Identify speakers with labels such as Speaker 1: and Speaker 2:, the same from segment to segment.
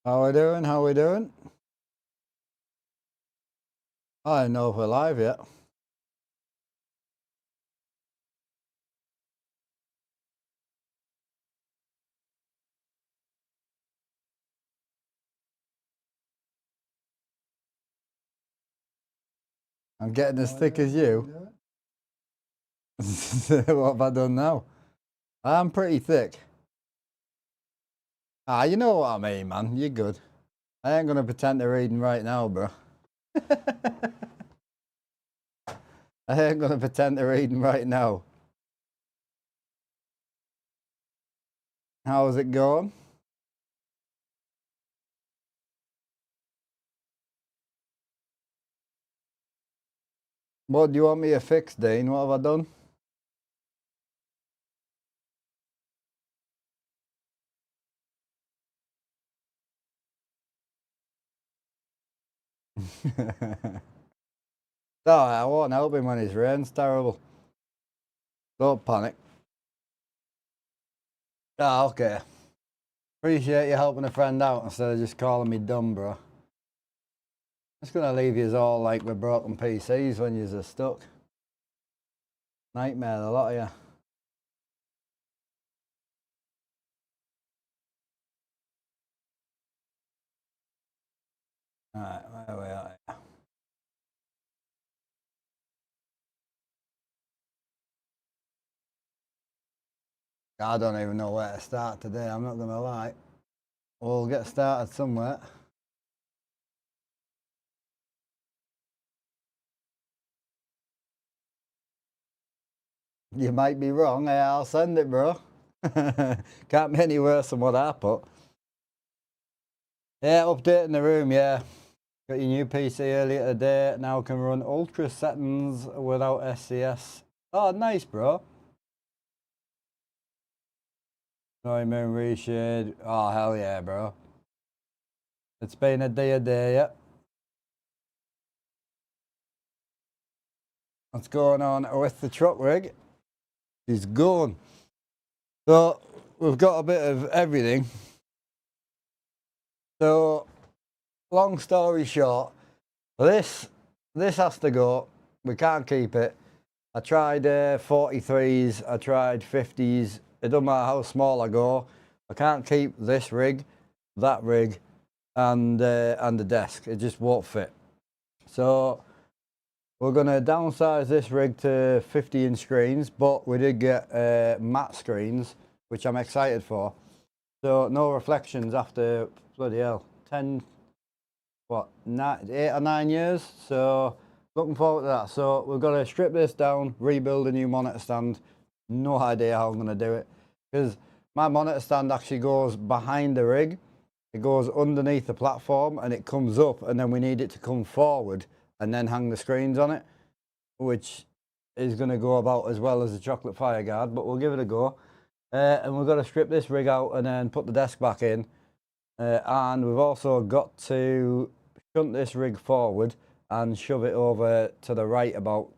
Speaker 1: How we doing? How we doing? I don't know if we're live yet. I'm getting as thick as you. What have I done now? I'm pretty thick. Ah, you know what I mean, man. You're good. I ain't gonna pretend to reading right now, bro. I ain't gonna pretend to reading right now. How's it going? What do you want me to fix, Dean? What have I done? Oh, I won't help him when his rain's terrible. Don't panic. Ah, okay. Appreciate you helping a friend out instead of just calling me dumb, bro. It's gonna leave you all like with broken PCs when you're stuck. Nightmare, a lot of you. Alright, where we are. I don't even know where to start today, I'm not gonna lie. We'll get started somewhere. You might be wrong, I'll send it, bro. Can't be any worse than what I put. Yeah, updating the room, yeah. Got your new PC earlier today, now can run ultra settings without SCS. Oh, nice, bro. Sorry, moon reshade. Oh, hell yeah, bro. It's been a day, yeah. What's going on with the truck rig? He's gone. So we've got a bit of everything. So long story short, this has to go. We can't keep it. I tried 43s. I tried 50s. It doesn't matter how small I go. I can't keep this rig, that rig, and the desk. It just won't fit. So we're gonna downsize this rig to 50-inch screens, but we did get matte screens, which I'm excited for. So no reflections after bloody hell 10, what, 8 or 9 years. So looking forward to that. So we're gonna strip this down, rebuild a new monitor stand. No idea how I'm gonna do it because my monitor stand actually goes behind the rig. It goes underneath the platform and it comes up, and then we need it to come forward and then hang the screens on it, which is going to go about as well as the chocolate fire guard, but we'll give it a go. And we've got to strip this rig out and then put the desk back in. And we've also got to shunt this rig forward and shove it over to the right about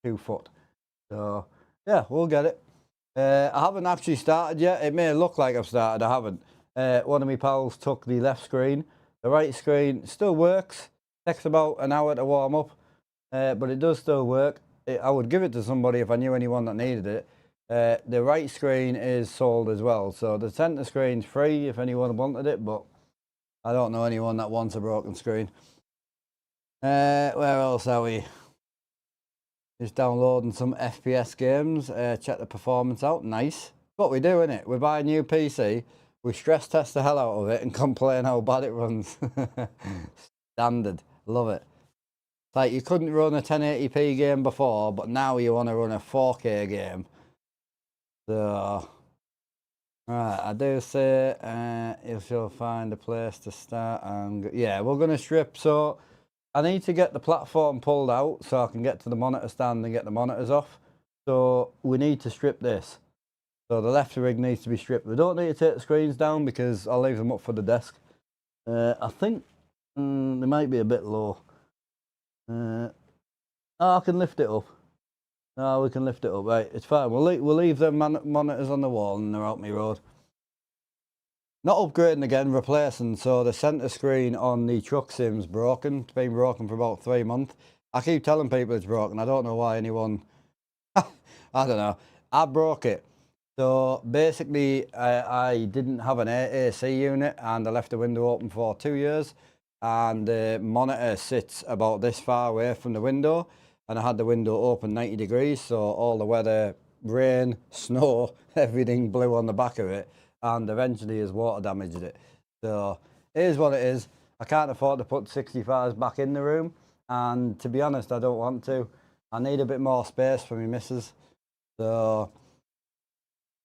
Speaker 1: 2 foot. So yeah, we'll get it. I haven't actually started yet. It may look like I've started, I haven't. One of my pals took the left screen. The right screen still works. Takes about an hour to warm up, but it does still work. I would give it to somebody if I knew anyone that needed it. The right screen is sold as well, so the center screen's free if anyone wanted it, but I don't know anyone that wants a broken screen. Where else are we? Just downloading some FPS games, check the performance out, nice. What we do, innit? We buy a new PC, we stress test the hell out of it and complain how bad it runs. Standard, love it. Like you couldn't run a 1080p game before, but now you want to run a 4K game. So, right, I do say if you'll find a place to start, and yeah, we're gonna strip. So I need to get the platform pulled out so I can get to the monitor stand and get the monitors off. So we need to strip this. So the left rig needs to be stripped. We don't need to take the screens down because I'll leave them up for the desk. I think they might be a bit low. Oh, I can lift it up. No, we can lift it up. Right, it's fine. We'll leave them monitors on the wall and they're out my road. not upgrading again, replacing. So the centre screen on the truck sim's broken. It's been broken for about 3 months. I keep telling people it's broken. I don't know why anyone... I don't know. I broke it. So basically, I didn't have an AC unit and I left the window open for 2 years. And the monitor sits about this far away from the window. And I had the window open 90 degrees. So all the weather, rain, snow, everything blew on the back of it. And eventually his water damaged it. So it is what it is. I can't afford to put 65s back in the room. And to be honest, I don't want to. I need a bit more space for my missus. So...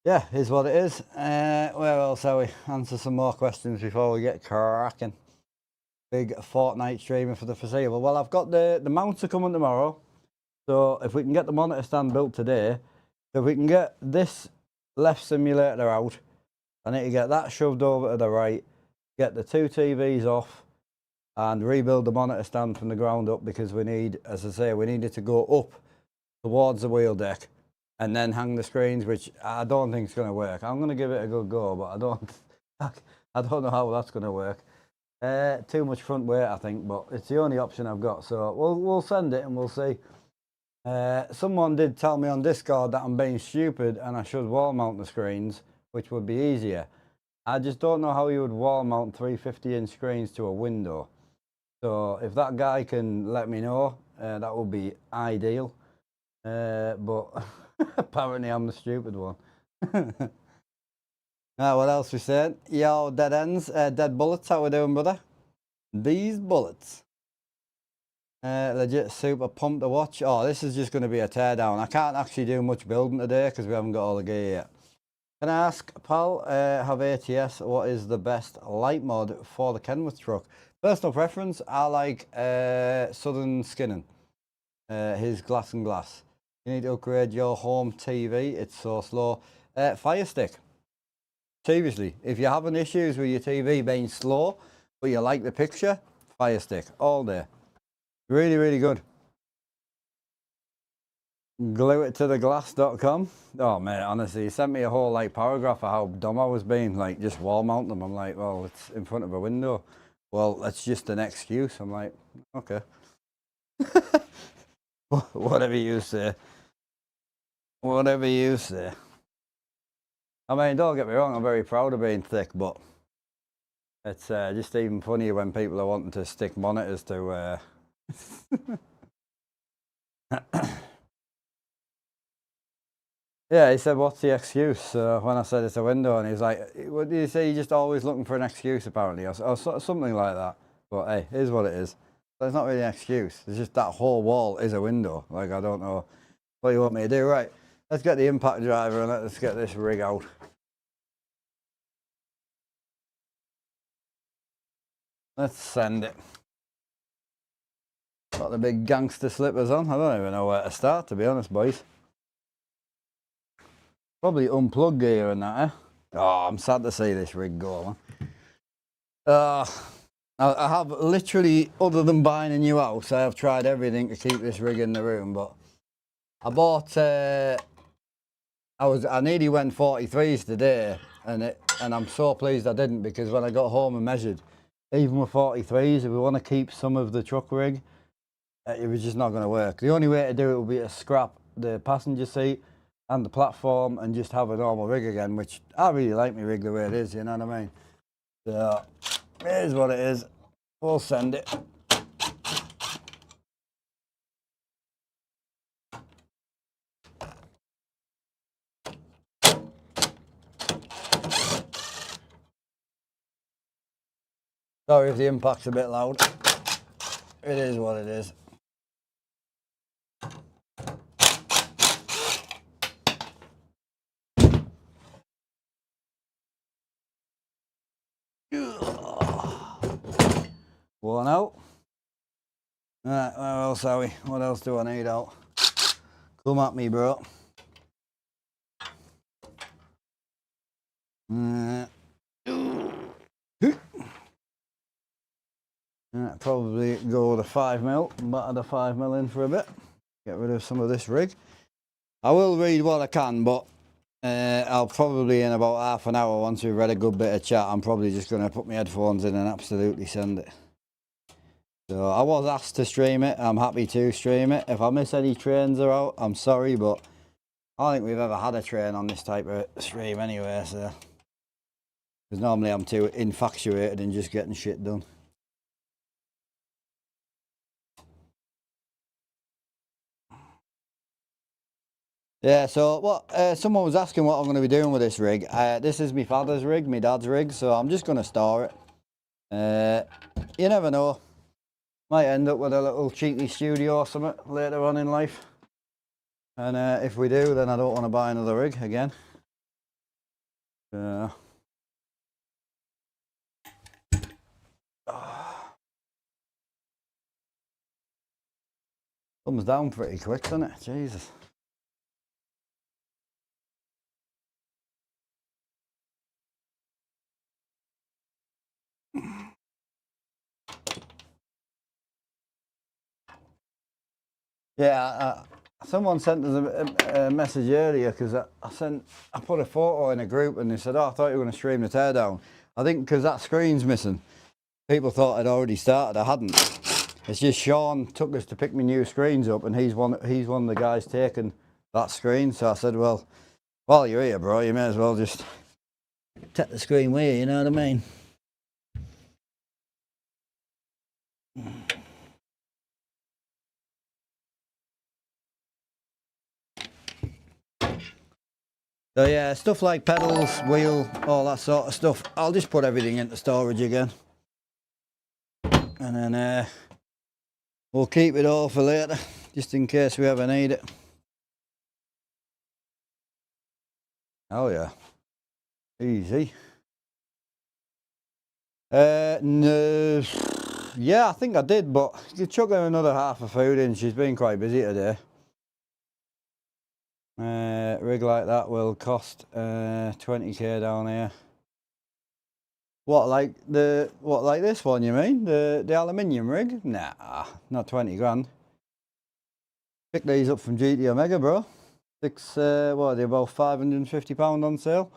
Speaker 1: yeah, is what it is. Where else are we? Answer some more questions before we get cracking. Big Fortnite streamer for the foreseeable. Well, I've got the mounts are coming tomorrow. So if we can get the monitor stand built today, if we can get this left simulator out, I need to get that shoved over to the right, get the 2 TVs off, and rebuild the monitor stand from the ground up, because we need, as I say, we need it to go up towards the wheel deck and then hang the screens, which I don't think is going to work. I'm going to give it a good go, but I don't know how that's going to work. Too much front weight, I think, but it's the only option I've got. So we'll send it and we'll see. Someone did tell me on Discord that I'm being stupid and I should wall mount the screens, which would be easier. I just don't know how you would wall mount 350-inch screens to a window. So if that guy can let me know, that would be ideal. But apparently I'm the stupid one. Now, what else we said? Yo, dead ends, dead bullets, how we doing, brother? These bullets. Legit super pumped to watch. Oh, this is just going to be a teardown. I can't actually do much building today because we haven't got all the gear yet. Can I ask, pal, have ATS, what is the best light mod for the Kenworth truck? Personal preference, I like Southern Skinning. His glass and glass. You need to upgrade your home TV, it's so slow. Fire Stick. Seriously, if you're having issues with your TV being slow, but you like the picture, Fire Stick all day. Really, really good. Glue it to the glass.com. Oh mate, honestly, he sent me a whole like paragraph of how dumb I was being, like just wall mount them. I'm like, well, it's in front of a window. Well, that's just an excuse. I'm like, okay. Whatever you say. Whatever you say. I mean, don't get me wrong, I'm very proud of being thick, but it's just even funnier when people are wanting to stick monitors to... Yeah, he said, what's the excuse? When I said it's a window, and he's like, what did you say? You're just always looking for an excuse, apparently, or something like that. But hey, here's what it is. So it's not really an excuse. It's just that whole wall is a window. Like, I don't know what you want me to do. Right, let's get the impact driver and let's get this rig out. Let's send it. Got the big gangster slippers on. I don't even know where to start, to be honest, boys. Probably unplug gear and that, eh? Oh, I'm sad to see this rig go, man. I have literally, other than buying a new house, I have tried everything to keep this rig in the room, but I bought, I nearly went 43s today, and I'm so pleased I didn't, because when I got home and measured, even with 43s, if we want to keep some of the truck rig, it was just not going to work. The only way to do it would be to scrap the passenger seat and the platform and just have a normal rig again, which I really like my rig the way it is, you know what I mean? So, it is what it is. We'll send it. Sorry if the impact's a bit loud. It is what it is. One out. Right, where else are we? What else do I need out? Come at me, bro. Probably go with a 5mm, batter the 5mm in for a bit. Get rid of some of this rig. I will read what I can, but I'll probably, in about half an hour, once we've read a good bit of chat, I'm probably just going to put my headphones in and absolutely send it. So I was asked to stream it. I'm happy to stream it. If I miss any trains are out, I'm sorry, but I don't think we've ever had a train on this type of stream anyway, so. Because normally I'm too infatuated in just getting shit done. Yeah, so what? Someone was asking what I'm going to be doing with this rig. This is my father's rig, my dad's rig, so I'm just going to store it. You never know. Might end up with a little cheeky studio or something later on in life. And if we do, then I don't want to buy another rig again. Comes down pretty quick, doesn't it? Jesus. Yeah, someone sent us a message earlier because I put a photo in a group and they said, "Oh, I thought you were going to stream the teardown." I think because that screen's missing, people thought I'd already started. I hadn't. It's just Sean took us to pick my new screens up, and he's one of the guys taking that screen. So I said, "Well, while you're here, bro, you may as well just take the screen with you." You know what I mean? So yeah, stuff like pedals, wheel, all that sort of stuff. I'll just put everything into storage again. And then we'll keep it all for later, just in case we ever need it. Oh yeah. Easy. No. Yeah, I think I did, but you chuck her another half of food in. She's been quite busy today. Rig like that will cost 20k down here. What, like this one, you mean? The aluminium rig? Nah, not 20 grand. Pick these up from GT Omega, bro. What are they, about £550 on sale?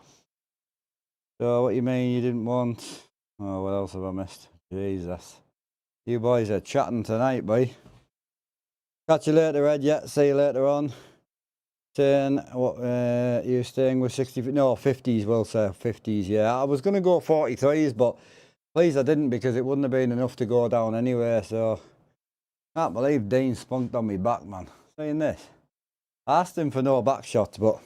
Speaker 1: So what you mean you didn't want? Oh, what else have I missed? Jesus. You boys are chatting tonight, boy. Catch you later, Ed. Yeah, see you later on. You're staying with 60? No, 50s, we'll say 50s, yeah. I was going to go 43s, but please I didn't because it wouldn't have been enough to go down anyway, so. Can't believe Dean spunked on me back, man. Saying this. I asked him for no back shots, but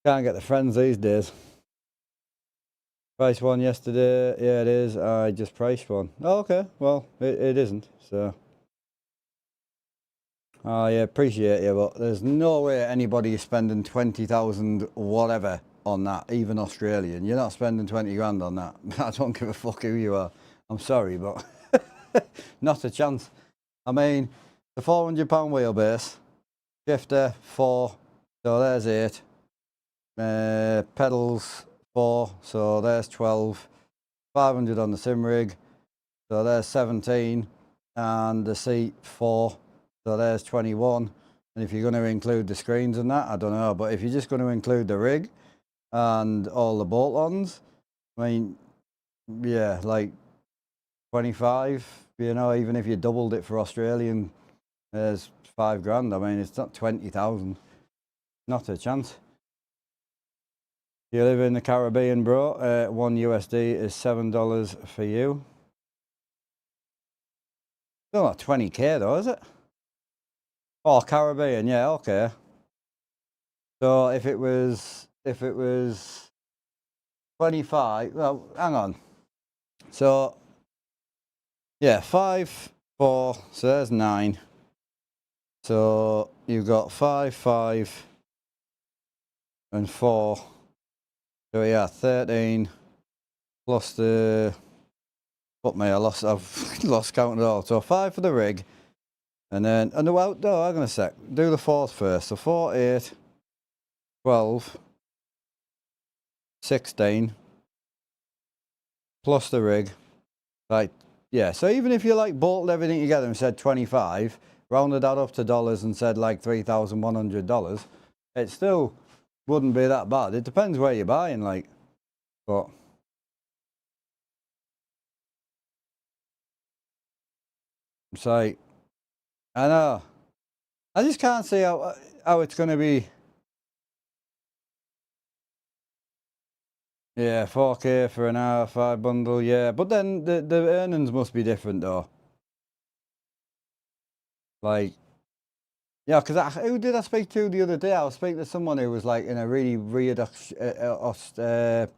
Speaker 1: can't get the friends these days. Priced one yesterday. Yeah, it is. I just priced one. Oh, okay. Well, it isn't, so. Oh, yeah, appreciate you, but there's no way anybody is spending 20,000 whatever on that, even Australian. You're not spending 20 grand on that. I don't give a fuck who you are. I'm sorry, but not a chance. I mean, the £400 wheelbase, shifter 4, so there's 8. Pedals 4, so there's 12. 500 on the sim rig, so there's 17, and the seat 4. So there's 21, and if you're going to include the screens and that, I don't know, but if you're just going to include the rig and all the bolt-ons, I mean, yeah, like 25, you know, even if you doubled it for Australian, there's 5 grand. I mean, it's not 20,000, not a chance. You live in the Caribbean, bro, $1 USD is $7 for you. Still not 20k though, is it? Oh, Caribbean, yeah, okay. So if it was 25, well, hang on. So yeah, 5, 4, so there's 9. So you've got 5, 5, and 4. So yeah, 13 plus the, fuck me, I've lost count at all. So 5 for the rig. And then, hang on a sec, do the 4th first. So 4, 8, 12, 16, plus the rig. Like, yeah, so even if you like bolted everything together and said 25, rounded that up to dollars and said like $3,100, it's still wouldn't be that bad. It depends where you're buying, like, but it's like, I know. I just can't see how it's going to be. Yeah, 4K for an hour, 5 bundle, yeah. But then the earnings must be different though. Like, yeah, because who did I speak to the other day? I was speaking to someone who was like in a really weird Australia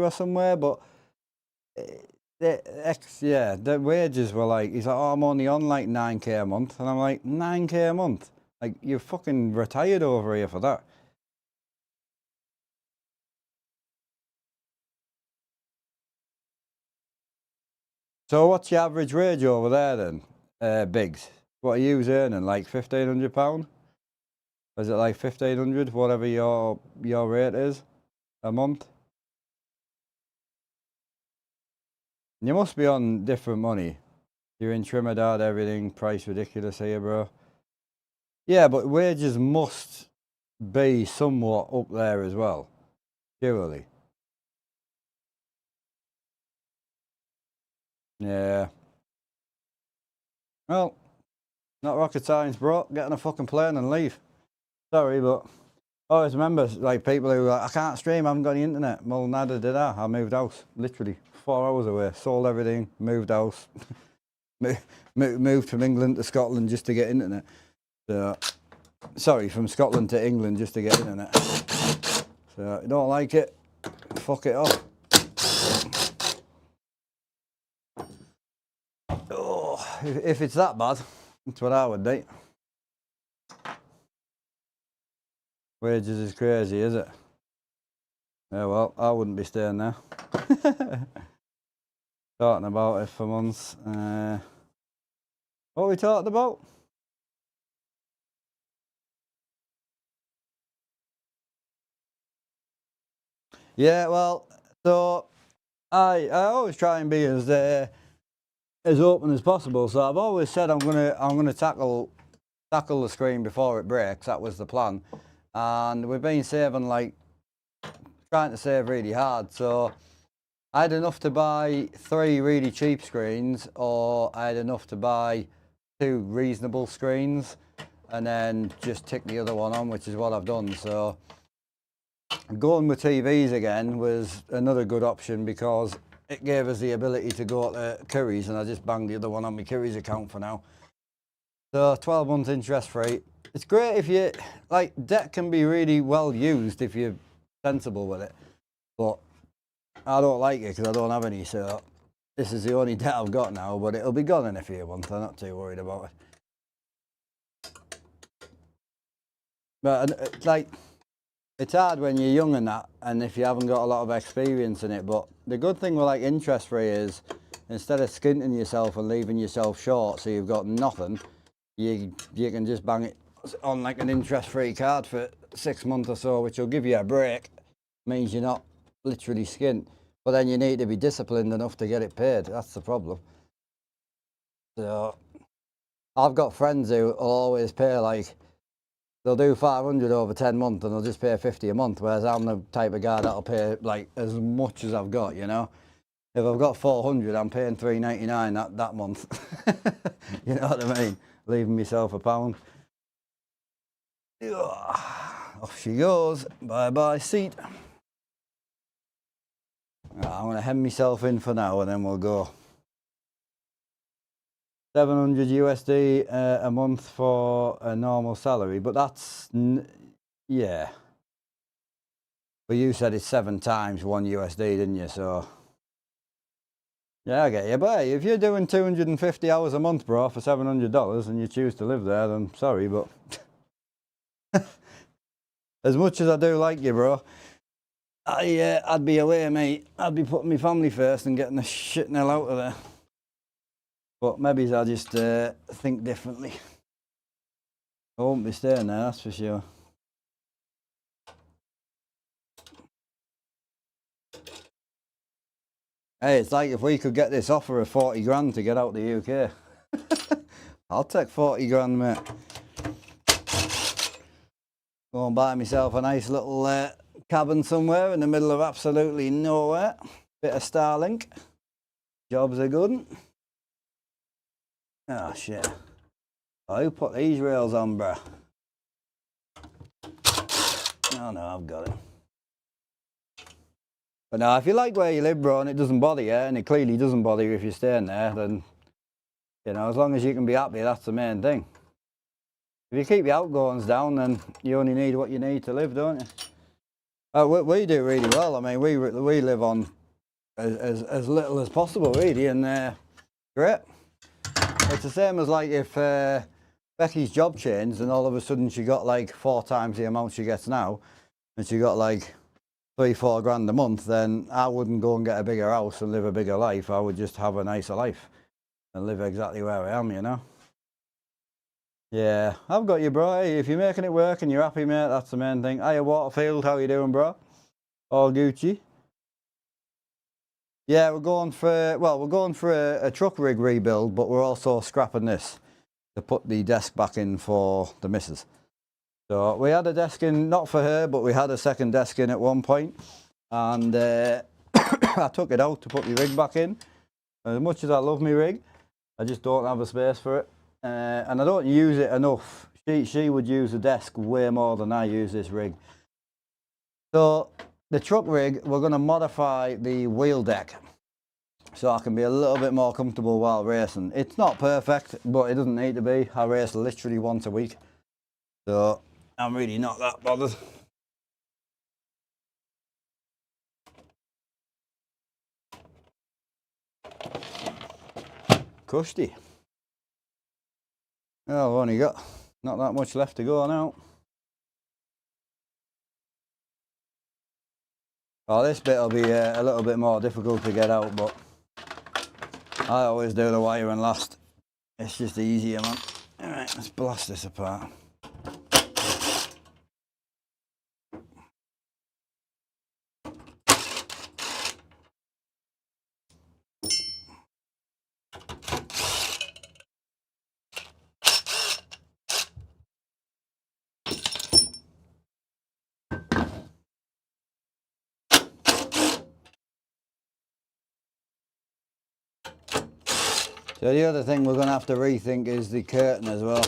Speaker 1: or somewhere, but the wages were like, he's like, oh, I'm only on like 9K a month. And I'm like, 9K a month? Like, you're fucking retired over here for that. So what's your average wage over there then, Biggs? What are you earning, like £1,500? Is it like 1,500, whatever your rate is a month? You must be on different money. You're in Trinidad, everything, price ridiculous here, bro. Yeah, but wages must be somewhat up there as well, surely. Yeah. Well, not rocket science, bro. Get on a fucking plane and leave. Sorry, but I always remember, like, people who are like, I can't stream, I haven't got any internet. Well, neither did I. I moved house, literally 4 hours away. Sold everything, moved house. Moved from England to Scotland just to get internet. So, sorry, from Scotland to England just to get internet. So, you don't like it, fuck it off. Oh, if it's that bad, that's what I would do. Wages is crazy, is it? Yeah, well, I wouldn't be staying there. Talking about it for months. What are we talking about? Yeah, well, so I always try and be as open as possible. So I've always said I'm gonna tackle the screen before it breaks. That was the plan, and we've been saving, like, trying to save really hard. So I had enough to buy 3 really cheap screens, or I had enough to buy 2 reasonable screens, and then just tick the other one on, which is what I've done. So going with TVs again was another good option because it gave us the ability to go to Curry's, and I just banged the other one on my Curry's account for now. So 12 months interest free. It's great if you, like, debt can be really well used if you're sensible with it, but I don't like it because I don't have any, so this is the only debt I've got now, but it'll be gone in a few months. I'm not too worried about it. But, like, it's hard when you're young and that, and if you haven't got a lot of experience in it, but the good thing with, like, interest free is instead of skinting yourself and leaving yourself short so you've got nothing, you can just bang it on like an interest free card for 6 months or so, which will give you a break. Means you're not literally skint, but then you need to be disciplined enough to get it paid. That's the problem. So I've got friends who will always pay, like, they'll do 500 over 10 months and they'll just pay 50 a month, whereas I'm the type of guy that'll pay, like, as much as I've got, you know. If I've got 400, I'm paying 399 that month. You know what I mean? Leaving myself a pound. Off she goes. Bye bye seat. I'm going to hem myself in for now and then we'll go. 700 USD a month for a normal salary, but that's, yeah. But you said it's 7 times 1 USD, didn't you? So, yeah, I get you. But hey, if you're doing 250 hours a month, bro, for $700 and you choose to live there, then sorry, but as much as I do like you, bro, I'd be away, mate. I'd be putting my family first and getting the shit hell out of there. But maybe I just think differently. I won't be staying there, that's for sure. Hey, it's like if we could get this offer of 40 grand to get out the UK. I'll take 40 grand, mate. Go and buy myself a nice little cabin somewhere in the middle of absolutely nowhere. Bit of Starlink. Jobs are good. Oh shit. Oh, who put these rails on, bruh? Oh no, I've got it. But now, if you like where you live, bro, and it doesn't bother you, and it clearly doesn't bother you if you're staying there, then, you know, as long as you can be happy, that's the main thing. If you keep your outgoings down, then you only need what you need to live, don't you? We do really well. I mean, we live on as little as possible, really, and great. It's the same as like if Becky's job changed and all of a sudden she got like 4 times the amount she gets now, and she got like 3-4 grand a month, then I wouldn't go and get a bigger house and live a bigger life. I would just have a nicer life and live exactly where I am, you know? Yeah, I've got you, bro. Hey, if you're making it work and you're happy, mate, that's the main thing. Hiya, Waterfield, how you doing, bro? All Gucci? Yeah, we're going for a truck rig rebuild, but we're also scrapping this to put the desk back in for the missus. So we had a desk in, not for her, but we had a second desk in at one point, and I took it out to put the rig back in. As much as I love my rig, I just don't have a space for it, and I don't use it enough. She would use the desk way more than I use this rig. So the truck rig, we're going to modify the wheel deck so I can be a little bit more comfortable while racing. It's not perfect, but it doesn't need to be. I race literally once a week, so I'm really not that bothered. Cushy. Oh, we've only got not that much left to go now. Oh, this bit will be a little bit more difficult to get out, but I always do the wiring last. It's just easier, man. Alright, let's blast this apart. So the other thing we're going to have to rethink is the curtain as well.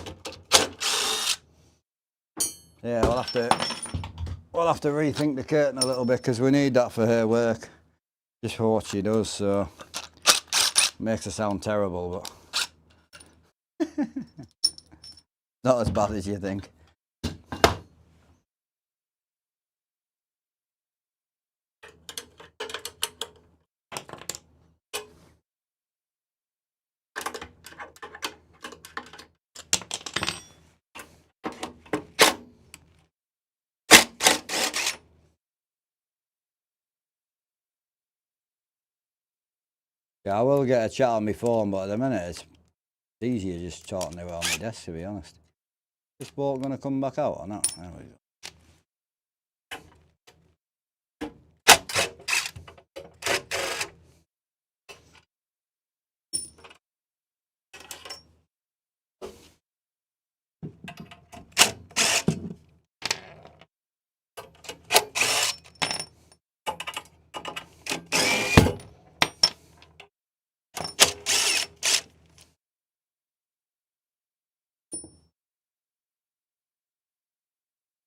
Speaker 1: Yeah, we'll have to rethink the curtain a little bit because we need that for her work. Just for what she does, so makes her sound terrible, but not as bad as you think. Yeah, I will get a chat on my phone, but at the minute it's easier just talking to her on my desk, to be honest. Is this boat going to come back out or not? There we go.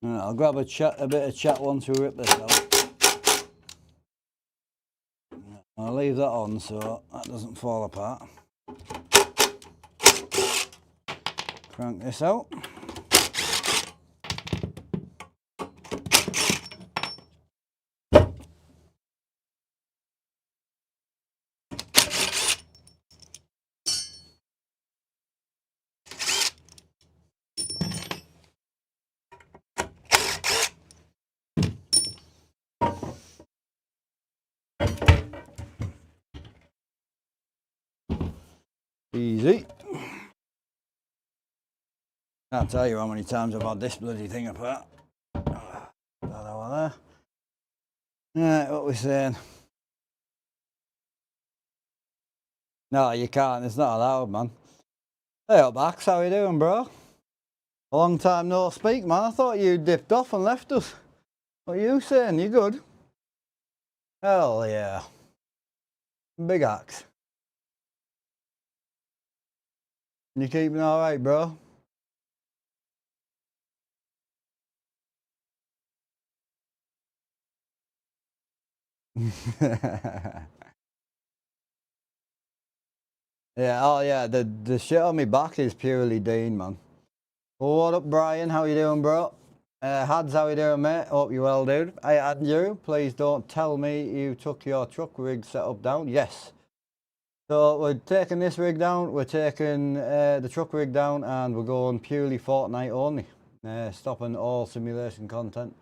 Speaker 1: Right, I'll grab a bit of chat once we rip this out. I'll leave that on so that doesn't fall apart. Crank this out. Easy. Can't tell you how many times I've had this bloody thing apart. Right, what we saying? No, you can't. It's not allowed, man. Hey up, Max. How you doing, bro? A long time no speak, man. I thought you dipped off and left us. What are you saying? You good? Hell yeah. Big axe. You keeping alright, bro? Yeah, oh yeah, the shit on my back is purely Dean, man. Well, what up, Brian? How you doing, bro? Hads, how you doing, mate? Hope you're well, dude. Hey, Andrew, please don't tell me you took your truck rig setup down. Yes. So we're taking this rig down, we're taking the truck rig down, and we're going purely Fortnite only. Stopping all simulation content.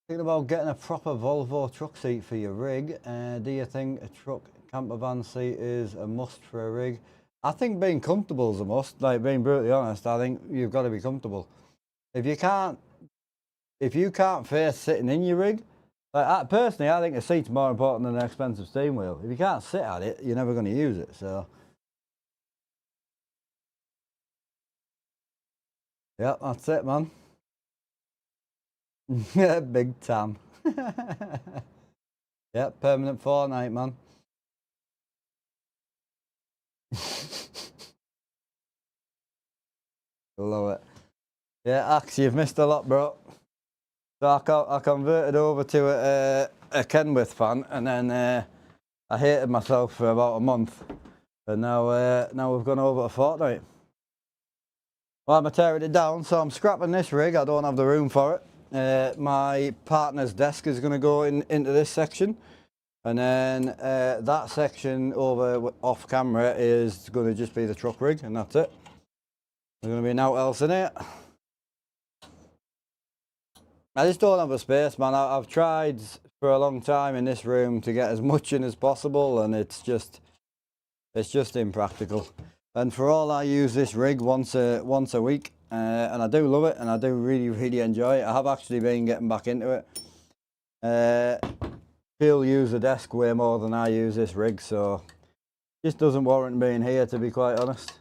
Speaker 1: Thinking about getting a proper Volvo truck seat for your rig. Do you think a truck camper van seat is a must for a rig? I think being comfortable is a must. Like, being brutally honest, I think you've got to be comfortable. If you can't face sitting in your rig, like, personally, I think a seat's more important than an expensive steering wheel. If you can't sit at it, you're never going to use it. So, yeah, that's it, man. Big Tam. Yeah, permanent Fortnite, man. Love it. Yeah, Axe, you've missed a lot, bro. So I converted over to a Kenworth fan, and then I hated myself for about a month, and now we've gone over to Fortnite. Well, I'm tearing it down, so I'm scrapping this rig. I don't have the room for it. My partner's desk is going to go into this section, and then that section over off camera is going to just be the truck rig, and that's it. There's going to be nothing else in it. I just don't have a space, man. I've tried for a long time in this room to get as much in as possible, and it's just impractical. And for all, I use this rig once a week, and I do love it, and I do really enjoy it. I have actually been getting back into it. He'll use the desk way more than I use this rig, so this doesn't warrant being here, to be quite honest.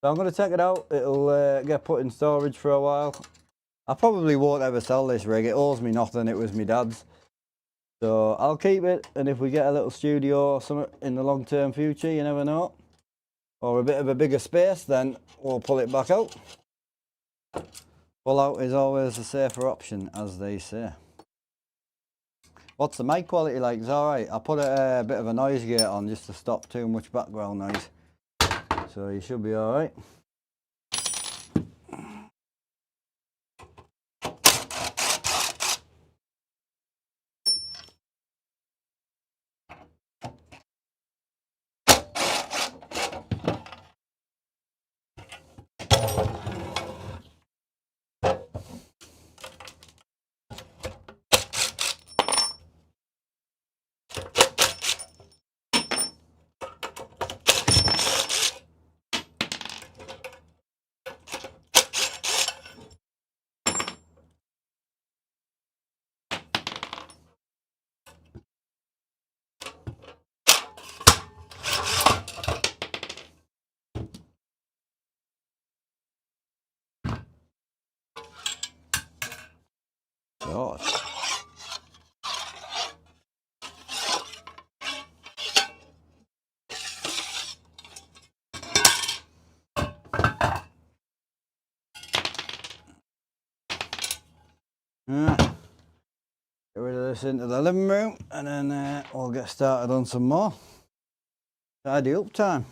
Speaker 1: So I'm going to take it out. It'll get put in storage for a while. I probably won't ever sell this rig. It owes me nothing. It was my dad's. So I'll keep it, and if we get a little studio or something in the long-term future, you never know, or a bit of a bigger space, then we'll pull it back out. Pull out is always a safer option, as they say. What's the mic quality like? It's alright. I put a bit of a noise gate on just to stop too much background noise. So you should be alright. Gosh. Get rid of this into the living room, and then we'll get started on some more. Tidy up time.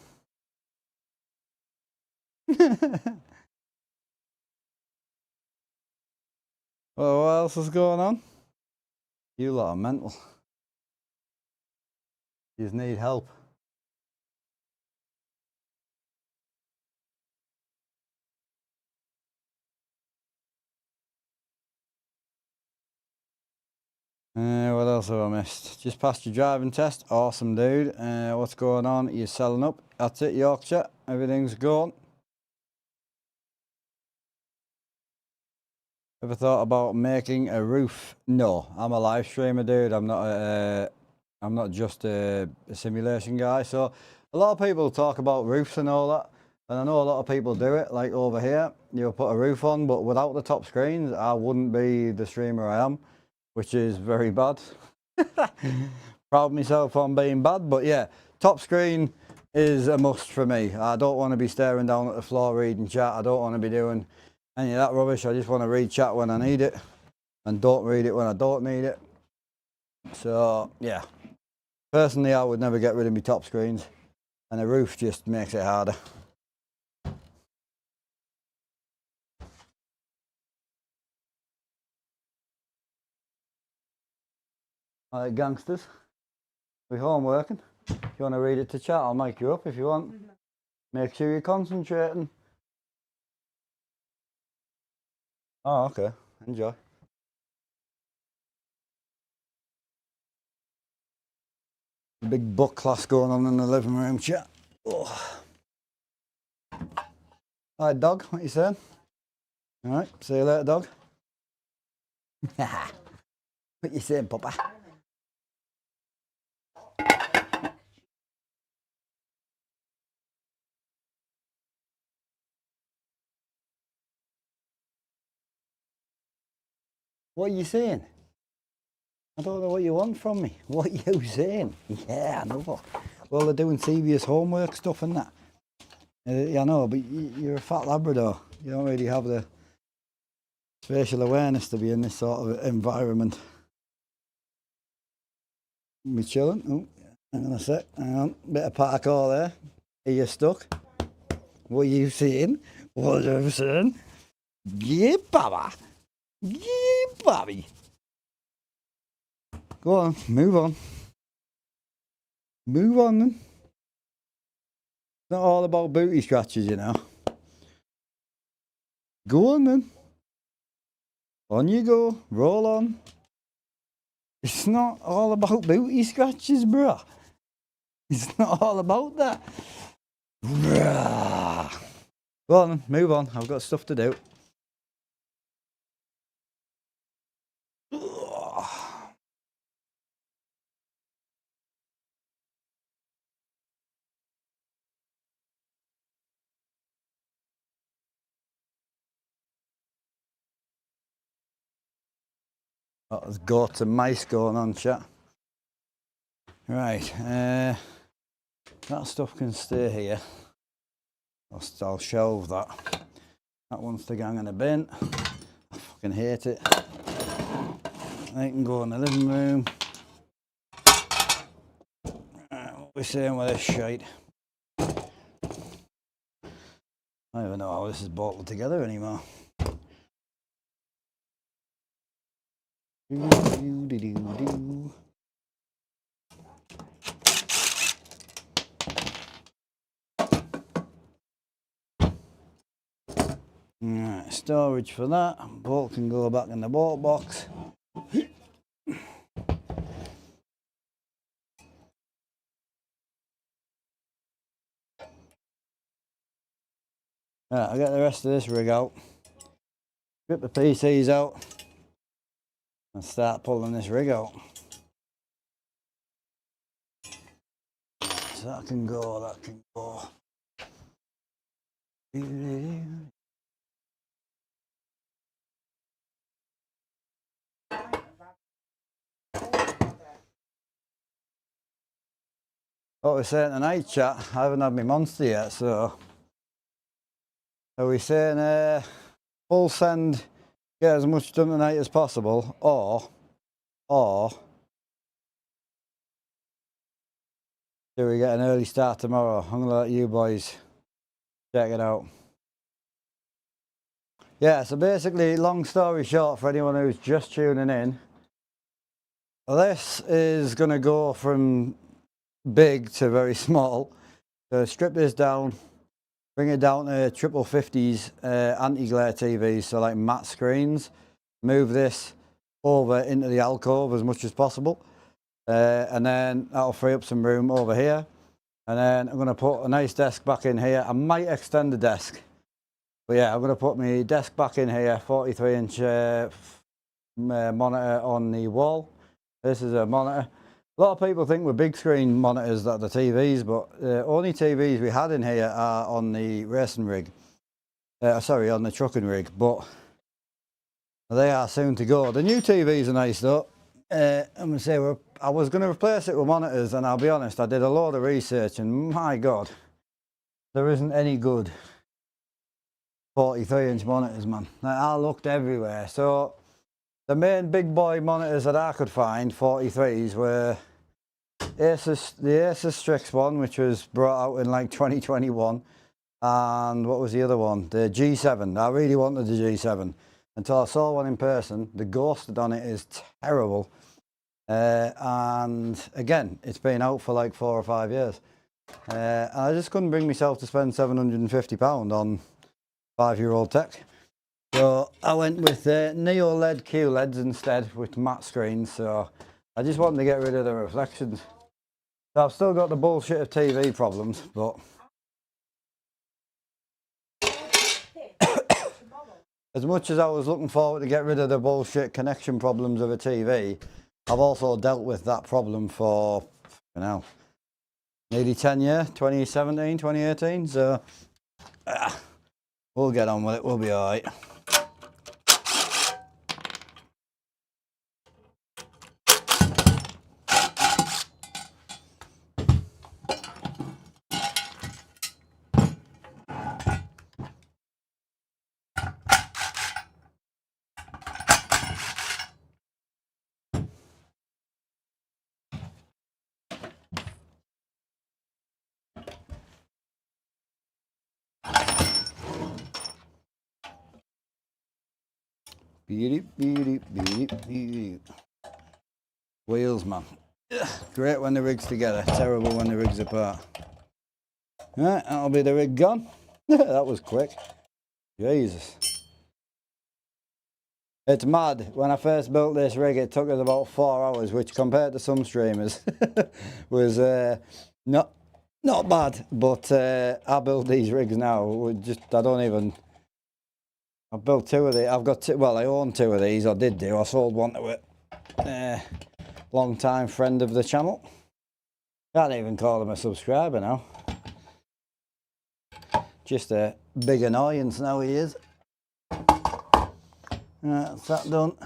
Speaker 1: Well, what else is going on? You lot are mental. You need help. What else have I missed? Just passed your driving test. Awesome, dude. What's going on? You're selling up. That's it, Yorkshire. Everything's gone. Ever thought about making a roof? No, I'm a live streamer, dude. I'm not just a simulation guy. So a lot of people talk about roofs and all that. And I know a lot of people do it, like over here, you'll put a roof on, but without the top screens, I wouldn't be the streamer I am, which is very bad. Proud of myself on being bad, but yeah, top screen is a must for me. I don't want to be staring down at the floor reading chat. I don't want to be doing any of that rubbish. I just want to read chat when I need it and don't read it when I don't need it. So yeah, personally, I would never get rid of my top screens, and a roof just makes it harder. Alright, gangsters, we're home working. If you want to read it to chat, I'll make you up if you want. Make sure you're concentrating. Oh, okay. Enjoy. Big book class going on in the living room chat. Oh. Alright, dog, what you saying? Alright, see you later, dog. What you saying, Papa? What are you saying? I don't know what you want from me. What are you saying? Yeah, I know. Well, they're doing serious homework stuff and that. Yeah, I know, but you're a fat Labrador. You don't really have the spatial awareness to be in this sort of environment. We chilling. Oh, hang on a sec. Hang on. Bit of parkour there. Are you stuck? What are you saying? What are you saying? Yeah, Baba. Yeah, Bobby. Go on, move on. Move on then. It's not all about booty scratches, you know. Go on then. On you go. Roll on. It's not all about booty scratches, bruh. It's not all about that. Bruh. Go on, move on. I've got stuff to do. Oh, there's goats and mice going on, chat. Right, that stuff can stay here. I'll shelve that. That wants to gang in a bin. I fucking hate it. They can go in the living room. What we're saying with this shite. I don't even know how this is bolted together anymore. Right, storage for that. Bolt can go back in the bolt box. Right, I'll get the rest of this rig out. Strip the PCs out. And start pulling this rig out. So that can go, that can go. What we're saying tonight, chat, I haven't had my monster yet, so are we saying full send, get as much done tonight as possible, or do we get an early start tomorrow? I'm gonna let you boys check it out. Yeah, so basically, long story short, for anyone who's just tuning in, this is gonna go from big to very small. So strip this down, bring it down to triple 50s anti-glare TVs, so like matte screens. Move this over into the alcove as much as possible, and then that'll free up some room over here. And then I'm going to put a nice desk back in here. I might extend the desk, but yeah, I'm going to put my desk back in here, 43-inch monitor on the wall. This is a monitor. A lot of people think we're big screen monitors that the TVs, but only TVs we had in here are on the racing rig. Sorry, on the trucking rig, but they are soon to go. The new TVs are nice though. I'm gonna say I was going to replace it with monitors, and I'll be honest, I did a lot of research, and my God, there isn't any good 43-inch monitors, man. Like, I looked everywhere. So the main big boy monitors that I could find, 43s, were the Asus Strix one, which was brought out in like 2021, and what was the other one? The G7. I really wanted the G7 until I saw one in person. The ghosted on it is terrible, and again, it's been out for like 4 or 5 years, and I just couldn't bring myself to spend £750 on 5-year-old tech. So I went with Neo LED QLEDs instead, with matte screens. So I just wanted to get rid of the reflections. So I've still got the bullshit of TV problems, but as much as I was looking forward to get rid of the bullshit connection problems of a TV, I've also dealt with that problem for, you know, nearly 10 years, 2017, 2018. So we'll get on with it. We'll be all right. Beep, beep, beep, beep. Wheels, man. Great when the rig's together, terrible when the rig's apart. Right, that'll be the rig gone. That was quick. Jesus. It's mad. When I first built this rig, it took us about 4 hours, which compared to some streamers was not bad. But I build these rigs now. I've built 2 of these. I've got 2. Well, I own 2 of these. I did do. I sold one to a long time friend of the channel. Can't even call him a subscriber now. Just a big annoyance now he is. Right, that's that done.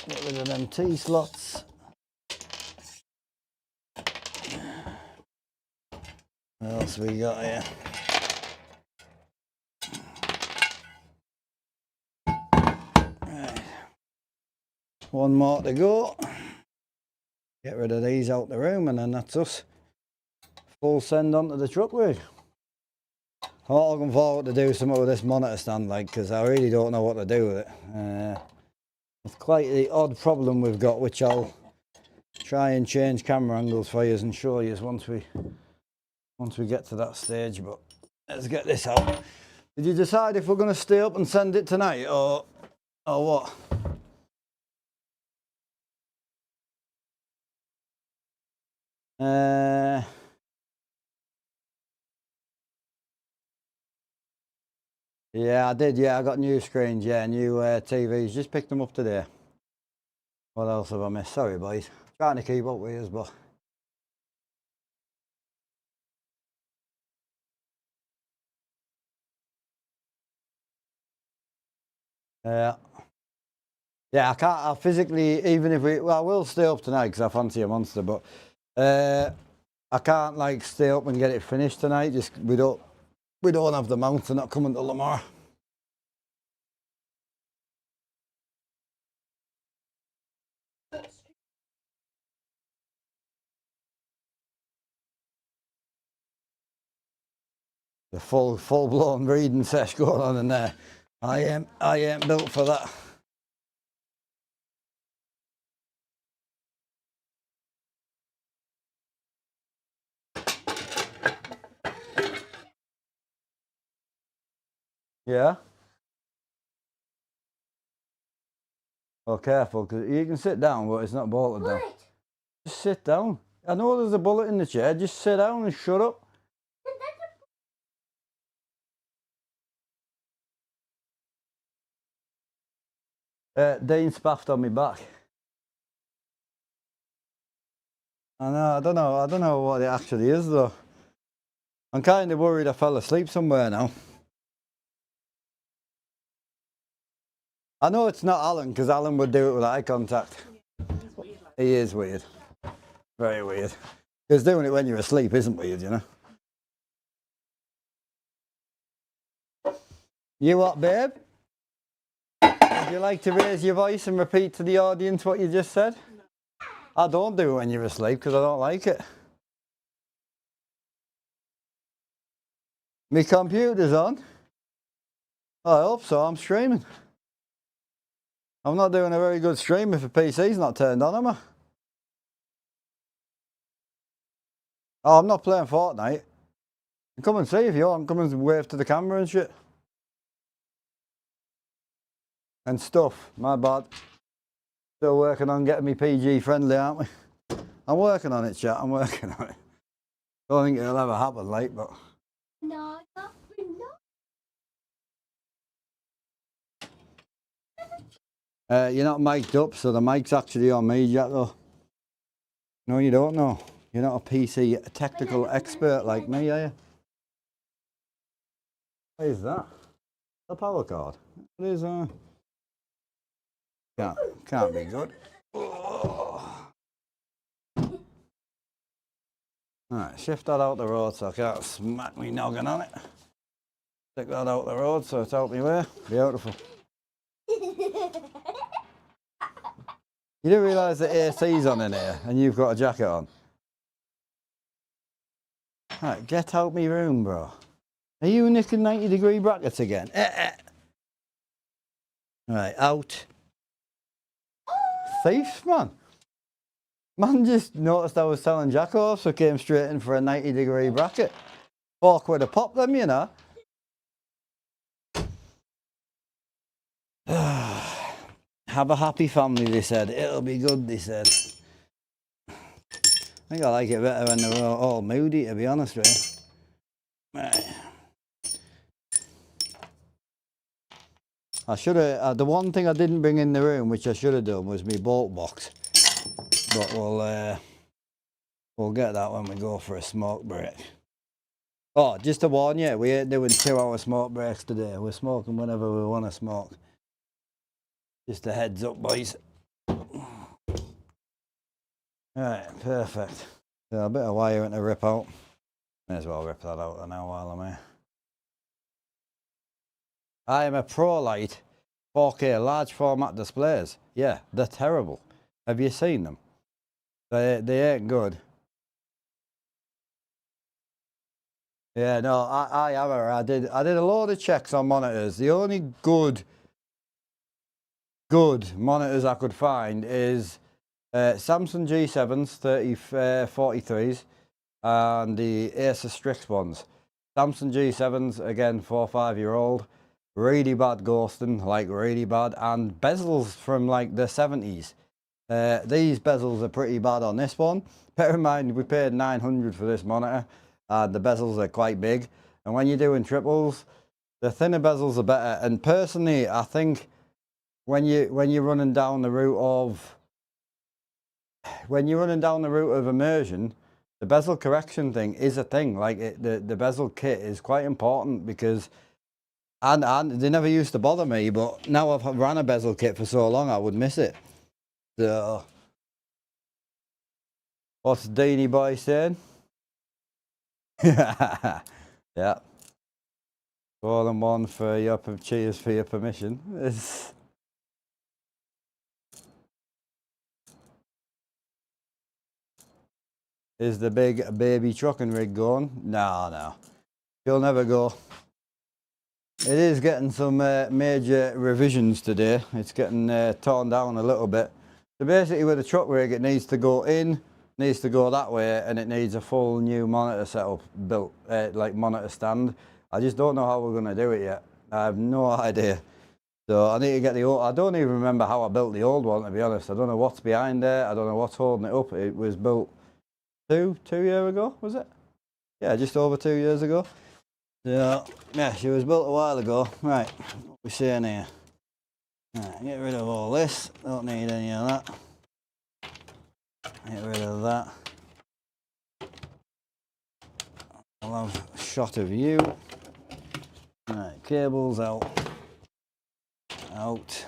Speaker 1: Get rid of them T-slots. What else we got here? Right. One more to go. Get rid of these out the room, and then that's us. Full send onto the truck rig. I'm not looking forward to do something with this monitor stand, like, because I really don't know what to do with it. It's quite the odd problem we've got, which I'll try and change camera angles for you and show you once we get to that stage. But let's get this out. Did you decide if we're going to stay up and send it tonight, or what? Yeah, I did. Yeah, I got new screens. Yeah, new TVs. Just picked them up today. What else have I missed? Sorry, boys. Trying to keep up with us, but yeah, I can't. I physically, even if well, I will stay up tonight because I fancy a monster, but I can't like stay up and get it finished tonight. Just we don't have the mount. They're not coming to Lamar. The full blown reading sesh going on in there. I ain't built for that. Yeah. Oh, careful, because you can sit down, but it's not bolted down. Just sit down. I know there's a bullet in the chair. Just sit down and shut up. Dean spaffed on me back. I know, I don't know what it actually is though. I'm kind of worried I fell asleep somewhere now. I know it's not Alan, because Alan would do it with eye contact. He is weird. Very weird. Because doing it when you're asleep isn't weird, you know. You what, babe? Would you like to raise your voice and repeat to the audience what you just said? I don't do it when you're asleep because I don't like it. My computer's on. I hope so, I'm streaming. I'm not doing a very good stream if the PC's not turned on, am I? Oh, I'm not playing Fortnite. Come and see if you want. Come and wave to the camera and shit. And stuff, my bad. Still working on getting me PG friendly, aren't we? I'm working on it, chat, I'm working on it. Don't think it'll ever happen, like, but...
Speaker 2: No, not
Speaker 1: you're not mic'd up, so the mic's actually on me, Jack, though. No, you don't know. You're not a PC technical expert like me, are you? What is that? The power cord. It is, can't be good. Oh. Alright, shift that out the road so I can't smack me noggin on it. Stick that out the road so it's out my way. Beautiful. You do realise the AC's on in here and you've got a jacket on? Right, get out my room, bro. Are you nicking 90-degree brackets again? Right, out. Thief, man. Man just noticed I was selling jack off, so came straight in for a 90-degree bracket. £4 a pop them, you know. Have a happy family, they said. It'll be good, they said. I think I like it better when they're all moody, to be honest with you. Right. I should have, the one thing I didn't bring in the room, which I should have done, was my bolt box. But we'll get that when we go for a smoke break. Oh, just to warn you, we ain't doing 2-hour smoke breaks today. We're smoking whenever we want to smoke. Just a heads up, boys. Right, perfect. So a bit of wiring to rip out. May as well rip that out now while I'm here. I am a ProLight 4K large format displays. Yeah, they're terrible. Have you seen them? They ain't good. Yeah, no, I have. I did a load of checks on monitors. The only good monitors I could find is Samsung G7s 3043s and the Acer Strix ones. Samsung G7s, again, 4 or 5 year old, really bad ghosting, like really bad, and bezels from like the 70s. These bezels are pretty bad on this one. Bear in mind, we paid 900 for this monitor. The bezels are quite big, and when you're doing triples, the thinner bezels are better. And personally, I think when you're running down the route of immersion, the bezel correction thing is a thing. Like the bezel kit is quite important because, and they never used to bother me, but now I've ran a bezel kit for so long, I would miss it. So, what's Deanie boy saying? Yeah. All in one for your cheers for your permission. Is the big baby trucking rig going? No. She'll never go. It is getting some major revisions today. It's getting torn down a little bit. So basically with the truck rig, it needs to go in, needs to go that way, and it needs a full new monitor setup built, like monitor stand. I just don't know how we're going to do it yet. I have no idea. So I need to get the old, I don't even remember how I built the old one, to be honest. I don't know what's behind there. I don't know what's holding it up. It was built two years ago, was it? Yeah, just over 2 years ago. So, yeah, she was built a while ago. Right, what we saying here? Right, get rid of all this. Don't need any of that. Get rid of that. I'll have a shot of you. Right, cables out. Out.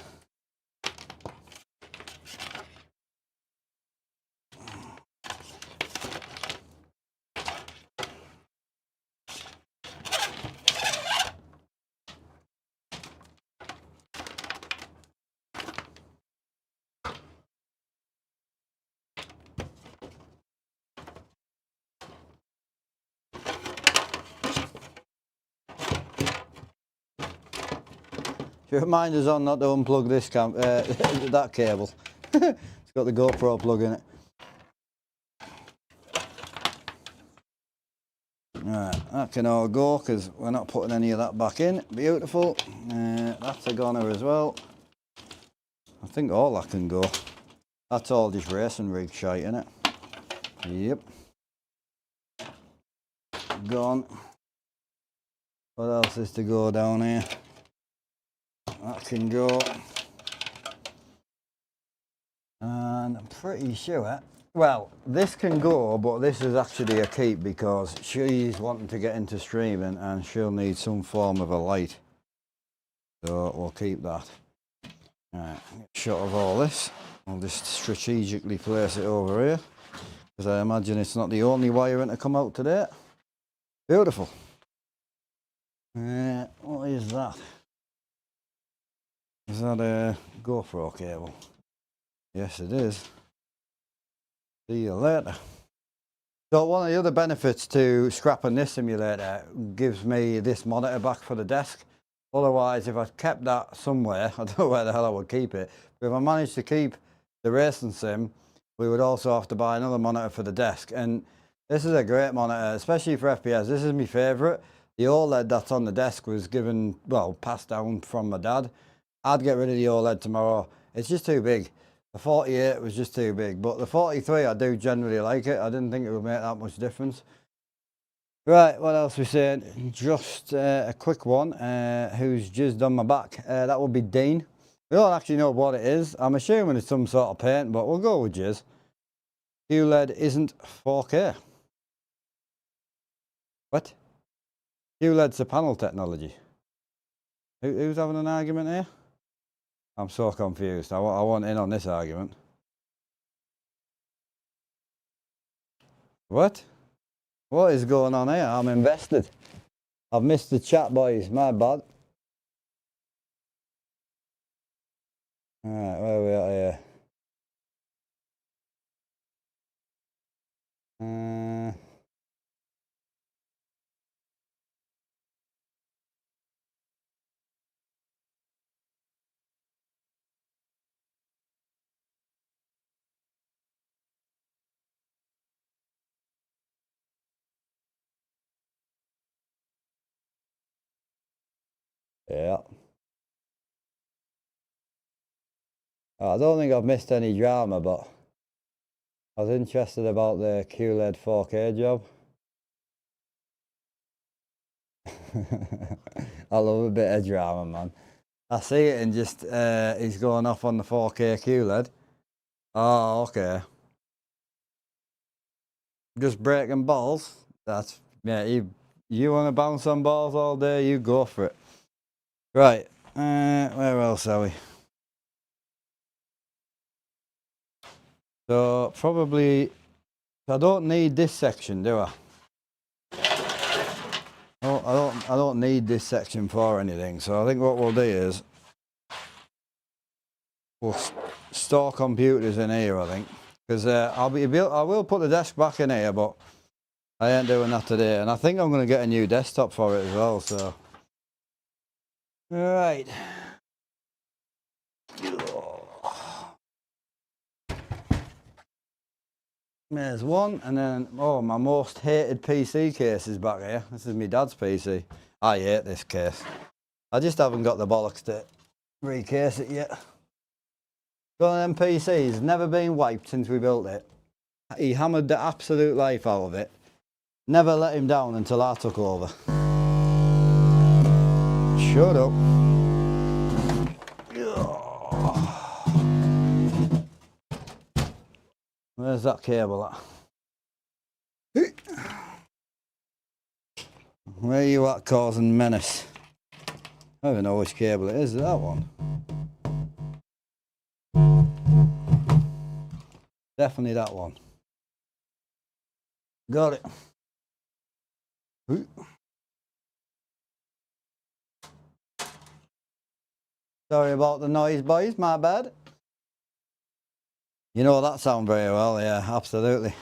Speaker 1: Your reminder's on not to unplug this that cable. It's got the GoPro plug in it. Right, that can all go because we're not putting any of that back in. Beautiful. That's a goner as well. I think all that can go. That's all just racing rig shite, isn't it? Yep. Gone. What else is to go down here? That can go. And I'm pretty sure, well, this can go, but this is actually a keep because she's wanting to get into streaming and she'll need some form of a light. So we'll keep that. Alright, shot of all this. I'll just strategically place it over here because I imagine it's not the only wiring to come out today. Beautiful. What is that? Is that a GoPro cable? Yes, it is. See you later. So one of the other benefits to scrapping this simulator gives me this monitor back for the desk. Otherwise, if I kept that somewhere, I don't know where the hell I would keep it, but if I managed to keep the racing sim, we would also have to buy another monitor for the desk. And this is a great monitor, especially for FPS. This is my favourite. The OLED that's on the desk was given, well, passed down from my dad. I'd get rid of the OLED tomorrow. It's just too big. The 48 was just too big, but the 43 I do generally like it. I didn't think it would make that much difference. Right, what else we saying? Just a quick one. Who's just done my back? That would be Dean. We don't actually know what it is. I'm assuming it's some sort of paint, but we'll go with Jizz. QLED isn't 4K. What? QLED's a panel technology. Who's having an argument here? I'm so confused. I want in on this argument. What? What is going on here? I'm invested. I've missed the chat, boys. My bad. Alright, where are we at here? Yeah. I don't think I've missed any drama, but I was interested about the QLED 4K job. I love a bit of drama, man. I see it and just, he's going off on the 4K QLED. Oh, okay. Just breaking balls. That's, yeah, you want to bounce on balls all day, you go for it. Right, where else are we? So, probably, I don't need this section, do I? Oh, I don't need this section for anything, so I think what we'll do is we'll store computers in here, I think, because I will put the desk back in here, but I ain't doing that today, and I think I'm going to get a new desktop for it as well. So, right, there's one, and then my most hated PC case is back here. This is my dad's PC. I hate this case. I just haven't got the bollocks to recase it yet. One of them PCs, never been wiped since we built it. He hammered the absolute life out of it. Never let him down until I took over. Shut up. Where's that cable at? Where you at causing menace? I don't even know which cable it is. Is that one? Definitely that one. Got it. Ooh. Sorry about the noise, boys. My bad. You know that sound very well. Yeah, absolutely.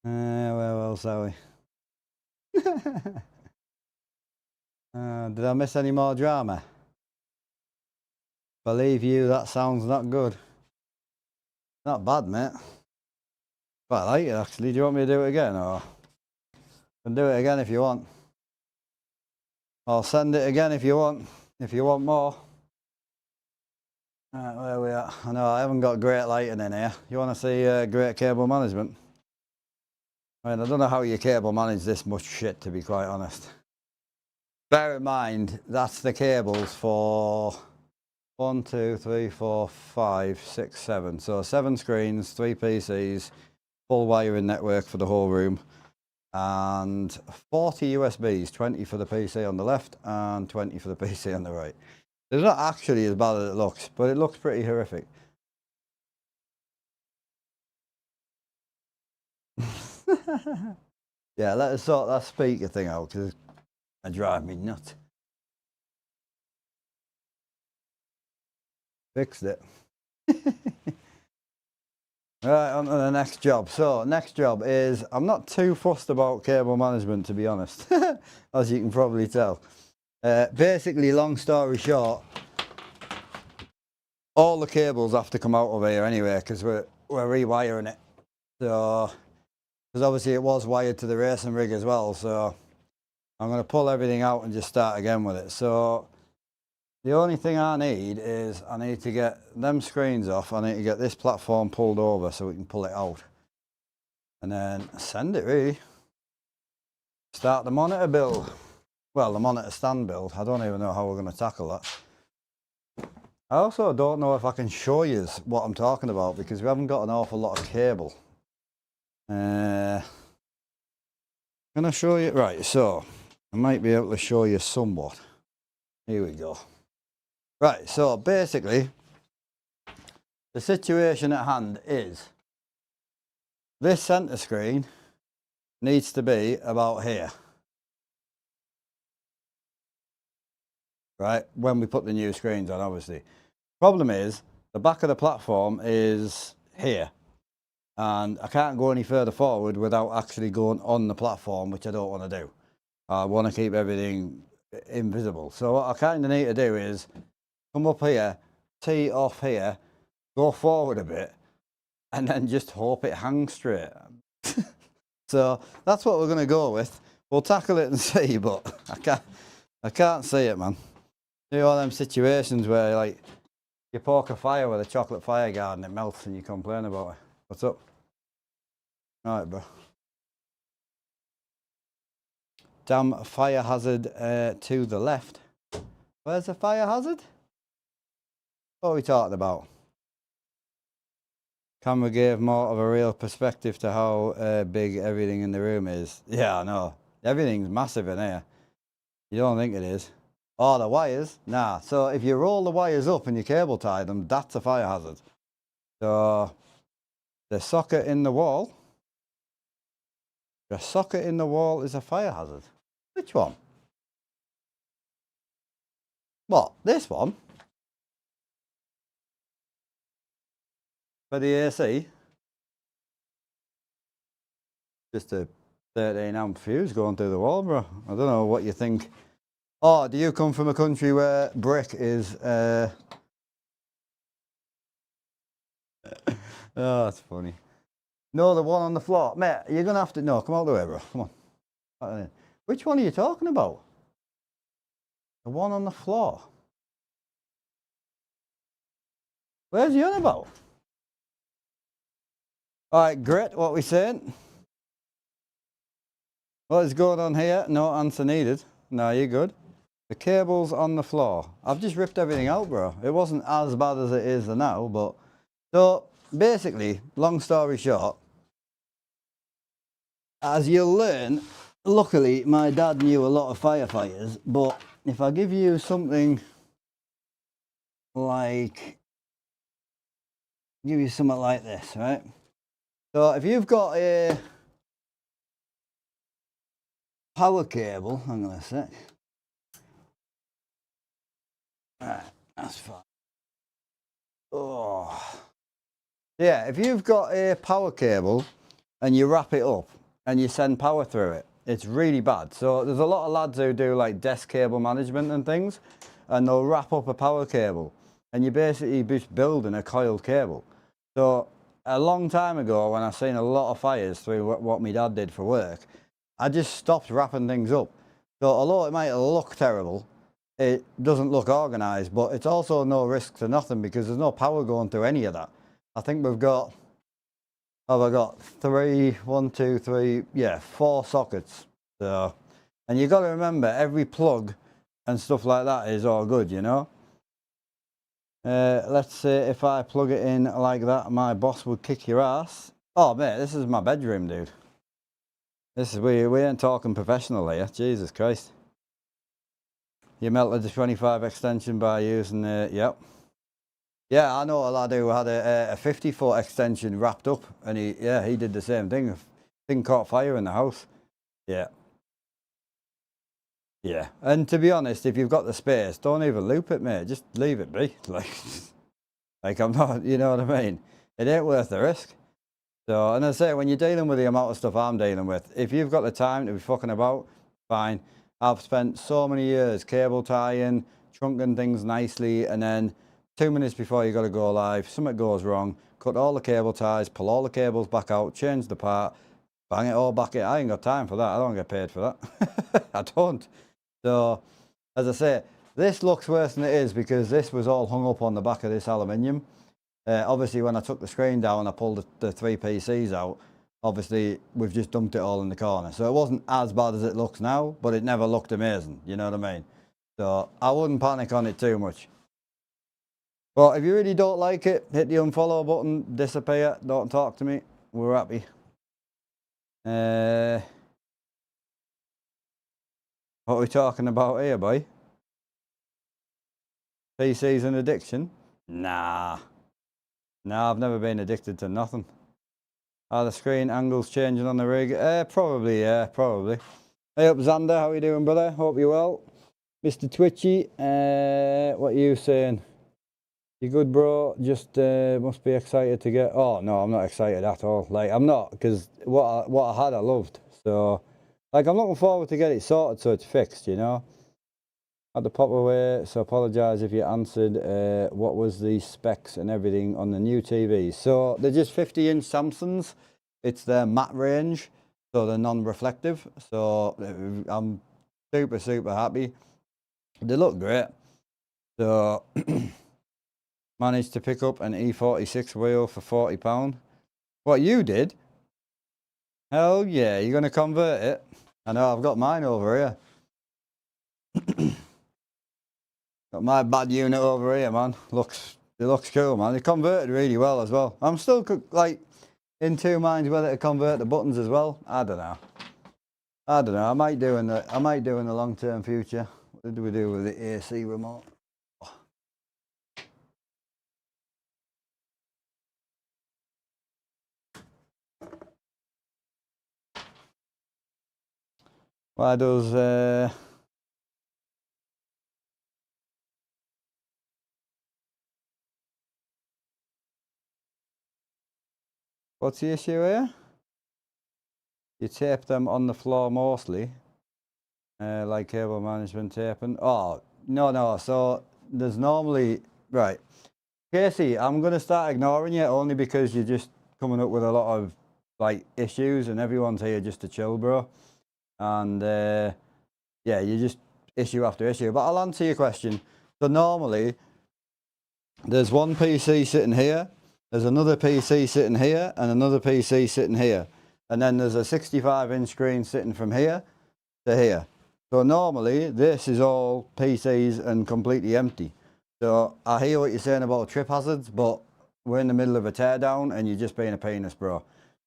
Speaker 1: Where else are we? Did I miss any more drama? Believe you, that sounds not good. Not bad, mate. Quite like it, actually. Do you want me to do it again, or? I can do it again if you want. I'll send it again if you want more. Right, where we at? I know I haven't got great lighting in here. You want to see great cable management? I mean, I don't know how you cable manage this much shit, to be quite honest. Bear in mind, that's the cables for 1, 2, 3, 4, 5, 6, 7. So 7 screens, 3 PCs, full wiring network for the whole room, and 40 USBs, 20 for the PC on the left and 20 for the PC on the right. It's not actually as bad as it looks, but it looks pretty horrific. Yeah, let us sort that speaker thing out, because it drives me nuts. Fixed it. Right, on to the next job. So, next job is, I'm not too fussed about cable management, to be honest, as you can probably tell. Basically, long story short, all the cables have to come out of here anyway, because we're rewiring it. So, because obviously it was wired to the racing rig as well, so I'm going to pull everything out and just start again with it. So, the only thing I need is, I need to get them screens off. I need to get this platform pulled over so we can pull it out. And then send it, really. Start the monitor build. Well, the monitor stand build. I don't even know how we're going to tackle that. I also don't know if I can show you what I'm talking about, because we haven't got an awful lot of cable. Can I show you? Right, so I might be able to show you somewhat. Here we go. Right, so basically, the situation at hand is, this centre screen needs to be about here. Right, when we put the new screens on, obviously. Problem is, the back of the platform is here. And I can't go any further forward without actually going on the platform, which I don't want to do. I want to keep everything invisible. So what I kind of need to do is come up here, tee off here, go forward a bit, and then just hope it hangs straight. So that's what we're going to go with. We'll tackle it and see, but I can't see it, man. You know, all them situations where, like, you poke a fire with a chocolate fire guard and it melts and you complain about it. What's up? All right, bro. Damn fire hazard to the left. Where's the fire hazard? What are we talking about? Camera gave more of a real perspective to how big everything in the room is. Yeah, I know. Everything's massive in here. You don't think it is? Oh, the wires? Nah. So if you roll the wires up and you cable tie them, that's a fire hazard. So the socket in the wall. The socket in the wall is a fire hazard. Which one? What? This one? For the AC? Just a 13 amp fuse going through the wall, bro. I don't know what you think. Oh, do you come from a country where brick is... Oh, that's funny. No, the one on the floor. Mate, you're going to have to... No, come out the way, bro. Come on. Which one are you talking about? The one on the floor. Where's he on about? All right, Grit, what we saying? What is going on here? No answer needed. No, you're good. The cable's on the floor. I've just ripped everything out, bro. It wasn't as bad as it is now, but... So, basically, long story short, As you'll learn, luckily my dad knew a lot of firefighters, but if I give you something like, this, right? So if you've got a power cable, hang on a sec. Right, that's fine. Oh. Yeah, if you've got a power cable and you wrap it up and you send power through it, it's really bad. So there's a lot of lads who do like desk cable management and things, and they'll wrap up a power cable and you're basically just building a coiled cable. So a long time ago, when I seen a lot of fires through what my dad did for work, I just stopped wrapping things up. So although it might look terrible, it doesn't look organised, but it's also no risk to nothing because there's no power going through any of that. I think we've got, have I got 4 sockets. So, and you've got to remember, every plug and stuff like that is all good, you know. Let's say if I plug it in like that, my boss would kick your ass. Oh mate, this is my bedroom, dude. This is, we ain't talking professional here, Jesus Christ. You melted the 25 extension by using the, yep. Yeah, I know a lad who had a 50-foot extension wrapped up, and he did the same thing. Thing caught fire in the house. Yeah. Yeah, and to be honest, if you've got the space, don't even loop it, mate. Just leave it be. Like I'm not, you know what I mean? It ain't worth the risk. So, and I say, when you're dealing with the amount of stuff I'm dealing with, if you've got the time to be fucking about, fine. I've spent so many years cable tying, trunking things nicely, and then 2 minutes before you got to go live, something goes wrong, cut all the cable ties, pull all the cables back out, change the part, bang it all back in. I ain't got time for that. I don't get paid for that. I don't. So, as I say, this looks worse than it is because this was all hung up on the back of this aluminium. Obviously, when I took the screen down, I pulled the 3 PCs out. Obviously, we've just dumped it all in the corner. So it wasn't as bad as it looks now, but it never looked amazing. You know what I mean? So I wouldn't panic on it too much. But if you really don't like it, hit the unfollow button, disappear, don't talk to me. We're happy. What are we talking about here, boy? PCs and addiction? Nah. No, I've never been addicted to nothing. Are the screen angles changing on the rig? Probably, yeah, probably. Hey up, Xander, how you doing, brother? Hope you're well. Mr. Twitchy, what are you saying? You good, bro? Just must be excited to get... Oh, no, I'm not excited at all. Like, I'm not, because what I had, I loved. So, like, I'm looking forward to get it sorted so it's fixed, you know? Had to pop away, so apologise if you answered what was the specs and everything on the new TVs. So they're just 50-inch Samsungs. It's their matte range, so they're non-reflective. So I'm super, super happy. They look great. So managed to pick up an E46 wheel for £40. What, you did? Hell yeah, you're going to convert it? I know, I've got mine over here. Got my bad unit over here, man. It looks cool, man. It converted really well as well. I'm still like in 2 minds whether to convert the buttons as well. I don't know. I might do in the long-term future. What did we do with the AC remote? Why does what's the issue here? You tape them on the floor mostly, like cable management taping. Oh, no. So there's normally, right. Casey, I'm going to start ignoring you only because you're just coming up with a lot of like issues and everyone's here just to chill, bro. And yeah, you just issue after issue. But I'll answer your question. So normally, there's one PC sitting here, there's another PC sitting here, and another PC sitting here. And then there's a 65-inch screen sitting from here to here. So normally, this is all PCs and completely empty. So I hear what you're saying about trip hazards, but we're in the middle of a teardown and you're just being a penis, bro.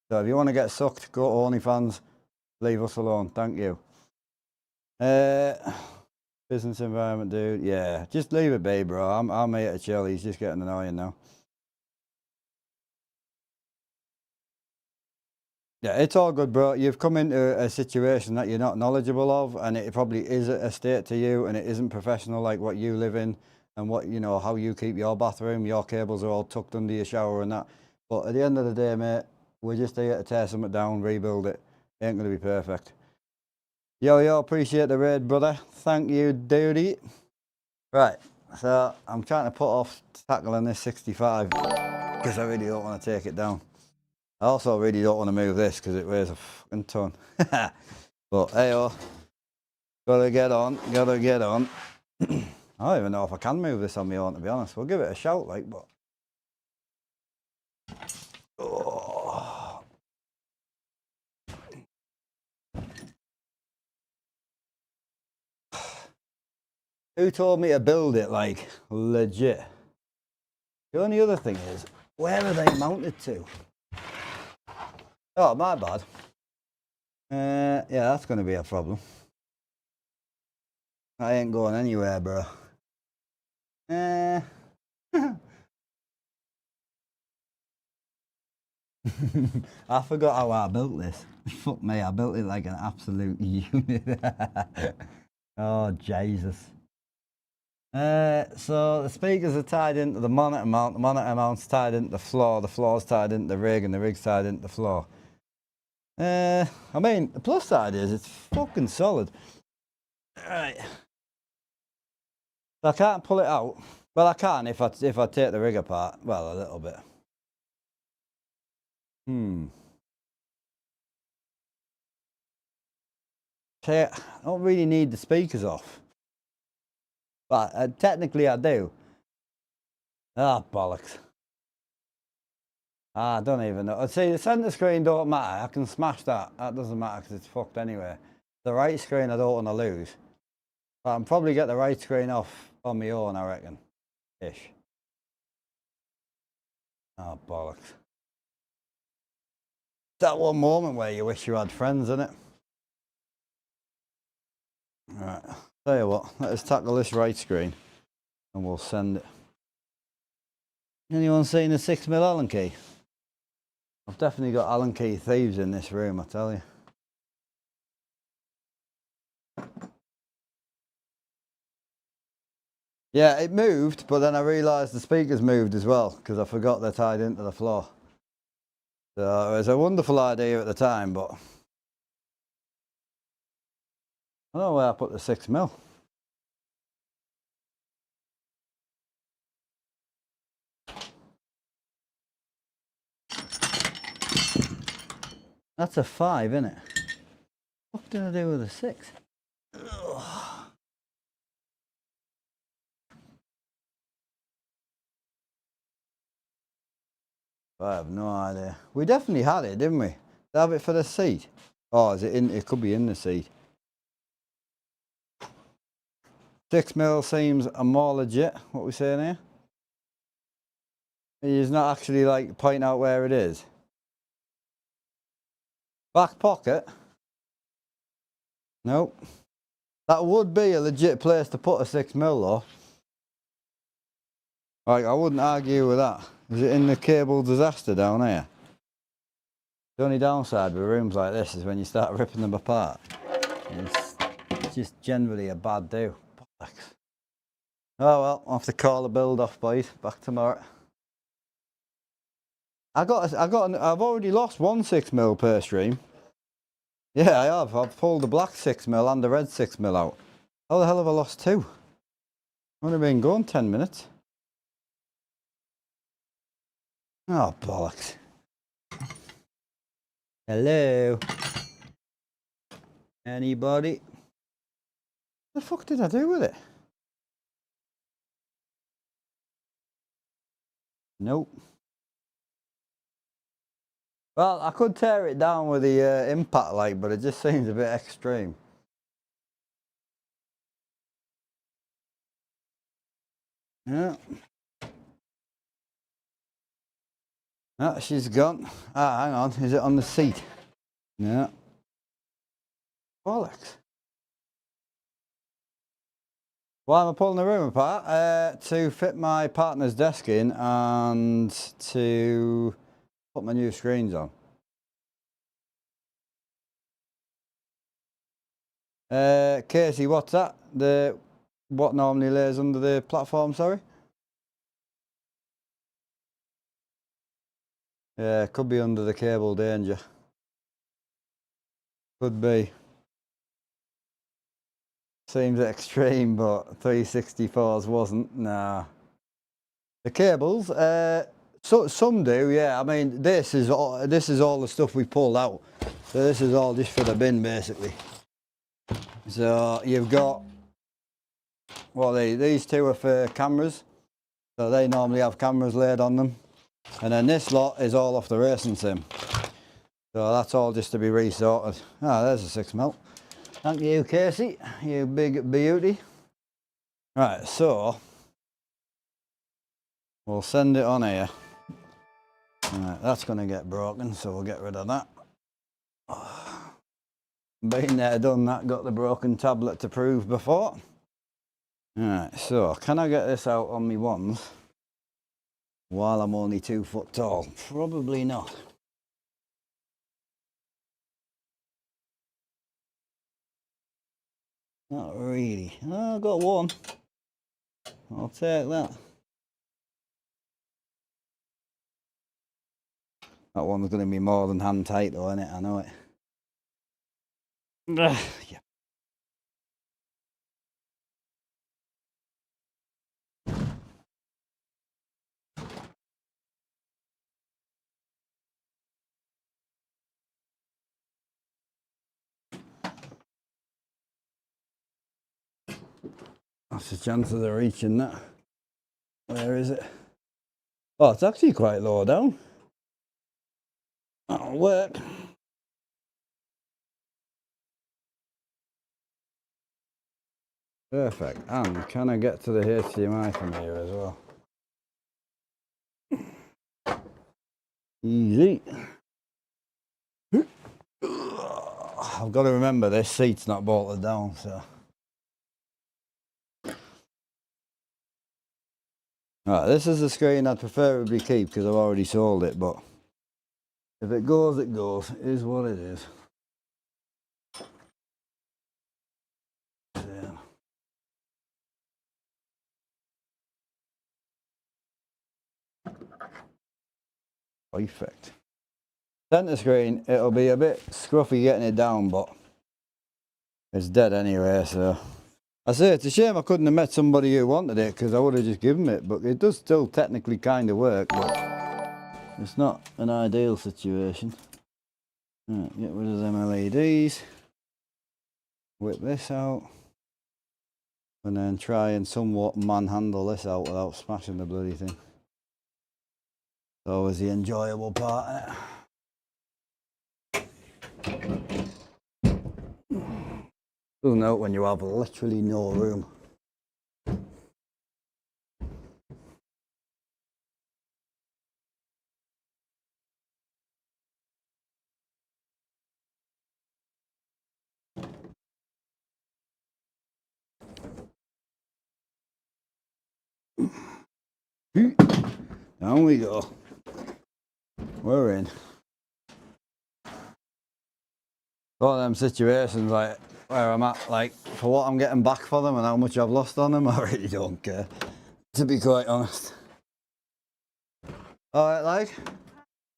Speaker 1: So if you want to get sucked, go to OnlyFans, Leave us alone, thank you. Business environment, dude. Yeah, just leave it be, bro. I'm here to chill. He's just getting annoying now. Yeah, it's all good, bro. You've come into a situation that you're not knowledgeable of, and it probably is a state to you, and it isn't professional like what you live in, and what, you know, how you keep your bathroom. Your cables are all tucked under your shower and that. But at the end of the day, mate, we're just here to tear something down, rebuild it. It ain't gonna be perfect. Yo, appreciate the raid, brother. Thank you, dude. Right, so I'm trying to put off tackling this 65 because I really don't want to take it down. I also really don't want to move this because it weighs a fucking ton. But hey, gotta get on. I don't even know if I can move this on my own, to be honest. We'll give it a shout, like, but. Oh. Who told me to build it, like, legit? The only other thing is, where are they mounted to? Oh, my bad. Yeah, that's going to be a problem. I ain't going anywhere, bro. I forgot how I built this. Fuck me, I built it like an absolute unit. Oh, Jesus. So the speakers are tied into the monitor mount, the monitor mount's tied into the floor's tied into the rig, and the rig's tied into the floor. I mean, the plus side is it's fucking solid. Alright. I can't pull it out. Well, I can if I take the rig apart. Well, a little bit. See, I don't really need the speakers off. But technically I do. Ah, bollocks. I don't even know. See, the centre screen don't matter. I can smash that. That doesn't matter because it's fucked anyway. The right screen I don't want to lose. But I can probably get the right screen off on my own, I reckon. Ish. Oh, bollocks. That one moment where you wish you had friends, isn't it? Right. Tell you what, let us tackle this right screen and we'll send it. Anyone seen a 6mm Allen key? I've definitely got Allen key thieves in this room, I tell you. Yeah, it moved, but then I realised the speakers moved as well because I forgot they're tied into the floor. So it was a wonderful idea at the time, but I don't know where I put the 6mm. That's a 5, isn't it? What did I do with a 6? Ugh. I have no idea. We definitely had it, didn't we? Did I have it for the seat? Oh, is it in? It could be in the seat. 6mm seems more legit. What are we saying here? He's not actually like pointing out where it is. Back pocket? Nope. That would be a legit place to put a 6mm though. Like, I wouldn't argue with that. Is it in the cable disaster down here? The only downside with rooms like this is when you start ripping them apart. It's just generally a bad do. Bollocks. Oh well, I'll have to call the build off, boys. Back tomorrow. I've already lost one 6mm per stream. Yeah, I have. I've pulled the black 6mm and the red 6mm out. How the hell have I lost two? I've only been going 10 minutes. Oh, bollocks. Hello? Anybody? What the fuck did I do with it? Nope. Well, I could tear it down with the impact light, but it just seems a bit extreme. Yeah. Ah, she's gone. Ah, hang on. Is it on the seat? Yeah. Bollocks. Why am I pulling the room apart? To fit my partner's desk in and to put my new screens on. Casey, what's that? What normally lays under the platform, sorry? Yeah, could be under the cable danger. Could be. Seems extreme, but 364s wasn't. Nah. The cables, so some do, yeah. I mean, this is all the stuff we pulled out. So this is all just for the bin, basically. So you've got, well, these two are for cameras. So they normally have cameras laid on them. And then this lot is all off the racing sim. So that's all just to be resorted. Ah, there's a 6 mil. Thank you, Casey, you big beauty. Right, so we'll send it on here. Right, that's going to get broken, so we'll get rid of that. Been there, done that, got the broken tablet to prove before. Alright, so can I get this out on me ones while I'm only 2 foot tall? Probably not. Not really. Oh, I've got one. I'll take that. That one's going to be more than hand tight though, isn't it? I know it. Yeah. That's the chance of reaching that. Where is it? Oh, it's actually quite low down. That'll work. Perfect. And can I get to the HDMI from here as well? Easy. I've got to remember this seat's not bolted down, so. Right, this is the screen I'd preferably keep because I've already sold it, but if it goes, it goes. It is what it is. Yeah. Perfect. Centre screen, it'll be a bit scruffy getting it down, but it's dead anyway, so. I say it's a shame I couldn't have met somebody who wanted it because I would have just given it, but it does still technically kind of work, but it's not an ideal situation. Right, get rid of them LEDs, whip this out, and then try and somewhat manhandle this out without smashing the bloody thing. It's always the enjoyable part, innit? Doesn't help when you have literally no room. Down we go. We're in. One of them situations like where I'm at, like for what I'm getting back for them and how much I've lost on them, I really don't care, to be quite honest. Alright, like,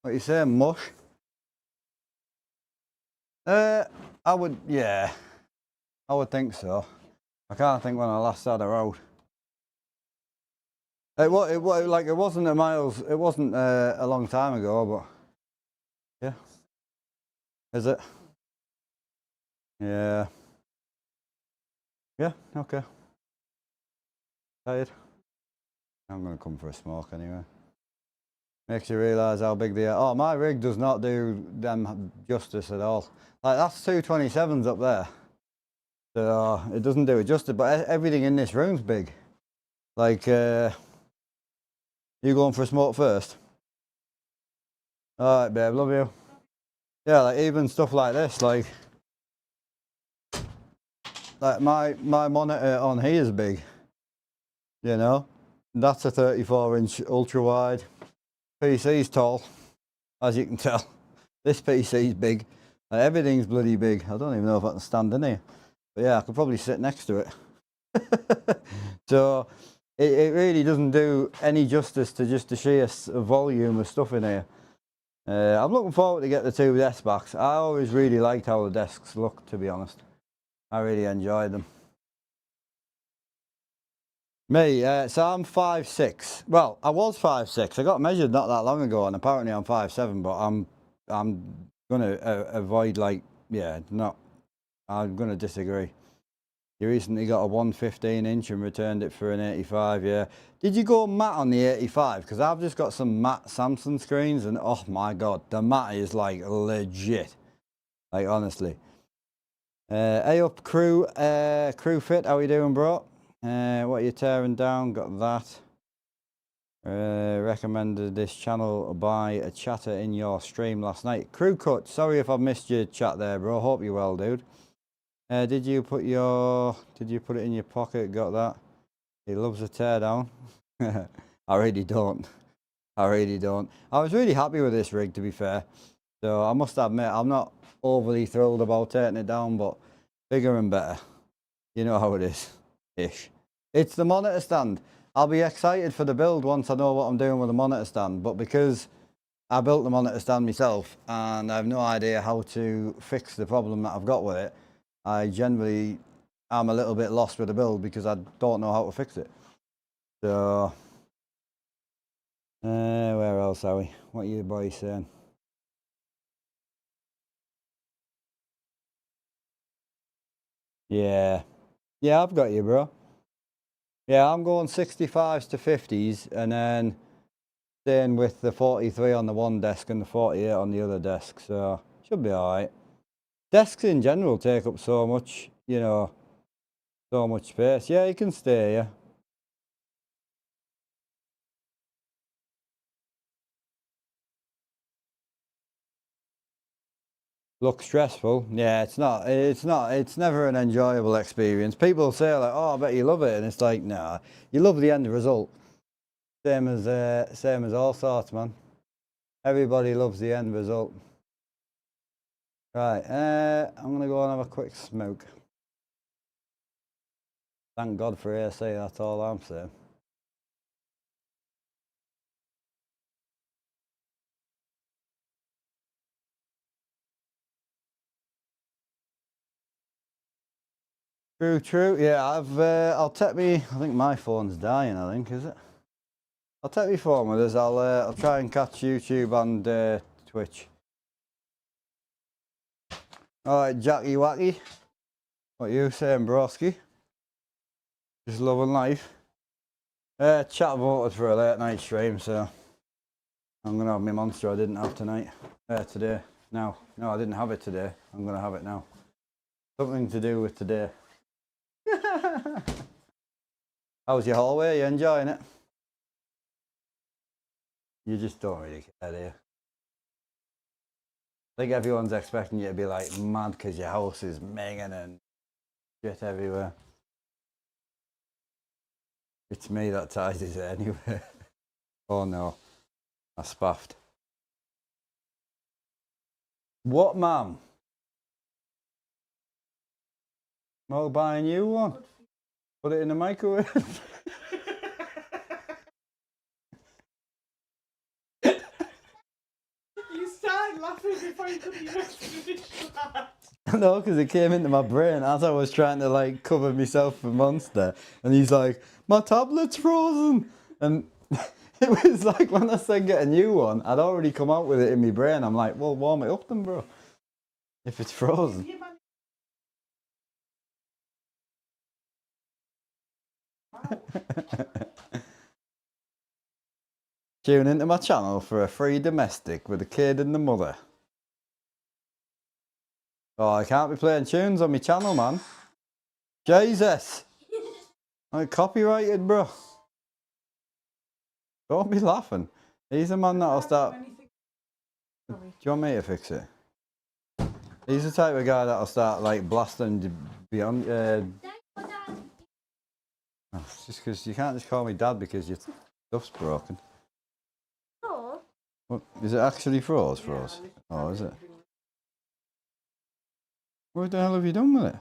Speaker 1: what you saying, mush? I would, yeah, I would think so. I can't think when I last had her out. It wasn't a miles, it wasn't a long time ago, but yeah. Is it? Yeah. Yeah, okay. Tired? I'm gonna come for a smoke anyway. Makes you realise how big they are. Oh, my rig does not do them justice at all. Like, that's 227s up there. So, it doesn't do it justice, but everything in this room's big. Like, you going for a smoke first? Alright, babe, love you. Yeah, like, even stuff like this, like, Like my monitor on here is big. You know, that's a 34-inch ultra wide. PC's tall, as you can tell. This PC's big. Everything's bloody big. I don't even know if I can stand in here. But yeah, I could probably sit next to it. So it really doesn't do any justice to just the sheer volume of stuff in here. I'm looking forward to get the 2 desks back. I always really liked how the desks look, to be honest. I really enjoyed them. Me, so I'm 5'6". Well, I was 5'6". I got measured not that long ago, and apparently I'm 5'7". But I'm gonna avoid, like, yeah, not. I'm gonna disagree. You recently got a 115-inch and returned it for an 85. Yeah. Did you go matte on the 85? Because I've just got some matte Samsung screens, and oh my god, the matte is like legit. Like, honestly. Hey up, crew fit. How you doing, bro? What are you tearing down? Got that. Recommended this channel by a chatter in your stream last night. Crew cut. Sorry if I've missed your chat there, bro. Hope you're well, dude. Did you put it in your pocket? Got that. He loves a teardown. I really don't. I really don't. I was really happy with this rig, to be fair. So I must admit, I'm not overly thrilled about taking it down, but bigger and better. You know how it is. Ish. It's the monitor stand. I'll be excited for the build once I know what I'm doing with the monitor stand, but because I built the monitor stand myself and I have no idea how to fix the problem that I've got with it, I generally am a little bit lost with the build because I don't know how to fix it. So, where else are we? What are you boys saying? Yeah. Yeah, I've got you, bro. Yeah, I'm going 65s to 50s and then staying with the 43 on the one desk and the 48 on the other desk. So, should be alright. Desks in general take up so much, you know, so much space. Yeah, you can stay, yeah. Look stressful. Yeah, it's not. It's never an enjoyable experience. People say like, "Oh, I bet you love it," and it's like, nah, you love the end result. Same as all sorts, man. Everybody loves the end result. Right. I'm gonna go and have a quick smoke. Thank God for AC. That's all I'm saying. True, true. Yeah, I'll take me. I think my phone's dying. I think, is it? I'll take my phone with us. I'll try and catch YouTube and Twitch. All right, Jackie Wacky. What you saying, broski? Just loving life. Chat voted for a late night stream, so I'm gonna have my monster I didn't have tonight. Today. No, I didn't have it today. I'm gonna have it now. Something to do with today. How's your hallway? You enjoying it? You just don't really care, do you? I think everyone's expecting you to be like mad because your house is minging and shit everywhere. It's me that ties it anyway. Oh no, I spaffed. What, ma'am? I'll buy a new one. Put it in the microwave.
Speaker 2: You started laughing before you could even finish that.
Speaker 1: No, because it came into my brain as I was trying to like cover myself for Monster, and he's like, "My tablet's frozen," and it was like when I said get a new one, I'd already come out with it in my brain. I'm like, "Well, warm it up then, bro. If it's frozen." Tune into my channel for a free domestic with a kid and the mother. Oh, I can't be playing tunes on my channel, man. Jesus. Like copyrighted, bro. Don't be laughing. He's a man that'll start. Do you want me to fix it? He's the type of guy that'll start like blasting beyond. Oh, it's just because you can't just call me dad because your stuff's broken.
Speaker 3: No.
Speaker 1: What, is it actually froze?
Speaker 2: Yeah,
Speaker 1: Froze?
Speaker 2: and it's
Speaker 1: Oh, is it?
Speaker 2: everything.
Speaker 1: What the hell have you done with it?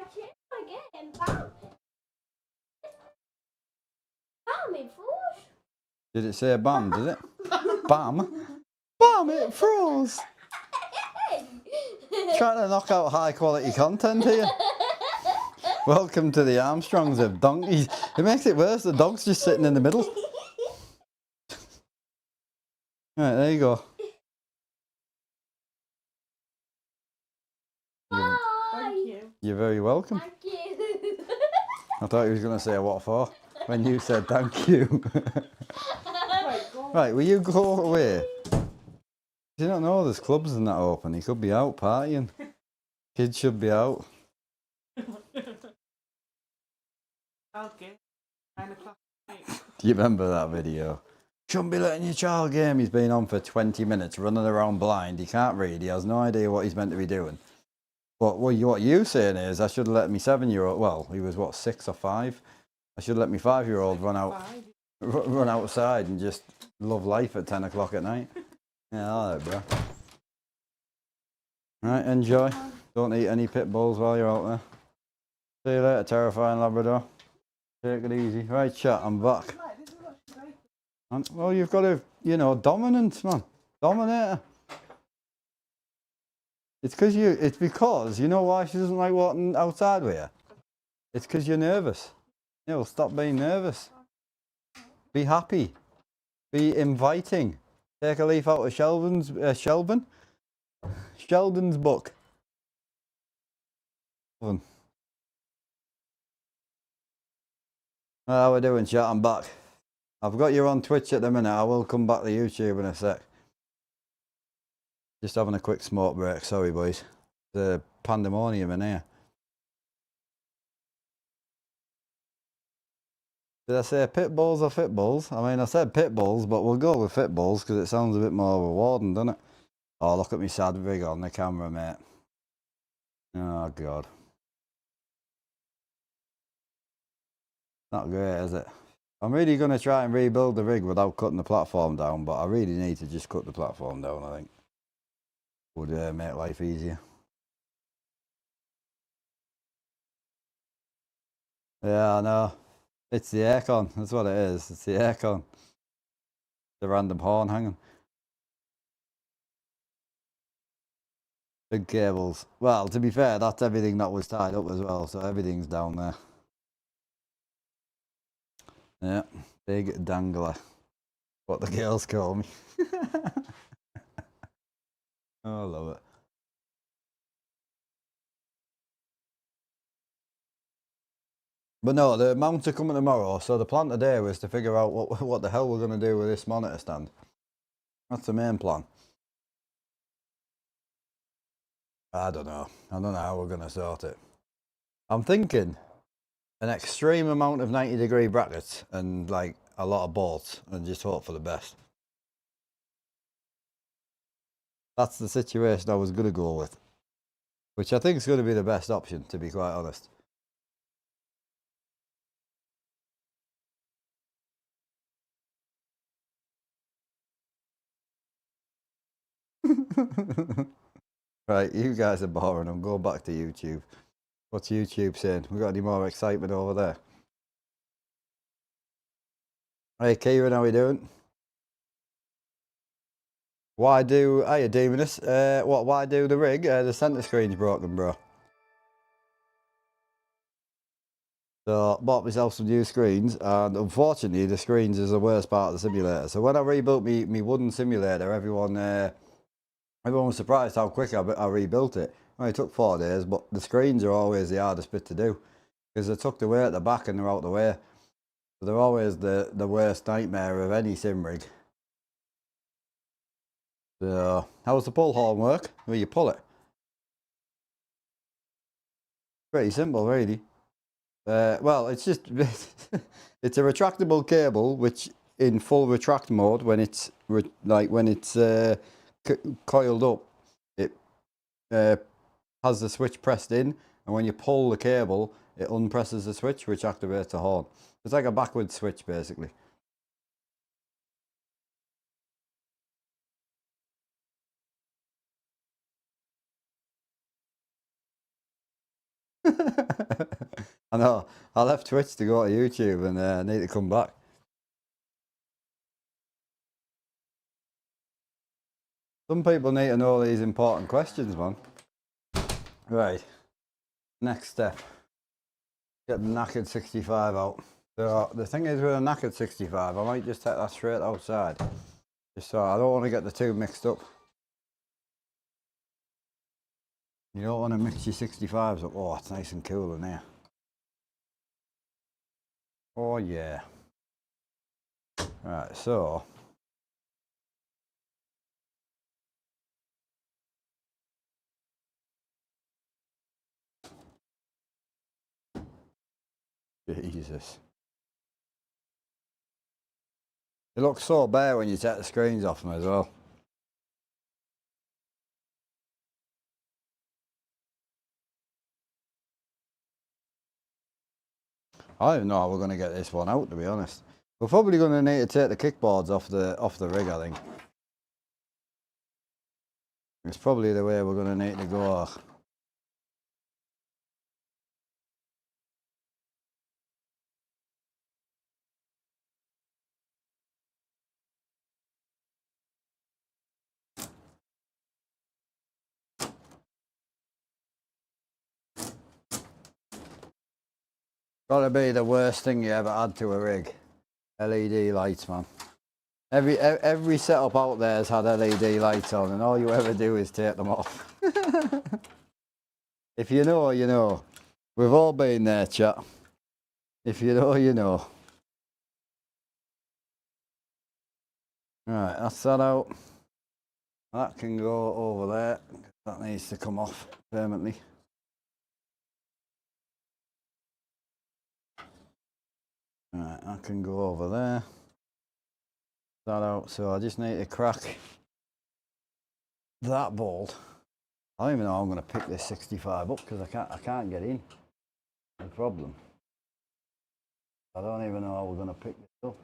Speaker 3: I changed my game. Bam. Bam, it froze.
Speaker 1: Did it say bam? Did it? Bam? Bam! It froze. Trying to knock out high quality content here. Welcome to the Armstrongs of donkeys. It makes it worse. The dog's just sitting in the middle. Right, there you go.
Speaker 3: Bye.
Speaker 2: Thank you.
Speaker 1: You're very welcome.
Speaker 3: Thank you.
Speaker 1: I thought you was going to say what for when you said thank you.
Speaker 2: Right, go.
Speaker 1: Right, will you go away? You don't know there's clubs and that open. He could be out partying. Kids should be out.
Speaker 2: Okay. 9 o'clock.
Speaker 1: Do you remember that video? Shouldn't be letting your child game. He's been on for 20 minutes running around blind. He can't read. He has no idea what he's meant to be doing. But what you're saying is I should have let me 7-year-old, well, he was what, 6 or 5? I should have let me 5-year-old run outside and just love life at 10 o'clock at night. Yeah, all right, bro. Right, enjoy. Don't eat any pit bulls while you're out there. See you later, terrifying Labrador. Take it easy. Right, chat, I'm back. Well, you've got to, dominant, man. Dominator. It's because, you know why she doesn't like walking outside with you? It's because you're nervous. Stop being nervous. Be happy. Be inviting. Take a leaf out of Sheldon's book. How we doing, chat? I'm back. I've got you on Twitch at the minute. I will come back to YouTube in a sec. Just having a quick smoke break. Sorry, boys. The pandemonium in here. Did I say pit bulls or fit bulls? I mean, I said pit bulls, but we'll go with fit bulls because it sounds a bit more rewarding, doesn't it? Oh, look at me sad rig on the camera, mate. Oh, God. Not great, is it? I'm really going to try and rebuild the rig without cutting the platform down, but I really need to just cut the platform down, I think. Would make life easier. Yeah, I know. It's the aircon. That's what it is. It's the aircon. The random horn hanging. Big cables. Well, to be fair, that's everything that was tied up as well, so everything's down there. Yeah, big dangler. What the girls call me. Oh, I love it. But no, the mounts are coming tomorrow, so the plan today was to figure out what the hell we're going to do with this monitor stand. That's the main plan. I don't know. I don't know how we're going to sort it. I'm thinking an extreme amount of 90-degree brackets and like a lot of bolts and just hope for the best. That's the situation I was going to go with, which I think is going to be the best option, to be quite honest. Right, you guys are boring. I'm going back to YouTube. What's YouTube saying? We got any more excitement over there? Hey, Kieran, how we doing? Why do... Hiya, Demoness. Why do the rig? The centre screen's broken, bro. So, bought myself some new screens, and unfortunately, the screens is the worst part of the simulator. So when I rebuilt me wooden simulator, everyone was surprised how quick I rebuilt it. Well, it took 4 days, but the screens are always the hardest bit to do, because they're tucked away at the back and they're out the way. So they're always the worst nightmare of any sim rig. So, how's the pull horn work? Well, you pull it. Pretty simple, really. Well, it's just it's a retractable cable, which in full retract mode, when it's coiled up, has the switch pressed in, and when you pull the cable, it unpresses the switch, which activates the horn. It's like a backwards switch, basically. I know. I left Twitch to go to YouTube, and I need to come back. Some people need to know these important questions, man. Right. Next step. Get the knackered 65 out. So the thing is with a knackered 65, I might just take that straight outside. Just so I don't want to get the two mixed up. You don't want to mix your 65s up. Oh, it's nice and cool in here. Oh yeah. Right, so Jesus. It looks so bare when you take the screens off them as well. I don't even know how we're going to get this one out, to be honest. We're probably going to need to take the kickboards off the rig, I think. It's probably the way we're going to need to go. Gotta be the worst thing you ever add to a rig. LED lights, man. Every setup out there has had LED lights on, and all you ever do is take them off. If you know, you know. We've all been there, chat. If you know, you know. Right, that's that out. That can go over there. That needs to come off permanently. Right, that can go over there. That out. So I just need to crack that bolt. I don't even know how I'm going to pick this 65 up because I can't get in. No problem. I don't even know how we're going to pick this up.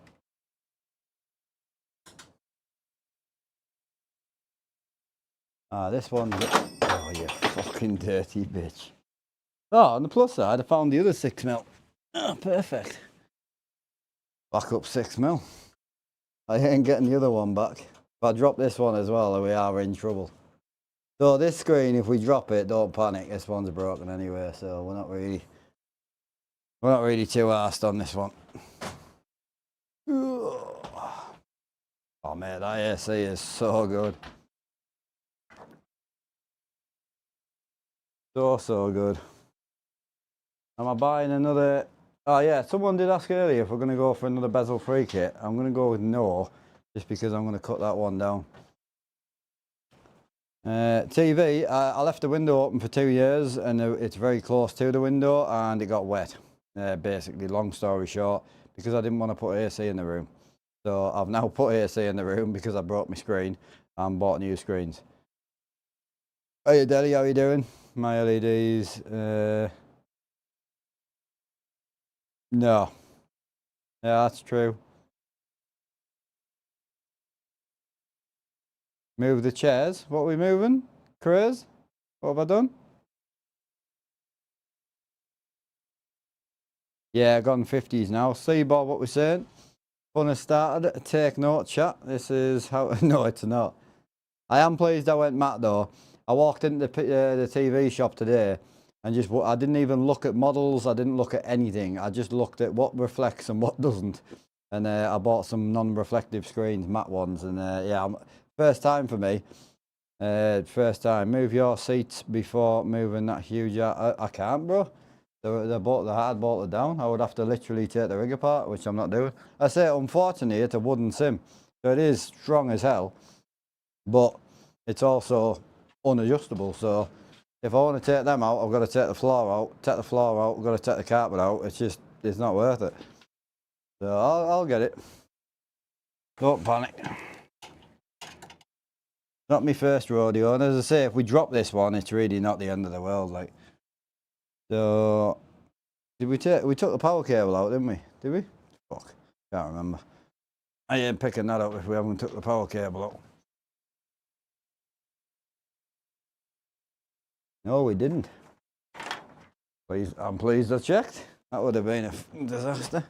Speaker 1: Ah, this one's... Oh, you fucking dirty bitch. Oh, on the plus side, I found the other 6mm. Oh, perfect. Back up 6mm. I ain't getting the other one back. If I drop this one as well, we are in trouble. So this screen, if we drop it, don't panic. This one's broken anyway, so we're not really too arsed on this one. Oh man, that AC is so good. So good. Am I buying another? Oh yeah, someone did ask earlier if we're going to go for another bezel-free kit. I'm going to go with no, just because I'm going to cut that one down. TV, I left the window open for 2 years, and it's very close to the window, and it got wet. Basically, long story short, because I didn't want to put AC in the room. So I've now put AC in the room because I broke my screen and bought new screens. Hey Delhi, how you doing? My LEDs, no. Yeah, that's true. Move the chairs. What are we moving? Chris? What have I done? Yeah, gone 50s now. See, Bob, what we're saying? Fun has started. Take note, chat. This is how... No, it's not. I am pleased I went matte, though. I walked into the TV shop today and just... I didn't even look at models. I didn't look at anything. I just looked at what reflects and what doesn't. And I bought some non-reflective screens, matte ones. And yeah, first time for me. First time. Move your seats before moving that huge... I can't, bro. They're hard bolted down. I would have to literally take the rig apart, which I'm not doing. I say, unfortunately, it's a wooden sim. So it is strong as hell. But it's also unadjustable. So if I want to take them out, I've got to take the floor out. Take the floor out, I've got to take the carpet out. It's not worth it. So I'll get it. Don't panic. Not my first rodeo, and as I say, if we drop this one, it's really not the end of the world. Like, so did we take? We took the power cable out, didn't we? Did we? Fuck, can't remember. I ain't picking that up if we haven't took the power cable out. No, we didn't. Please, I'm pleased I checked. That would have been a disaster.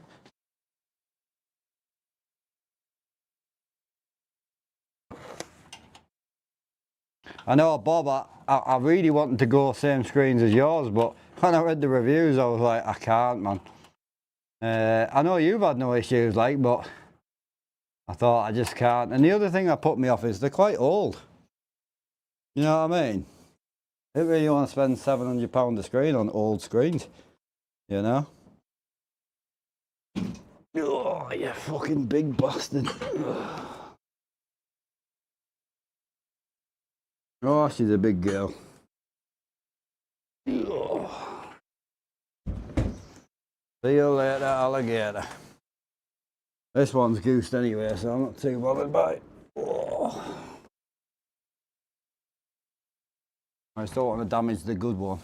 Speaker 1: I know, Bob, I really wanted to go same screens as yours, but when I read the reviews, I was like, I can't, man. I know you've had no issues, like, but I thought I just can't. And the other thing that put me off is they're quite old. You know what I mean? I don't really want to spend £700 a screen on old screens, you know? Oh, you fucking big bastard. Oh, she's a big girl. Oh. See you later, alligator. This one's goosed anyway, so I'm not too bothered by it. Oh. I just don't want to damage the good one.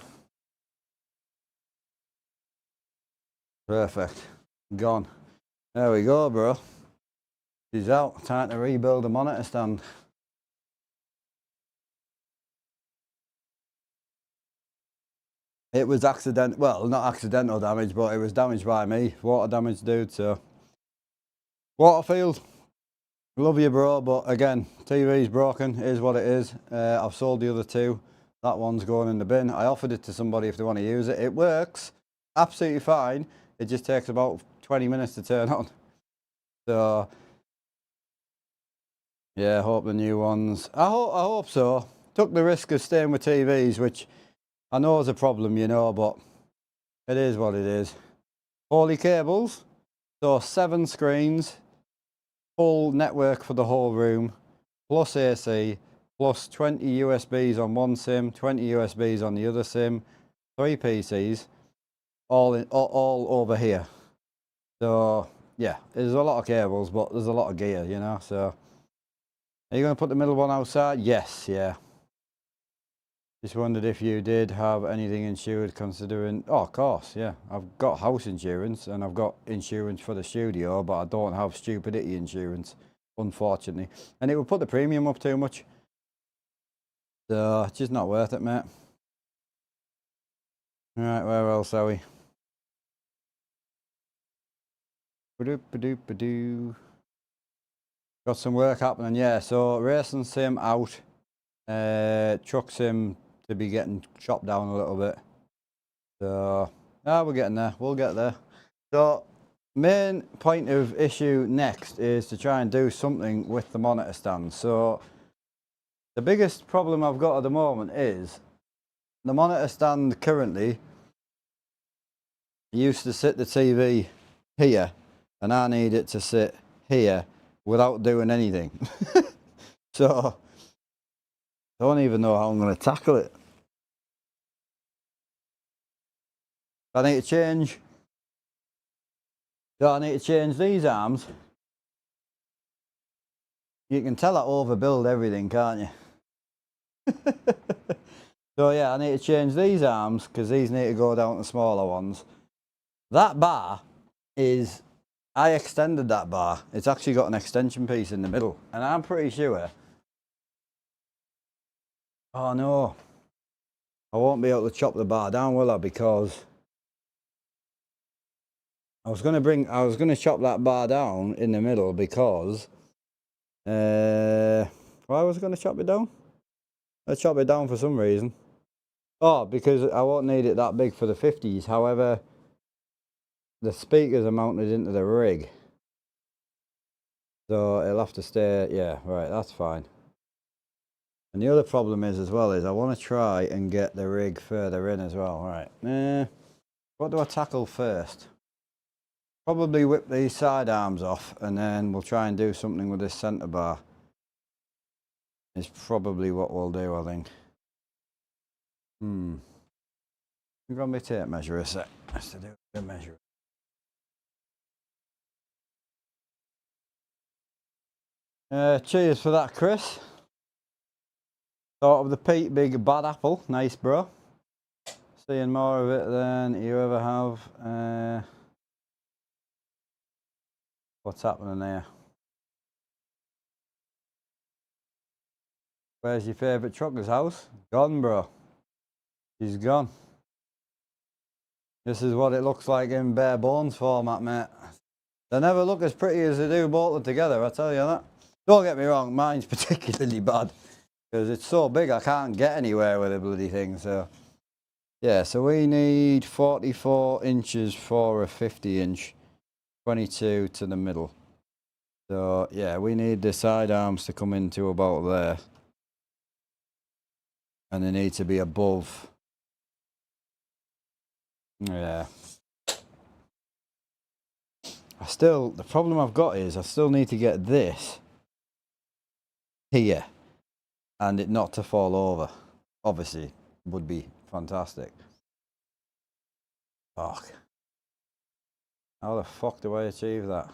Speaker 1: Perfect. Gone. There we go, bro. She's out. Time to rebuild the monitor stand. It was accidental, well, not accidental damage, but it was damaged by me. Water damage, dude, so. Waterfield, love you, bro, but again, TV's broken, is what it is. I've sold the other two. That one's going in the bin. I offered it to somebody if they want to use it. It works absolutely fine. It just takes about 20 minutes to turn on. So, yeah, hope the new ones. I hope so. Took the risk of staying with TVs, which I know is a problem, you know, but it is what it is. Holy cables. So 7 screens, full network for the whole room, plus AC, plus 20 USBs on one SIM, 20 USBs on the other SIM, 3 PCs, all over here. So yeah, there's a lot of cables, but there's a lot of gear, you know. So are you going to put the middle one outside? Yes, yeah. Just wondered if you did have anything insured considering... Oh, of course, yeah. I've got house insurance and I've got insurance for the studio, but I don't have stupidity insurance, unfortunately. And it would put the premium up too much. So, it's just not worth it, mate. Right, where else are we? Ba-doop-ba-doop-ba-doo. Got some work happening, yeah. So, racing sim out. Truck sim to be getting chopped down a little bit. So, we're getting there. We'll get there. So, main point of issue next is to try and do something with the monitor stand. So, the biggest problem I've got at the moment is the monitor stand currently used to sit the TV here, and I need it to sit here without doing anything. So, I don't even know how I'm going to tackle it. I need to change. So I need to change these arms. You can tell I overbuild everything, can't you? So yeah, I need to change these arms because these need to go down to smaller ones. That bar is, I extended that bar. It's actually got an extension piece in the middle, and I'm pretty sure. Oh no, I won't be able to chop the bar down, will I? Because I was going to chop that bar down in the middle because, why was I going to chop it down? I chop it down for some reason. Oh, because I won't need it that big for the 50s. However, the speakers are mounted into the rig. So it'll have to stay, yeah, right, that's fine. And the other problem is as well is I want to try and get the rig further in as well. Right, what do I tackle first? Probably whip these side arms off and then we'll try and do something with this centre bar. Is probably what we'll do, I think. I'm going to tape measure a sec. Has to do a measure. Cheers for that, Chris. Thought of the Pete Big Bad Apple. Nice, bro. Seeing more of it than you ever have. What's happening here? Where's your favourite trucker's house? Gone, bro. He's gone. This is what it looks like in bare bones format, mate. They never look as pretty as they do bolted together, I tell you that. Don't get me wrong, mine's particularly bad because it's so big I can't get anywhere with the bloody thing. So yeah, so we need 44 inches for a 50 inch, 22 to the middle. So yeah, we need the side arms to come into about there, and they need to be above. Yeah. The problem I've got is I still need to get this here and it not to fall over. Obviously, would be fantastic. Fuck. How the fuck do I achieve that?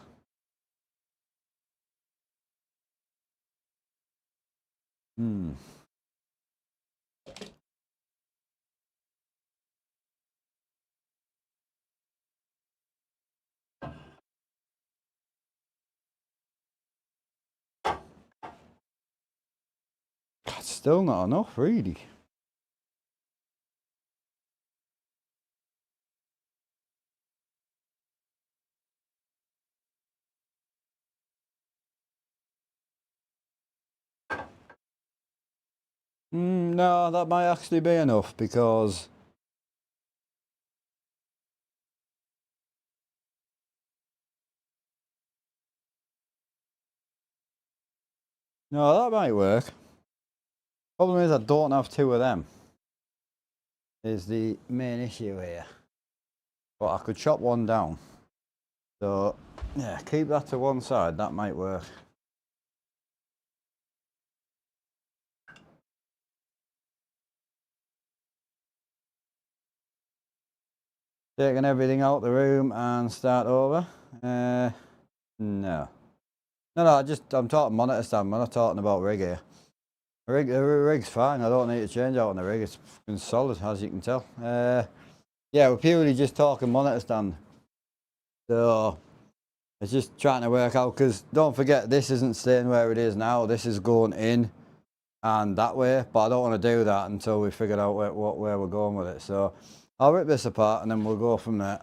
Speaker 1: That's still not enough, really. No, that might actually be enough because no, that might work. Problem is I don't have two of them. Is the main issue here. But I could chop one down. So yeah, keep that to one side, that might work. Taking everything out the room and start over. No. No, I'm talking monitor stand, I'm not talking about rig here. The rig's fine, I don't need to change out on the rig, it's fucking solid as you can tell. Yeah, we're purely just talking monitor stand. So, it's just trying to work out, because don't forget, this isn't staying where it is now, this is going in and that way, but I don't want to do that until we figured out where we're going with it. So, I'll rip this apart and then we'll go from there.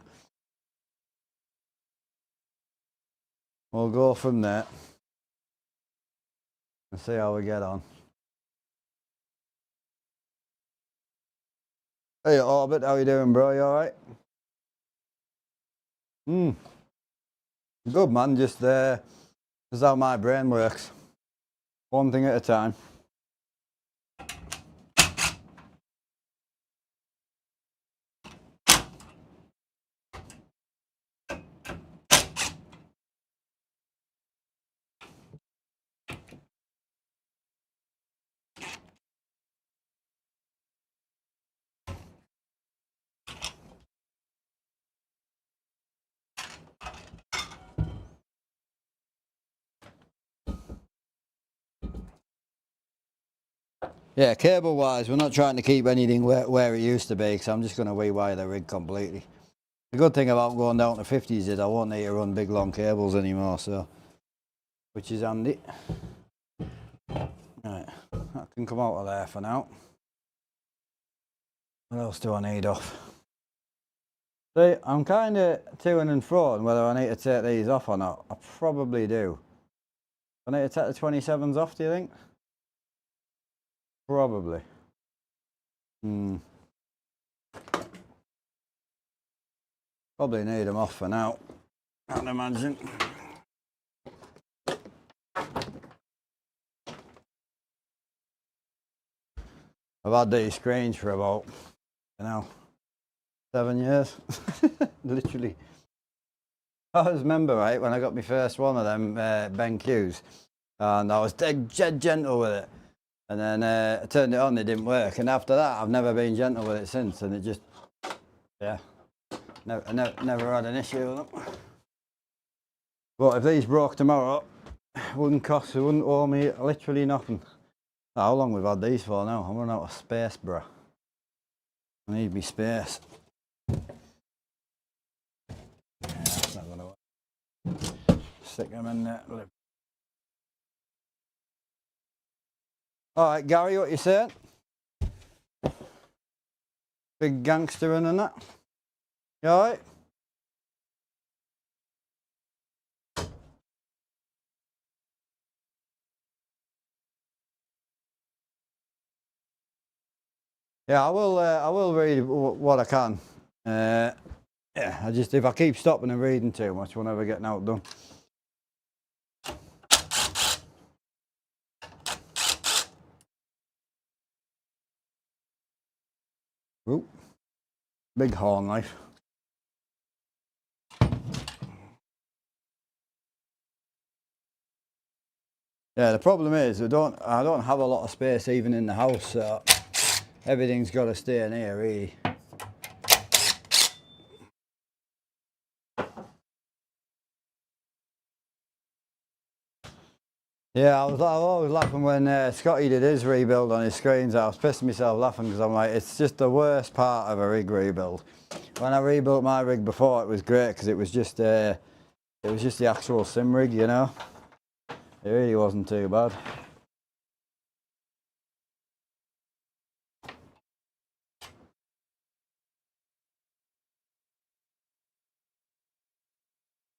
Speaker 1: We'll go from there and see how we get on. Hey Orbit, how you doing, bro? You alright? Good, man. Just this is how my brain works. One thing at a time. Yeah, cable wise, we're not trying to keep anything where it used to be, because I'm just going to rewire the rig completely. The good thing about going down to 50s is I won't need to run big long cables anymore, so which is handy. Right, that can come out of there for now. What else do I need off? See, I'm kind of to-ing and fro on whether I need to take these off or not. I probably do. I need to take the 27s off, do you think? Probably. Probably need them off for now, I'd imagine. I've had these screens for about, 7 years. Literally. I always remember, right, when I got my first one of them Ben Qs, and I was dead gentle with it. And then I turned it on, it didn't work. And after that, I've never been gentle with it since. And it just, yeah, never had an issue with them. But if these broke tomorrow, it wouldn't owe me literally nothing. How long we've had these for now? I'm running out of space, bruh. I need me space. Yeah, that's not gonna work. Stick them in there. Alright, Gary, what you saying? Big gangster and that. You alright? Yeah, I will read what I can. Yeah, if I keep stopping and reading too much, we'll never get an outdone. Ooh, big horn knife. Yeah, the problem is I don't have a lot of space even in the house, so everything's got to stay in here, really. Yeah, I was always laughing when Scotty did his rebuild on his screens. I was pissing myself laughing because I'm like, it's just the worst part of a rig rebuild. When I rebuilt my rig before, it was great because it was just the actual sim rig, you know. It really wasn't too bad.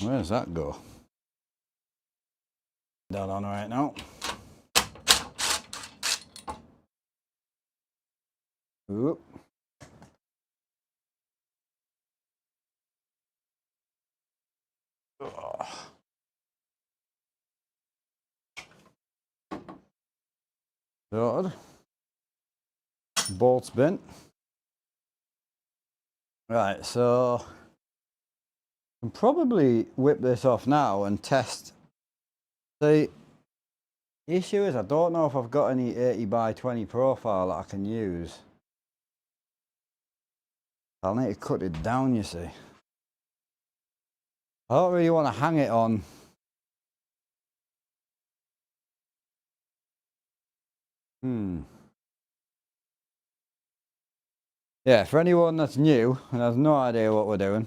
Speaker 1: Where does that go? That on right now. Oop. Oh. Sorted. Bolts bent. Right, so I can probably whip this off now and test. The issue is I don't know if I've got any 80 by 20 profile that I can use. I'll need to cut it down, you see. I don't really want to hang it on. Yeah, for anyone that's new and has no idea what we're doing,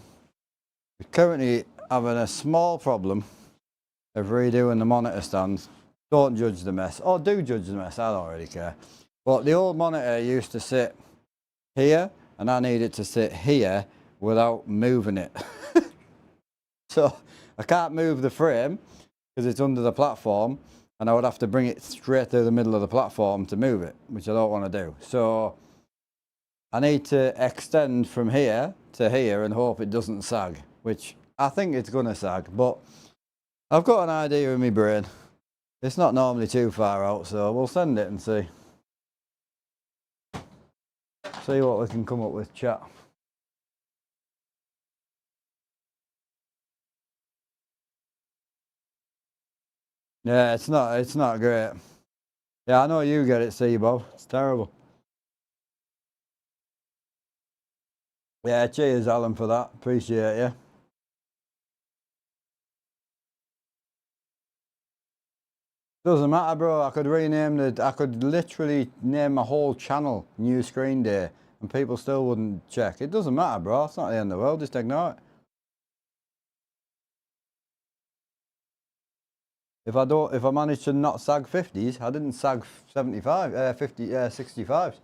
Speaker 1: we're currently having a small problem of redoing the monitor stands. Don't judge the mess. Or do judge the mess, I don't really care. But the old monitor used to sit here, and I need it to sit here without moving it. So I can't move the frame because it's under the platform, and I would have to bring it straight through the middle of the platform to move it, which I don't want to do. So I need to extend from here to here and hope it doesn't sag, which I think it's going to sag, but I've got an idea in my brain. It's not normally too far out, so we'll send it and see. See what we can come up with, chat. Yeah, it's not great. Yeah, I know you get it, see, Bob. It's terrible. Yeah, cheers, Alan, for that. Appreciate you. Doesn't matter, bro. I could literally name my whole channel New Screen Day, and people still wouldn't check. It doesn't matter, bro. It's not the end of the world. Just ignore it. If I manage to not sag 50s, I didn't sag 65, 65s.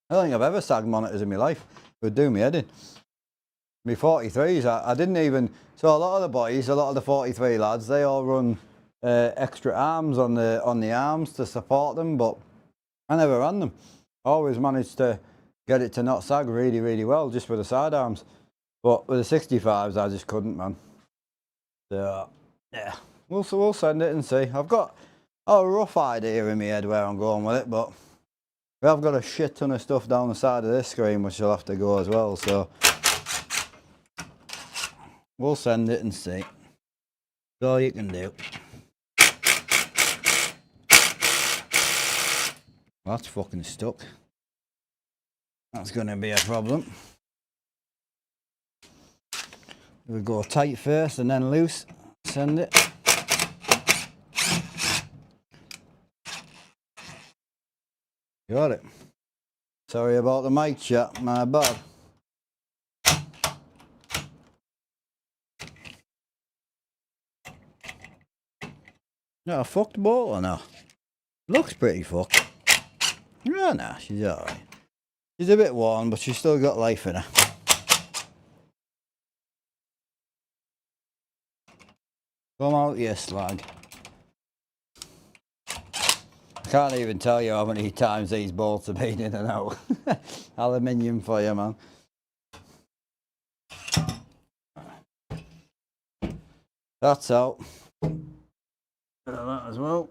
Speaker 1: I don't think I've ever sagged monitors in my life. It would do me head in. My 43s, I didn't even. So a lot of the boys, a lot of the 43 lads, they all run extra arms on the arms to support them, but I never ran them. I always managed to get it to not sag really, really well just with the side arms. But with the 65s, I just couldn't, man. So yeah, we'll send it and see. I've got a rough idea in my head where I'm going with it, but we have got a shit ton of stuff down the side of this screen which will have to go as well, so we'll send it and see. That's all you can do. That's fucking stuck. That's going to be a problem. We'll go tight first and then loose. Send it. Got it. Sorry about the mic shot, my bad. Not a fucked boat or no? Looks pretty fucked. Oh no, she's alright. She's a bit worn, but she's still got life in her. Come out, you slag. I can't even tell you how many times these bolts have been in and out. Aluminium for you, man. That's out. Bit of that as well.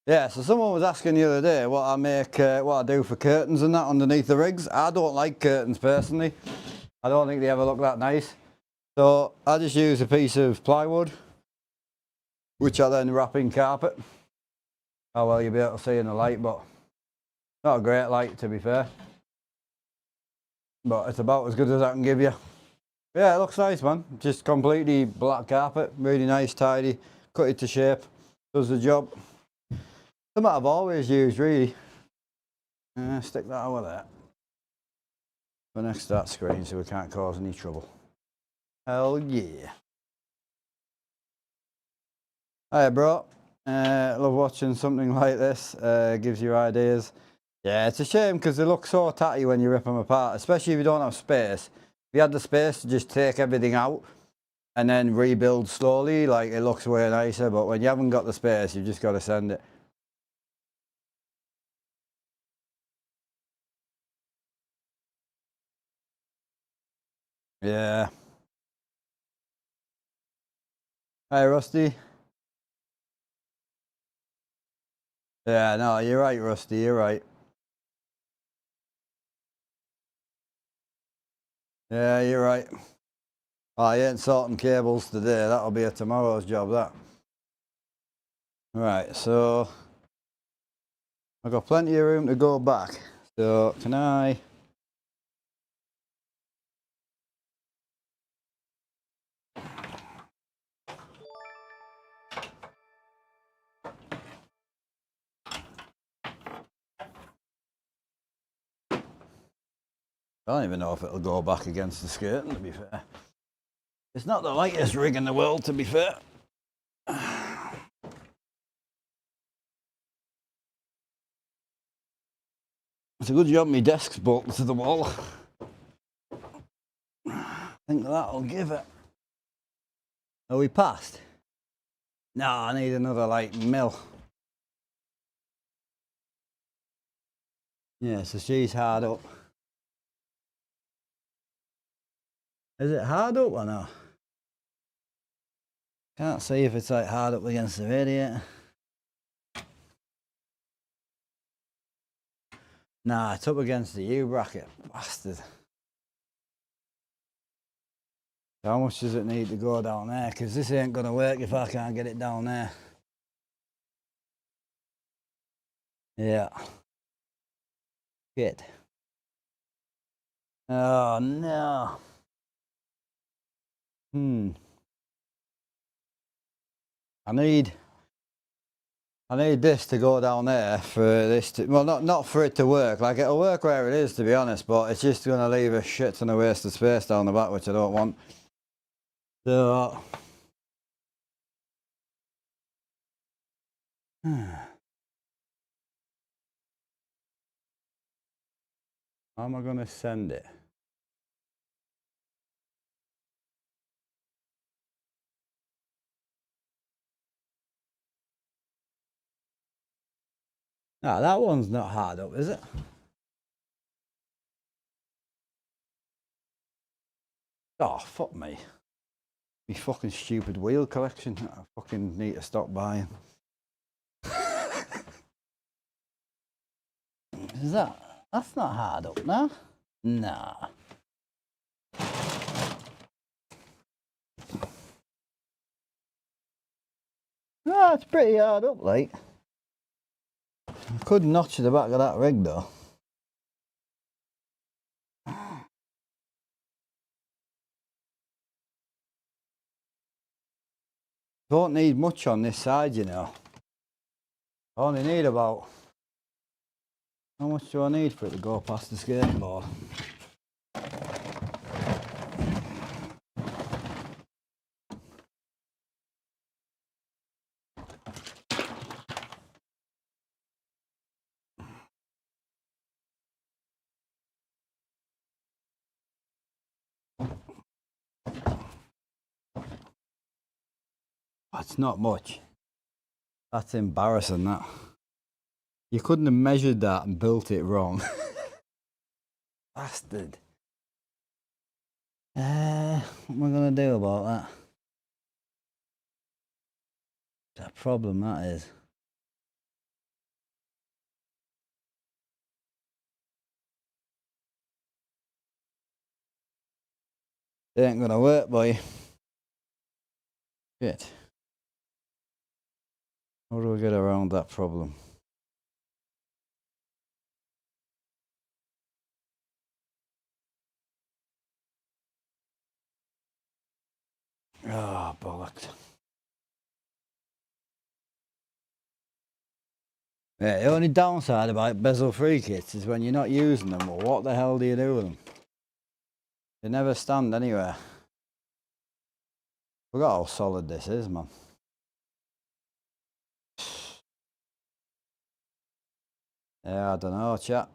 Speaker 1: Yeah, so someone was asking the other day what I make, what I do for curtains and that underneath the rigs. I don't like curtains personally. I don't think they ever look that nice. So I just use a piece of plywood, which I then wrap in carpet. Oh well, you'll be able to see in the light, but not a great light to be fair. But it's about as good as I can give you. Yeah, it looks nice, man. Just completely black carpet, really nice, tidy, cut it to shape, does the job. Something I've always used, really. Stick that over there. But next to that screen so we can't cause any trouble. Hell yeah. Hi, bro. Love watching something like this. Gives you ideas. Yeah, it's a shame because they look so tatty when you rip them apart, especially if you don't have space. If you had the space to just take everything out and then rebuild slowly, like it looks way nicer. But when you haven't got the space, you've just got to send it. Yeah. Hi, Rusty. Yeah, no, you're right, Rusty, you're right. Yeah, you're right. I ain't sorting cables today. That'll be a tomorrow's job, that. Right, so I've got plenty of room to go back. So can I... I don't even know if it'll go back against the skirting, to be fair. It's not the lightest rig in the world, to be fair. It's a good job my desk's bolted to the wall. I think that'll give it. Are we past? No, I need another like mill. Yeah, so she's hard up. Is it hard up or not? Can't see if it's like hard up against the radiator. Nah, it's up against the U-bracket. Bastard. How much does it need to go down there? Because this ain't going to work if I can't get it down there. Yeah. Shit. Oh, no. I need this to go down there for this to... Well, not for it to work. Like, it'll work where it is, to be honest, but it's just going to leave a shit ton of wasted space down the back, which I don't want. So... How am I going to send it? No, that one's not hard up, is it? Oh, fuck me. Me fucking stupid wheel collection. I fucking need to stop buying. Is that... That's not hard up, no? Nah. No, it's pretty hard up, like. I could notch the back of that rig, though. Don't need much on this side, you know. I only need about... How much do I need for it to go past the skateboard? That's not much. That's embarrassing, that. You couldn't have measured that and built it wrong. Bastard. What am I going to do about that? It's a problem, that is. It ain't going to work, boy. Shit. How do we get around that problem? Oh, bollocks. Yeah, the only downside about bezel-free kits is when you're not using them, well, what the hell do you do with them? They never stand anywhere. Forgot how solid this is, man. Yeah, I don't know, chat.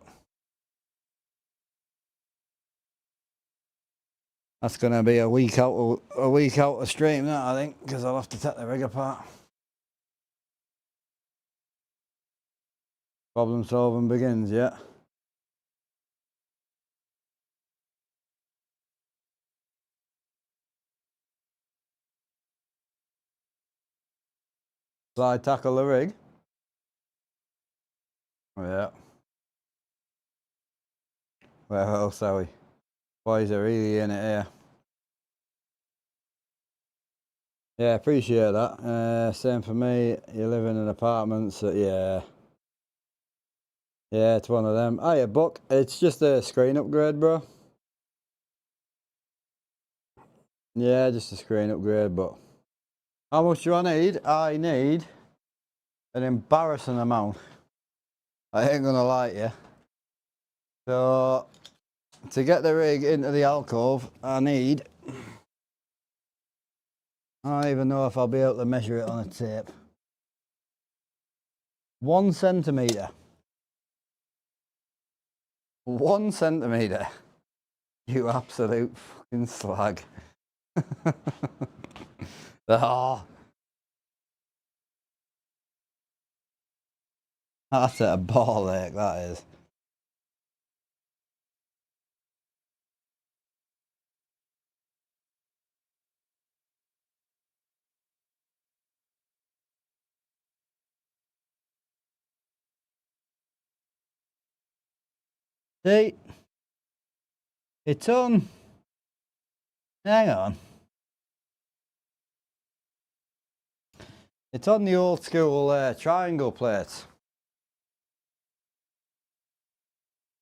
Speaker 1: That's gonna be a week out of stream, that, I think, because I'll have to take the rig apart. Problem solving begins, yeah. So I tackle the rig. Oh, yeah. Where else are we? Why is it really in it here? Yeah, appreciate that. Same for me. You live in an apartment, so yeah. Yeah, it's one of them. Oh yeah, Buck. It's just a screen upgrade, bro. Yeah, just a screen upgrade, but how much do I need? I need an embarrassing amount. I ain't gonna lie to you. So, to get the rig into the alcove, I need... I don't even know if I'll be able to measure it on a tape. 1 centimetre. 1 centimetre. You absolute fucking slag. Oh. That's a ball ache, that is. See? It's on. Hang on. It's on the old school triangle plates.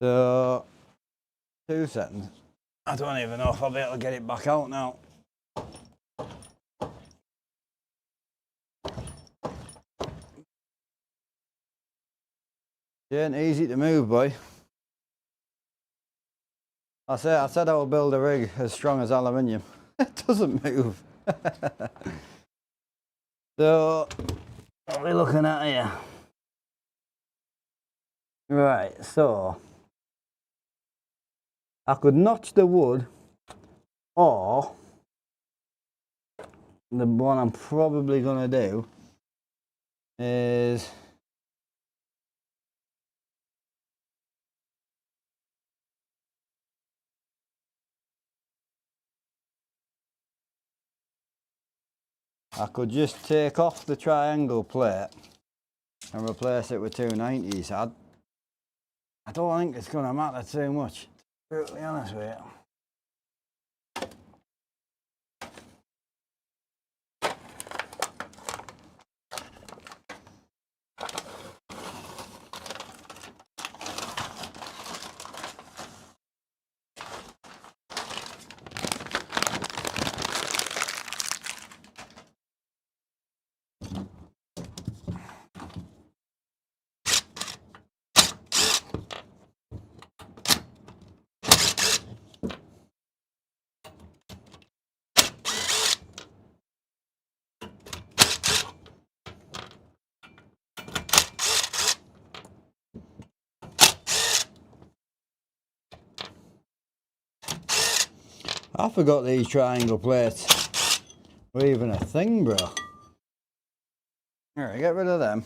Speaker 1: So, 2 seconds. I don't even know if I'll be able to get it back out now. It ain't easy to move, boy. I said I would build a rig as strong as aluminium. It doesn't move. So, what are we looking at here? Right, so I could notch the wood, or the one I'm probably gonna do is I could just take off the triangle plate and replace it with 290s. I don't think it's gonna matter too much, to be brutally honest with you. I forgot these triangle plates were even a thing, bro. Alright, get rid of them.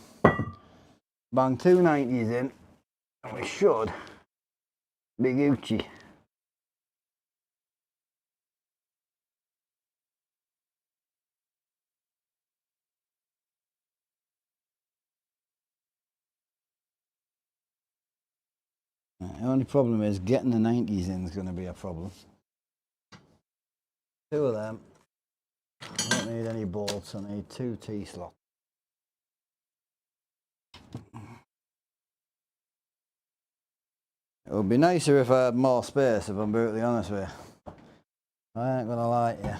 Speaker 1: Bang 290s in, and we should be Gucci. The only problem is getting the 90s in is going to be a problem. 2 of them. I don't need any bolts, I need 2 T-slots. It would be nicer if I had more space, if I'm brutally honest with you. I ain't gonna lie to you.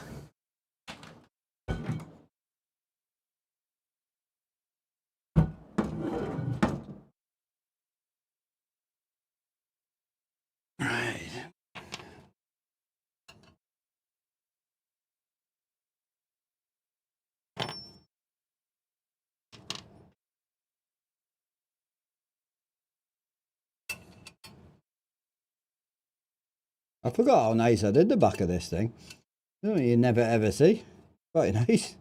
Speaker 1: Right. I forgot how nice I did the back of this thing. You never ever see. Quite nice.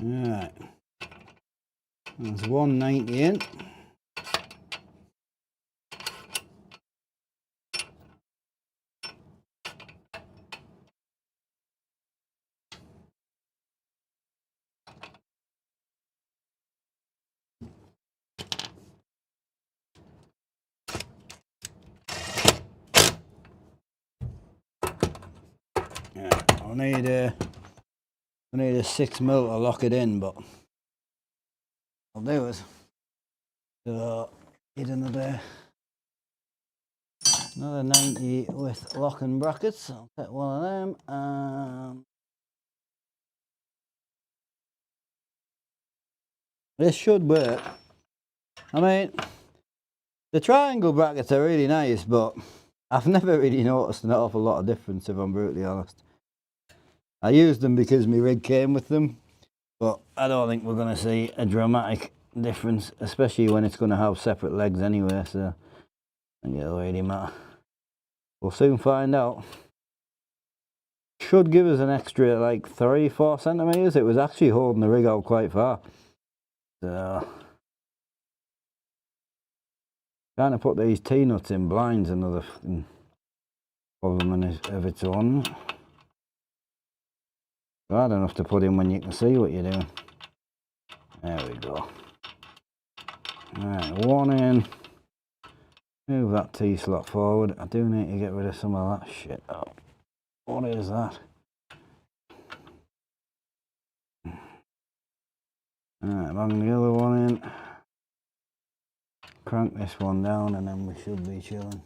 Speaker 1: Alright. There's 190 in. Yeah, I need a 6mm to lock it in, but I'll do it. So need another 90 with locking brackets. I'll take one of them. This should work. I mean, the triangle brackets are really nice, but I've never really noticed an awful lot of difference, if I'm brutally honest. I used them because my rig came with them, but I don't think we're going to see a dramatic difference, especially when it's going to have separate legs anyway, so I think it'll really matter. We'll soon find out. Should give us an extra like 3-4 centimeters. It was actually holding the rig out quite far. So trying to put these T-nuts in blinds another problem of its own. Hard enough to put in when you can see what you're doing. There we go. Right, one in. Move that T-slot forward. I do need to get rid of some of that shit. Oh, what is that? Alright, bang the other one in. Crank this one down and then we should be chilling.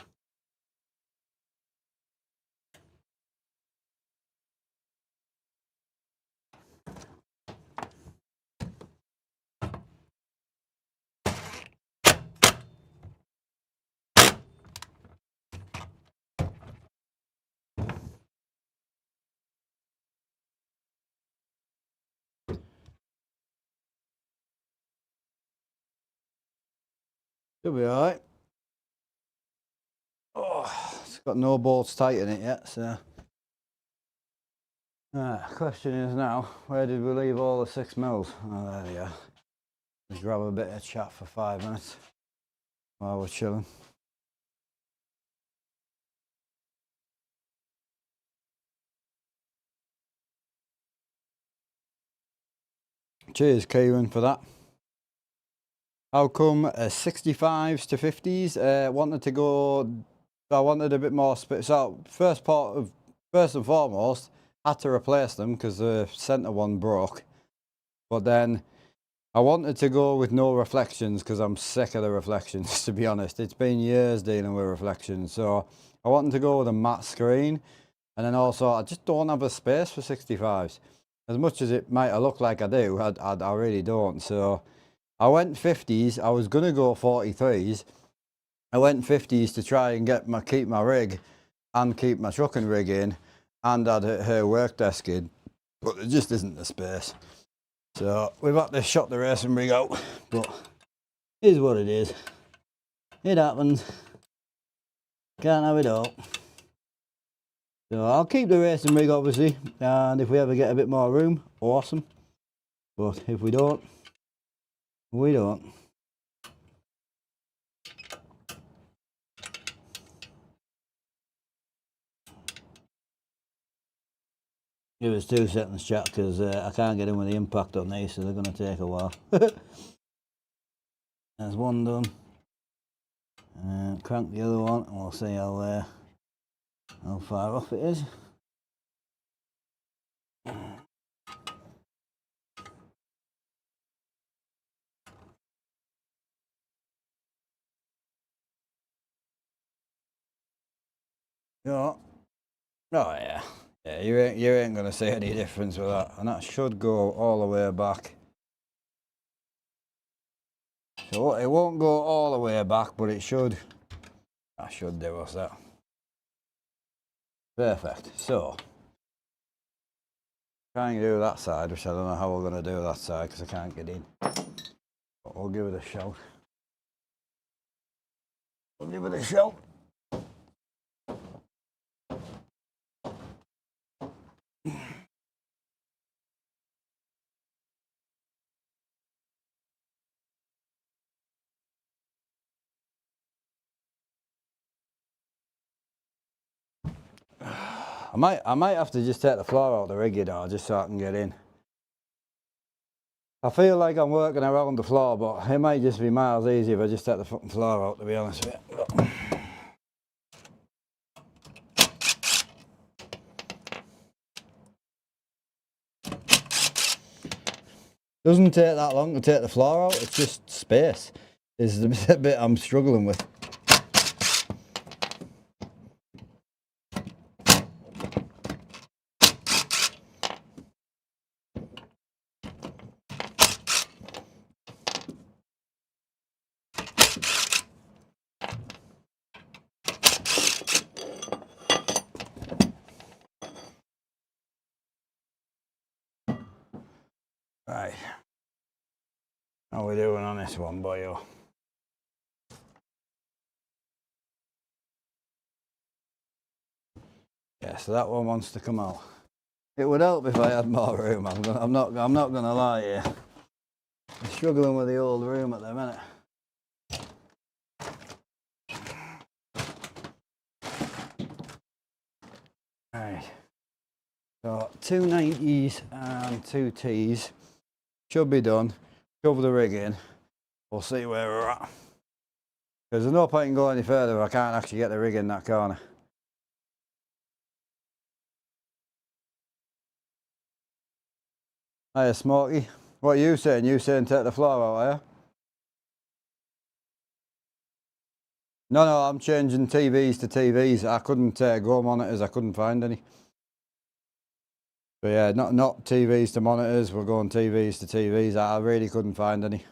Speaker 1: Should be alright. Oh, it's got no bolts tight in it yet, so. Question is now, where did we leave all the 6mm? Oh, there they are. Let's grab a bit of chat for 5 minutes while we're chilling. Cheers, Kieran, for that. How come 65s to 50s? Wanted to go. I wanted a bit more space. So first and foremost, had to replace them because the centre one broke. But then I wanted to go with no reflections because I'm sick of the reflections. To be honest, it's been years dealing with reflections. So I wanted to go with a matte screen, and then also I just don't have a space for 65s. As much as it might look like I do, I really don't. So I went 50s. I was gonna go 43s. I went 50s to try and keep my rig and keep my trucking rig in, and add her work desk in, but there just isn't the space. So we've had to shop the racing rig out, but it is what it is. It happens. Can't have it all. So I'll keep the racing rig obviously, and if we ever get a bit more room, awesome. But if we don't, we don't. Give us 2 seconds, chat, because I can't get in with the impact on these, so they're going to take a while. There's one done. Crank the other one, and we'll see how far off it is. Yeah. Oh yeah. Yeah, you ain't gonna see any difference with that, and that should go all the way back. So it won't go all the way back, but it should. That should do us that. Perfect. So try and do that side, which I don't know how we're gonna do that side because I can't get in. But we'll give it a shout. We'll give it a shout. I might have to just take the floor out the rig, you know, just so I can get in. I feel like I'm working around the floor, but it might just be miles easier if I just take the fucking floor out, to be honest with you. Doesn't take that long to take the floor out, it's just space is the bit I'm struggling with. Right, how are we doing on this one, boyo? Yeah, so that one wants to come out. It would help if I had more room. I'm not gonna lie here. I'm struggling with the old room at the minute. Right, so 2 90s and 2 T's should be done. Cover the rig in. We'll see where we're at. Because there's no point in going any further if I can't actually get the rig in that corner. Hiya, Smokey. What are you saying? You saying take the floor out, are you? No, I'm changing TVs to TVs. I couldn't go monitors. I couldn't find any. But yeah, not TVs to monitors. We're going TVs to TVs. I really couldn't find any.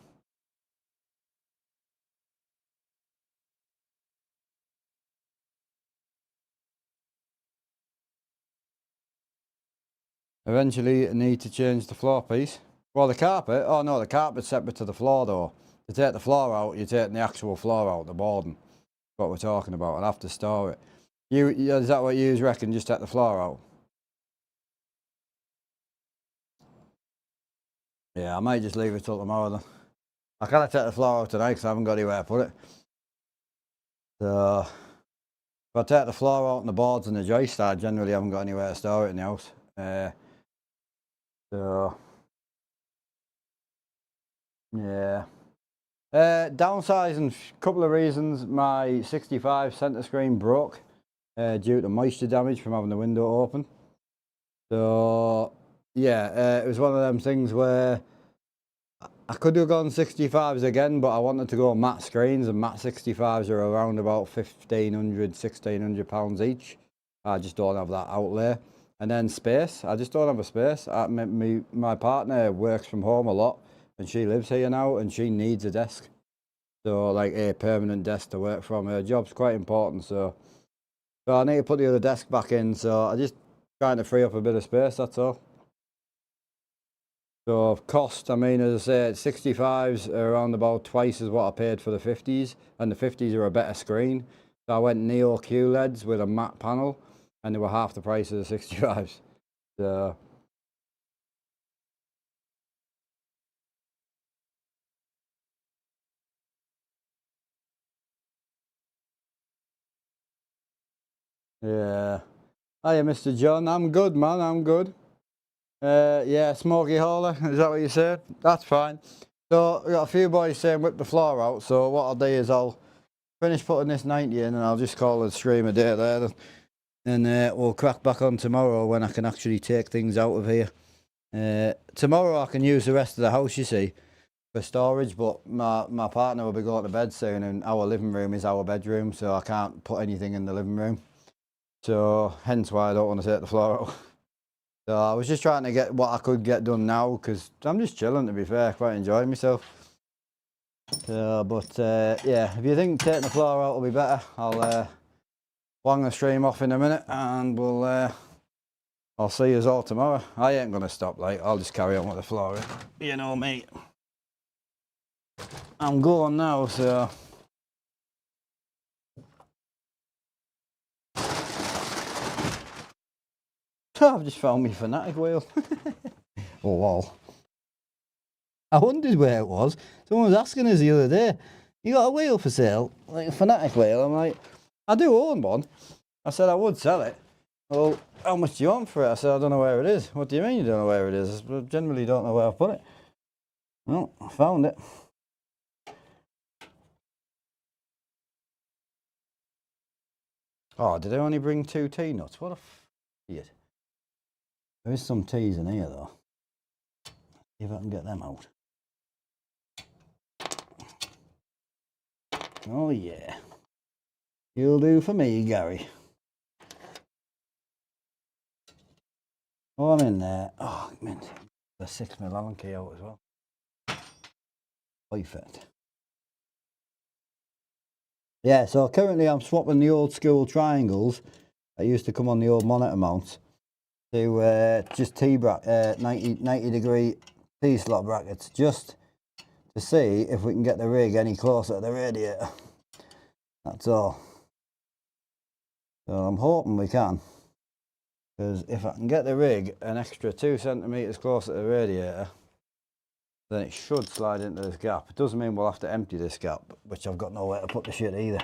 Speaker 1: Eventually, I need to change the floor piece. Well, the carpet. Oh no, the carpet's separate to the floor though. To take the floor out, you're taking the actual floor out, the boarding. What we're talking about. I'll have to store it. Is that what you reckon? Just take the floor out? Yeah, I might just leave it till tomorrow then. I can't take the floor out tonight because I haven't got anywhere to put it. So, if I take the floor out and the boards and the joist, I generally haven't got anywhere to store it in the house. So, yeah. Downsizing, couple of reasons. My 65 centre screen broke due to moisture damage from having the window open. So, yeah, it was one of them things where I could have gone 65s again, but I wanted to go matte screens, and matte 65s are around about £1,500–1,600 each. I just don't have that outlay. And then space, I just don't have a space. My partner works from home a lot, and she lives here now, and she needs a desk. So like a permanent desk to work from. Her job's quite important, so I need to put the other desk back in. So I'm just trying to free up a bit of space. That's all. So cost, I mean, as I say, 65s are around about twice as what I paid for the 50s, and the 50s are a better screen. So I went Neo QLEDs with a matte panel, and they were half the price of the 65s. So yeah. Hiya, Mr. John. I'm good, man. I'm good. Yeah, smoky hauler. Is that what you said? That's fine. So we got a few boys saying whip the floor out. So what I'll do is I'll finish putting this 90 in, and I'll just call it a stream a day there. And we'll crack back on tomorrow when I can actually take things out of here. Tomorrow I can use the rest of the house, you see, for storage, but my partner will be going to bed soon, and our living room is our bedroom, so I can't put anything in the living room. So hence why I don't want to take the floor out. So I was just trying to get what I could get done now, because I'm just chilling, to be fair, quite enjoying myself. But yeah, if you think taking the floor out will be better, I'll wang the stream off in a minute, and I'll see you all tomorrow. I ain't gonna stop, like, I'll just carry on with the flooring. You know me. I'm going now, so. I've just found my Fanatic wheel. Oh, wow. I wondered where it was. Someone was asking us the other day, you got a wheel for sale? Like a Fanatic wheel? I'm like, I do own one. I said I would sell it. Well, how much do you want for it? I said, I don't know where it is. What do you mean you don't know where it is? I generally don't know where I've put it. Well, I found it. Oh, did I only bring 2 tea nuts? What a idiot. There is some teas in here, though. See if I can get them out. Oh, yeah. You'll do for me, Gary. Oh, I'm in there. Oh, mint. The 6mm Allen key out as well. Perfect. Yeah, so currently I'm swapping the old school triangles that used to come on the old monitor mounts to just 90 degree T-slot brackets, just to see if we can get the rig any closer to the radiator. That's all. So I'm hoping we can, because if I can get the rig an extra 2 centimetres closer to the radiator, then it should slide into this gap. It doesn't mean we'll have to empty this gap, which I've got nowhere to put the shit either.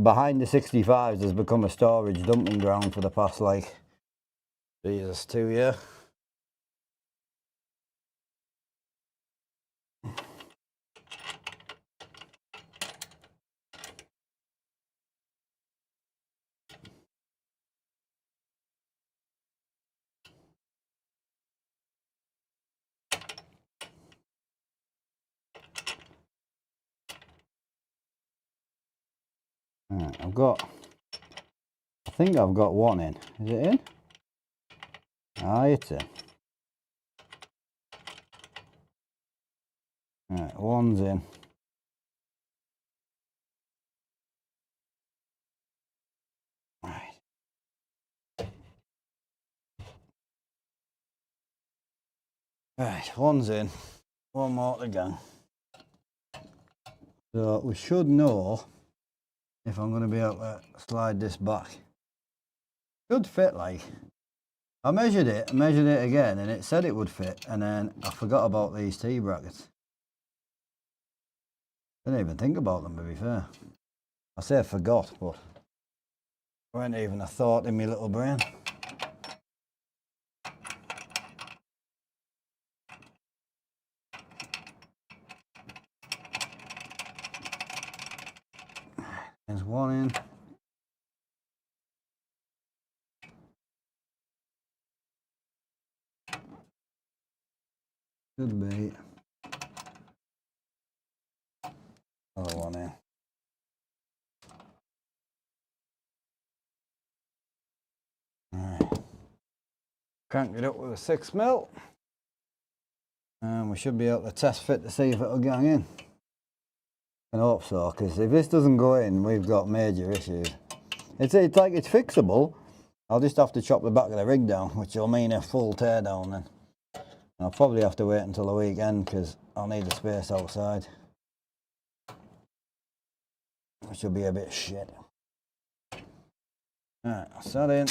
Speaker 1: Behind the 65s has become a storage dumping ground for the past, like, Jesus, 2 years. Right, I think I've got one in. Is it in? Ah, it's in. Right, one's in. Right. Right, one's in. One more to go. So we should know if I'm going to be able to slide this back. Should fit, like. I measured it again, and it said it would fit, and then I forgot about these T brackets. Didn't even think about them, to be fair. I say I forgot, but there ain't even a thought in my little brain. There's one in. Should be. Another one in. Alright. Crank it up with a 6mm. And we should be able to test fit to see if it'll go in. I hope so, because if this doesn't go in, we've got major issues. It's like it's fixable. I'll just have to chop the back of the rig down, which will mean a full tear down then. I'll probably have to wait until the weekend because I'll need the space outside. Which will be a bit shit. Alright, that's that in.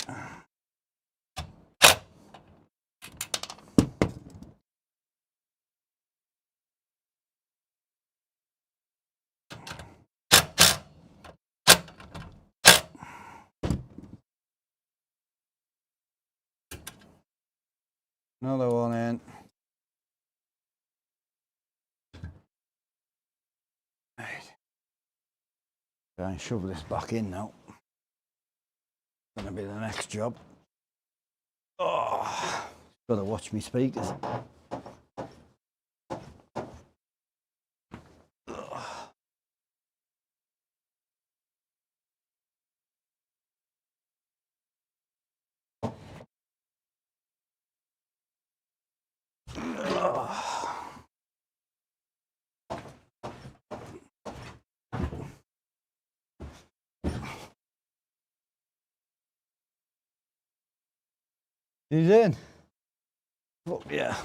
Speaker 1: Another one in. Right. Try and shove this back in now. Gonna be the next job. Oh, gotta watch me speakers. He's in. Oh, yeah.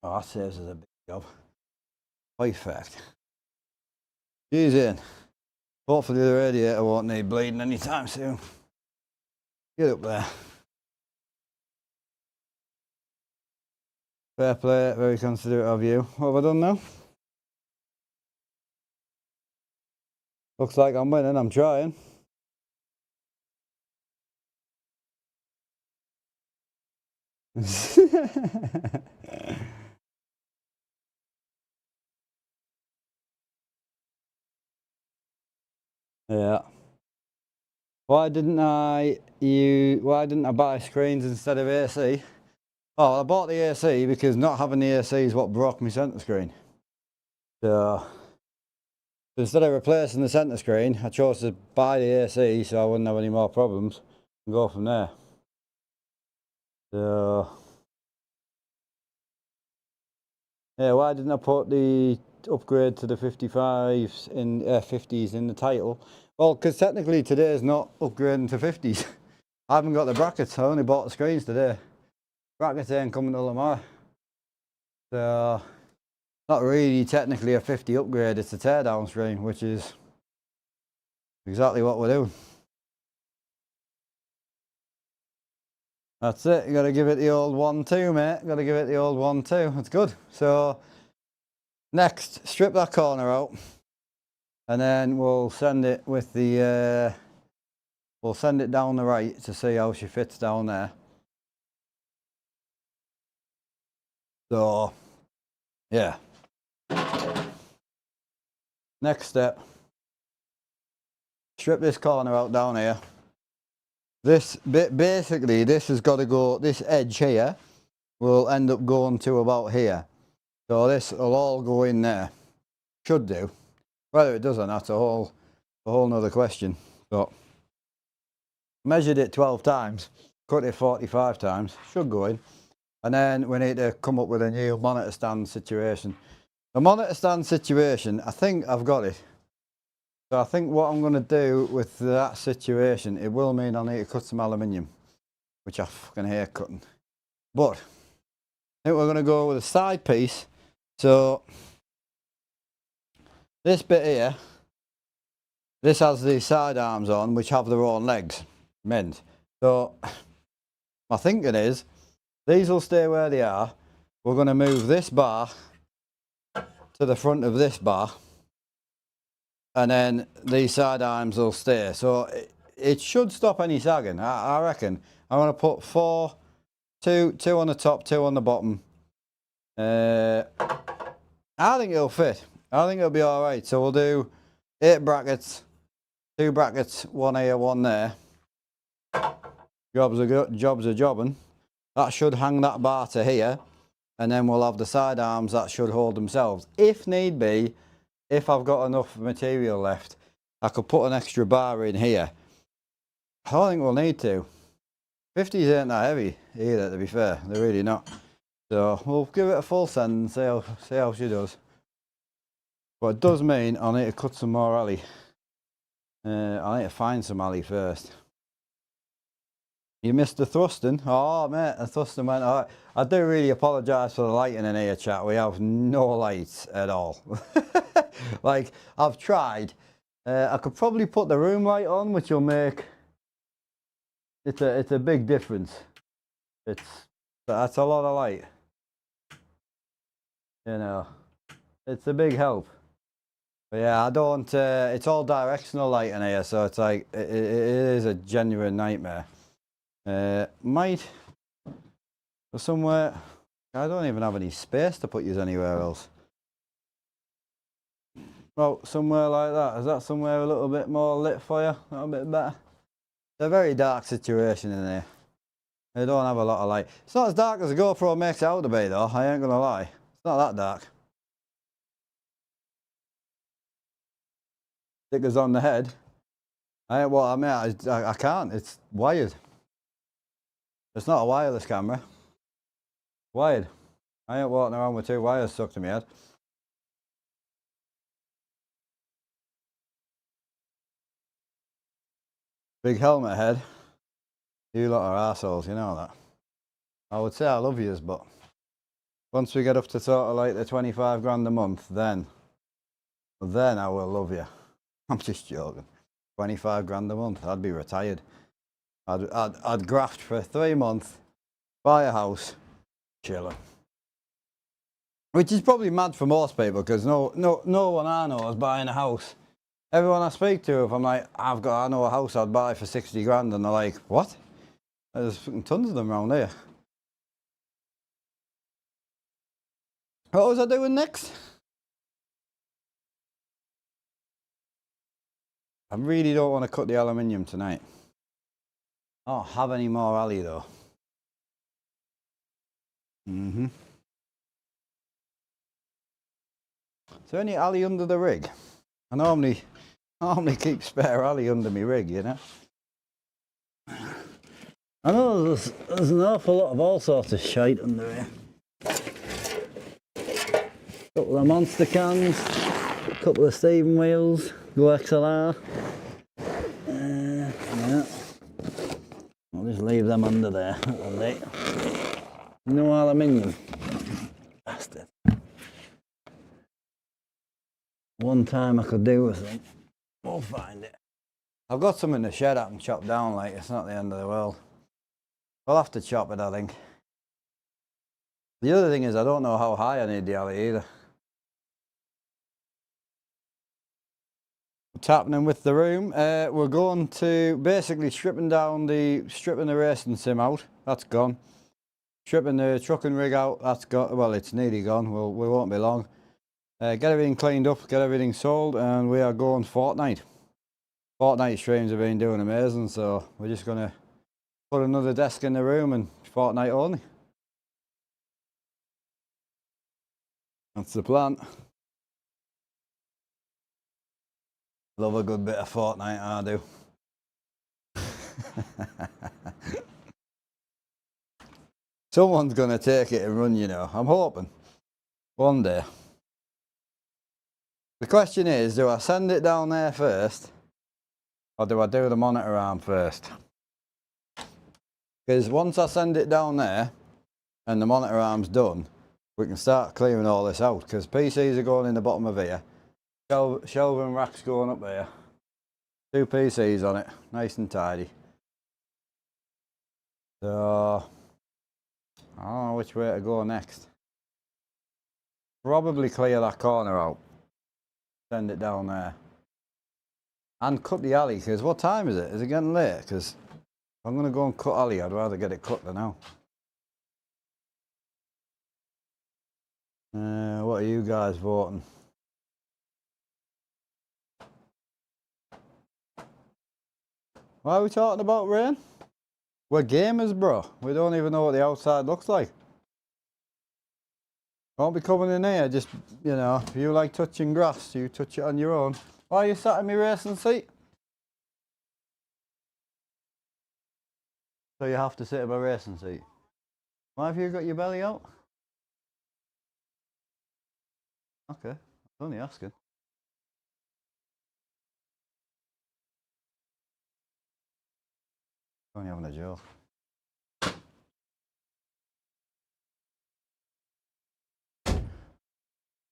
Speaker 1: Oh, that saves us a big job. Perfect. He's in. Hopefully the radiator won't need bleeding anytime soon. Get up there. Fair play, very considerate of you. What have I done now? Looks like I'm winning, I'm trying. Yeah. Why didn't I buy screens instead of AC? Oh, I bought the AC because not having the AC is what broke my centre screen. So instead of replacing the centre screen, I chose to buy the AC so I wouldn't have any more problems and go from there. So yeah, why didn't I put the upgrade to the 50s in the title? Well, because technically today is not upgrading to 50s. I haven't got the brackets, I only bought the screens today. Brackets ain't coming till tomorrow. So, not really technically a 50 upgrade, it's a teardown screen, which is exactly what we're doing. That's it, you gotta give it the old 1-2, mate. Gotta give it the old 1-2, that's good. So, next, strip that corner out. And then we'll send it with the, we'll send it down the right to see how she fits down there. So, yeah. Next step, strip this corner out down here. This bit, basically, this has got to go, this edge here will end up going to about here. So this will all go in there. Should do. Whether it does or not, a whole nother question. So, measured it 12 times, cut it 45 times, should go in. And then we need to come up with a new monitor stand situation. The monitor stand situation, I think I've got it. So I think what I'm going to do with that situation, it will mean I'll need to cut some aluminium, which I fucking hate cutting. But I think we're going to go with a side piece. So this bit here, this has the side arms on, which have their own legs, mend. So my thinking is, these will stay where they are. We're going to move this bar to the front of this bar, and then these side arms will stay. So it should stop any sagging, I reckon. I'm going to put two on the top, 2 on the bottom. I think it'll fit. I think it'll be all right. So we'll do 8 brackets, 2 brackets, 1 here, 1 there. Jobs are jobbing. That should hang that bar to here, and then we'll have the side arms that should hold themselves. If need be, if I've got enough material left, I could put an extra bar in here. I don't think we'll need to. 50s ain't that heavy either, to be fair. They're really not. So we'll give it a full send and see how she does. But it does mean I need to cut some more alley. I need to find some alley first. You missed the thrusting? Oh mate, the thrusting went alright. I do really apologise for the lighting in here, chat. We have no lights at all. Like, I've tried. I could probably put the room light on, which will make... It's a big difference. That's a lot of light. You know, it's a big help. But yeah, I don't, it's all directional light in here, so it's like, it is a genuine nightmare. Might, for somewhere, I don't even have any space to put you anywhere else. Well, somewhere like that. Is that somewhere a little bit more lit for you? A little bit better? It's a very dark situation in here. They don't have a lot of light. It's not as dark as a GoPro makes it out to be though, I ain't gonna lie. It's not that dark. Stickers on the head. I can't, it's wired. It's not a wireless camera. Wired. I ain't walking around with 2 wires stuck to my head. Big helmet head. You lot are arseholes, you know that. I would say I love yous, but once we get up to sort of like the 25 grand a month, then I will love you. I'm just joking. 25 grand a month, I'd be retired. I'd graft for 3 months, buy a house, chilling. Which is probably mad for most people, because no one I know is buying a house. Everyone I speak to, if I'm like, I know a house I'd buy for 60 grand, and they're like, what? There's fucking tons of them around here. What was I doing next? I really don't want to cut the aluminium tonight. I don't have any more alley though. Is there any alley under the rig? I normally keep spare alley under my rig, you know. I know there's an awful lot of all sorts of shite under here. Couple of monster cans, couple of Steven wheels, Go XLR. Yeah. I'll just leave them under there. That'll do. No aluminium. Bastard. One time I could do with them. We'll find it. I've got some in the shed I can chop down, like, it's not the end of the world. I'll have to chop it, I think. The other thing is I don't know how high I need the alley either. What's happening with the room? We're going to basically stripping the racing sim out. That's gone. Stripping the truck and rig out. That's gone. Well, it's nearly gone. We won't be long. Get everything cleaned up, get everything sold, and we are going Fortnite. Fortnite streams have been doing amazing, so we're just gonna put another desk in the room and Fortnite only. That's the plan. Love a good bit of Fortnite, I do. Someone's gonna take it and run, you know. I'm hoping. One day. The question is, do I send it down there first? Or do I do the monitor arm first? Because once I send it down there and the monitor arm's done, we can start clearing all this out. Because PCs are going in the bottom of here. Shelving racks going up there. 2 PCs on it, nice and tidy. So, I don't know which way to go next. Probably clear that corner out. Send it down there. And cut the alley, because what time is it? Is it getting late? Because if I'm going to go and cut alley, I'd rather get it cut than now. What are you guys voting? Why are we talking about rain? We're gamers, bro. We don't even know what the outside looks like. Won't be coming in here, just, you know, if you like touching grass, you touch it on your own. Why are you sat in my racing seat? So you have to sit in my racing seat. Why have you got your belly out? Okay, I'm only asking. Only having a joke.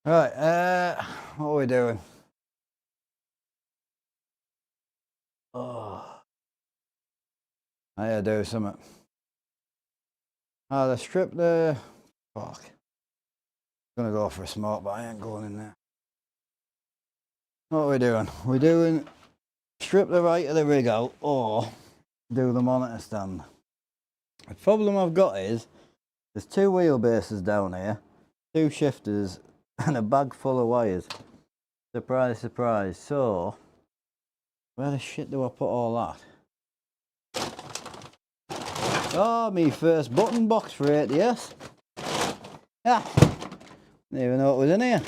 Speaker 1: Right, what are we doing? Oh, I gotta do something. Oh, the strip there. Fuck. Gonna go for a smoke, but I ain't going in there. What are we doing? We're doing strip the right of the rig out or do the monitor stand. The problem I've got is there's 2 wheelbases down here, 2 shifters, and a bag full of wires. Surprise, surprise. So, where the shit do I put all that? Oh, me first button box for ATS. Yeah, didn't even know it was in here.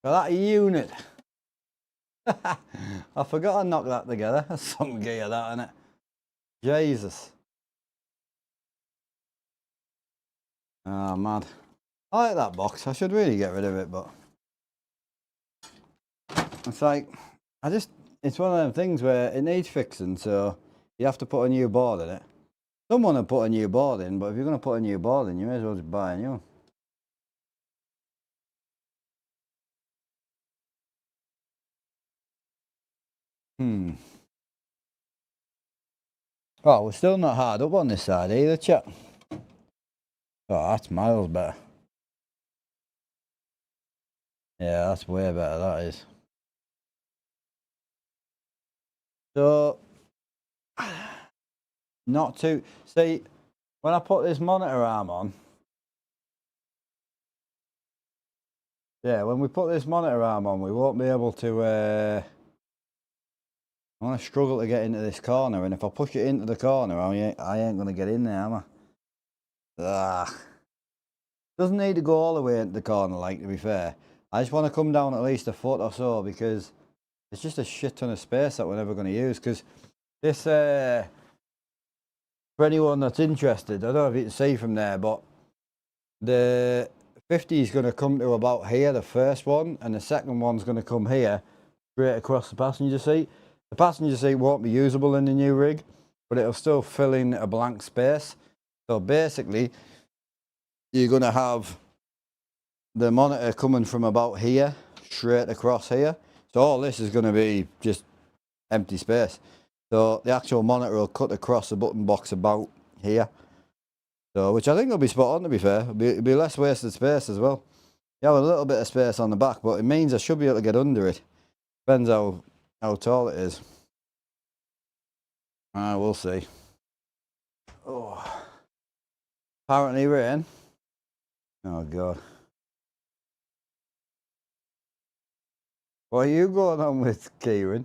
Speaker 1: For that unit. I forgot I knocked that together. That's some gear, that, innit? Jesus. Oh, mad. I like that box. I should really get rid of it, but it's like, it's one of them things where it needs fixing, so you have to put a new board in it. Someone will put a new board in, but if you're going to put a new board in, you may as well just buy a new one. Oh, we're still not hard up on this side either, chap. Oh, that's miles better. Yeah, that's way better, that is. So, not too... See, when I put this monitor arm on... Yeah, when we put this monitor arm on, we won't be able to... I'm going to struggle to get into this corner, and if I push it into the corner, I ain't going to get in there, am I? Ah. Doesn't need to go all the way into the corner, like, to be fair. I just want to come down at least a foot or so, because it's just a shit ton of space that we're never going to use, because this, for anyone that's interested, I don't know if you can see from there, but the 50 is going to come to about here, the first one, and the second one's going to come here, straight across the passenger seat. The passenger seat won't be usable in the new rig, but it'll still fill in a blank space. So basically, you're going to have the monitor coming from about here, straight across here. So all this is going to be just empty space. So the actual monitor will cut across the button box about here. So, which I think will be spot on, to be fair. It'll be less wasted space as well. You have a little bit of space on the back, but it means I should be able to get under it. Depends how tall it is. We'll see. Oh. Apparently rain. Oh, God. What are you going on with, Kieran?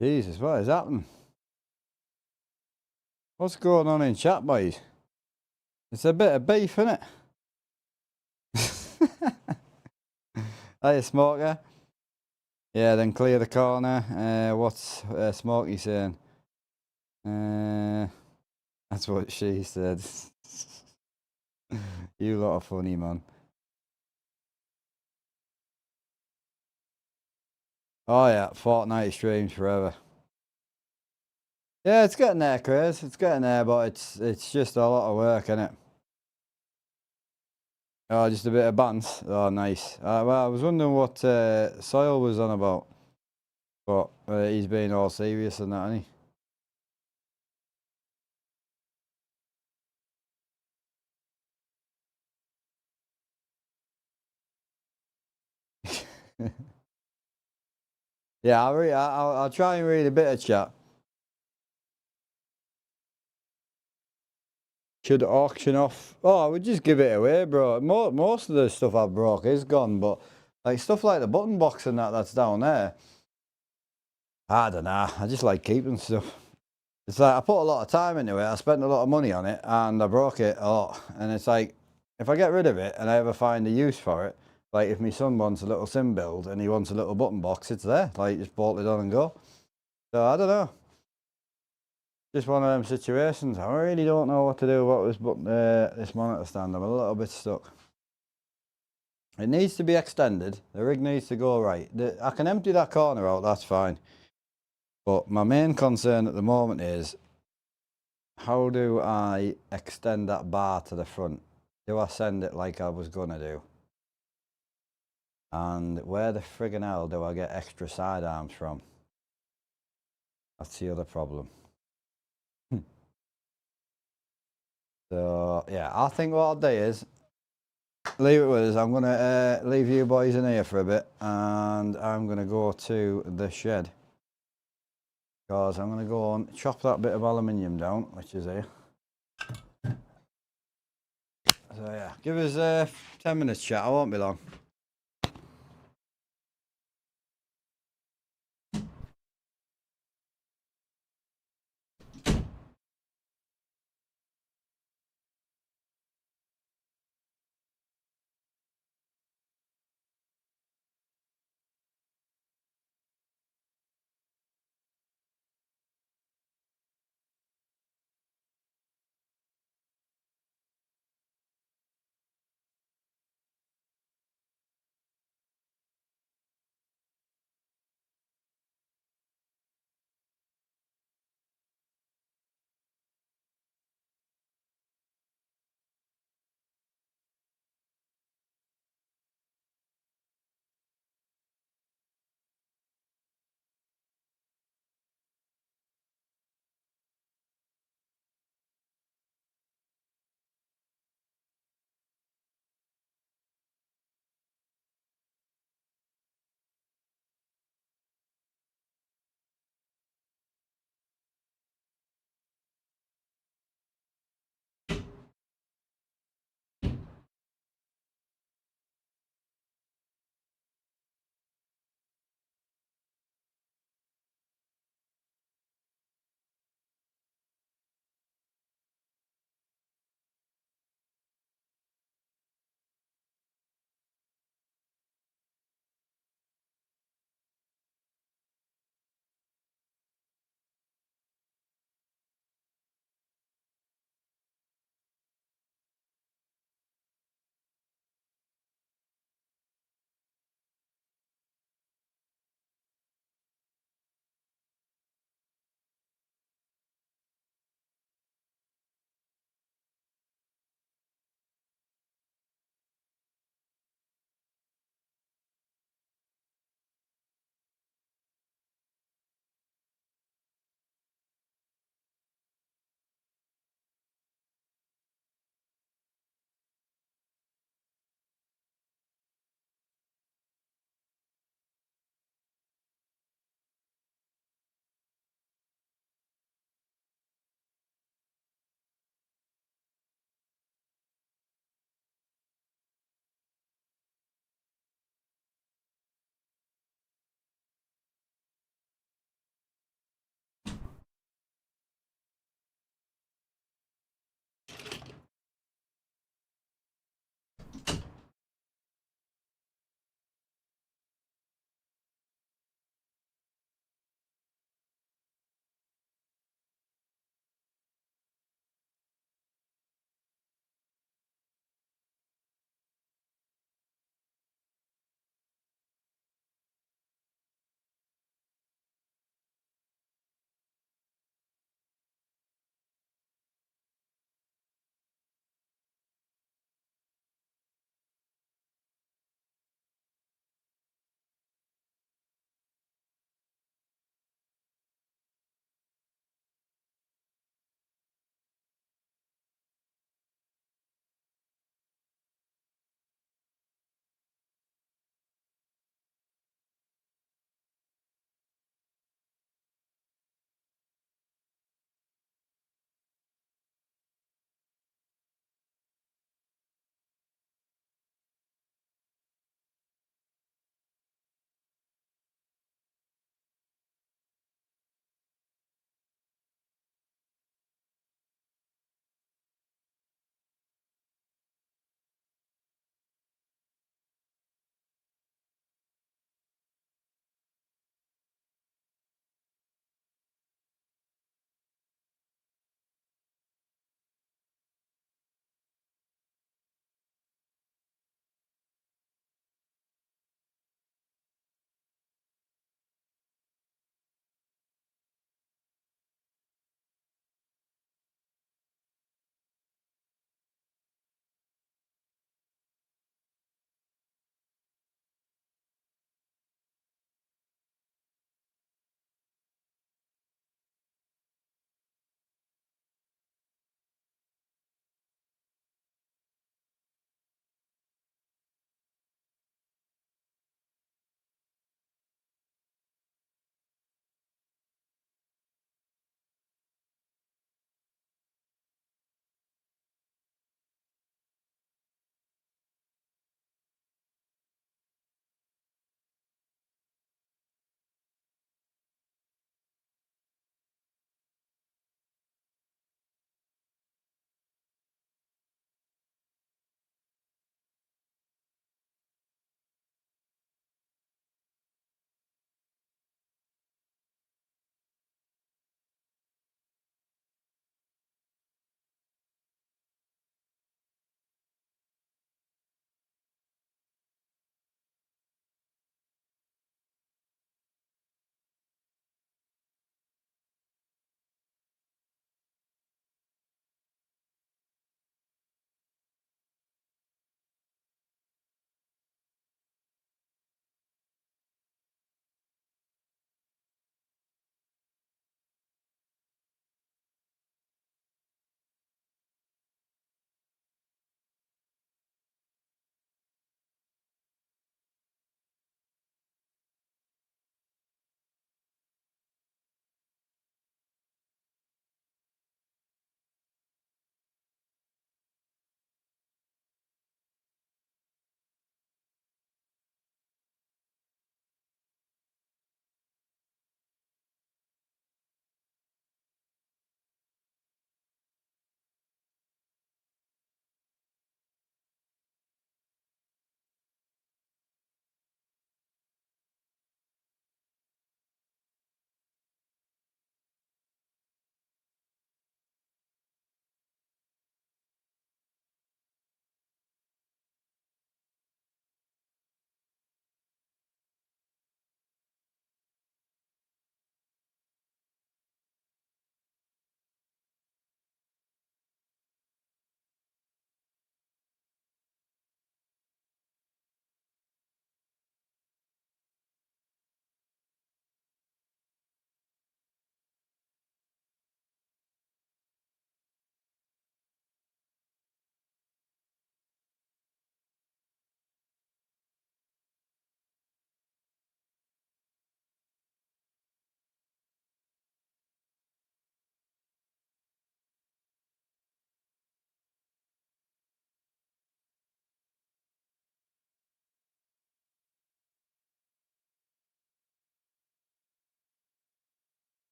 Speaker 1: Jesus, what is happening? What's going on in chat, boys? It's a bit of beef, isn't it? Hey, Smoker. Yeah, then clear the corner. What's Smokey saying? That's what she said. You lot are funny, man. Oh yeah, Fortnite streams forever. Yeah, it's getting there, Chris. It's getting there, but it's just a lot of work, isn't it? Oh, just a bit of bounce. Oh, nice. Well, I was wondering what Soil was on about, but he's being all serious and that, isn't he? Yeah, I'll try and read a bit of chat. Should auction off? Oh, I would just give it away, bro. Most of the stuff I've broke is gone, but like stuff like the button box and that's down there, I don't know. I just like keeping stuff. It's like I put a lot of time into it. I spent a lot of money on it, and I broke it a lot. And it's like, if I get rid of it and I ever find a use for it, like if my son wants a little sim build and he wants a little button box, it's there. Like just bolt it on and go. So I don't know. Just one of them situations. I really don't know what to do about this monitor stand. I'm a little bit stuck. It needs to be extended. The rig needs to go right. I can empty that corner out, that's fine. But my main concern at the moment is, how do I extend that bar to the front? Do I send it like I was going to do? And where the friggin' hell do I get extra sidearms from? That's the other problem. So, yeah, I think what I'll do is, leave it with us. I'm going to leave you boys in here for a bit, and I'm going to go to the shed. Because I'm going to go and chop that bit of aluminium down, which is here. So yeah, give us 10 minutes chat, I won't be long.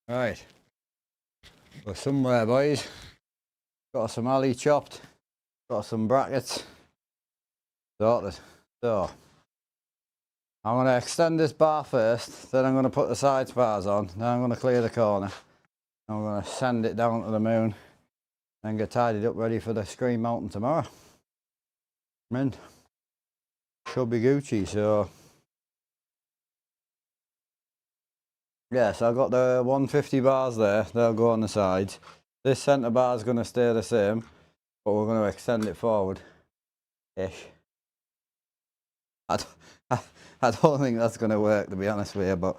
Speaker 1: Right. We're somewhere, boys. Got some alley chopped. Got some brackets sorted. So I'm going to extend this bar first, then I'm going to put the side spars on, then I'm going to clear the corner. I'm going to sand it down to the moon and get tidied up ready for the screen mounting tomorrow. Mint. Should be Gucci, so yeah, so I've got the 150 bars there, they'll go on the sides. This centre bar is going to stay the same, but we're going to extend it forward ish. I don't think that's going to work, to be honest with you, but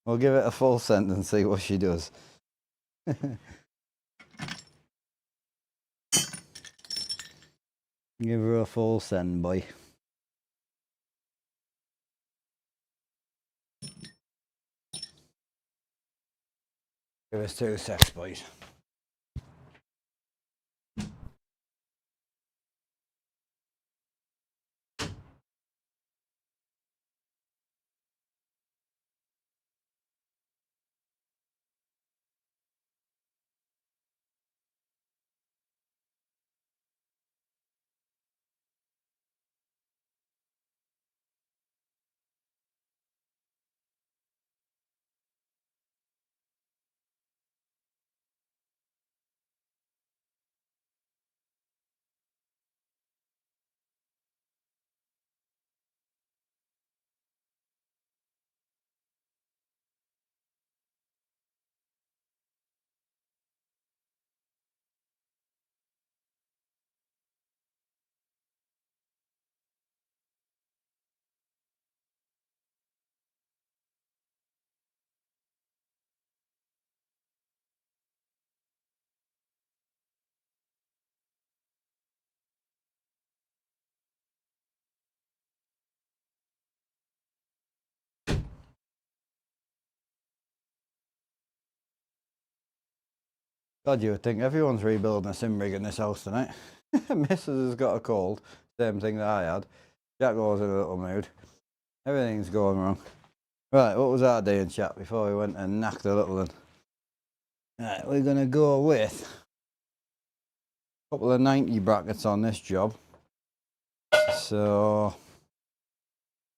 Speaker 1: we'll give it a full send and see what she does. Give her a full send, boy. Give us 2 secs, boys. God, you would think everyone's rebuilding a sim rig in this house tonight. Mrs. has got a cold, same thing that I had. Jack was in a little mood. Everything's going wrong. Right, what was our day in chat before we went and knocked a little one? Right, we're going to go with a couple of 90 brackets on this job. So,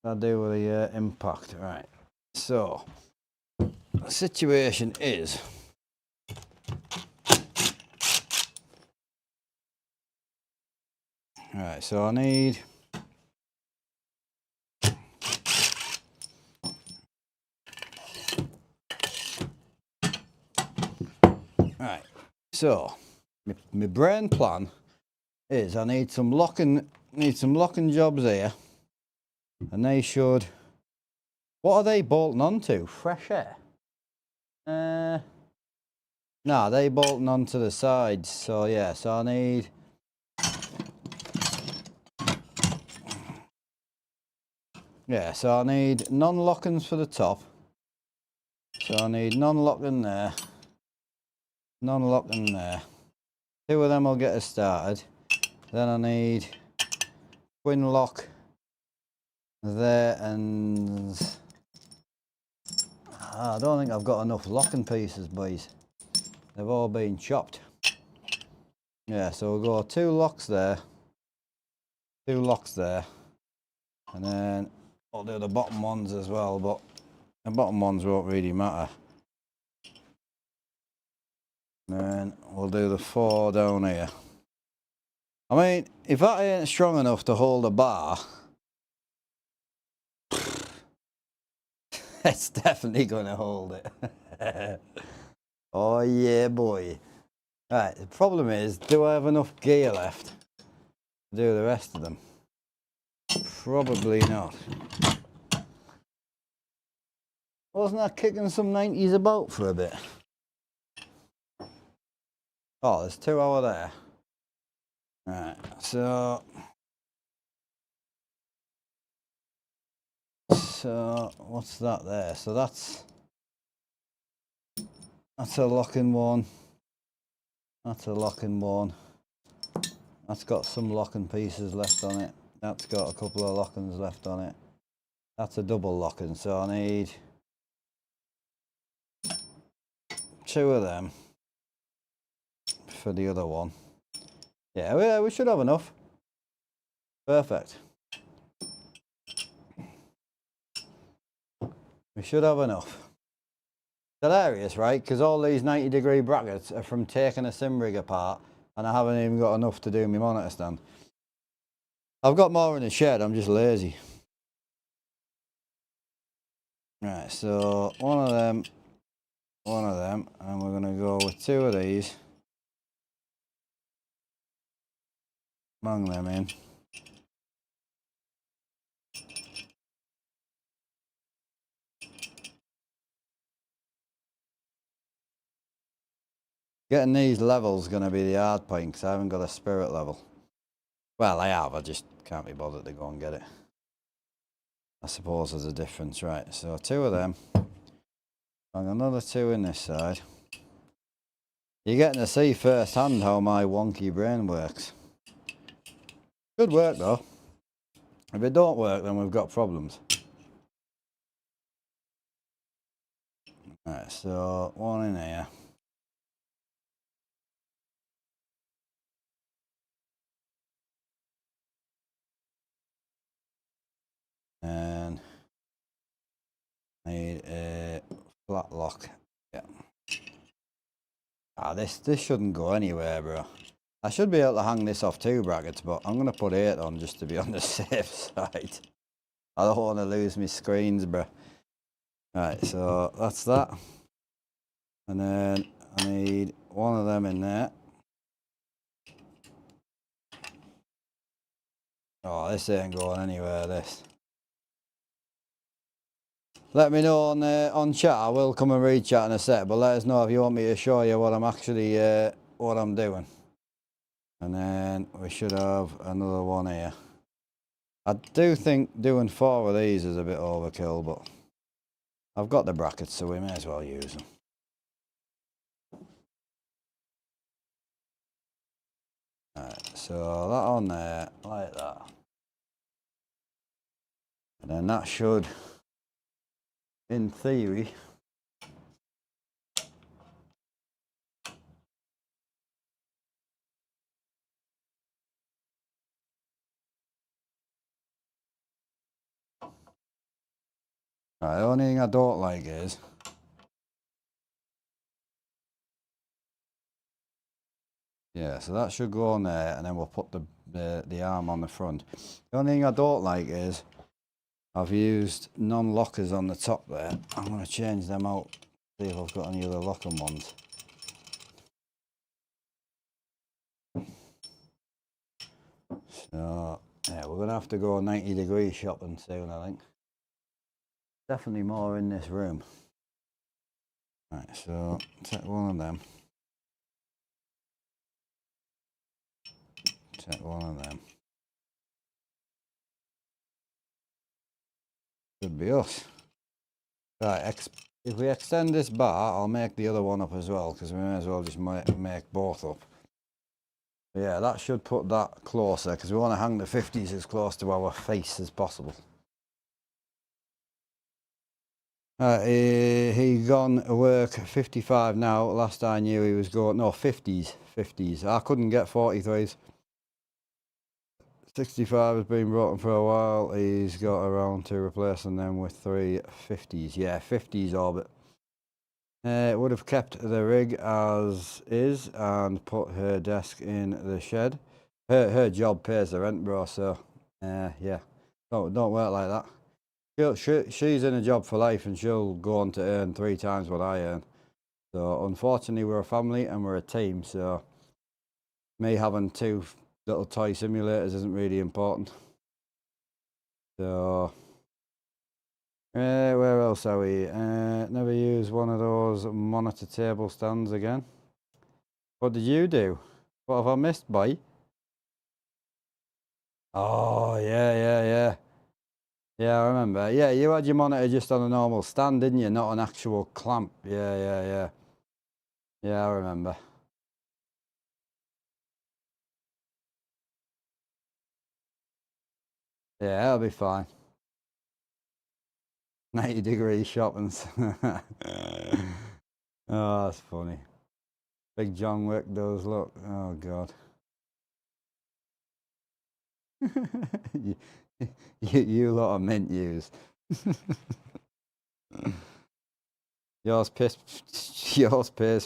Speaker 1: I'll do with the impact. Right, so, the situation is... Right, so I need... Right, so my brain plan is I need some locking jobs here, and they should. What are they bolting onto? Fresh air? Nah, they bolting onto the sides. So yeah, so I need. Yeah, so I need non-lockings for the top. So I need non-locking there, non-locking there. 2 of them will get us started. Then I need twin lock there, and I don't think I've got enough locking pieces, boys. They've all been chopped. Yeah, so we'll go 2 locks there, 2 locks there, and then I'll do the bottom ones as well, but the bottom ones won't really matter. And then we'll do the 4 down here. I mean, if that ain't strong enough to hold a bar, it's definitely going to hold it. Oh yeah, boy. Right, the problem is, do I have enough gear left to do the rest of them? Probably not. Wasn't I kicking some 90s about for a bit? Oh, there's 2 over there. Right, so what's that there? So that's a locking one. That's a locking one. That's got some locking pieces left on it. That's got a couple of lockings left on it. That's a double locking, so I need 2 of them for the other one. Yeah, we should have enough. Perfect. We should have enough. Hilarious, right? Because all these 90-degree brackets are from taking a sim rig apart, and I haven't even got enough to do my monitor stand. I've got more in the shed, I'm just lazy. Right, so one of them, and we're going to go with 2 of these. Bang them in. Getting these levels is going to be the hard point because I haven't got a spirit level. Well, I have, I just can't be bothered to go and get it. I suppose there's a difference, right? So 2 of them. And another 2 in this side. You're getting to see firsthand how my wonky brain works. Good work though. If it don't work, then we've got problems. Right, so 1 in here. And I need a flat lock. Yeah. Ah, this shouldn't go anywhere, bro. I should be able to hang this off 2 brackets, but I'm gonna put 8 on just to be on the safe side. I don't want to lose my screens, bro. Right, so that's that. And then I need 1 of them in there. Oh, this ain't going anywhere, this. Let me know on chat. I will come and read chat in a sec, but let us know if you want me to show you what I'm actually what I'm doing. And then we should have another one here. I do think doing 4 of these is a bit overkill, but I've got the brackets, so we may as well use them. Alright, so that on there, like that. And then that should, in theory, right, the only thing I don't like is yeah, so that should go on there, and then we'll put the arm on the front. The only thing I don't like is I've used non-lockers on the top there. I'm going to change them out, see if I've got any other locking ones. So yeah, we're going to have to go 90-degree shopping soon, I think. Definitely more in this room. Right, so take 1 of them. Take 1 of them. Should be us. Right, if we extend this bar, I'll make the other one up as well, because we may as well just make both up. Yeah, that should put that closer, because we want to hang the 50s as close to our face as possible. He gone to work 55 now. Last I knew he was going, no, 50s. I couldn't get 43s. 65 has been brought in for a while. He's got around to replacing them with 3 50s. Yeah, 50s orbit. Would have kept the rig as is and put her desk in the shed. Her job pays the rent, bro, so yeah, don't work like that. She's in a job for life, and she'll go on to earn 3 times what I earn. So unfortunately we're a family and we're a team, so me having 2 little toy simulators isn't really important. So where else are we? Never use one of those monitor table stands again. What did you do? What have I missed, boy? Oh, yeah. Yeah, I remember. Yeah, you had your monitor just on a normal stand, didn't you? Not an actual clamp. Yeah. Yeah, I remember. Yeah, that'll be fine. 90-degree shopping. Oh, that's funny. Big John Wick does look. Oh God. you, you lot of mint use. Yours pays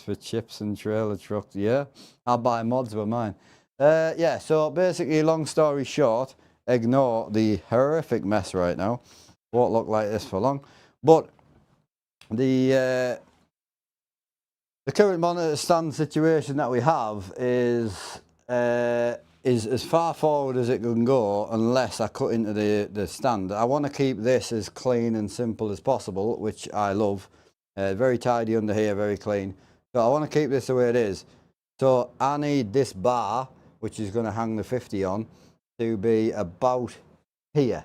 Speaker 1: for chips and trailer trucks. Yeah, I'll buy mods with mine. Yeah, so basically, long story short, ignore the horrific mess right now. Won't look like this for long. But the current monitor stand situation that we have is as far forward as it can go unless I cut into the stand. I want to keep this as clean and simple as possible, which I love. Very tidy under here, very clean. So I want to keep this the way it is. So I need this bar, which is going to hang the 50 on, to be about here.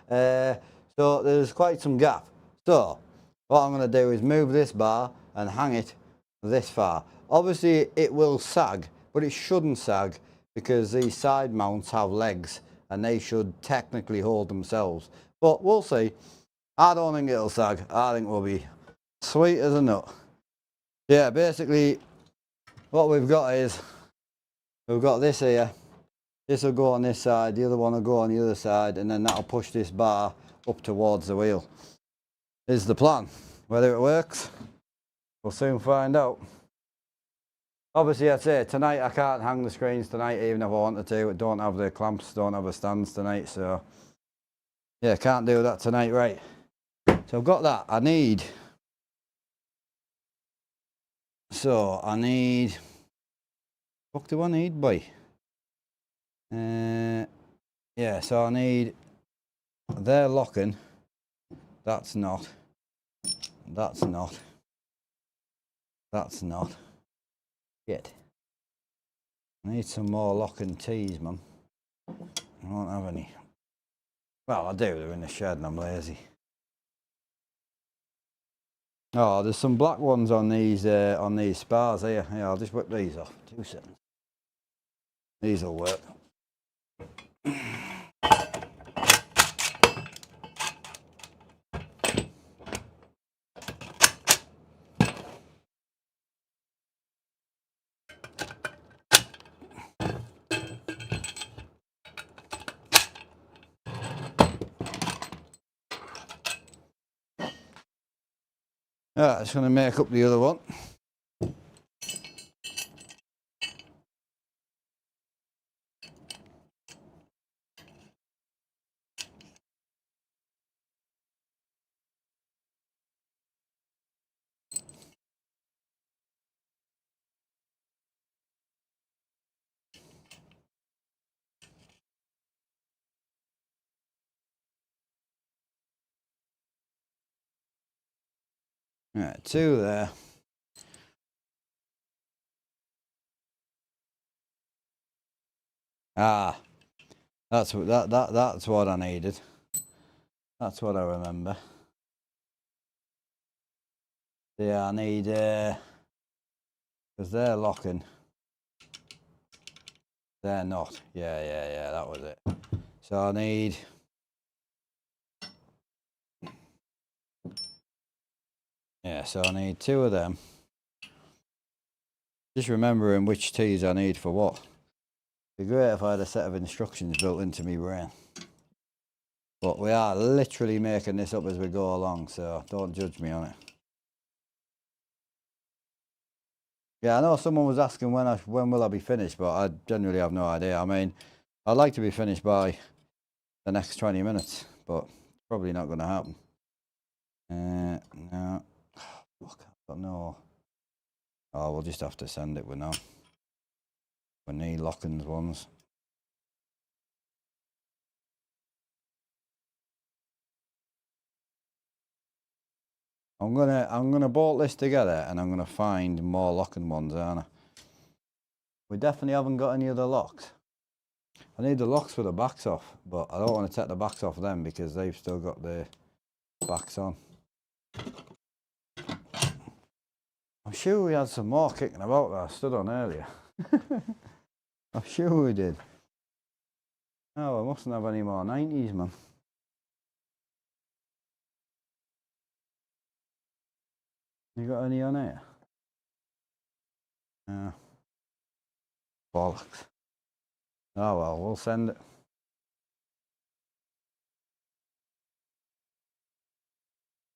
Speaker 1: So there's quite some gap. So what I'm going to do is move this bar and hang it this far. Obviously it will sag, but it shouldn't sag because these side mounts have legs and they should technically hold themselves. But we'll see. I don't think it'll sag. I think we'll be sweet as a nut. Yeah, basically what we've got is we've got this here. This will go on this side, the other one will go on the other side, and then that'll push this bar up towards the wheel. Is the plan. Whether it works, we'll soon find out. Obviously, I'd say tonight I can't hang the screens tonight, even if I wanted to. I don't have the clamps, don't have the stands tonight, so yeah, can't do that tonight, right? So I've got that. I need. What do I need, boy? Yeah, so I need. They're locking. That's not. That's not. That's not. Shit. I need some more locking tees, man. I don't have any. Well, I do. They're in the shed and I'm lazy. Oh, there's some black ones on these spars here. Yeah, I'll just whip these off. 2 seconds. These will work. Right, just going to make up the other one. Right, 2 there. Ah, that's what that's what I needed. That's what I remember. Yeah, I need because they're locking. They're not. Yeah, that was it. So I need. Yeah, so I need 2 of them. Just remembering which tees I need for what. It'd be great if I had a set of instructions built into my brain. But we are literally making this up as we go along, so don't judge me on it. Yeah, I know someone was asking when will I be finished, but I genuinely have no idea. I mean, I'd like to be finished by the next 20 minutes, but it's probably not going to happen. No. Fuck, I don't know. Oh, we'll just have to send it with now. We need Lockins ones. I'm gonna bolt this together and I'm gonna find more locking ones, aren't I? We definitely haven't got any other locks. I need the locks for the backs off, but I don't want to take the backs off them because they've still got the backs on. I'm sure we had some more kicking about that I stood on earlier. I'm sure we did. Oh, I mustn't have any more 90s, man. You got any on here? Bollocks. Oh well, we'll send it.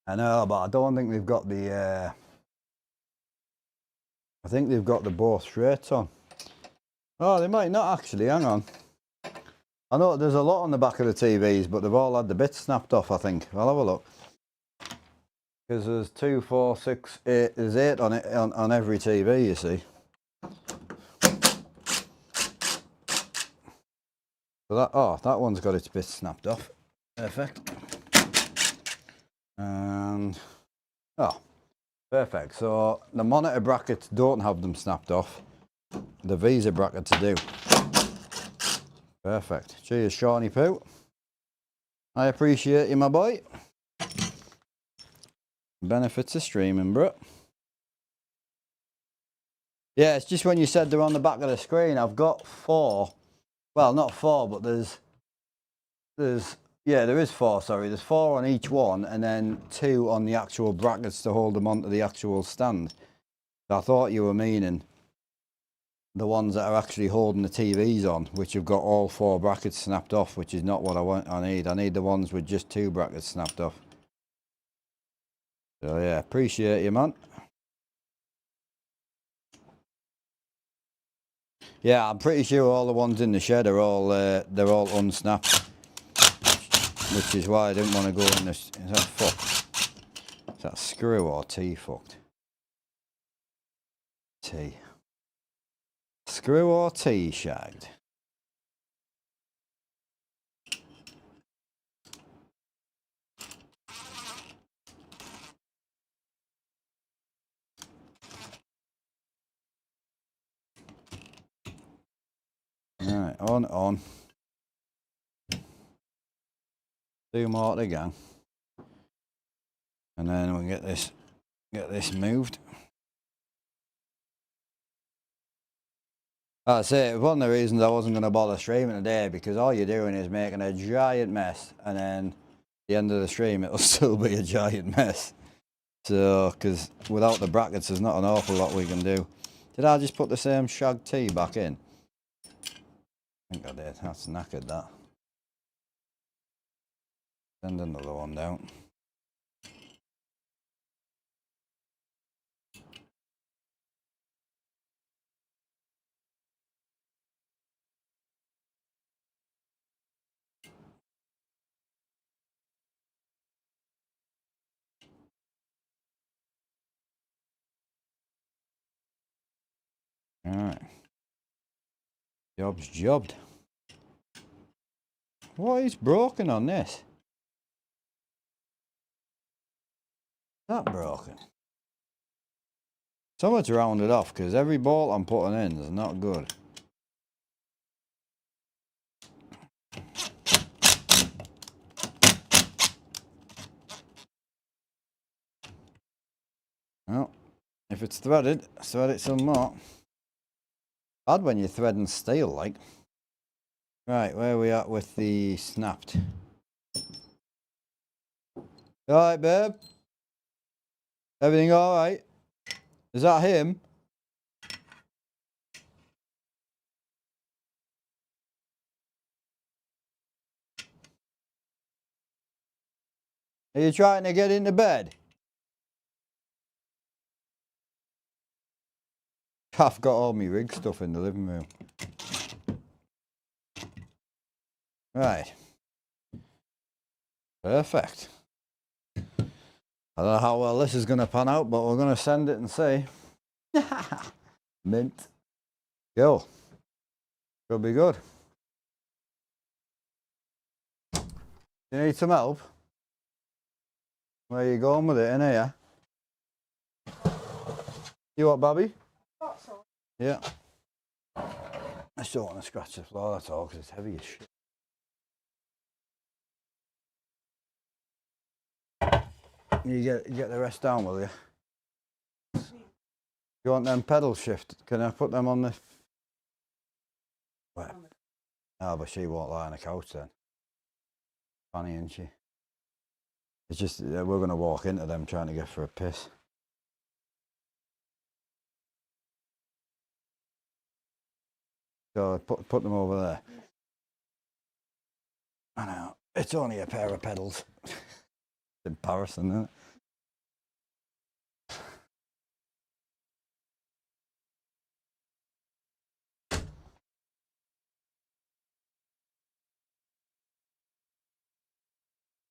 Speaker 1: I know, but I don't think they've got the. I think they've got the both straights on. Oh, they might not actually. Hang on. I know there's a lot on the back of the TVs, but they've all had the bits snapped off. I think. I'll have a look. Because there's 2, 4, 6, 8. There's 8 on it on every TV. You see. So that one's got its bits snapped off. Perfect. And perfect. So the monitor brackets don't have them snapped off. The Visa brackets do. Perfect. Cheers, Shawnee Poo. I appreciate you, my boy. Benefits of streaming, bro. Yeah, it's just when you said they're on the back of the screen, I've got 4. Well, not 4, but there is 4, sorry. There's 4 on each one, and then 2 on the actual brackets to hold them onto the actual stand. So I thought you were meaning the ones that are actually holding the TVs on, which have got all 4 brackets snapped off, which is not what I need. I need the ones with just 2 brackets snapped off. So yeah, appreciate you, man. Yeah, I'm pretty sure all the ones in the shed are all they're all unsnapped, which is why I didn't want to go in this. Is that fucked? Is that screw or T fucked? T. Screw or T shagged? Right, on. 2 more to go. And then we'll get this moved. That's it. One of the reasons I wasn't going to bother streaming today, because all you're doing is making a giant mess, and then at the end of the stream it'll still be a giant mess. So, because without the brackets there's not an awful lot we can do. Did I just put the same shag tee back in? I think I did. That's knackered, that. Send another one down. Alright. Job's jobbed. What is broken on this? Is that broken? So much rounded off, because every bolt I'm putting in is not good. Well, if it's threaded, thread it some more. Bad when you're threading steel, like. Right, where are we at with the snapped? Alright, babe? Everything alright? Is that him? Are you trying to get into bed? I've got all my rig stuff in the living room. Right. Perfect. I don't know how well this is going to pan out, but we're going to send it and see. Mint. Go. Could be good. You need some help? Where you going with it, in here? You what, Bobby?
Speaker 3: That's all.
Speaker 1: Yeah. I just don't want to scratch the floor, that's all, because it's heavy as shit. You get the rest down, will you? You want them pedal shift? Can I put them on the... Where? No, but she won't lie on the couch then. Funny, isn't she? It's just, we're going to walk into them trying to get for a piss. So put them over there. I know, it's only a pair of pedals. It's embarrassing, isn't it?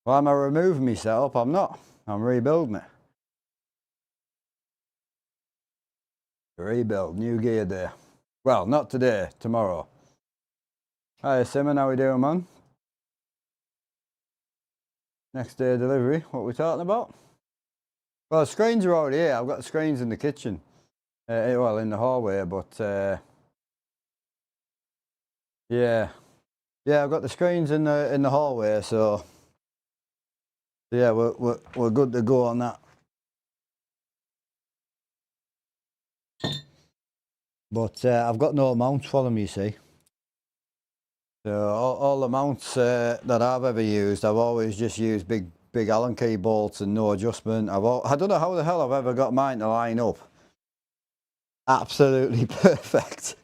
Speaker 1: Why am I removing my setup? I'm not. I'm rebuilding it. Rebuild, new gear day. Well, not today, tomorrow. Hi Simon, how we doing, man? Next day delivery, what are we talking about? Well, the screens are already here. I've got the screens in the kitchen. Well, in the hallway, but yeah. Yeah, I've got the screens in the hallway, so yeah, we're good to go on that. But I've got no mounts for them, you see. So all the mounts that I've ever used, I've always just used big Allen key bolts and no adjustment. I don't know how the hell I've ever got mine to line up. Absolutely perfect.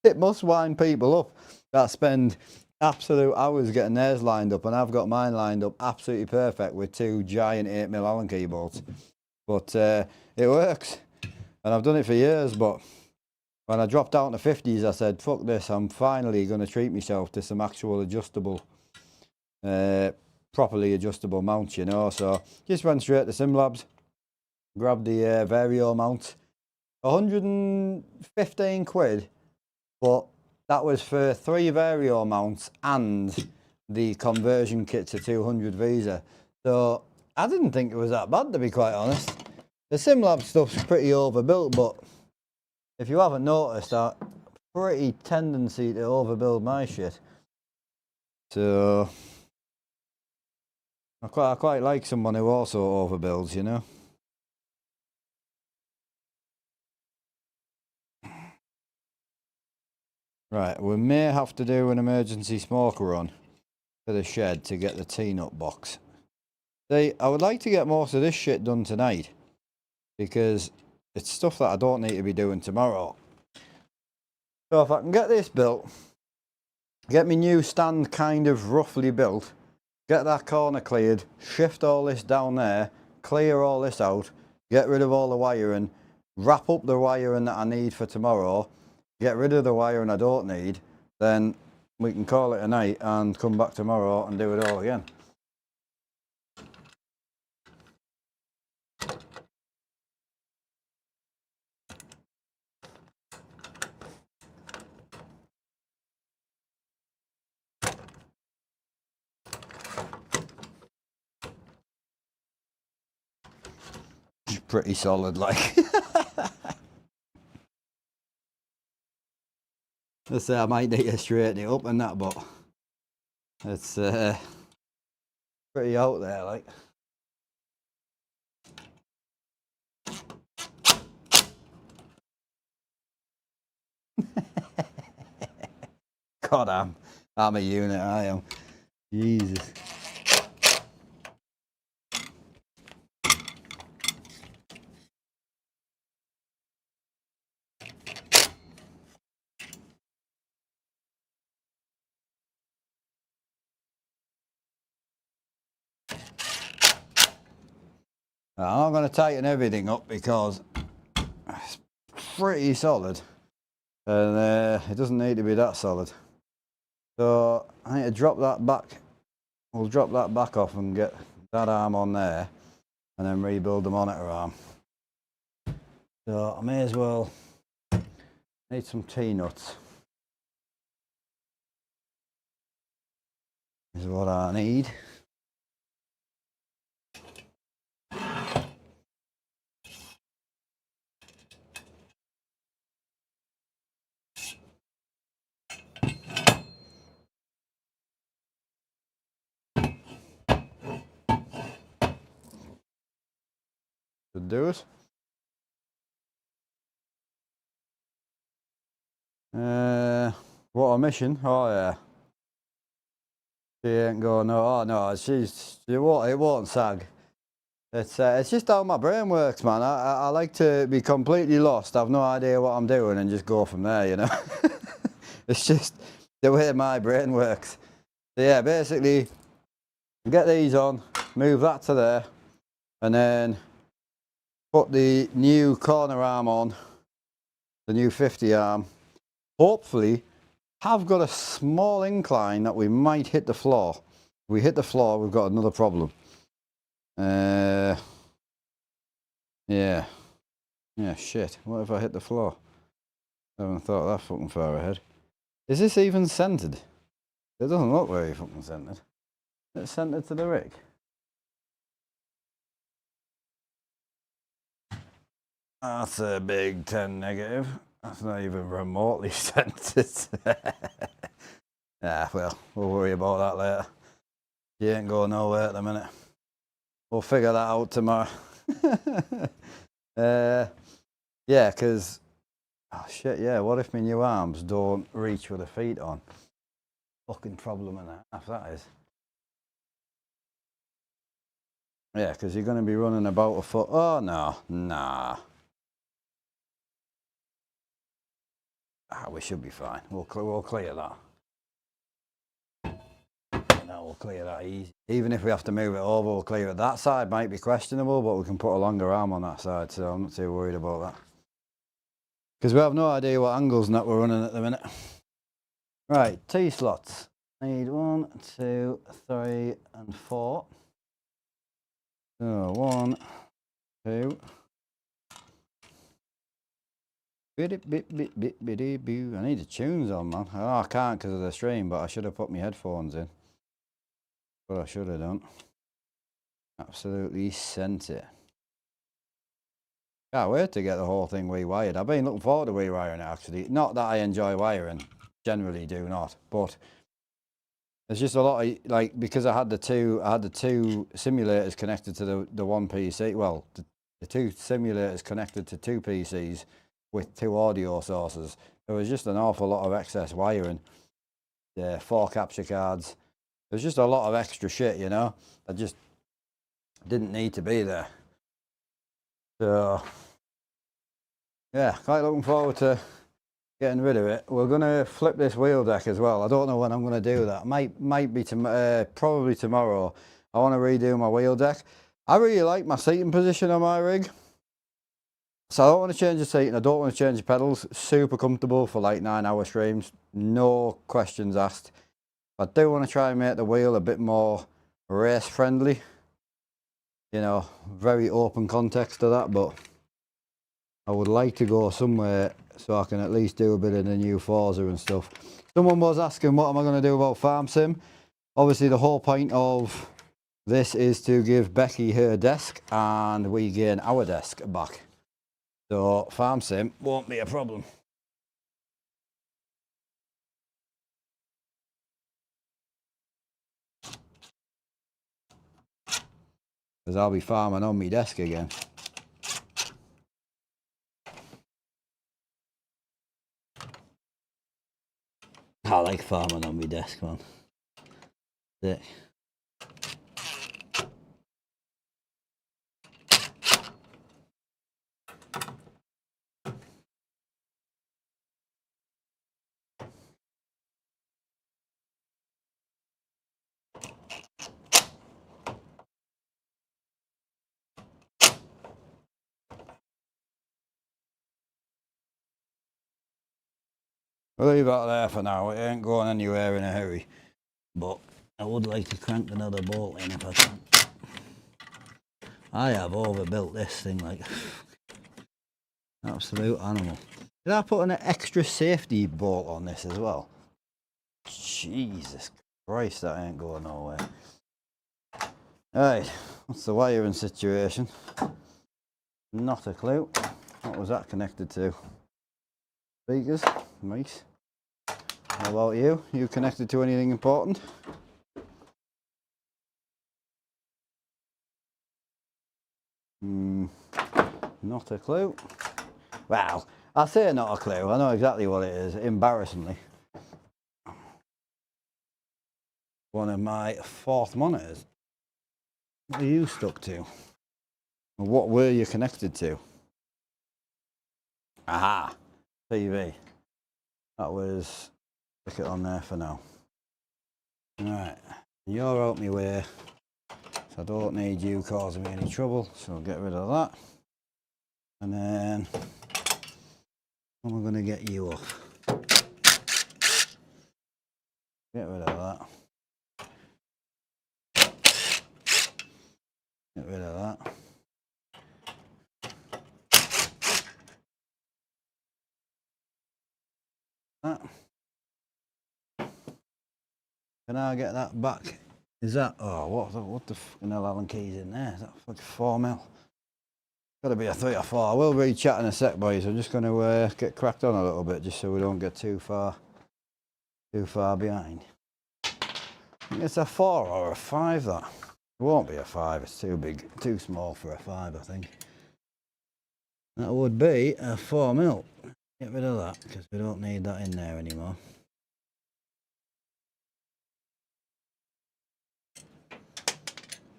Speaker 1: It must wind people up that spend absolute hours getting theirs lined up, and I've got mine lined up absolutely perfect with two giant 8mm Allen key bolts. But it works, and I've done it for years. But when I dropped down to 50s, I said, fuck this, I'm finally going to treat myself to some actual adjustable, properly adjustable mounts, you know. So just went straight to SimLabs, grabbed the Vario mount, 115 quid, but that was for 3 Vario mounts and the conversion kit to 200 Visa. So I didn't think it was that bad, to be quite honest. The SimLabs stuff's pretty overbuilt, but if you haven't noticed, that pretty tendency to overbuild my shit. So I quite like someone who also overbuilds, you know. Right, we may have to do an emergency smoker run for the shed to get the tea-nut box. See, I would like to get most of this shit done tonight, because it's stuff that I don't need to be doing tomorrow. So if I can get this built, get my new stand kind of roughly built, get that corner cleared, shift all this down there, clear all this out, get rid of all the wiring, wrap up the wiring that I need for tomorrow, get rid of the wiring I don't need, then we can call it a night and come back tomorrow and do it all again. Pretty solid, like. Let's say I might need to straighten it up and that, but it's pretty out there, like. God, I'm a unit, I am. Jesus. I'm not going to tighten everything up because it's pretty solid, and it doesn't need to be that solid. So I need to drop that back. We'll drop that back off and get that arm on there, and then rebuild the monitor arm. So I may as well need some T-nuts. Is what I need. Should do it. What a mission! Oh yeah. She ain't going. No, oh no, it won't sag. It's just how my brain works, man. I like to be completely lost, have no idea what I'm doing, and just go from there, you know. It's just the way my brain works. So yeah, basically, get these on, move that to there, and then put the new corner arm on, the new 50 arm. Hopefully, have got a small incline that we might hit the floor. If we hit the floor, we've got another problem. Yeah, shit. What if I hit the floor? I haven't thought that fucking far ahead. Is this even centered? It doesn't look very fucking centered. It's centered to the rig. That's a big 10 negative. That's not even remotely centered. Ah, well, we'll worry about that later. She ain't going nowhere at the minute. We'll figure that out tomorrow. Yeah, because, oh shit, yeah, what if my new arms don't reach with the feet on? Fucking problem and a half, that is. Yeah, because you're going to be running about a foot. Oh, no, nah. Ah, we should be fine. We'll clear that. No, we'll clear that easy. Even if we have to move it over, we'll clear it. That side might be questionable, but we can put a longer arm on that side, so I'm not too worried about that. Because we have no idea what angles and that we're running at the minute. Right, T-slots. Need 1, 2, 3 and 4. So 1, 2. I need the tunes on, man. Oh, I can't because of the stream, but I should have put my headphones in. But I should have done. Absolutely sent it. Can't wait to get the whole thing rewired. I've been looking forward to rewiring it, actually. Not that I enjoy wiring. Generally do not. But there's just a lot of, like, because I had the two simulators connected to the one PC. Well, the two simulators connected to 2 PCs with 2 audio sources. There was just an awful lot of excess wiring. 4 capture cards. There's just a lot of extra shit, you know. I just didn't need to be there. So yeah, quite looking forward to getting rid of it. We're gonna flip this wheel deck as well. I don't know when I'm gonna do that. Might be probably tomorrow. I want to redo my wheel deck. I really like my seating position on my rig, so I don't want to change the seating. I don't want to change the pedals. Super comfortable for like 9-hour streams, no questions asked. I do want to try and make the wheel a bit more race friendly. You know, very open context to that, but I would like to go somewhere so I can at least do a bit of the new Forza and stuff. Someone was asking what am I going to do about Farm Sim. Obviously the whole point of this is to give Becky her desk and we gain our desk back. So Farm Sim won't be a problem. Because I'll be farming on my desk again. I like farming on my desk, man. Sick. We'll leave that there for now. It ain't going anywhere in a hurry. But I would like to crank another bolt in if I can. I have overbuilt this thing like absolute animal. Did I put an extra safety bolt on this as well? Jesus Christ, that ain't going nowhere. Right, what's the wiring situation? Not a clue. What was that connected to? Speakers? Nice. How about you? You connected to anything important? Not a clue. Well, I say not a clue. I know exactly what it is, embarrassingly. One of my 4th monitors. What are you stuck to? What were you connected to? Aha! TV. That was Stick it on there for now. Right, you're out my way, so I don't need you causing me any trouble, so I'll get rid of that. And then, how am I going to get you off? Get rid of that. Get rid of that. That. Can I get that back? Is that, oh, what the fucking hell Allen key's in there? Is that fucking 4 mil? Gotta be a 3 or 4. I will be chatting a sec, boys. I'm just going to get cracked on a little bit just so we don't get too far behind. I think it's a 4 or a 5, that. It won't be a 5, it's too big, too small for a 5, I think. That would be a 4 mil. Get rid of that, because we don't need that in there anymore.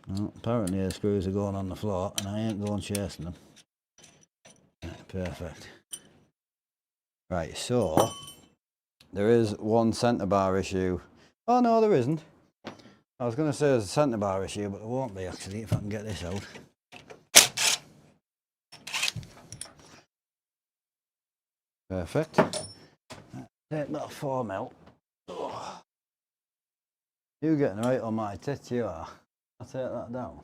Speaker 1: Well, apparently the screws are going on the floor, and I ain't going chasing them. Right, perfect. Right, so there is one centre bar issue. Oh no, there isn't. I was going to say there's a centre bar issue, but there won't be actually if I can get this out. Perfect. Take that 4 mil. Oh. You getting right on my tits, you are. I'll take that down.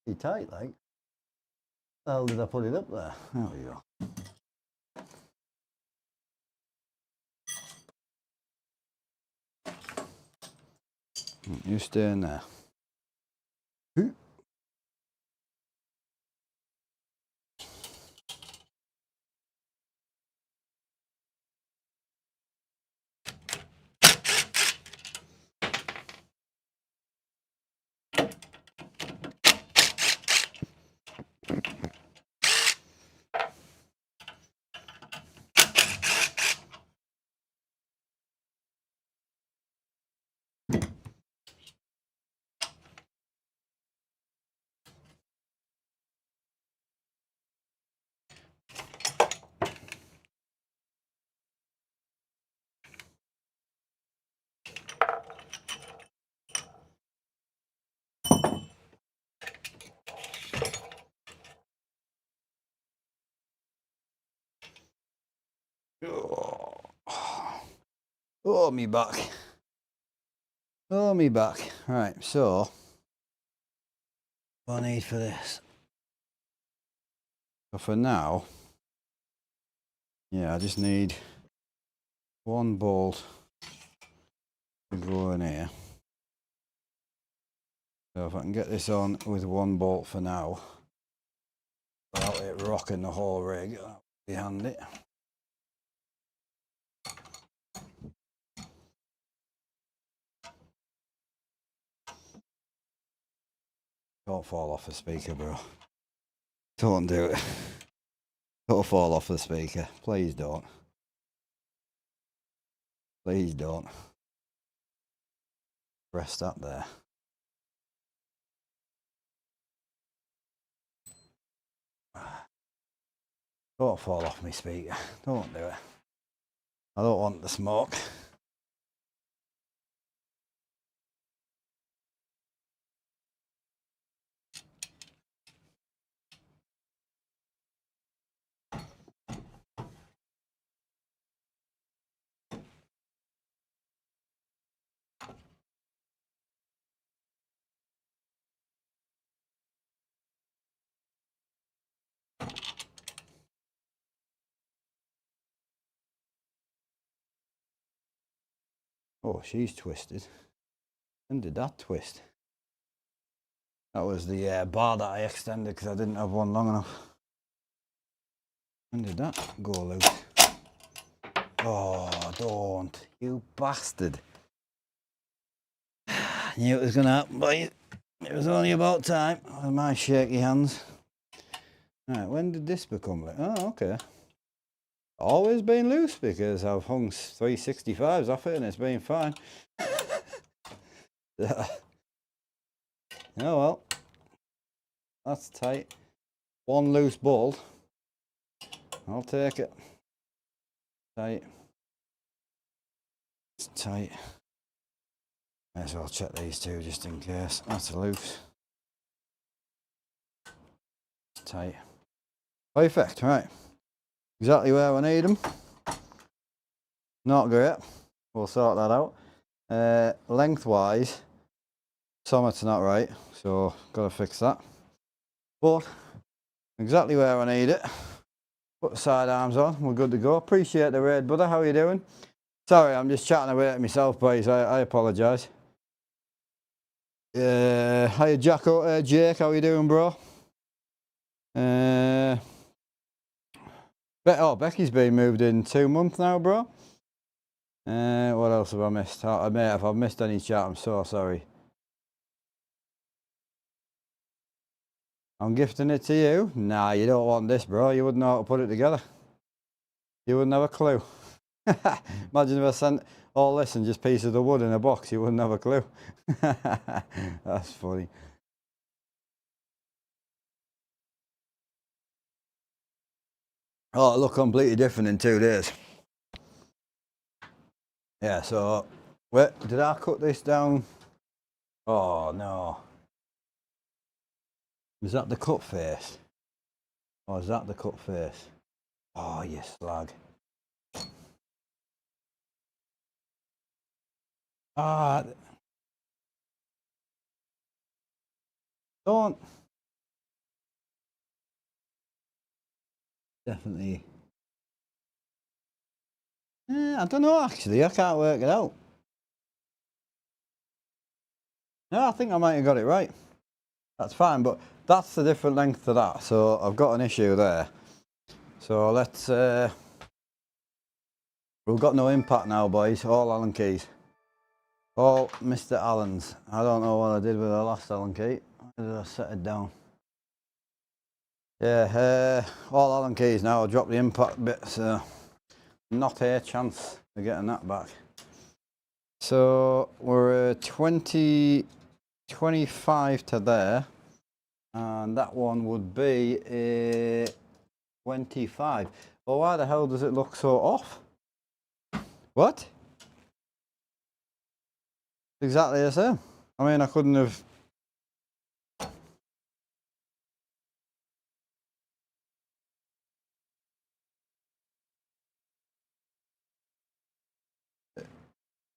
Speaker 1: Pretty tight, like. How the hell did I put it up there? There we go. You stay in there. Oh, me back. Oh, me back. Right, so what I need for this? So for now, yeah, I just need one bolt to go in here. So if I can get this on with one bolt for now, without it rocking the whole rig, that would be handy. Don't fall off the speaker, bro. Don't do it. Don't fall off the speaker. Please don't. Please don't. Press that there. Don't fall off my speaker. Don't do it. I don't want the smoke. Oh, she's twisted. When did that twist? That was the bar that I extended because I didn't have one long enough. When did that go loose? Oh, don't. You bastard. I knew it was going to happen, but it was only about time with my shaky hands. Right, when did this become loose? Oh, okay. Always been loose because I've hung 365s off it and it's been fine. Oh well, that's tight. One loose bolt. I'll take it. Tight. It's tight. May as well check these two just in case. That's loose. It's tight. Perfect, right. Exactly where I need them. Not great. We'll sort that out. Lengthwise, something's not right, so gotta fix that. But exactly where I need it. Put the sidearms on, we're good to go. Appreciate the raid, brother. How are you doing? Sorry, I'm just chatting away to myself, boys. I apologise. Hiya, Jacko. Jake, how you doing, bro? Becky's been moved in 2 months now, bro. What else have I missed? Mate, if I've missed any chat, I'm so sorry. I'm gifting it to you? Nah, you don't want this, bro. You wouldn't know how to put it together. You wouldn't have a clue. Imagine if I sent all this and just pieces of wood in a box. You wouldn't have a clue. That's funny. Oh, it'll look completely different in 2 days. Yeah, so... Wait, did I cut this down? Oh, no. Is that the cut face? Or is that the cut face? Oh, you slag. Ah, don't. Definitely. I don't know, actually. I can't work it out. No, I think I might have got it right. That's fine, but that's the different length to that. So I've got an issue there. So let's... we've got no impact now, boys. All Allen keys. All Mr. Allen's. I don't know what I did with the last Allen key. Where did I set it down? Yeah, all Allen keys now. I'll drop the impact bit, so not a chance of getting that back. So we're 25 to there, and that one would be a 25. Well, why the hell does it look so off? What? Exactly the same. I mean, I couldn't have...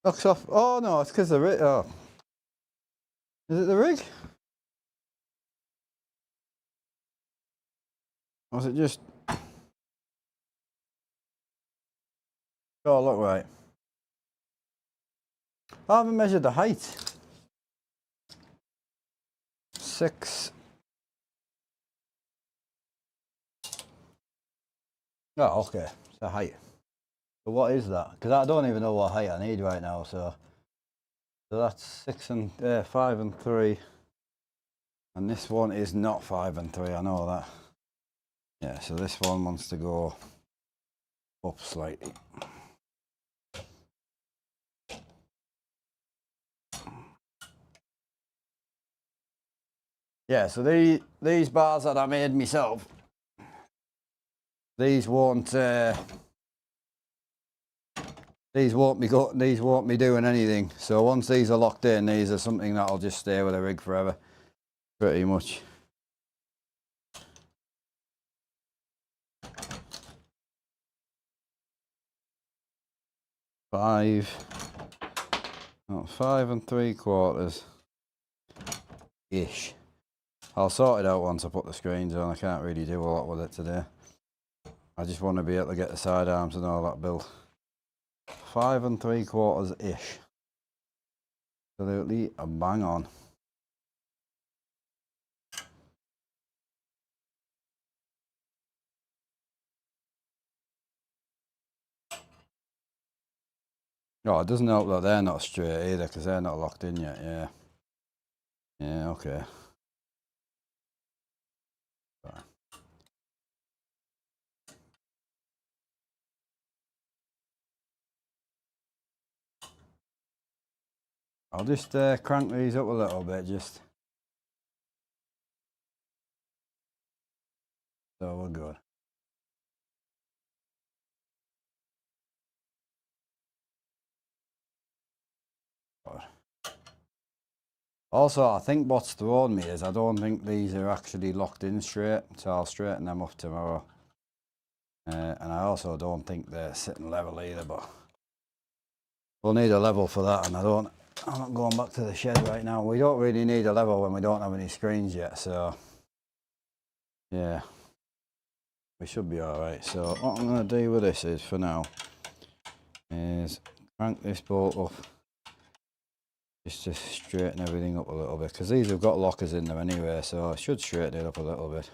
Speaker 1: Looks off. Oh no, it's because the rig. Oh, is it the rig? Or was it just? Oh, look right. I haven't measured the height. 6. Oh, okay. It's the height. So what is that? Because I don't even know what height I need right now. So that's 5 and 3, and this one is not 5 and 3. I know that. Yeah. So this one wants to go up slightly. Yeah. So these bars that I made myself, these won't be doing anything. So once these are locked in, these are something that'll just stay with the rig forever, pretty much. Five and 3/4 ish. I'll sort it out once I put the screens on. I can't really do a lot with it today. I just want to be able to get the sidearms and all that built. 5 and 3/4 ish. Absolutely a bang on. Oh, it doesn't help that they're not straight either, because they're not locked in yet. Yeah. Yeah, okay. Fine. I'll just crank these up a little bit, just so we're good. Also, I think what's thrown me is I don't think these are actually locked in straight, so I'll straighten them up tomorrow. And I also don't think they're sitting level either, but we'll need a level for that, and I'm not going back to the shed right now. We don't really need a level when we don't have any screens yet, so yeah, we should be alright. So what I'm going to do with this is, for now, is crank this bolt up just to straighten everything up a little bit, because these have got lockers in them anyway, so I should straighten it up a little bit.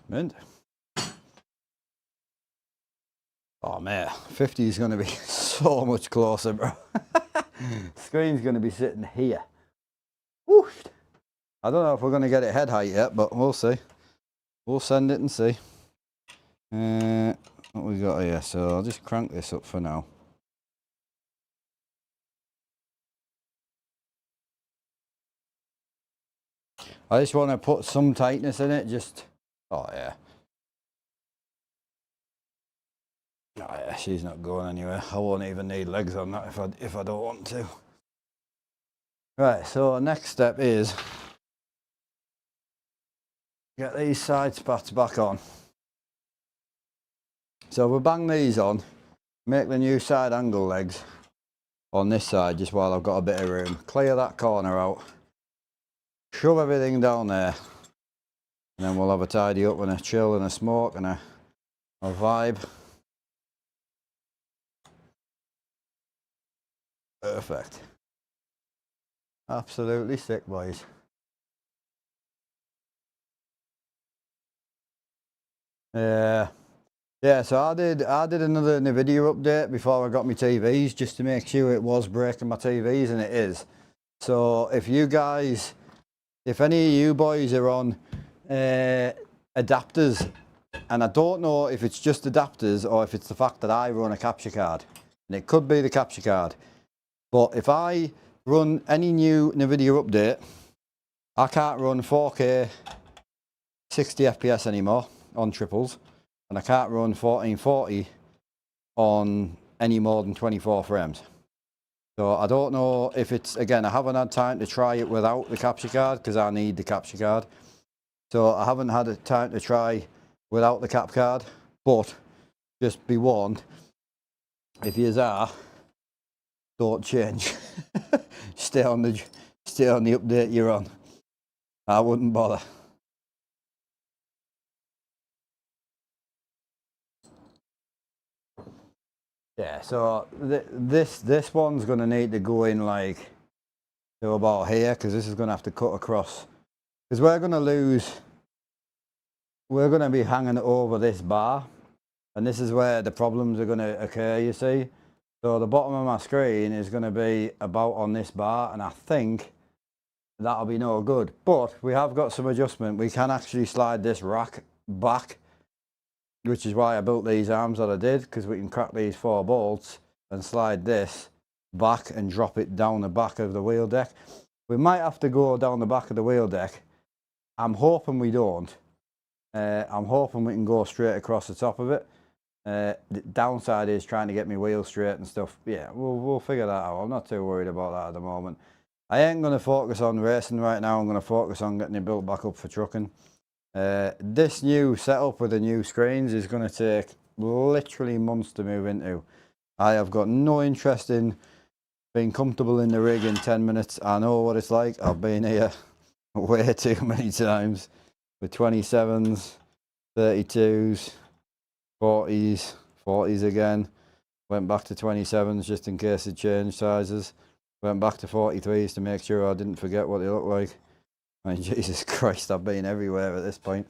Speaker 1: Mint. Oh mate, 50 is going to be so much closer, bro. Screen's going to be sitting here. Whoosh. I don't know if we're going to get it head height yet, but we'll see. We'll send it and see. What we got here, so I'll just crank this up for now. I just want to put some tightness in it, just... Oh yeah. Oh yeah, she's not going anywhere. I won't even need legs on that if I don't want to. Right, so next step is get these side spats back on. So we'll bang these on, make the new side angle legs on this side just while I've got a bit of room. Clear that corner out, shove everything down there, and then we'll have a tidy up and a chill and a smoke and a vibe. Perfect. Absolutely sick, boys. Yeah, so I did another NVIDIA update before I got my TVs just to make sure it was breaking my TVs, and it is. So if any of you boys are on adapters, and I don't know if it's just adapters or if it's the fact that I run a capture card, and it could be the capture card, but if I run any new NVIDIA update, I can't run 4K 60 FPS anymore on triples, and I can't run 1440 on any more than 24 frames. So I don't know if it's, again, I haven't had time to try it without the capture card because I need the capture card. So I haven't had time to try without the cap card, but just be warned, if you are, don't change. stay on the update you're on. I wouldn't bother. Yeah, so this one's going to need to go in like to about here, because this is going to have to cut across, because we're going to be hanging over this bar, and this is where the problems are going to occur, you see. So the bottom of my screen is going to be about on this bar, and I think that'll be no good. But we have got some adjustment. We can actually slide this rack back, which is why I built these arms that I did, because we can crack these 4 bolts and slide this back and drop it down the back of the wheel deck. We might have to go down the back of the wheel deck. I'm hoping we don't. I'm hoping we can go straight across the top of it. The downside is trying to get my wheels straight and stuff. Yeah, we'll figure that out. I'm not too worried about that at the moment. I ain't going to focus on racing right now. I'm going to focus on getting it built back up for trucking. This new setup with the new screens is going to take literally months to move into. I have got no interest in being comfortable in the rig in 10 minutes. I know what it's like. I've been here way too many times with 27s, 32s, 40s again. Went back to 27s just in case it changed sizes. Went back to 43s to make sure I didn't forget what they look like. I mean, Jesus Christ, I've been everywhere at this point.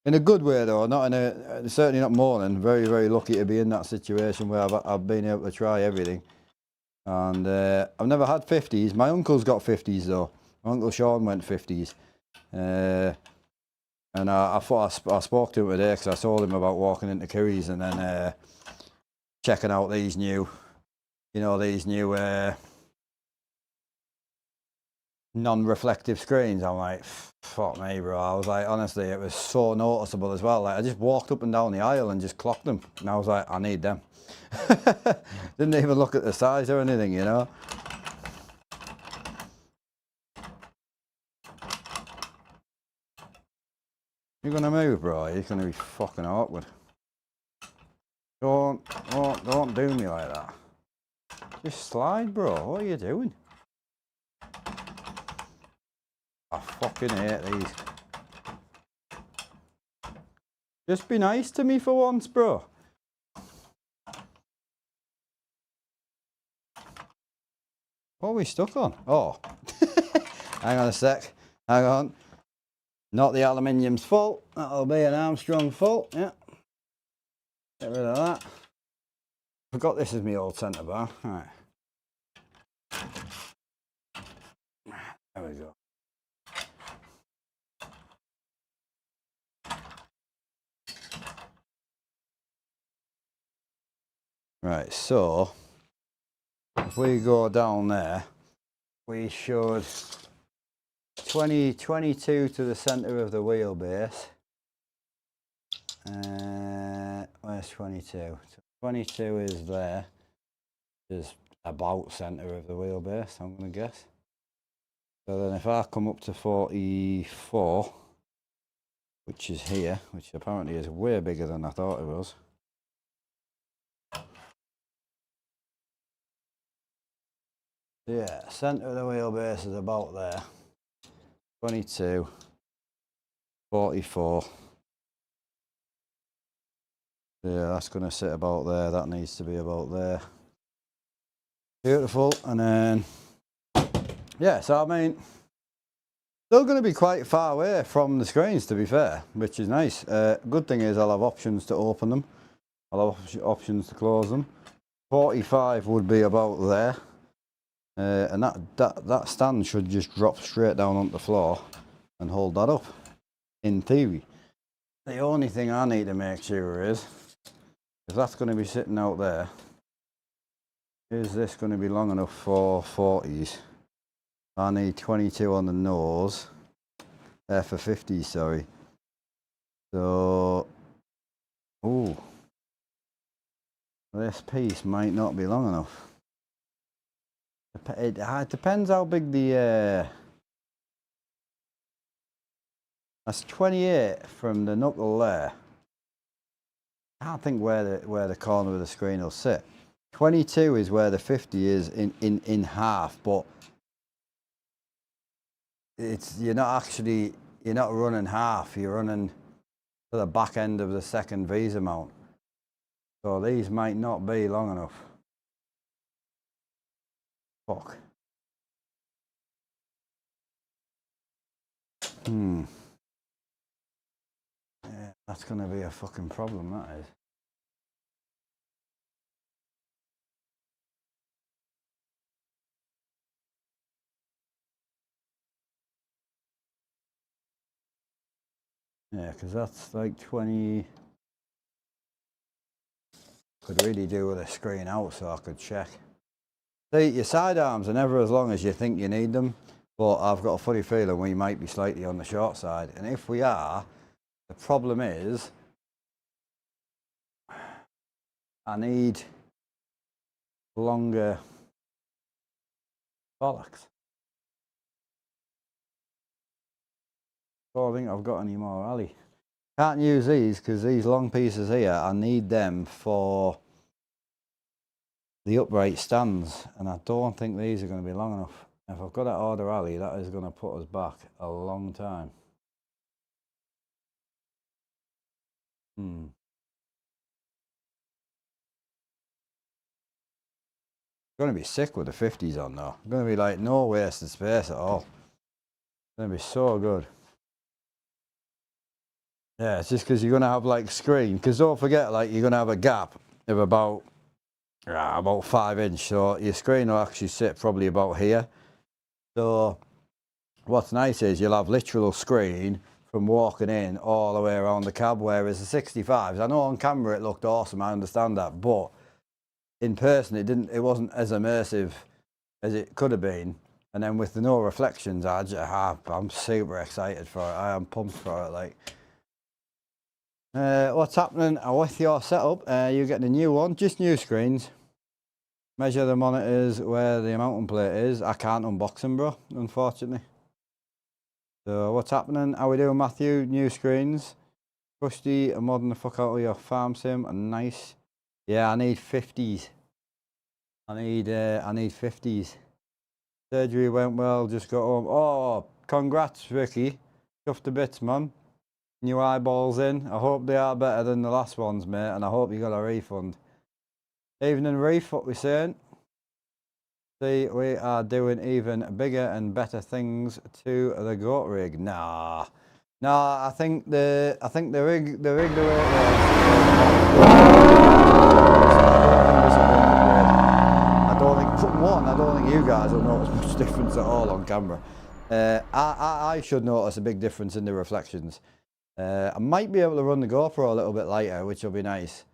Speaker 1: In a good way though, not in a, certainly not mourning. Very, very lucky to be in that situation where I've been able to try everything. And I've never had 50s. My uncle's got 50s though. My Uncle Sean went 50s. And I thought I spoke to him today because I told him about walking into Curry's and then checking out these new, you know, these new non-reflective screens. I'm like, fuck me, bro. I was like, honestly, it was so noticeable as well. Like, I just walked up and down the aisle and just clocked them. And I was like, I need them. Didn't even look at the size or anything, you know. You're gonna move, bro. You're gonna be fucking awkward. Don't do me like that. Just slide, bro. What are you doing? I fucking hate these. Just be nice to me for once, bro. What are we stuck on? Oh. Hang on a sec. Hang on. Not the aluminium's fault. That'll be an Armstrong fault. Yeah. Get rid of that. Forgot this is my old centre bar. Right. There we go. Right, so if we go down there, we should 22 to the centre of the wheelbase. Where's 22? 22 is there. Is about centre of the wheelbase, I'm going to guess. So then if I come up to 44, which is here, which apparently is way bigger than I thought it was. Yeah, centre of the wheelbase is about there. 22, 44. Yeah, that's going to sit about there. That needs to be about there. Beautiful. And then, yeah, so I mean, still going to be quite far away from the screens, to be fair, which is nice. Good thing is I'll have options to open them. I'll have options to close them. 45 would be about there. And that stand should just drop straight down onto the floor and hold that up, in theory. The only thing I need to make sure is, if that's going to be sitting out there, is this going to be long enough for 40s? I need 22 on the nose, for 50s, sorry. So, ooh, this piece might not be long enough. It depends how big the, that's 28 from the knuckle there. I can't think where the corner of the screen will sit. 22 is where the 50 is in half, but you're not running half, you're running to the back end of the second Visa mount. So these might not be long enough. Fuck. Yeah, that's gonna be a fucking problem, that is. Yeah, because that's like 20. Could really do with a screen out so I could check. See, your sidearms are never as long as you think you need them, but I've got a funny feeling we might be slightly on the short side. And if we are, the problem is I need longer bollocks. I don't think I've got any more alley. Can't use these because these long pieces here, I need them for the upright stands, and I don't think these are going to be long enough. If I've got that order alley, that is going to put us back a long time. I'm going to be sick with the 50s on though. I'm going to be like no wasted space at all. It's going to be so good. Yeah, it's just because you're gonna have like screen. Because don't forget, like you're gonna have a gap of about 5 inch. So your screen will actually sit probably about here. So what's nice is you'll have literal screen from walking in all the way around the cab. Whereas the 65s, I know on camera it looked awesome. I understand that, but in person it wasn't as immersive as it could have been. And then with the no reflections, I'm super excited for it. I am pumped for it. Like, what's happening with your setup? You're getting a new one, just new screens. Measure the monitors where the mounting plate is. I can't unbox them, bro, unfortunately. So what's happening? How we doing, Matthew? New screens. Rusty, I'm modding the fuck out of your farm sim. Nice. Yeah, I need 50s. I need 50s. Surgery went well, just got home. Oh, congrats, Ricky. Chuffed to bits, man. New eyeballs in. I hope they are better than the last ones, mate, and I hope you got a refund. Evening Reef, what we saying? See, we are doing even bigger and better things to the goat rig. Nah. I think the rig the way it was. I don't think you guys will notice much difference at all on camera. I should notice a big difference in the reflections. I might be able to run the GoPro a little bit lighter, which will be nice.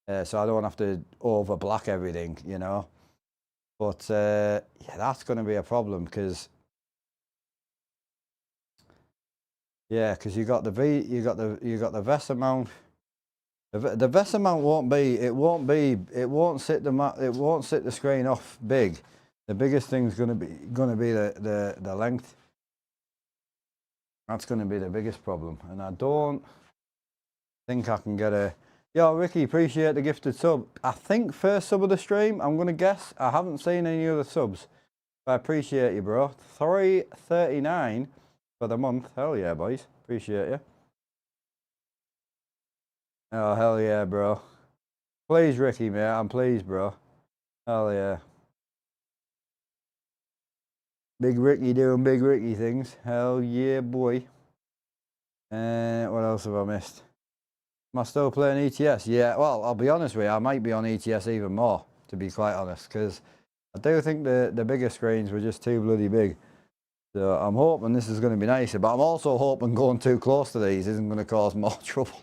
Speaker 1: So I don't have to over black everything, you know. But yeah, that's going to be a problem because you got the VESA mount. The VESA mount won't sit the screen off big. The biggest thing's going to be the length. That's going to be the biggest problem, and I don't think I can get a. Yo, Ricky, appreciate the gifted sub. I think first sub of the stream. I'm going to guess. I haven't seen any other subs. I appreciate you, bro. 339 for the month. Hell yeah, boys. Appreciate you. Oh, hell yeah, bro. Please, Ricky, mate. I'm pleased, bro. Hell yeah. Big Ricky doing big Ricky things. Hell yeah, boy. What else have I missed? Am I still playing ETS? Yeah, well, I'll be honest with you. I might be on ETS even more, to be quite honest, because I do think the bigger screens were just too bloody big. So I'm hoping this is going to be nicer, but I'm also hoping going too close to these isn't going to cause more trouble.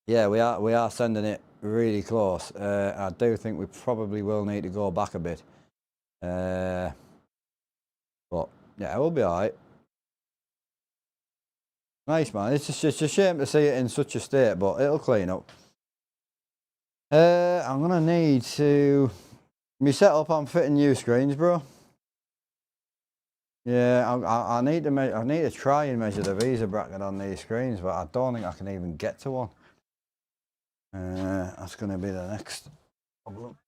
Speaker 1: Yeah, we are sending it really close. I do think we probably will need to go back a bit. But yeah, we'll be alright. Nice, man. It's a shame to see it in such a state, but it'll clean up. I'm gonna need to me set up on fitting new screens, bro. Yeah, I need to try and measure the visa bracket on these screens, but I don't think I can even get to one. That's gonna be the next problem.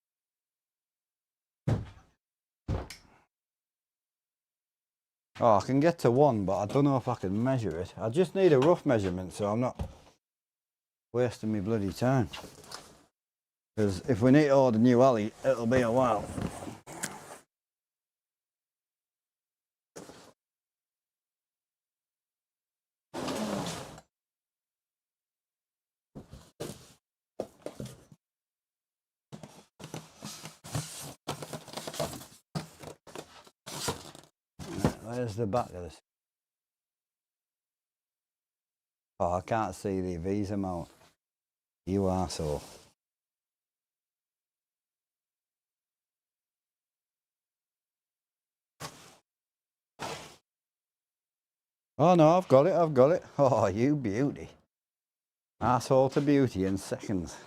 Speaker 1: Oh, I can get to one, but I don't know if I can measure it. I just need a rough measurement, so I'm not wasting my bloody time. Because if we need to order new alley, it'll be a while. Where's the back of this? Oh, I can't see the visa mount. You arsehole. Oh no, I've got it. Oh, you beauty. Arsehole to beauty in seconds.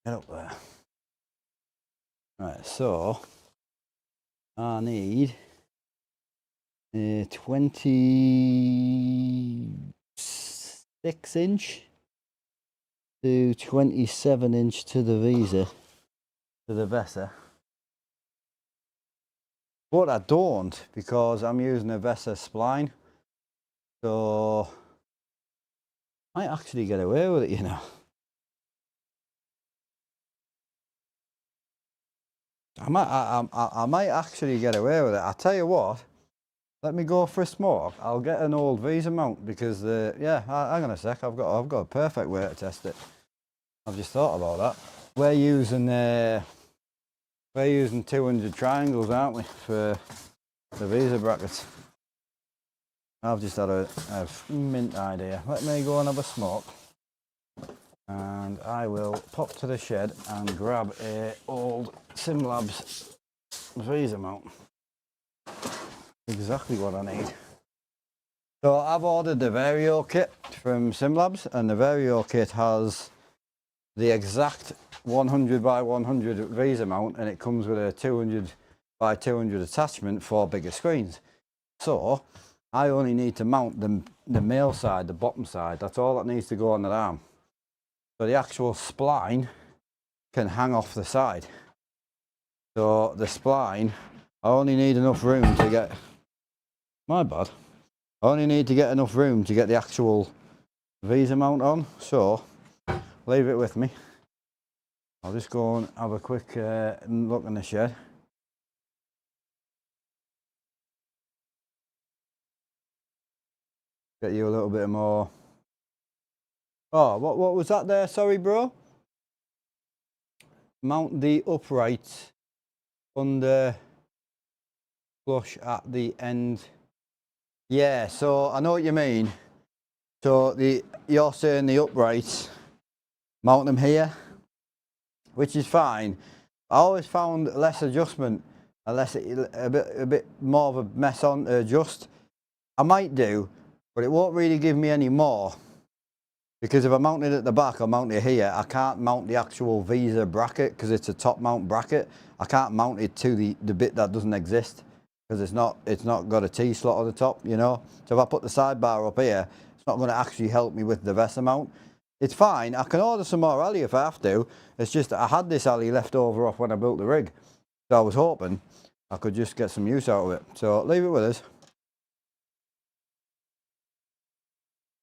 Speaker 1: Get up there. Right, so I need 26 inch to 27 inch to the visa, to the VESA. But I don't, because I'm using a VESA spline. So I might actually get away with it, you know. I might actually get away with it. I tell you what, let me go for a smoke. I'll get an old Visa mount because yeah, hang on a sec. I've got a perfect way to test it. I've just thought about that. We're using 200 triangles, aren't we, for the Visa brackets? I've just had a mint idea. Let me go and have a smoke, and I will pop to the shed and grab a old SimLabs Visa mount. Exactly what I need. So I've ordered the Vario kit from SimLabs, and the Vario kit has the exact 100 by 100 Visa mount, and it comes with a 200 by 200 attachment for bigger screens. So I only need to mount the male side, the bottom side. That's all that needs to go on the arm. So the actual spline can hang off the side. So the spline, I only need enough room to get, my bad, I only need to get enough room to get the actual Visa mount on. So leave it with me. I'll just go and have a quick look in the shed. Get you a little bit more. Oh, what was that there? Sorry, bro. Mount the upright under flush at the end. Yeah, so I know what you mean. So you're saying the uprights, mount them here, which is fine. I always found less adjustment, unless a bit more of a mess on to adjust. I might do, but it won't really give me any more, because if I mount it at the back, I mount it here. I can't mount the actual Visa bracket because it's a top mount bracket. I can't mount it to the bit that doesn't exist because it's not got a T slot on the top, you know. So if I put the sidebar up here, it's not going to actually help me with the VESA mount. It's fine. I can order some more alley if I have to. It's just I had this alley left over off when I built the rig, so I was hoping I could just get some use out of it. So leave it with us.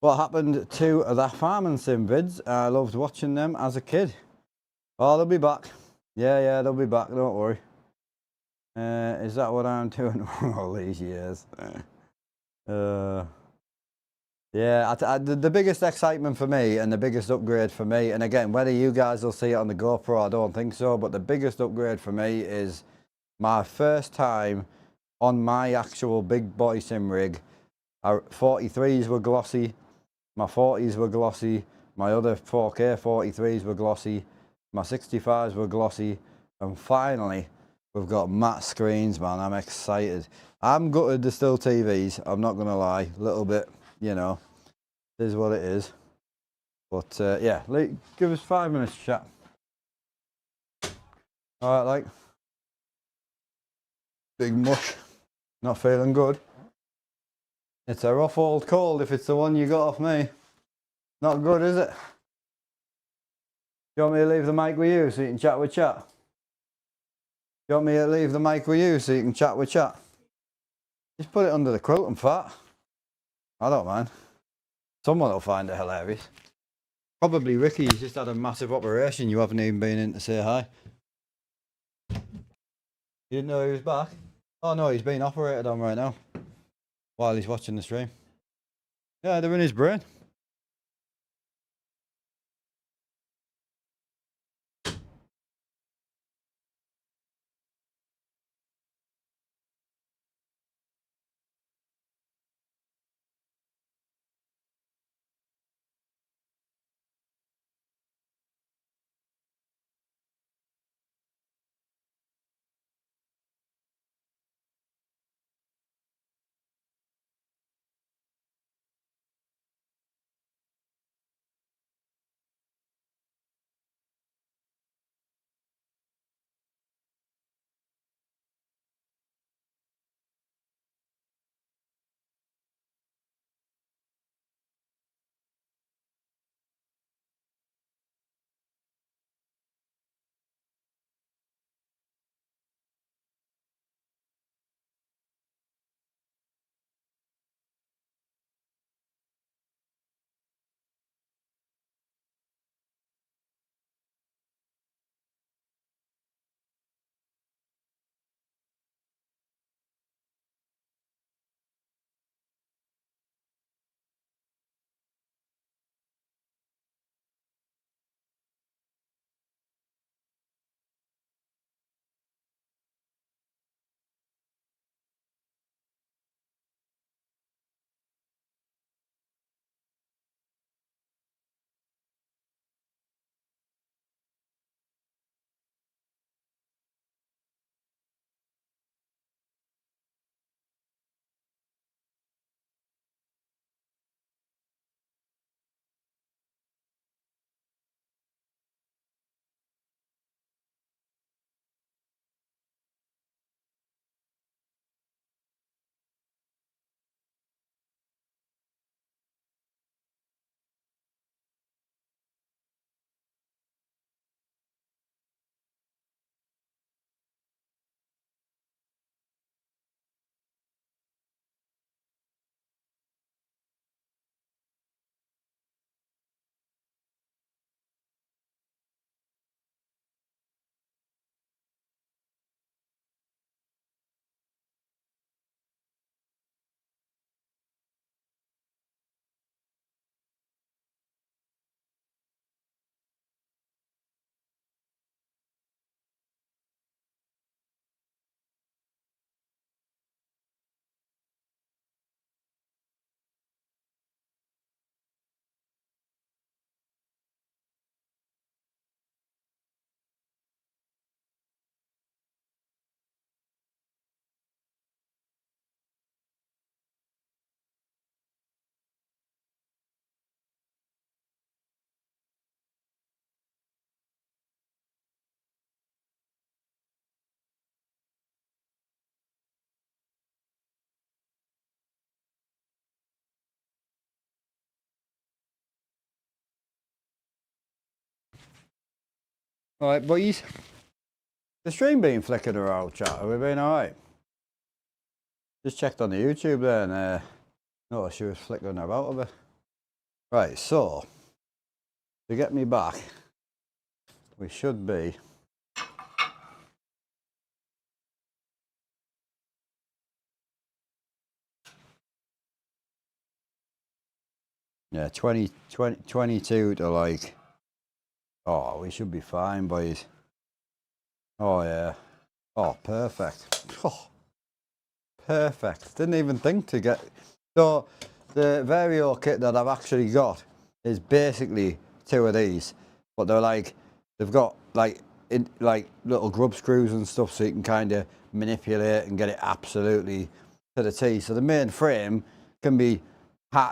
Speaker 1: What happened to the farming sim vids? I loved watching them as a kid. Oh, they'll be back. Yeah, they'll be back, don't worry. Is that what I'm doing all these years? Yeah, the biggest excitement for me and the biggest upgrade for me, and again, whether you guys will see it on the GoPro, I don't think so, but the biggest upgrade for me is my first time on my actual big boy sim rig. Our 43s were glossy. My 40s were glossy, my other 4K 43s were glossy, my 65s were glossy, and finally we've got matte screens, man. I'm excited. I'm gutted they're still TVs, I'm not gonna lie, a little bit, you know, it is what it is. But yeah, give us 5 minutes to chat. Alright, like, big mush, not feeling good. It's a rough old cold if it's the one you got off me. Not good, is it? Do you want me to leave the mic with you so you can chat with chat? Do you want me to leave the mic with you so you can chat with chat? Just put it under the quilt and fat. I don't mind. Someone will find it hilarious. Probably Ricky, he's just had a massive operation. You haven't even been in to say hi. You didn't know he was back? Oh no, he's being operated on right now while he's watching the stream. Yeah, they're in his brain. Alright, boys. The stream being flickered around, chat. Have we been alright? Just checked on the YouTube there and noticed she was flickering about a bit. Right, so to get me back, we should be yeah, 22 to like, oh, we should be fine, boys. Oh yeah. Oh, perfect. Oh, perfect. Didn't even think to get. So the Vario kit that I've actually got is basically two of these, but they're like, they've got like little grub screws and stuff, so you can kind of manipulate and get it absolutely to the T. So the main frame can be,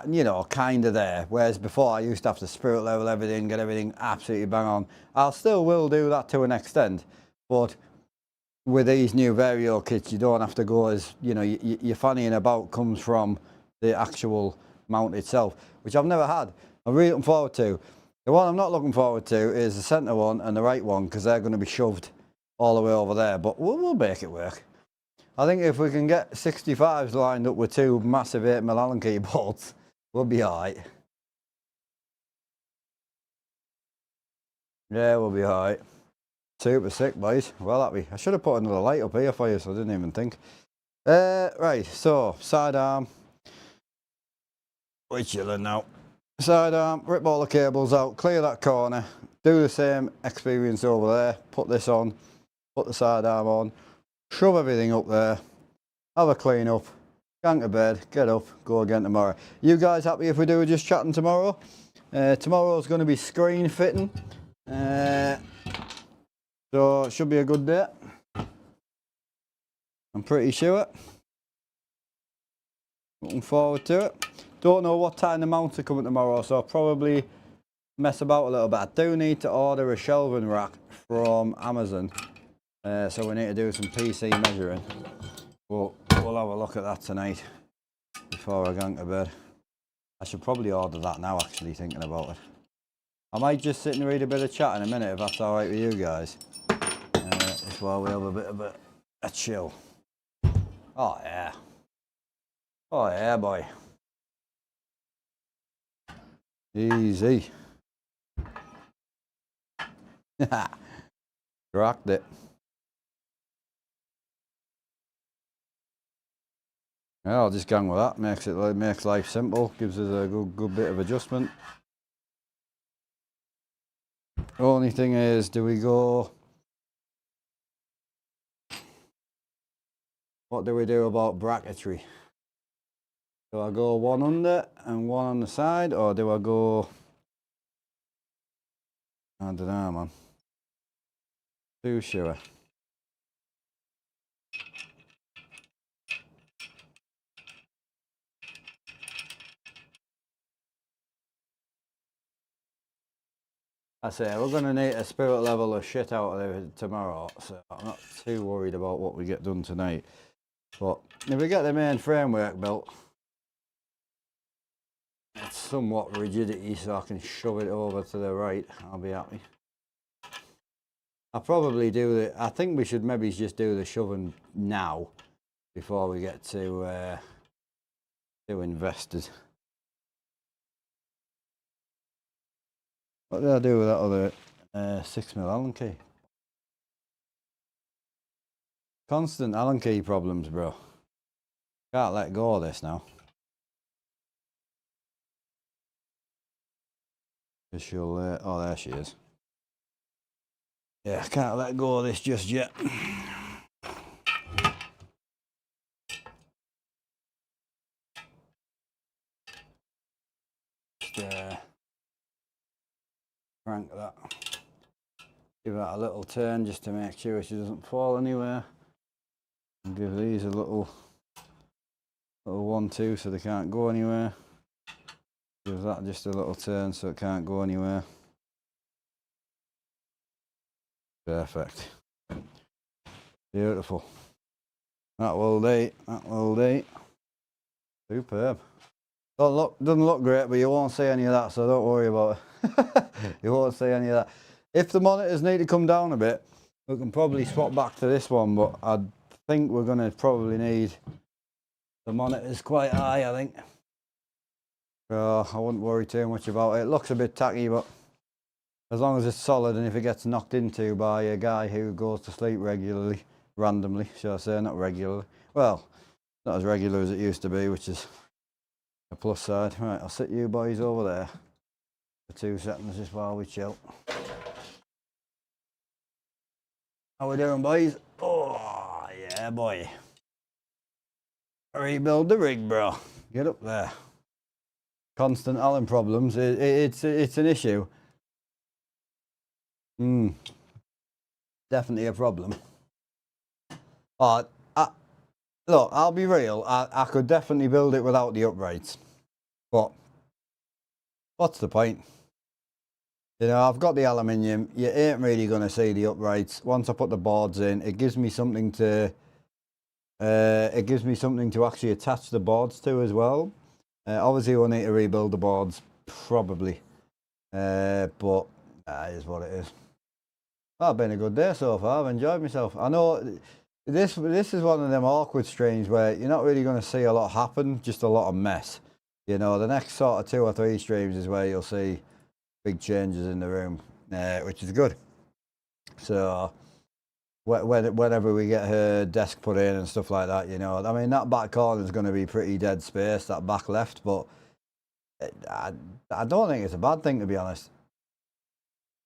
Speaker 1: you know, kind of there. Whereas before I used to have to spirit level everything, get everything absolutely bang on. I'll still will do that to an extent, but with these new Vario kits, you don't have to go as, you know, your fannying about comes from the actual mount itself, which I've never had. I'm really looking forward to. The one I'm not looking forward to is the centre one and the right one, because they're going to be shoved all the way over there, but we'll make it work. I think if we can get 65s lined up with two massive 8mm Allen keyboards, we'll be alright. Yeah, we'll be alright. Super sick, boys. Well happy. I should have put another light up here for you, so I didn't even think. Right, so sidearm. We're chilling now. Sidearm, rip all the cables out, clear that corner, do the same experience over there, put this on, put the sidearm on, shove everything up there, have a clean up, gang to bed, get up, go again tomorrow. You guys happy if we do just chatting tomorrow? Tomorrow's going to be screen fitting. So it should be a good day. I'm pretty sure. Looking forward to it. Don't know what time the mounts are coming tomorrow, so I'll probably mess about a little bit. I do need to order a shelving rack from Amazon. So we need to do some PC measuring. We'll have a look at that tonight before I go to bed. I should probably order that now, actually, thinking about it. I might just sit and read a bit of chat in a minute, if that's alright with you guys. Just while we have a bit of a chill. Oh yeah. Oh yeah, boy. Easy. Cracked it. Yeah, I'll just gang with that. Makes life simple. Gives us a good bit of adjustment. The only thing is, do we go? What do we do about bracketry? Do I go one under and one on the side, or do I go? I don't know, man. Too sure. I say we're going to need a spirit level of shit out of there tomorrow, so I'm not too worried about what we get done tonight. But if we get the main framework built, it's somewhat rigidity, so I can shove it over to the right. I'll be happy. I'll probably do I think we should maybe just do the shoving now before we get to investors. What did I do with that other 6mm Allen key? Constant Allen key problems, bro. Can't let go of this now. Cause she'll, oh, there she is. Yeah, can't let go of this just yet. Just crank that. Give that a little turn just to make sure she doesn't fall anywhere. And give these a little 1-2 so they can't go anywhere. Give that just a little turn so it can't go anywhere. Perfect. Beautiful. That will do. That will do. Superb. Doesn't look great, but you won't see any of that, so don't worry about it. You won't see any of that. If the monitors need to come down a bit, we can probably swap back to this one, but I think we're going to probably need the monitors quite high, I think. So I wouldn't worry too much about it. It looks a bit tacky, but as long as it's solid, and if it gets knocked into by a guy who goes to sleep regularly, randomly, shall I say, not regularly. Well, not as regular as it used to be, which is a plus side. Right, I'll sit you boys over there for 2 seconds just while we chill. How we doing, boys? Oh, yeah, boy. Rebuild the rig, bro. Get up there. Constant Allen problems. It's an issue. Definitely a problem. Look, I'll be real. I could definitely build it without the uprights. But what's the point? You know, I've got the aluminium. You ain't really going to see the uprights. Once I put the boards in, it gives me something to actually attach the boards to as well. Obviously, we'll need to rebuild the boards, probably. But that is what it is. Well, it's been a good day so far. I've enjoyed myself. I know this is one of them awkward streams where you're not really going to see a lot happen, just a lot of mess. You know, the next sort of 2 or 3 streams is where you'll see big changes in the room, which is good. So whenever we get her desk put in and stuff like that, you know, I mean, that back corner is going to be pretty dead space, that back left, but I don't think it's a bad thing, to be honest.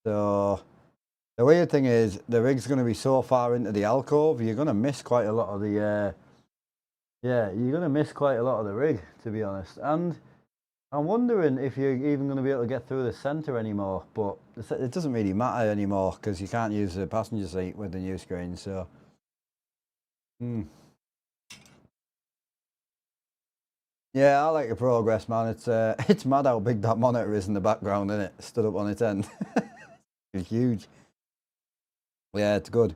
Speaker 1: So the weird thing is the rig's going to be so far into the alcove, you're going to miss quite a lot of the you're going to miss quite a lot of the rig, to be honest. And I'm wondering if you're even going to be able to get through the centre anymore, but it doesn't really matter anymore because you can't use the passenger seat with the new screen, so. Yeah, I like the progress, man. It's mad how big that monitor is in the background, isn't it? Stood up on its end. It's huge. Yeah, it's good.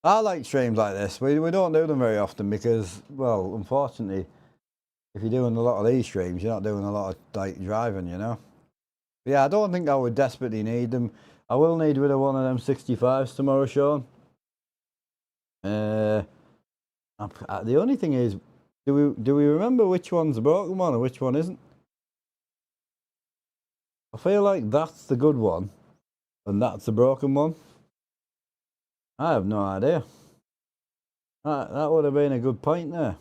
Speaker 1: I like streams like this. We don't do them very often because, well, unfortunately, if you're doing a lot of these streams, you're not doing a lot of like driving, you know. But yeah, I don't think I would desperately need them. I will need one of them 65s tomorrow, Sean. The only thing is, do we remember which one's the broken one and which one isn't? I feel like that's the good one, and that's the broken one. I have no idea. That would have been a good point there.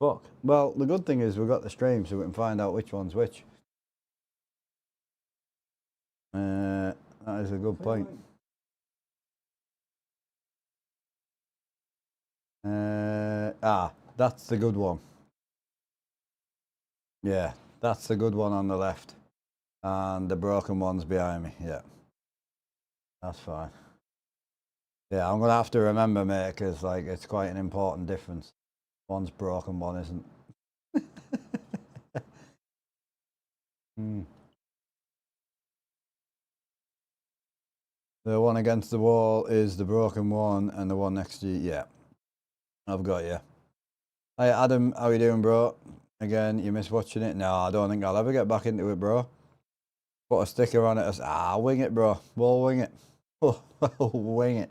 Speaker 1: Fuck. Well, the good thing is we've got the stream, so we can find out which one's which. That is a good point. That's the good one. Yeah, that's the good one on the left. And the broken one's behind me, yeah. That's fine. Yeah, I'm going to have to remember, mate, because like, it's quite an important difference. One's broken, one isn't. The one against the wall is the broken one, and the one next to you, yeah. I've got you. Hey, Adam, how you doing, bro? Again, you miss watching it? No, I don't think I'll ever get back into it, bro. Put a sticker on it. Wing it, bro. We'll wing it. We'll wing it.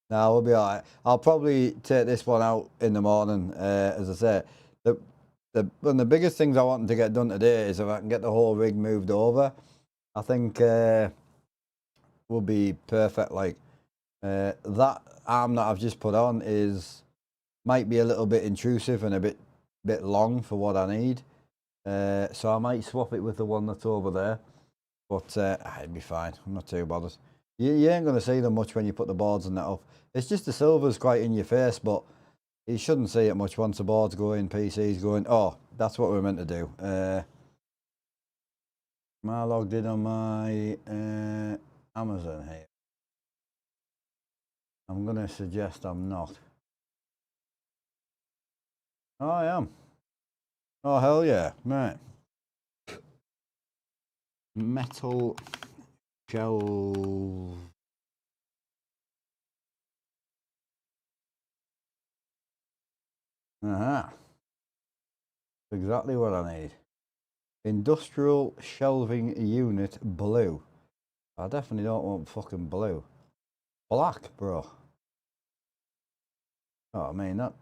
Speaker 1: No, we'll be all right. I'll probably take this one out in the morning. As I say, one of the biggest things I want to get done today is if I can get the whole rig moved over. I think will be perfect. Like that arm that I've just put on might be a little bit intrusive and a bit long for what I need. So I might swap it with the one that's over there. But it'd be fine. I'm not too bothered. You ain't going to see them much when you put the boards and that up. It's just the silver's quite in your face, but you shouldn't see it much once the boards go in, PC's going. Oh, that's what we're meant to do. Am I logged in on my Amazon here? I'm going to suggest I'm not. Oh, I am. Oh, hell yeah. Right. Metal shelf. Aha. Exactly what I need. Industrial shelving unit blue. I definitely don't want fucking blue. Black, bro. Oh, I mean, that,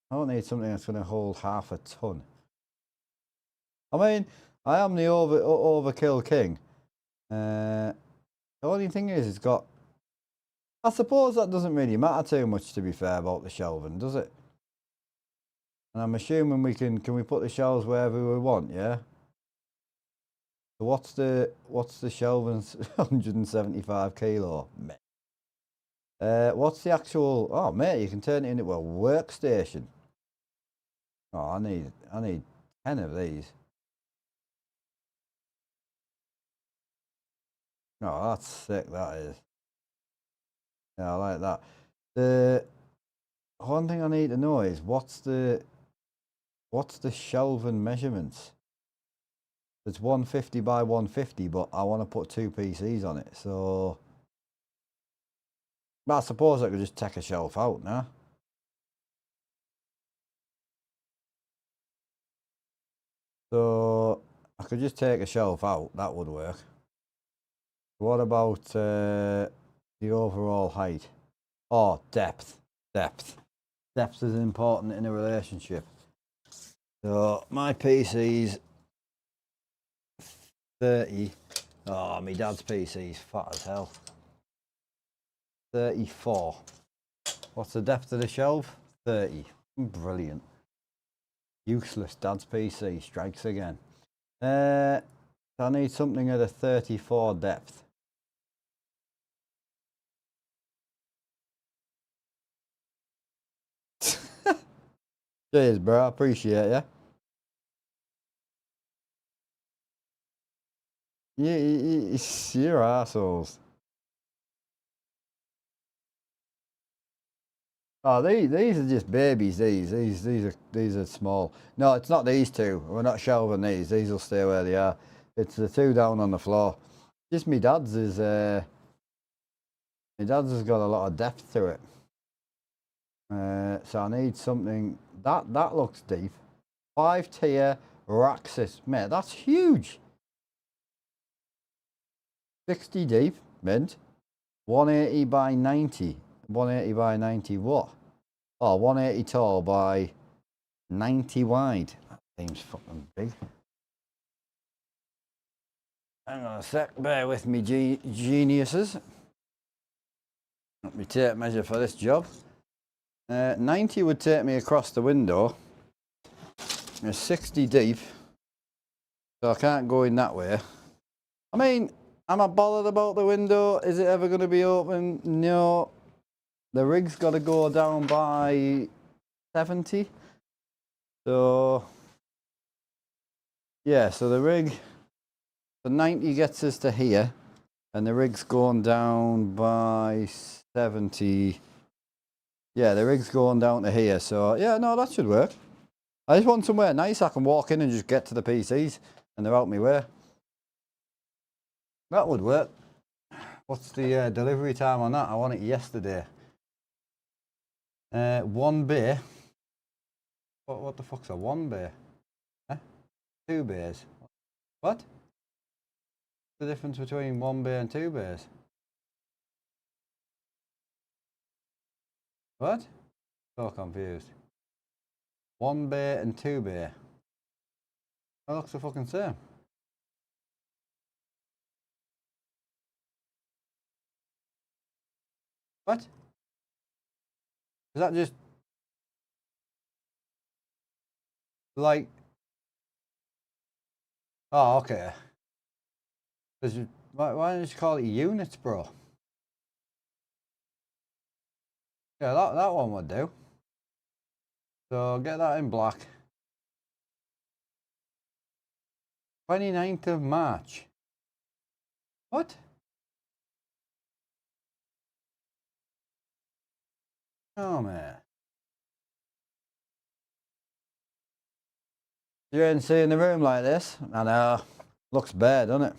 Speaker 1: I don't need something that's going to hold half a ton. I mean, I am the overkill king. The only thing is, it's got... I suppose that doesn't really matter too much, to be fair, about the shelving, does it? And I'm assuming we can we put the shelves wherever we want, yeah? So what's the shelving? 175 kilo. What's the actual... Oh, mate, you can turn it into a workstation. Oh, I need 10 of these. Oh, that's sick, that is. Yeah, I like that. The one thing I need to know is what's the shelving measurements? It's 150 by 150, but I want to put 2 PCs on it, so... But I suppose I could just take a shelf out now. So I could just take a shelf out, that would work. What about the overall height? Oh, depth. Depth is important in a relationship. So my PC's 30. Oh, my dad's PC's fat as hell. 34. What's the depth of the shelf? 30. Brilliant. Useless dad's PC strikes again. I need something at a 34 depth. Cheers, bro. I appreciate you. You're assholes. Oh, these are just babies. These are small. No, it's not these two. We're not shelving these. These will stay where they are. It's the two down on the floor. Just my dad's is my dad's has got a lot of depth to it. So I need something that looks deep. 5-tier rack system, mate. That's huge. 60 deep, mint. 180 by 90. 180 by 90 what? Oh, 180 tall by 90 wide. That seems fucking big. Hang on a sec, bear with me, geniuses. Let me tape measure for this job. 90 would take me across the window. It's 60 deep, so I can't go in that way. I mean, am I bothered about the window? Is it ever going to be open? No. The rig's got to go down by 70. So, yeah, so the 90 gets us to here, and the rig's going down by 70. Yeah, the rig's going down to here, so yeah, no, that should work. I just want somewhere nice I can walk in and just get to the PCs, and they're out my way. That would work. What's the delivery time on that? I want it yesterday. 1 bay. What the fuck's a 1 bay? Huh? 2 bays. What? What's the difference between 1 bay and 2 bays? What? So confused. 1 bay and 2 bay. That looks the fucking same. What? Is that just like... Oh, okay. Why don't you call it units, bro? Yeah, that one would do. So get that in black. 29th of March. What? Oh, man. You ain't seeing the room like this? I know. Looks bad, doesn't it?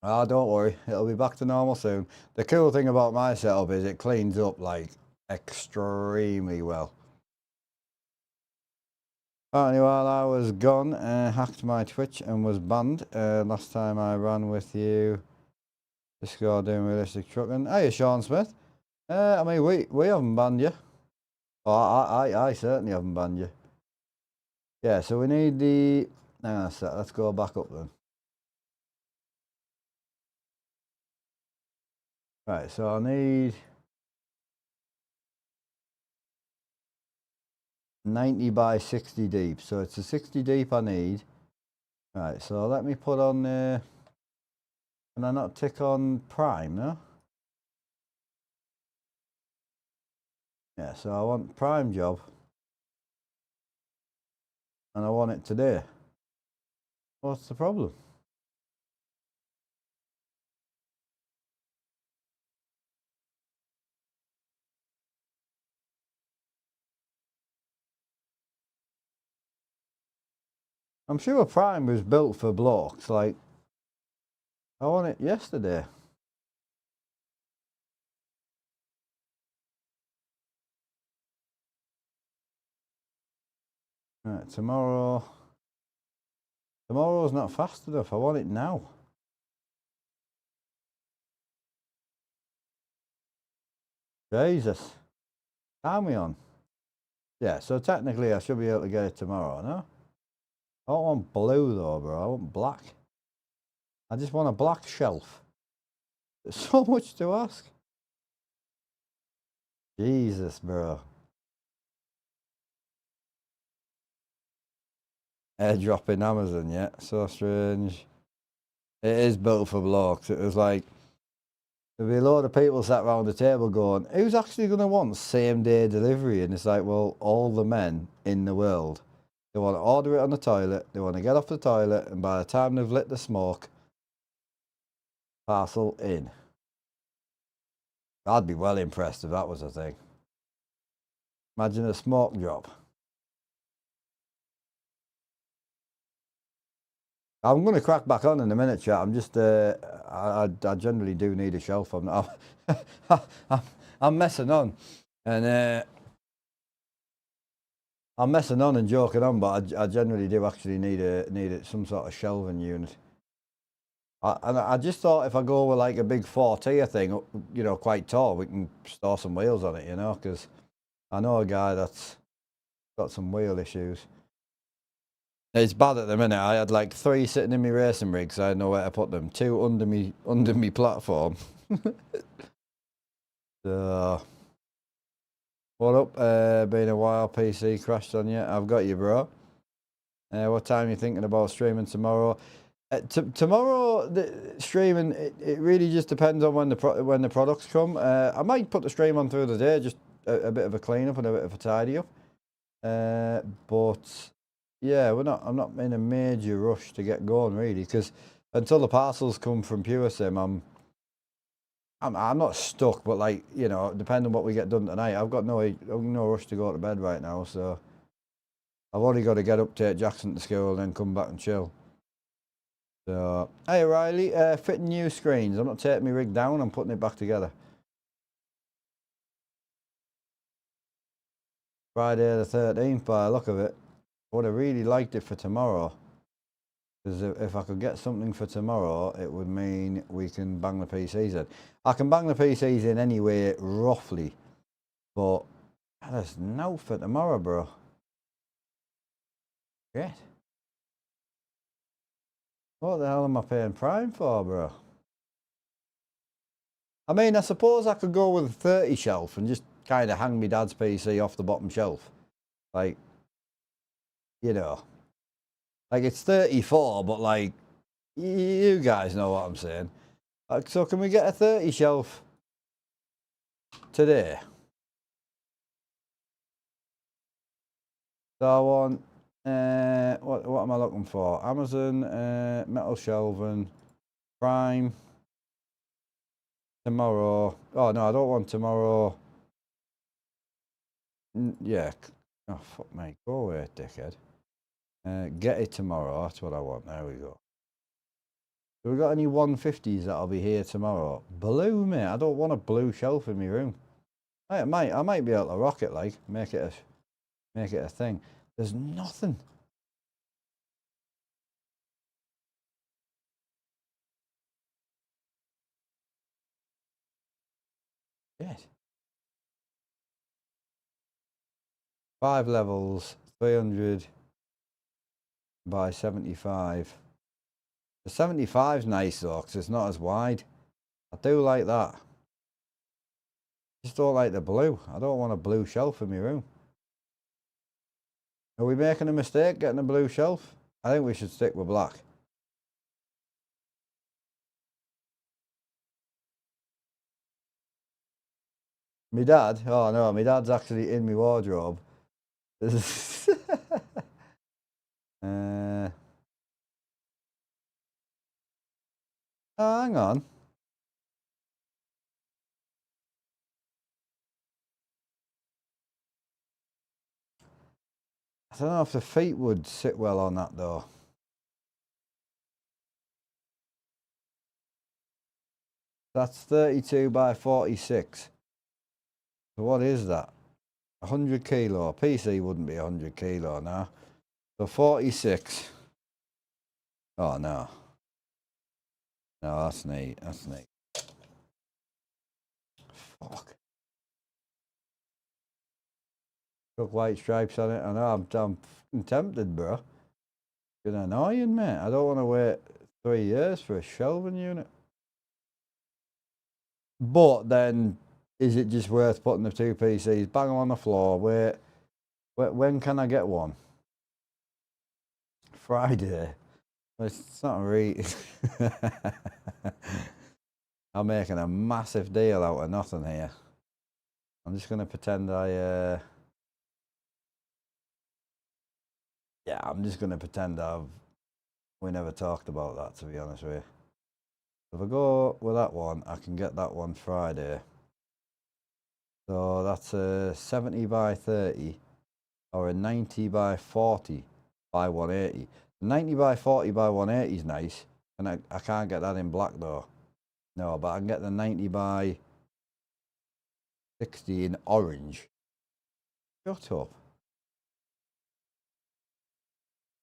Speaker 1: Oh, don't worry. It'll be back to normal soon. The cool thing about my setup is it cleans up, like, extremely well. Apparently, while I was gone, hacked my Twitch and was banned. Last time I ran with you, This guy doing realistic trucking. Hiya, Sean Smith. I mean, we haven't banned you. Oh, I certainly haven't banned you. Yeah, so we need the... Hang on a sec, let's go back up then. Right, so I need 90 by 60 deep. So it's a 60 deep I need. Right, so let me put on... can I not tick on prime, no? Yeah, so I want prime job. And I want it today. What's the problem? I'm sure prime was built for blocks, like... I want it yesterday. Right, tomorrow... Tomorrow's not fast enough, I want it now. Jesus. Calm me on. Yeah, so technically I should be able to get it tomorrow, no? I don't want blue though, bro. I want black. I just want a black shelf. There's so much to ask. Jesus, bro. Airdrop in Amazon, yeah. So strange. It is built for blokes. It was like, there'd be a load of people sat around the table going, who's actually going to want same day delivery? And it's like, well, all the men in the world. They want to order it on the toilet. They want to get off the toilet. And by the time they've lit the smoke, parcel in. I'd be well impressed if that was a thing. Imagine a smoke drop. I'm going to crack back on in a minute, chat. I'm just, I generally do need a shelf. I'm not, I'm messing on. And I'm messing on and joking on, but I generally do actually need some sort of shelving unit. And I just thought if I go with like a big 4-tier thing, you know, quite tall, we can store some wheels on it, you know, because I know a guy that's got some wheel issues. It's bad at the minute. I had like 3 sitting in my racing rig, so I had nowhere to put them. 2 under me platform. So, what up? Been a while. PC crashed on you. I've got you, bro. What time are you thinking about streaming tomorrow? Tomorrow, the streaming, it really just depends on when the products come. I might put the stream on through the day, just a bit of a clean up and a bit of a tidy up. But yeah, I'm not in a major rush to get going really, because until the parcels come from PureSim, I'm not stuck, but like, you know, depending on what we get done tonight, I've got no rush to go to bed right now, so I've only got to get up, take Jackson to school, and then come back and chill. So, hey Riley, fitting new screens. I'm not taking my rig down, I'm putting it back together. Friday the 13th, by the look of it. I would have really liked it for tomorrow. Because if I could get something for tomorrow, it would mean we can bang the PCs in. I can bang the PCs in anyway, roughly. But there's no for tomorrow, bro. Shit. What the hell am I paying Prime for, bro? I mean, I suppose I could go with a 30 shelf and just kind of hang my dad's PC off the bottom shelf. Like, you know. Like, it's 34, but like, you guys know what I'm saying. Like, so can we get a 30 shelf today? So I want, what am I looking for? Amazon, metal shelving, Prime, tomorrow. Oh no, I don't want tomorrow. Yeah. Oh fuck me, go away, dickhead. Get it tomorrow. That's what I want. There we go. Have we got any 150s that'll be here tomorrow? Blue, mate. I don't want a blue shelf in my room. I might be able to rock it, like make it a thing. There's nothing. Shit. 5 levels, 300 by 75. The 75's nice though, because it's not as wide. I do like that. Just don't like the blue. I don't want a blue shelf in my room. Are we making a mistake getting a blue shelf? I think we should stick with black. My dad? Oh no, my dad's actually in my wardrobe. This is oh, hang on. I don't know if the feet would sit well on that though. That's 32 by 46. So what is that? 100 kilo. PC wouldn't be 100 kilo now. So 46. Oh no. No, that's neat. That's neat. Fuck. Got white stripes on it. I know, I'm fucking tempted, bro. It's annoying, mate. I don't want to wait 3 years for a shelving unit. But then, is it just worth putting the 2 PCs, bang them on the floor, wait, when can I get one? Friday. It's not really... I'm making a massive deal out of nothing here. I'm just going to pretend yeah, I'm just going to pretend we never talked about that, to be honest with you. If I go with that one, I can get that one Friday. So that's a 70 by 30 or a 90 by 40 by 180. 90 by 40 by 180 is nice, and I can't get that in black though. No, but I can get the 90 by 60 in orange. Shut up.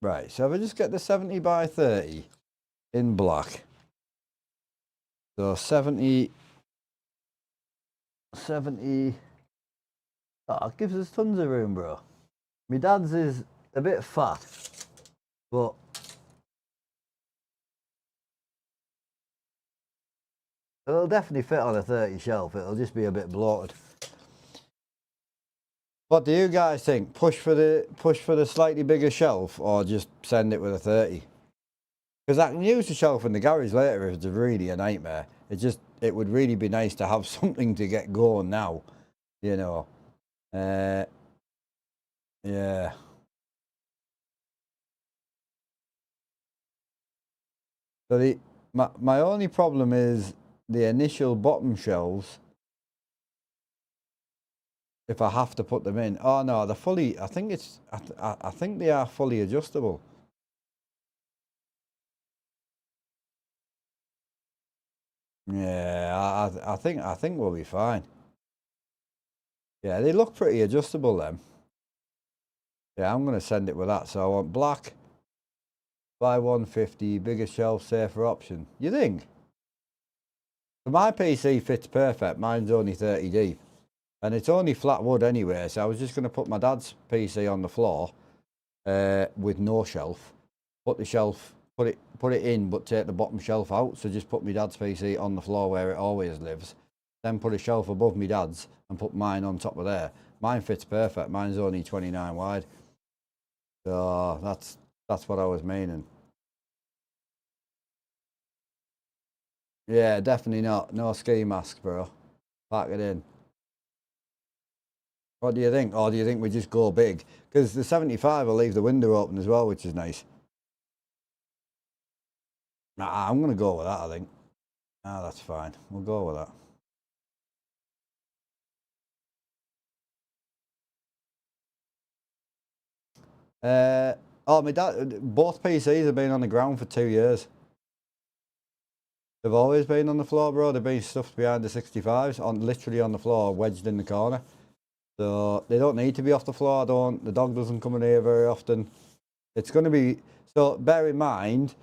Speaker 1: Right, so if I just get the 70 by 30 in black. So 70, oh, it gives us tons of room, bro. My dad's is a bit fat, but it'll definitely fit on a 30 shelf. It'll just be a bit bloated. What do you guys think? Push for the slightly bigger shelf, or just send it with a 30? Because I can use the shelf in the garage later if it's really a nightmare. It would really be nice to have something to get going now, you know. Yeah. So my only problem is the initial bottom shelves. If I have to put them in, oh no, they're fully. I think they are fully adjustable. Yeah, I think we'll be fine. Yeah, they look pretty adjustable then. Yeah, I'm gonna send it with that. So I want black, buy 150, bigger shelf, safer option. You think? So my PC fits perfect. Mine's only 30 deep, and it's only flat wood anyway. So I was just gonna put my dad's PC on the floor, with no shelf. Put the shelf, put it in, but take the bottom shelf out. So just put my dad's PC on the floor where it always lives. Then put a shelf above my dad's and put mine on top of there. Mine fits perfect. Mine's only 29 wide. So that's what I was meaning. Yeah, definitely not. No ski mask, bro. Pack it in. What do you think? Or do you think we just go big? Because the 75 will leave the window open as well, which is nice. Nah, I'm going to go with that, I think. Ah, that's fine. We'll go with that. Oh, my dad, both PCs have been on the ground for 2 years. They've always been on the floor, bro. They've been stuffed behind the 65s, literally on the floor, wedged in the corner. So they don't need to be off the floor. The dog doesn't come in here very often. It's going to be, so bear in mind,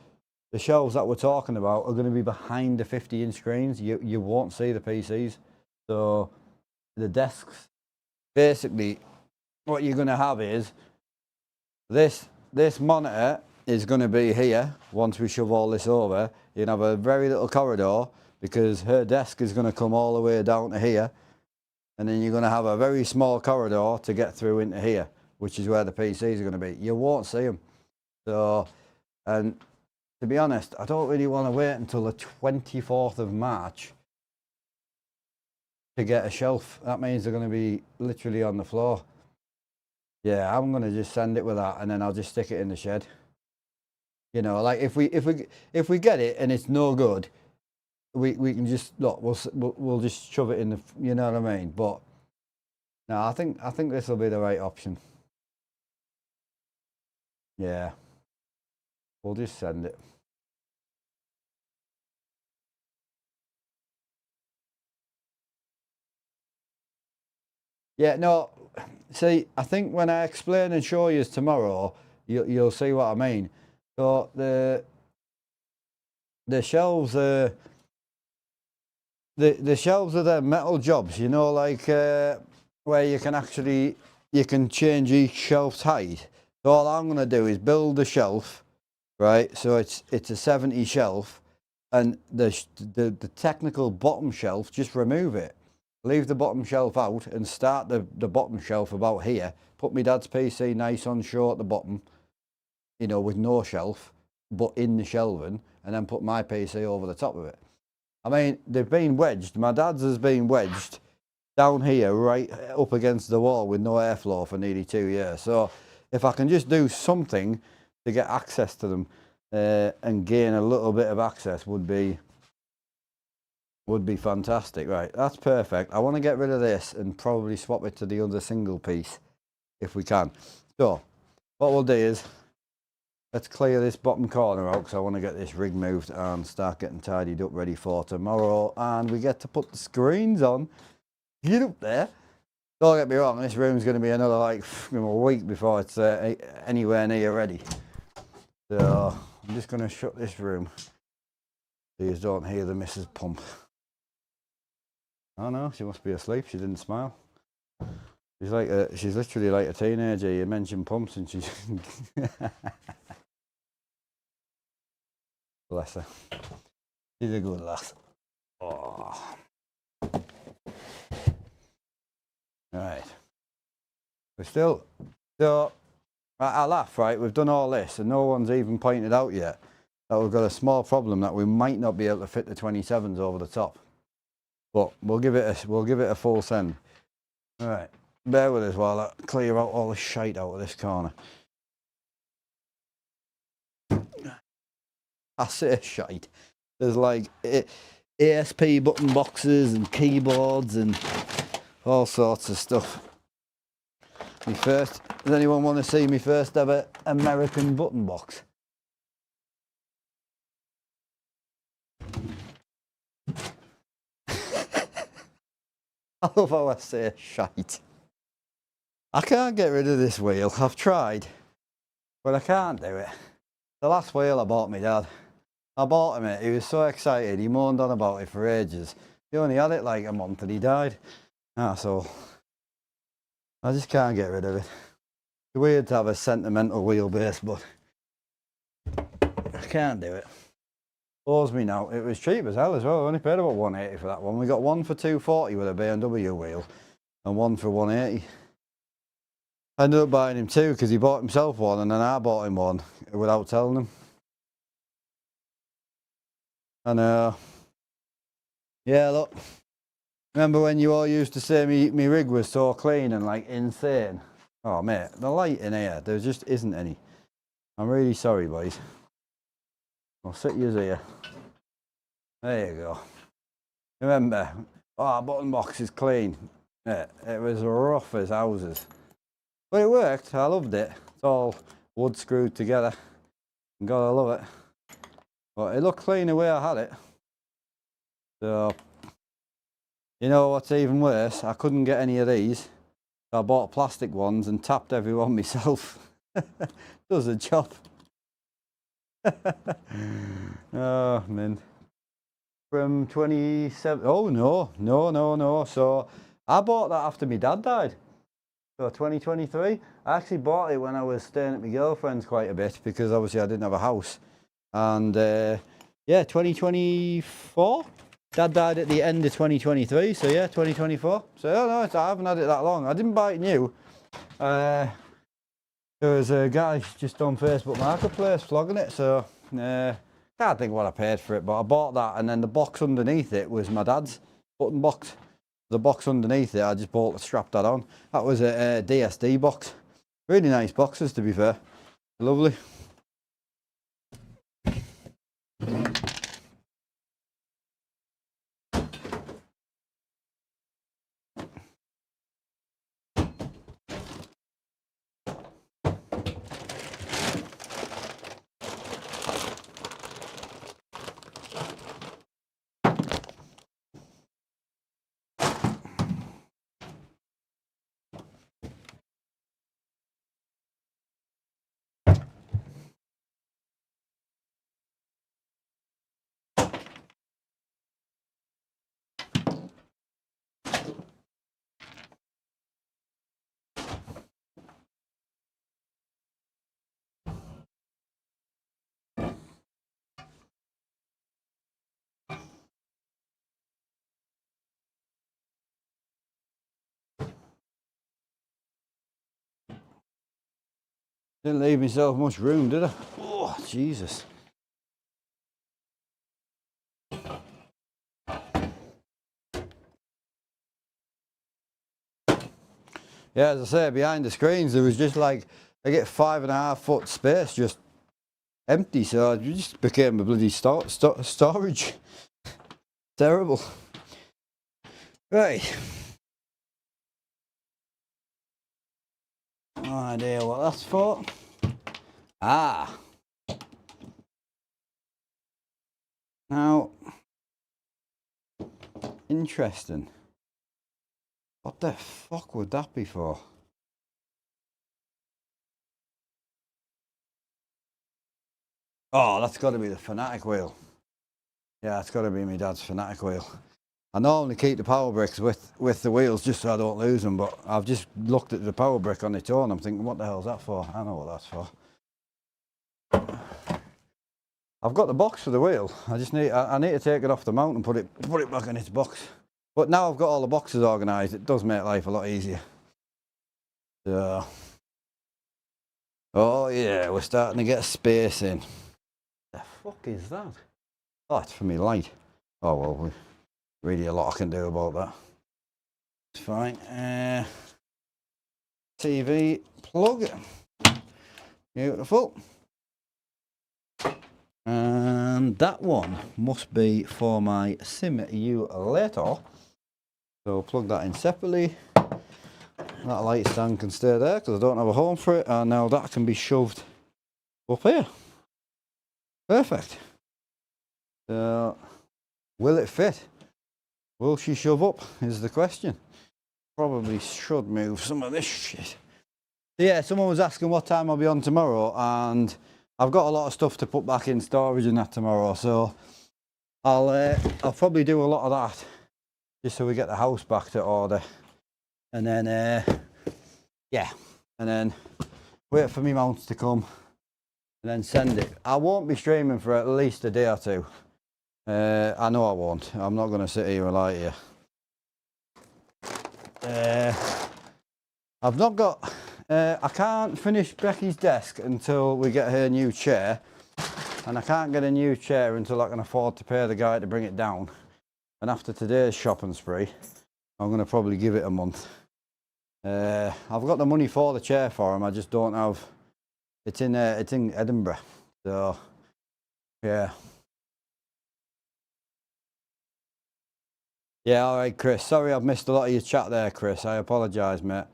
Speaker 1: the shelves that we're talking about are going to be behind the 50-inch screens. You won't see the PCs. So the desks. Basically, what you're going to have is this monitor is going to be here once we shove all this over. You'll have a very little corridor because her desk is going to come all the way down to here, and then you're going to have a very small corridor to get through into here, which is where the PCs are going to be. You won't see them. So, and to be honest, I don't really want to wait until the 24th of March to get a shelf. That means they're going to be literally on the floor. Yeah, I'm going to just send it with that, and then I'll just stick it in the shed. You know, like if we get it and it's no good, we can just look. We'll just shove it in the. You know what I mean? But no, I think this will be the right option. Yeah, we'll just send it. Yeah, no. See, I think when I explain and show you tomorrow, you'll see what I mean. So the shelves are the shelves are the metal jobs, you know, like where you can change each shelf's height. So all I'm going to do is build the shelf, right? So it's a 70 shelf, and the technical bottom shelf, just remove it. Leave the bottom shelf out and start the bottom shelf about here. Put my dad's PC nice on show at the bottom, you know, with no shelf, but in the shelving, and then put my PC over the top of it. I mean, they've been wedged. My dad's has been wedged down here, right up against the wall with no airflow for nearly 2 years. So if I can just do something to get access to them and gain a little bit of access would be fantastic. Right, that's perfect. I want to get rid of this and probably swap it to the other single piece if we can. So what we'll do is let's clear this bottom corner out because I want to get this rig moved and start getting tidied up ready for tomorrow, and we get to put the screens on. Get up there. Don't get me wrong, this room's going to be another like a week before it's anywhere near ready. So I'm just going to shut this room so you don't hear the missus pump. Oh no, she must be asleep. She didn't smile. She's literally like a teenager. You mentioned pumps and she's bless her. She's a good lass. Oh. Right. We're still, so I laugh, right? We've done all this and no one's even pointed out yet that we've got a small problem that we might not be able to fit the 27s over the top. But we'll give it a full send. All right, bear with us while I clear out all the shite out of this corner. I say shite. There's like ASP button boxes and keyboards and all sorts of stuff. Does anyone want to see me first ever American button box? I love how I say shite. I can't get rid of this wheel. I've tried, but I can't do it. The last wheel I bought my dad. I bought him it. He was so excited. He moaned on about it for ages. He only had it like a month and he died. So I just can't get rid of it. It's weird to have a sentimental wheelbase, but I can't do it. Bores me now. It was cheap as hell as well. I only paid about 180 for that one. We got one for 240 with a BMW wheel and one for 180. I ended up buying him two because he bought himself one and then I bought him one without telling him. And yeah, look. Remember when you all used to say me rig was so clean and like insane? Oh mate, the light in here, there just isn't any. I'm really sorry, boys. I'll sit you here. There you go. Remember, our button box is clean. Yeah, it was rough as houses. But it worked, I loved it. It's all wood screwed together. Gotta love it. But it looked clean the way I had it. So, you know what's even worse? I couldn't get any of these. So I bought plastic ones and tapped every one myself. Does the job. Oh man. From 27, oh no. So I bought that after my dad died. So 2023. I actually bought it when I was staying at my girlfriend's quite a bit because obviously I didn't have a house. And yeah, 2024. Dad died at the end of 2023, so yeah, 2024. So no, I haven't had it that long. I didn't buy it new. There was a guy just on Facebook Marketplace flogging it, so can't think what I paid for it, but I bought that, and then the box underneath it was my dad's button box. The box underneath it, I just bought strapped that on. That was a DSD box. Really nice boxes, to be fair. Lovely. Didn't leave myself much room, did I? Oh, Jesus. Yeah, as I say, behind the screens, there was just like, I get 5.5 foot space just empty, so it just became a bloody storage. Terrible. Right. No idea what that's for. Ah. Now, interesting. What the fuck would that be for? Oh, that's got to be the Fanatic wheel. Yeah, it's got to be my dad's Fanatic wheel. I normally keep the power bricks with the wheels just so I don't lose them, but I've just looked at the power brick on its own. I'm thinking, what the hell's that for? I know what that's for. I've got the box for the wheel. I just need I need to take it off the mount and put it back in its box. But now I've got all the boxes organised, it does make life a lot easier. So, oh yeah, we're starting to get space in. The fuck is that? Oh, it's for me light. Oh well, really a lot I can do about that. It's fine. TV plug. Beautiful. And that one must be for my simulator. So plug that in separately. That light stand can stay there because I don't have a home for it. And now that can be shoved up here. Perfect. So, will it fit? Will she shove up is the question. Probably should move some of this shit. Yeah, someone was asking what time I'll be on tomorrow, and I've got a lot of stuff to put back in storage and that tomorrow, so I'll probably do a lot of that just so we get the house back to order, and then yeah, and then wait for me mounts to come and then send it. I won't be streaming for at least a day or two. I know I won't. I'm not going to sit here and lie to you. I've not got. I can't finish Becky's desk until we get her new chair, and I can't get a new chair until I can afford to pay the guy to bring it down. And after today's shopping spree, I'm going to probably give it a month. I've got the money for the chair for him. I just don't have. It's in Edinburgh, so yeah. Yeah, all right, Chris. Sorry, I've missed a lot of your chat there, Chris. I apologise, mate.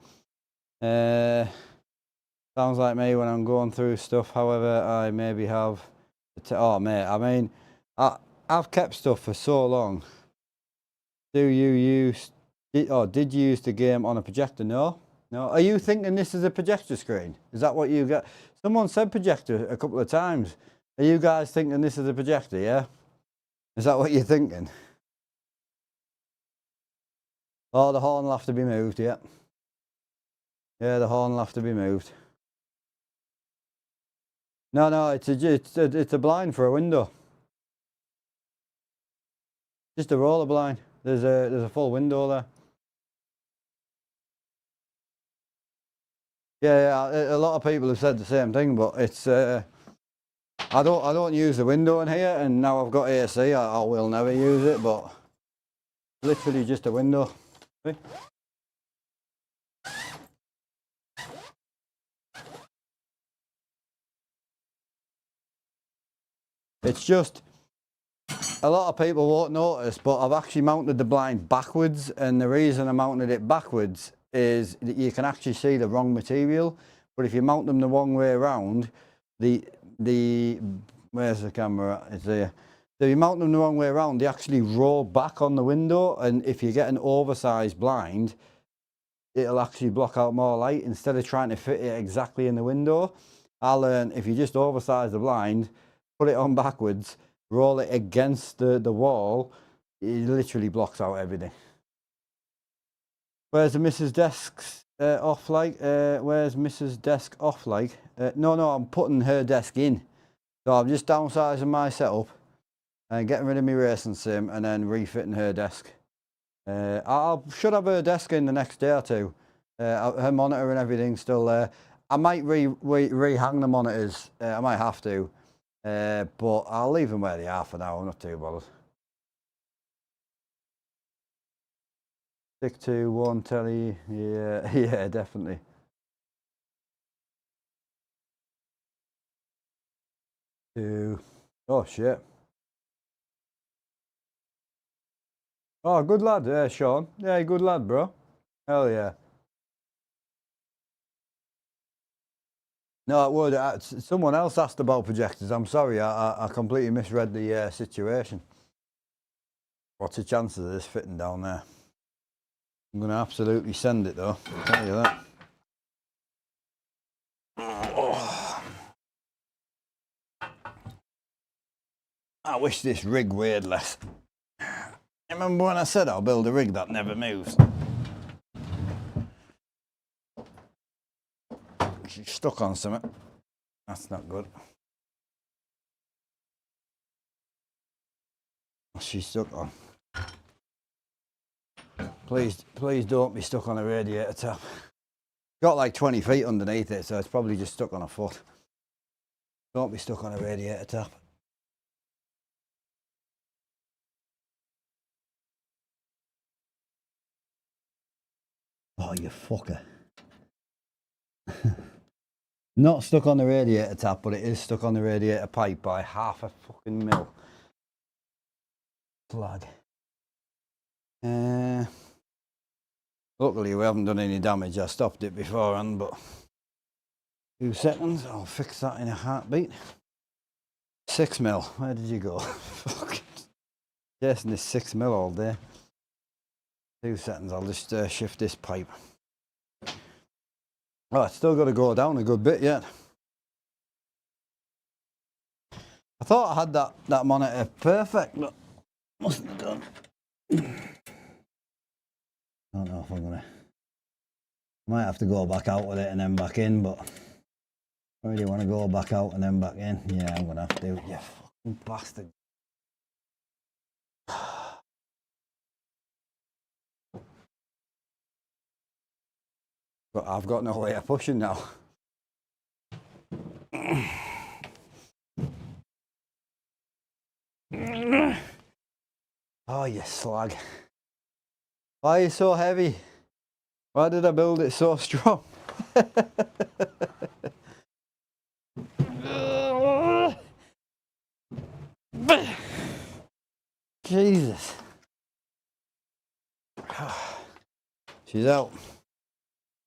Speaker 1: Sounds like me when I'm going through stuff. However, I maybe have. Oh, mate. I mean, I've kept stuff for so long. Do you use? Did you use the game on a projector? No, no. Are you thinking this is a projector screen? Is that what you got? Someone said projector a couple of times. Are you guys thinking this is a projector? Yeah. Is that what you're thinking? Oh, the horn will have to be moved, yeah. Yeah, the horn will have to be moved. No, it's a blind for a window. Just a roller blind. There's a full window there. Yeah, a lot of people have said the same thing, but it's I don't use the window in here, and now I've got AC, I will never use it, but literally just a window. See? It's just, a lot of people won't notice, but I've actually mounted the blind backwards, and the reason I mounted it backwards is that you can actually see the wrong material, but if you mount them the wrong way around, where's the camera? It's there. So you mount them the wrong way around, they actually roll back on the window, and if you get an oversized blind, it'll actually block out more light instead of trying to fit it exactly in the window. I learned if you just oversize the blind, put it on backwards, roll it against the wall, it literally blocks out everything. Where's the Mrs. Desk's off like? Where's Mrs. Desk off like? No, I'm putting her desk in. So I'm just downsizing my setup and getting rid of my racing sim and then refitting her desk. I should have her desk in the next day or two. Her monitor and everything's still there. I might rehang the monitors. I might have to. But I'll leave them where they are for now. I'm not too bothered. Stick to one telly. Yeah, definitely. Two. Oh shit. Oh, good lad, Sean. Yeah, good lad, bro. Hell yeah. No, it would. Someone else asked about projectors. I'm sorry, I completely misread the situation. What's the chances of this fitting down there? I'm going to absolutely send it though, I'll tell you that. Oh. I wish this rig weighed less. Remember when I said I'll build a rig that never moves? She's stuck on something. That's not good. What's she stuck on? Please don't be stuck on a radiator tap. Got like 20 feet underneath it, so it's probably just stuck on a foot. Don't be stuck on a radiator tap. Oh, you fucker. Not stuck on the radiator tap, but it is stuck on the radiator pipe by half a fucking mil. Flag. Luckily we haven't done any damage. I stopped it beforehand, but 2 seconds, I'll fix that in a heartbeat. 6 mil, where did you go? Fuck. Chasing this 6 mil all day. 2 seconds, I'll just shift this pipe. Oh, it's still got to go down a good bit yet. I thought I had that monitor perfect, but mustn't have done. I don't know if I'm gonna. Might have to go back out with it and then back in, but I really want to go back out and then back in. Yeah, I'm gonna have to. You fucking bastard. But I've got no way of pushing now. Oh, you slag. Why are you so heavy? Why did I build it so strong? Jesus. She's out.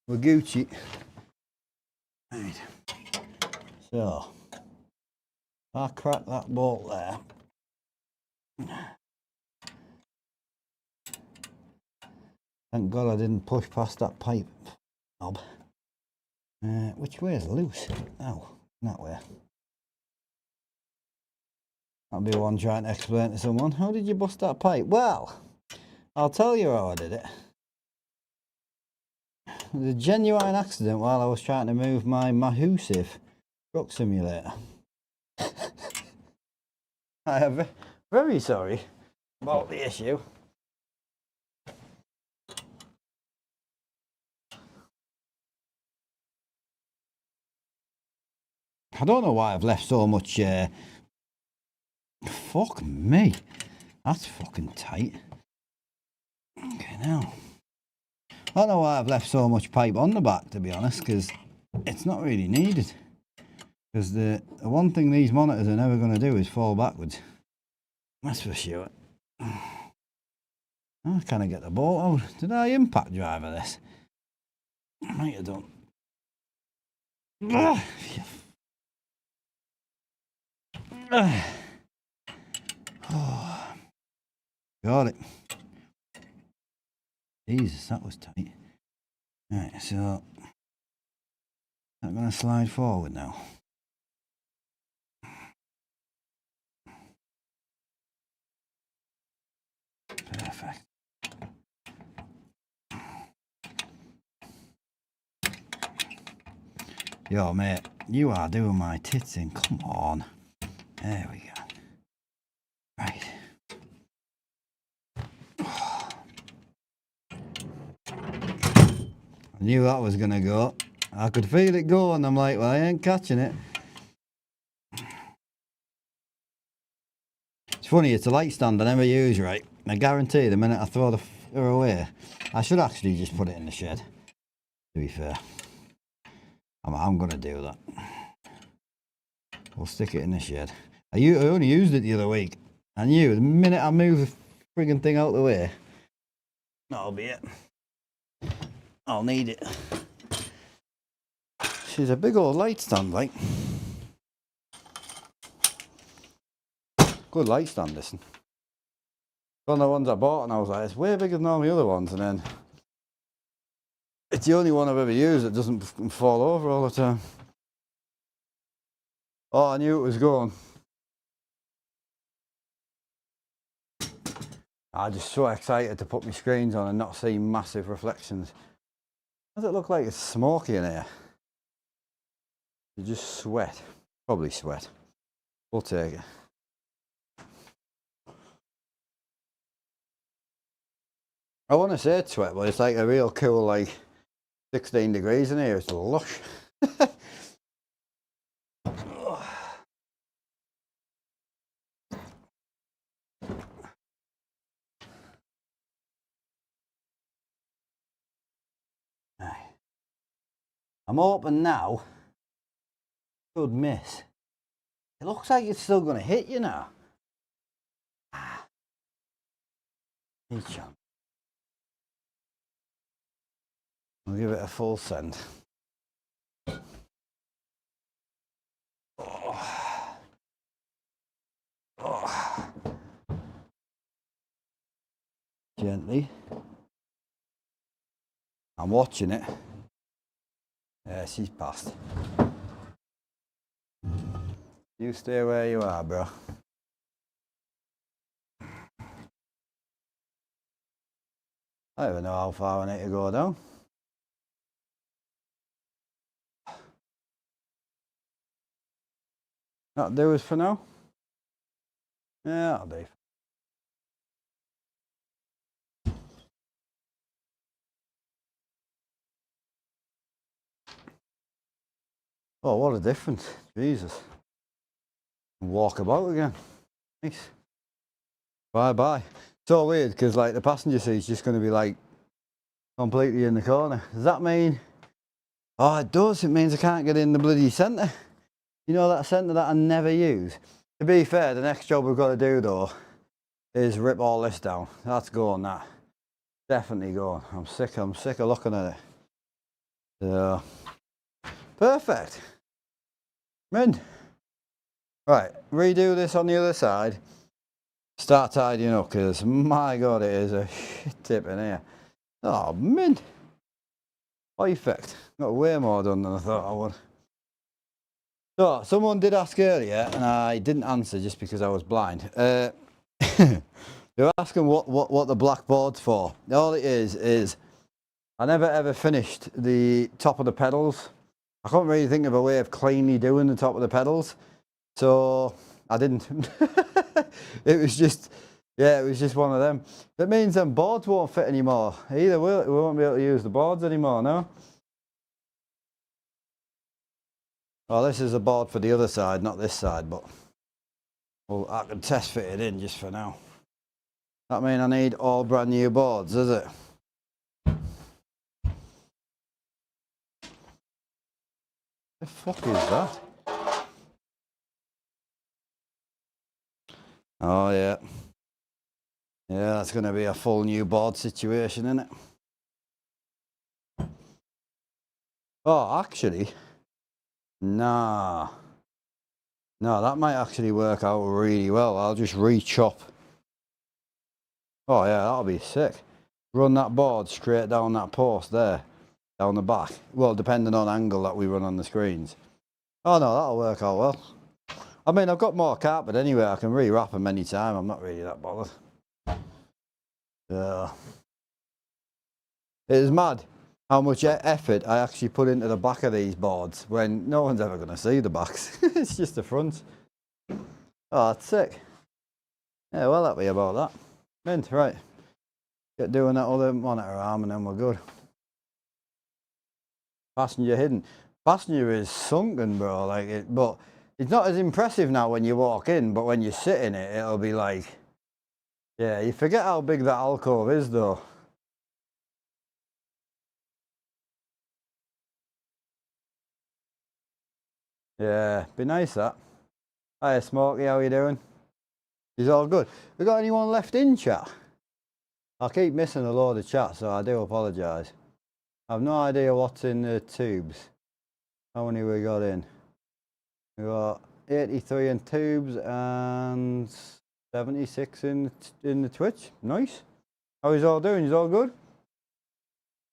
Speaker 1: We're Gucci. Right. So, if I crack that bolt there. Thank God I didn't push past that pipe knob. Which way is loose? Oh, that way. That'll be one trying to explain to someone. How did you bust that pipe? Well, I'll tell you how I did it. It was a genuine accident while I was trying to move my Mahusive truck simulator. I am very sorry about the issue. I don't know why I've left so much. Fuck me. That's fucking tight. Okay, now. I don't know why I've left so much pipe on the back, to be honest, because it's not really needed. Because the one thing these monitors are never going to do is fall backwards. That's for sure. I can't get the bolt out. Did I impact driver this? I might have done. Got it. Jesus, that was tight. Right, so I'm going to slide forward now. Perfect. Yo, mate, you are doing my tits in. Come on. There we go. Right. I knew that was going to go. I could feel it go, and I'm like, well, I ain't catching it. It's funny, it's a light stand I never use, right? I guarantee the minute I throw the f***er away, I should actually just put it in the shed, to be fair. I'm going to do that. We'll stick it in the shed. I only used it the other week. I knew the minute I move the friggin' thing out of the way, that'll be it. I'll need it. She's a big old light stand, like. Good light stand, listen. One of the ones I bought, and I was like, it's way bigger than all the other ones, and then it's the only one I've ever used that doesn't fall over all the time. Oh, I knew it was going. I'm just so excited to put my screens on and not see massive reflections. Does it look like it's smoky in here? You just sweat. Probably sweat. We'll take it. I want to say it's sweat, but it's like a real cool, like 16 degrees in here. It's lush. I'm hoping now. Good miss. It looks like it's still going to hit you now. Each chance. I'll give it a full send. Oh. Oh. Gently. I'm watching it. Yeah, she's passed. You stay where you are, bro. I don't even know how far I need to go down. That'll do us for now. Yeah, that'll do. Oh, what a difference. Jesus. Walk about again. Nice. Bye bye. So weird because like the passenger seat's just going to be like completely in the corner. Does that mean? Oh, it does. It means I can't get in the bloody centre. You know that centre that I never use? To be fair, the next job we've got to do though is rip all this down. That's going, that. Definitely going. I'm sick of looking at it. So, perfect. Mint. Right, redo this on the other side. Start tidying up because my god, it is a shit tip in here. Oh, mint. Perfect. Got way more done than I thought I would. So, someone did ask earlier, and I didn't answer just because I was blind. They were asking what the blackboard's for. All it is I never ever finished the top of the pedals. I couldn't really think of a way of cleanly doing the top of the pedals, so I didn't. It was just, yeah, it was just one of them. That means them boards won't fit anymore either, will it? We won't be able to use the boards anymore, no? Well, this is a board for the other side, not this side, but well, I can test fit it in just for now. That mean I need all brand new boards, does it? The fuck is that? Oh yeah. Yeah, that's going to be a full new board situation, isn't it? Oh, actually, nah. No, that might actually work out really well. I'll just re-chop. Oh yeah, that'll be sick. Run that board straight down that post there, down the back. Well, depending on angle that we run on the screens. Oh no, that'll work out well. I mean, I've got more carpet anyway. I can re-wrap them anytime. I'm not really that bothered. It is mad how much effort I actually put into the back of these boards when no one's ever going to see the backs. It's just the front. Oh, that's sick. Yeah, well, that'll be about that. Mint, right. Get doing that other monitor arm and then we're good. Passenger hidden. Passenger is sunken, bro. Like it, but it's not as impressive now when you walk in, but when you sit in it, it'll be like, yeah, you forget how big that alcove is though. Yeah, be nice that. Hiya Smokey, how you doing? He's all good. We got anyone left in chat? I keep missing a load of chat, so I do apologise. I've no idea what's in the tubes. How many we got in? We got 83 in tubes and 76 in the Twitch. Nice. How is all doing? Is all good?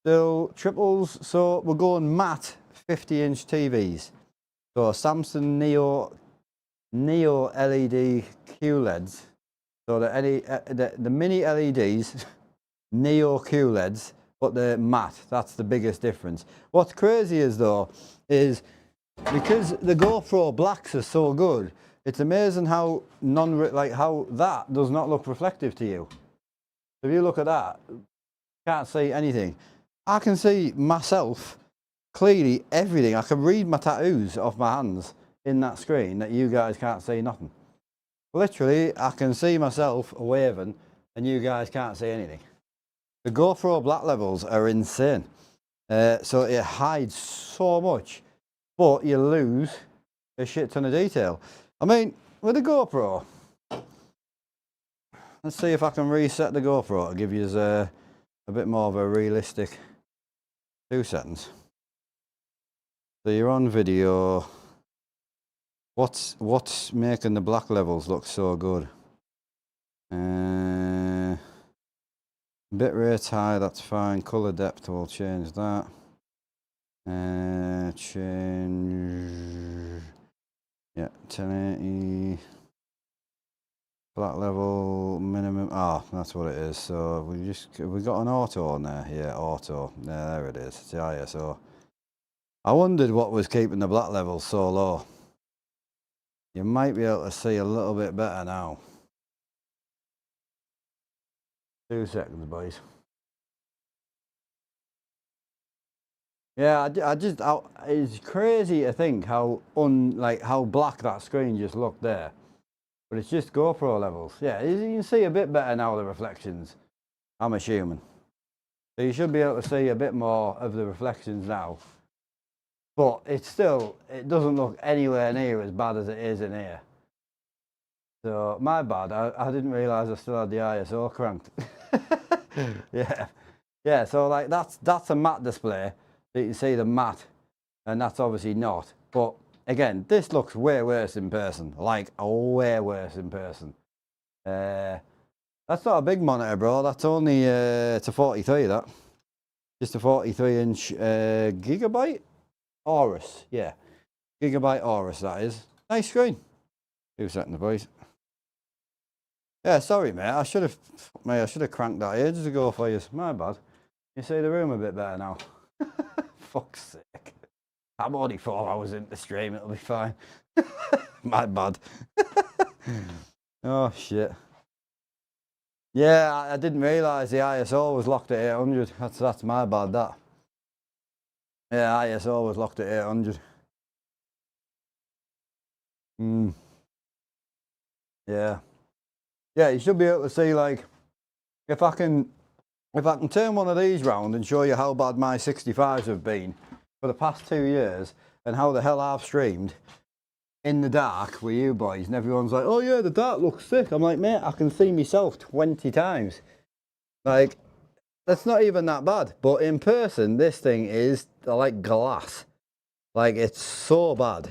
Speaker 1: Still triples. So we're going matte 50-inch TVs. So Samsung Neo LED QLEDs. So the mini LEDs, Neo QLEDs, but they're matte. That's the biggest difference. What's crazy is though, is because the GoPro blacks are so good, it's amazing how how that does not look reflective to you. If you look at that, can't see anything. I can see myself clearly, everything. I can read my tattoos off my hands in that screen that you guys can't see nothing. Literally, I can see myself waving and you guys can't see anything. The GoPro black levels are insane. So it hides so much, but you lose a shit ton of detail. I mean, with the GoPro, let's see if I can reset the GoPro to give you a bit more of a realistic 2 seconds. So you're on video. What's making the black levels look so good? Bitrate high, that's fine. Color depth, we'll change that. Change, yeah, 1080. Black level minimum. Ah, that's what it is. So we got an auto on there. Yeah, auto. Yeah, there it is. It's the ISO. I wondered what was keeping the black levels so low. You might be able to see a little bit better now. 2 seconds, boys. Yeah, it's crazy to think how how black that screen just looked there. But it's just GoPro levels. Yeah, you can see a bit better now, the reflections, I'm assuming. So you should be able to see a bit more of the reflections now. But it doesn't look anywhere near as bad as it is in here. So, my bad, I didn't realise I still had the ISO cranked. Yeah. Yeah, so like that's a matte display. So you can see the matte, and that's obviously not. But again, this looks way worse in person. Like, way worse in person. That's not a big monitor, bro. That's only, it's a 43, that. Just a 43-inch Gigabyte Aorus, yeah. Gigabyte Aorus, that is. Nice screen. 2 seconds, boys. Yeah, sorry, mate. I should have cranked that ages ago for you. My bad. You see the room a bit better now? Fuck's sake. I'm only 4 hours into the stream, it'll be fine. My bad. Oh, shit. Yeah, I didn't realise the ISO was locked at 800. That's my bad, that. Yeah, ISO was locked at 800. Yeah. Yeah, you should be able to see, like, if I can turn one of these round and show you how bad my 65s have been for the past 2 years and how the hell I've streamed in the dark with you boys, and everyone's like, oh yeah, the dark looks sick. I'm like, mate, I can see myself 20 times. Like, that's not even that bad. But in person, this thing is like glass. Like, it's so bad.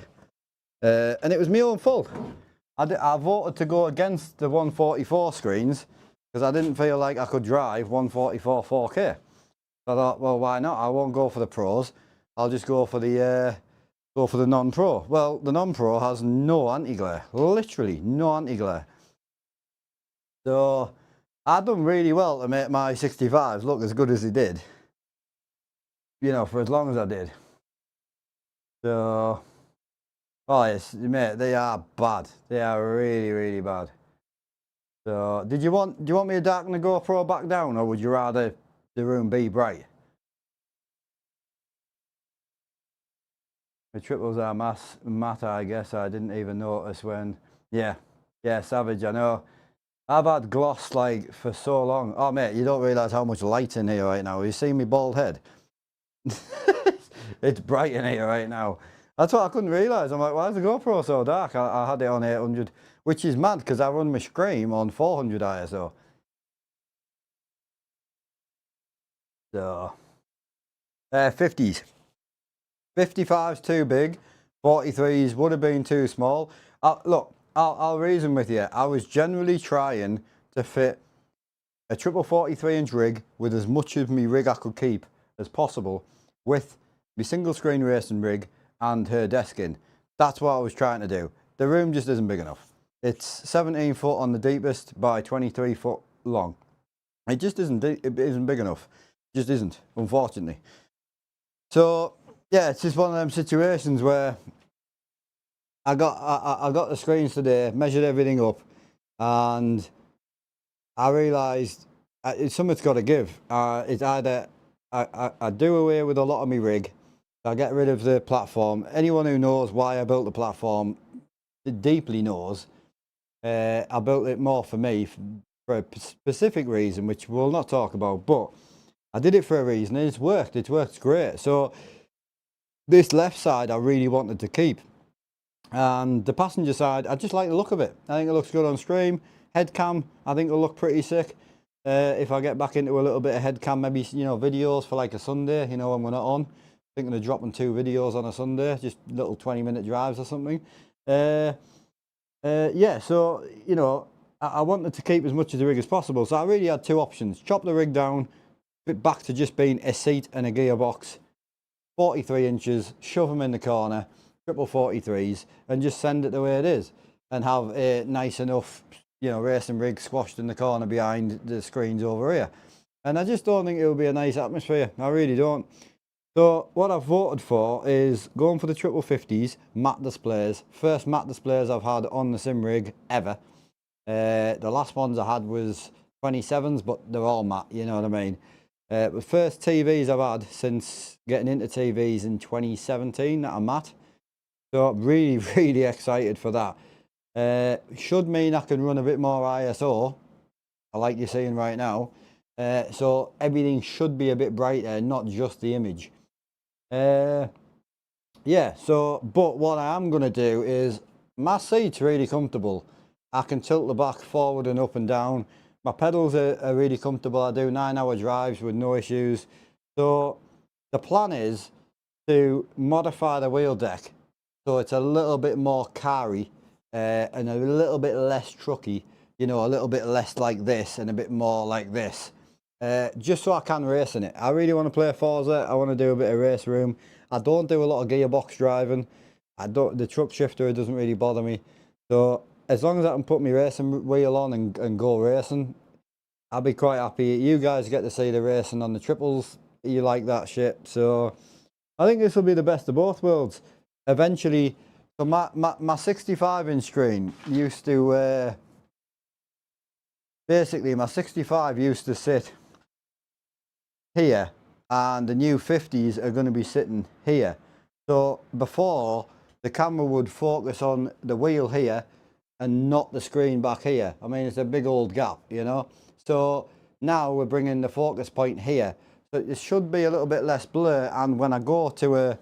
Speaker 1: And it was my own fault. I voted to go against the 144 screens because I didn't feel like I could drive 144 4K. So I thought, well, why not? I won't go for the pros. I'll just go for the non-pro. Well, the non-pro has no anti-glare, literally no anti-glare. So I've done really well to make my 65s look as good as they did, you know, for as long as I did. So, oh yes, mate, they are bad. They are really, really bad. So, do you want me to darken the GoPro back down, or would you rather the room be bright? The triples are matte, I guess. I didn't even notice when. Yeah, savage. I know. I've had gloss like for so long. Oh mate, you don't realise how much light's in here right now. You see me bald head? It's bright in here right now. That's what I couldn't realise. I'm like, why is the GoPro so dark? I had it on 800, which is mad because I run my Scream on 400 ISO. So, 50s. 55's too big. 43s would have been too small. Look, I'll reason with you. I was generally trying to fit a triple 43-inch rig with as much of my rig I could keep as possible with my single screen racing rig and her desk in. That's what I was trying to do. The room just isn't big enough. It's 17 foot on the deepest by 23 foot long. It just isn't big enough. It just isn't, unfortunately. So yeah, it's just one of them situations where I got the screens today, measured everything up, and I realised something's got to give. It's either I do away with a lot of my rig, I get rid of the platform. Anyone who knows why I built the platform deeply knows. I built it more for me for a specific reason, which we'll not talk about, but I did it for a reason and it's worked. It's worked great. So this left side I really wanted to keep. And the passenger side, I just like the look of it. I think it looks good on stream. Head cam, I think it'll look pretty sick. If I get back into a little bit of head cam, maybe, you know, videos for like a Sunday, you know, when we're not on. Thinking of dropping 2 videos on a Sunday, just little 20-minute drives or something. Yeah, so, you know, I wanted to keep as much of the rig as possible. So I really had 2 options. Chop the rig down, back to just being a seat and a gearbox. 43 inches, shove them in the corner, triple 43s, and just send it the way it is. And have a nice enough, you know, racing rig squashed in the corner behind the screens over here. And I just don't think it will be a nice atmosphere. I really don't. So what I've voted for is going for the triple 50s, matte displays. First matte displays I've had on the sim rig ever. The last ones I had was 27s, but they're all matte, you know what I mean. The first TVs I've had since getting into TVs in 2017 that are matte. So I'm really, really excited for that. Should mean I can run a bit more ISO, I like you're seeing right now. So everything should be a bit brighter, not just the image. Yeah, so, but what I am going to do is, my seat's really comfortable. I can tilt the back forward and up and down. My pedals are really comfortable. I do 9-hour drives with no issues. So the plan is to modify the wheel deck so it's a little bit more car-y and a little bit less trucky, you know, a little bit less like this and a bit more like this. Just so I can race in it. I really want to play Forza. I want to do a bit of race room. I don't do a lot of gearbox driving. The truck shifter doesn't really bother me. So as long as I can put my racing wheel on and go racing, I'll be quite happy. You guys get to see the racing on the triples. You like that shit. So I think this will be the best of both worlds. Eventually, so my 65-inch screen used to, basically my 65 used to sit here, and the new 50s are going to be sitting here. So before, the camera would focus on the wheel here and not the screen back here. I mean, it's a big old gap, you know. So now we're bringing the focus point here. So it should be a little bit less blur, and when I go to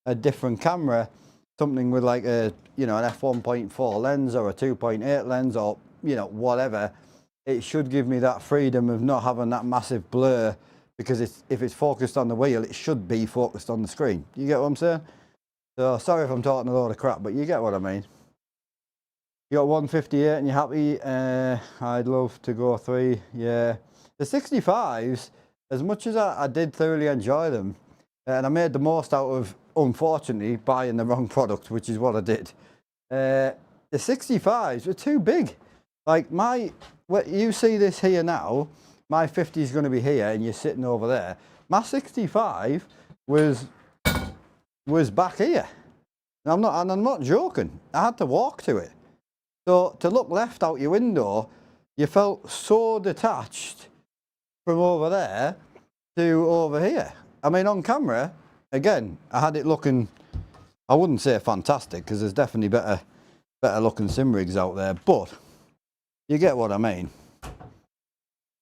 Speaker 1: a different camera, something with like a, you know, an f1.4 lens or a 2.8 lens or, you know, whatever, it should give me that freedom of not having that massive blur, because if it's focused on the wheel, it should be focused on the screen. You get what I'm saying? So sorry if I'm talking a load of crap, but you get what I mean. You got 158 and you're happy? I'd love to go 3. Yeah. The 65s, as much as I did thoroughly enjoy them, and I made the most out of, unfortunately, buying the wrong product, which is what I did. The 65s were too big. Like you see this here now, my 50 is going to be here and you're sitting over there. My 65 was back here. And I'm not joking. I had to walk to it. So to look left out your window, you felt so detached from over there to over here. I mean, on camera, again, I had it looking, I wouldn't say fantastic, because there's definitely better looking sim rigs out there, but you get what I mean.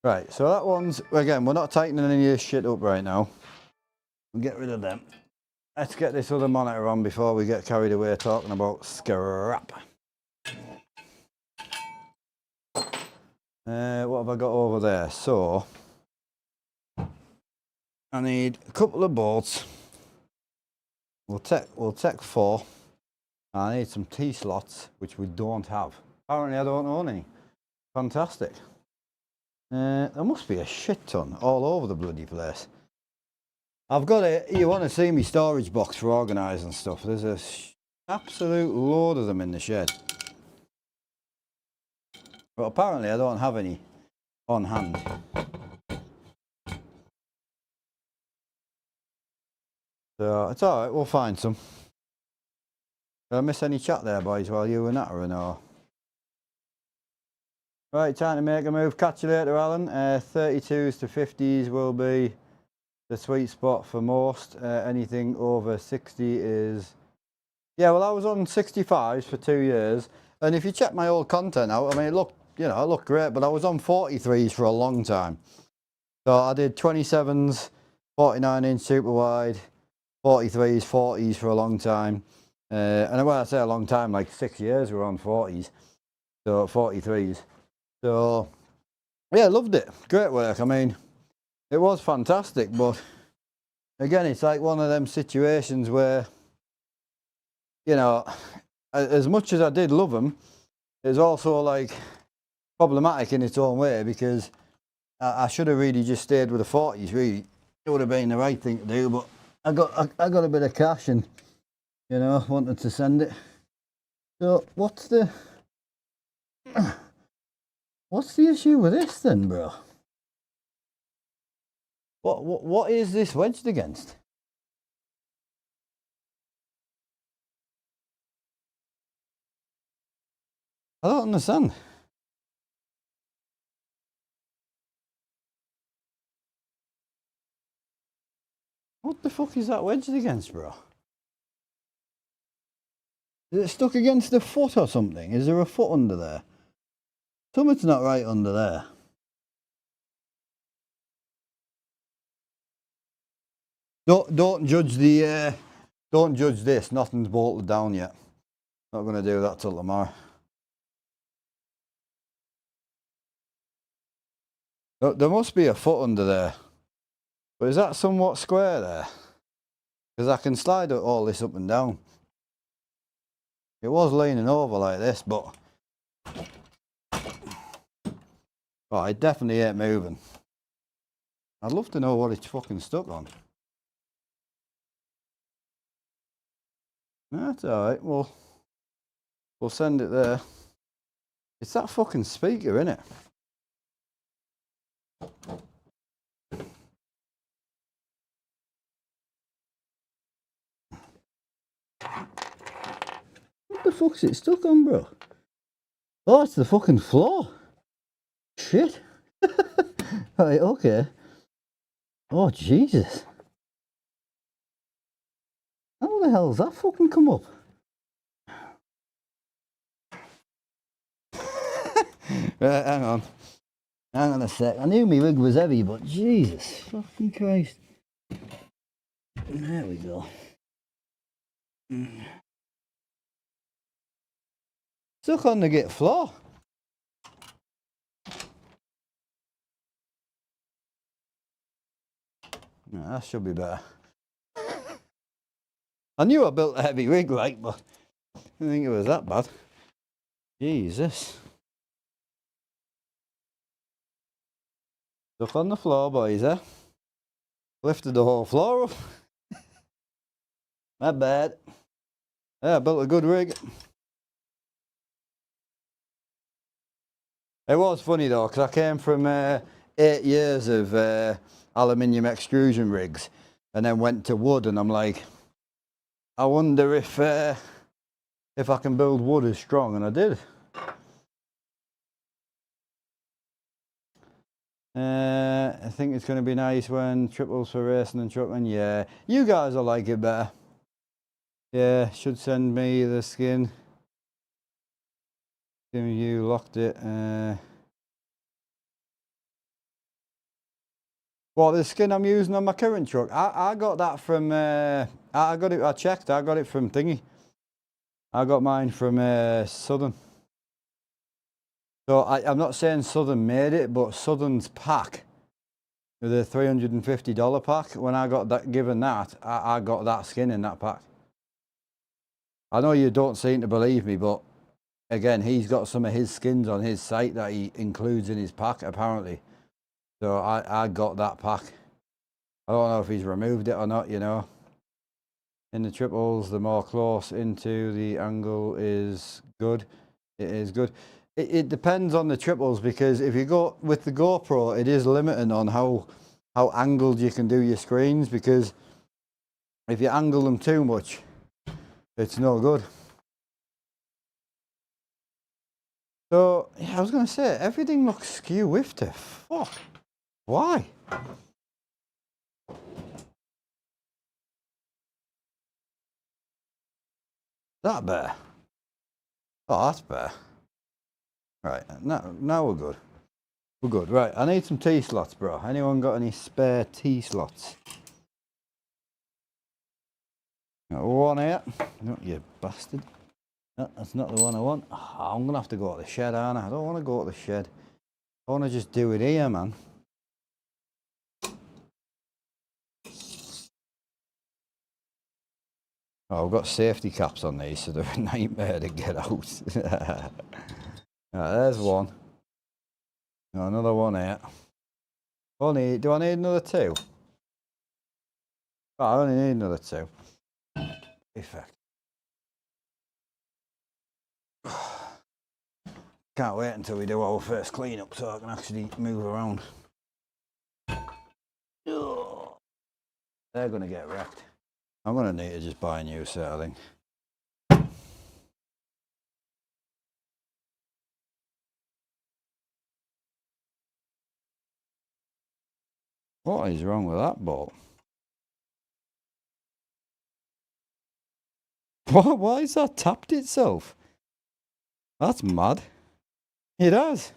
Speaker 1: Right, so that one's, again, we're not tightening any of this shit up right now. We'll get rid of them. Let's get this other monitor on before we get carried away talking about scrap. What have I got over there? So, I need a couple of bolts. We'll take 4. I need some T-slots, which we don't have. Apparently I don't own any. Fantastic. There must be a shit ton all over the bloody place. I've got you want to see me storage box for organising stuff. There's a absolute load of them in the shed. But apparently I don't have any on hand. So it's alright, we'll find some. Did I miss any chat there, boys, while you were nattering, or? Right, time to make a move. Catch you later, Alan. 32s to 50s will be the sweet spot for most. Anything over 60 is... Yeah, well, I was on 65s for 2 years. And if you check my old content out, I mean, it looked great, but I was on 43s for a long time. So I did 27s, 49-inch super wide, 43s, 40s for a long time. And when I say a long time, like 6 years we were on 40s. So 43s. So, yeah, loved it. Great work. I mean, it was fantastic, but again, it's like one of them situations where, you know, as much as I did love them, it's also like problematic in its own way, because I should have really just stayed with the 40s, really. It would have been the right thing to do, but I got a bit of cash and, you know, wanted to send it. So, what's the issue with this then, bro? What is this wedged against? I don't understand. What the fuck is that wedged against, bro? Is it stuck against the foot or something? Is there a foot under there? Something's not right under there. Don't judge the don't judge this. Nothing's bolted down yet. Not going to do that till tomorrow. There must be a foot under there. But is that somewhat square there? Because I can slide all this up and down. It was leaning over like this, but... Oh, it definitely ain't moving. I'd love to know what it's fucking stuck on. That's alright, we'll send it there. It's that fucking speaker, innit? What the fuck's it stuck on, bro? Oh, it's the fucking floor. Shit. Right, okay. Oh, Jesus. How the hell's that fucking come up? Right, hang on. Hang on a sec. I knew my rig was heavy, but Jesus fucking Christ. There we go. Stuck on the git floor. No, that should be better. I knew I built a heavy rig, like, but I didn't think it was that bad. Jesus. Stuck on the floor, boys, eh? Lifted the whole floor up. Not bad. Yeah, I built a good rig. It was funny though, because I came from 8 years of aluminium extrusion rigs and then went to wood, and I'm like, I wonder if I can build wood as strong, and I did. I think it's going to be nice when triples for racing and trucking. Yeah, you guys will like it better. Yeah, should send me the skin. You locked it. Well, the skin I'm using on my current truck, I got that from, I got it, I checked, I got it from Thingy. I got mine from Southern. So I'm not saying Southern made it, but Southern's pack, the $350 pack, when I got that given that, I got that skin in that pack. I know you don't seem to believe me, but again, he's got some of his skins on his site that he includes in his pack, apparently. So I got that pack. I don't know if he's removed it or not, you know. In the triples, the more close into the angle is good. It is good. It depends on the triples, because if you go with the GoPro, it is limiting on how angled you can do your screens, because if you angle them too much, it's no good. So, yeah, I was going to say, everything looks skew-wifty. Fuck. Why? That better? Oh, that's better. Right, now we're good. We're good. Right, I need some T-slots, bro. Anyone got any spare T-slots? Got one here. No, you bastard. No, that's not the one I want. Oh, I'm going to have to go to the shed, aren't I? I don't want to go to the shed. I want to just do it here, man. Oh, I've got safety caps on these, so they're a nightmare to get out. Right, there's one. No, another one here. Do I need another two? Oh, I only need another two. Perfect. Can't wait until we do our first clean-up so I can actually move around. They're going to get wrecked. I'm going to need to just buy a new set, I think. What is wrong with that bolt? Why has that tapped itself? That's mad. It has.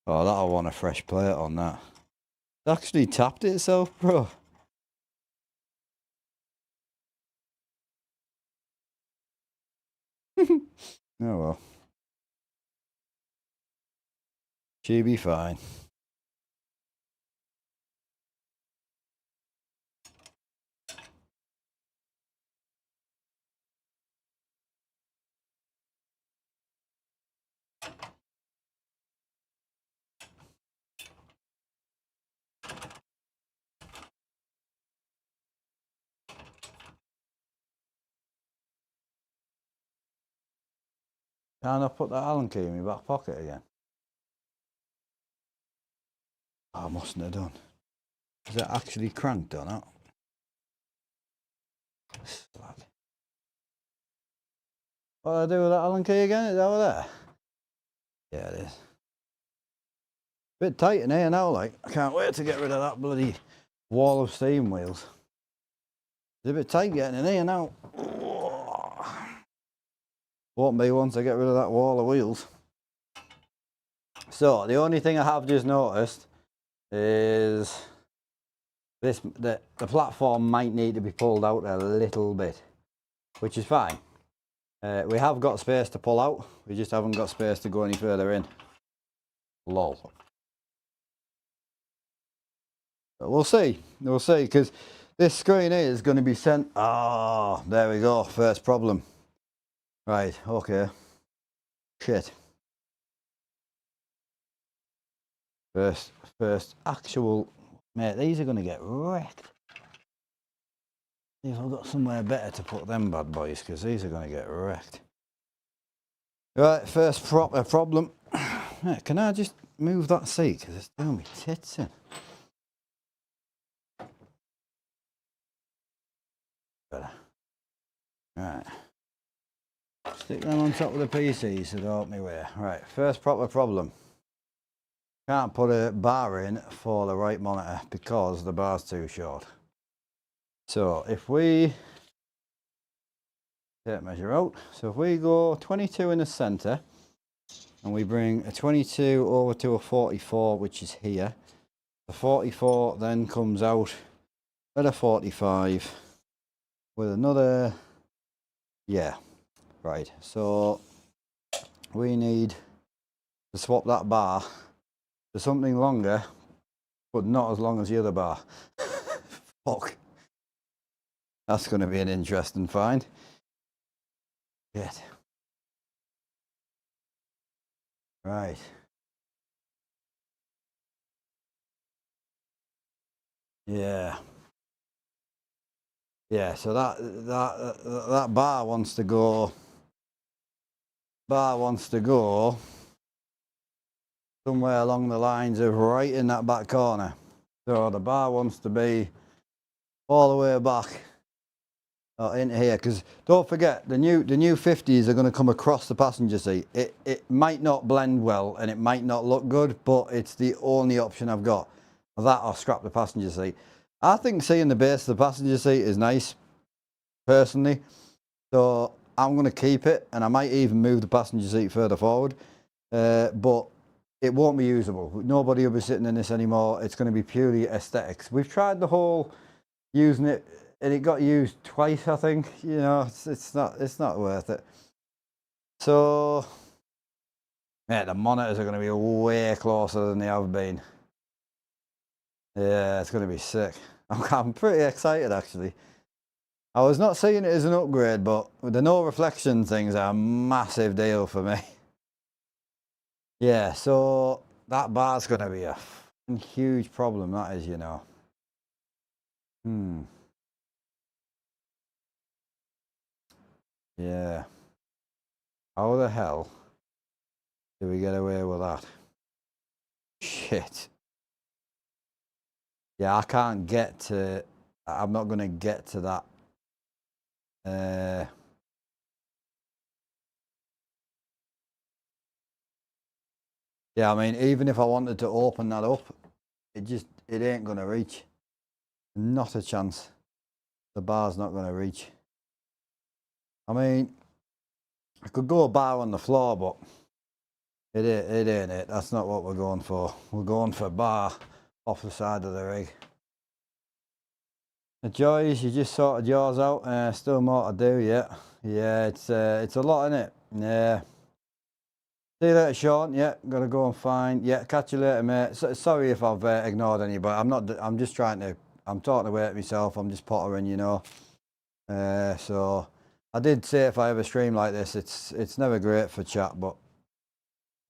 Speaker 1: Oh, that'll want a fresh plate on that. It actually tapped itself, bro. Oh well. She'll be fine. Can't I put that Allen key in my back pocket again? I mustn't have done. Is it actually cranked or not? Slag. What do I do with that Allen key again? Is that over there? Yeah, it is. Bit tight in here now, like. I can't wait to get rid of that bloody wall of steam wheels. It's a bit tight getting in here now. Won't be once I get rid of that wall of wheels. So, the only thing I have just noticed is this, the platform might need to be pulled out a little bit, which is fine. We have got space to pull out, we just haven't got space to go any further in. Lol. But we'll see, because this screen is going to be sent. Oh, there we go, first problem. Right, okay. Shit. First actual, mate, these are going to get wrecked. See if I've got somewhere better to put them bad boys, because these are going to get wrecked. Right, first proper problem. Mate, can I just move that seat, because it's doing me tits in. Better. Right. Stick them on top of the PC so they help me way. Right, first proper problem. Can't put a bar in for the right monitor because the bar's too short. So if we tape measure out, so if we go 22 in the center and we bring a 22 over to a 44, which is here, the 44 then comes out at a 45 with another, yeah, right. So we need to swap that bar to something longer, but not as long as the other bar. Fuck. That's going to be an interesting find. Shit. Right. Yeah. Yeah, so that bar wants to go somewhere along the lines of right in that back corner. So the bar wants to be all the way back into here, because don't forget the new 50s are going to come across the passenger seat. It might not blend well and it might not look good, but it's the only option I've got. That or scrap the passenger seat. I think seeing the base of the passenger seat is nice, personally. So I'm going to keep it, and I might even move the passenger seat further forward. But it won't be usable. Nobody will be sitting in this anymore. It's going to be purely aesthetics. We've tried the whole using it, and it got used twice, I think. You know, it's not worth it. So, yeah, the monitors are going to be way closer than they have been. Yeah, it's going to be sick. I'm pretty excited, actually. I was not seeing it as an upgrade, but the no reflection things are a massive deal for me. Yeah, so that bar's going to be a huge problem, that is, you know. Yeah. How the hell do we get away with that? Shit. Yeah, I can't get to, I'm not going to get to that. Yeah, I mean, even if I wanted to open that up, it ain't going to reach. Not a chance. The bar's not going to reach. I mean, I could go a bar on the floor, but it ain't it. That's not what we're going for. We're going for a bar off the side of the rig. The joys, you just sorted yours out. Still more to do yet. Yeah, it's a lot, innit? Yeah. See you later, Sean. Yeah, gotta go and find. Yeah, catch you later, mate. Sorry if I've ignored anybody. I'm just trying to. I'm talking away at myself. I'm just pottering, you know. So I did say if I ever stream like this, it's never great for chat, but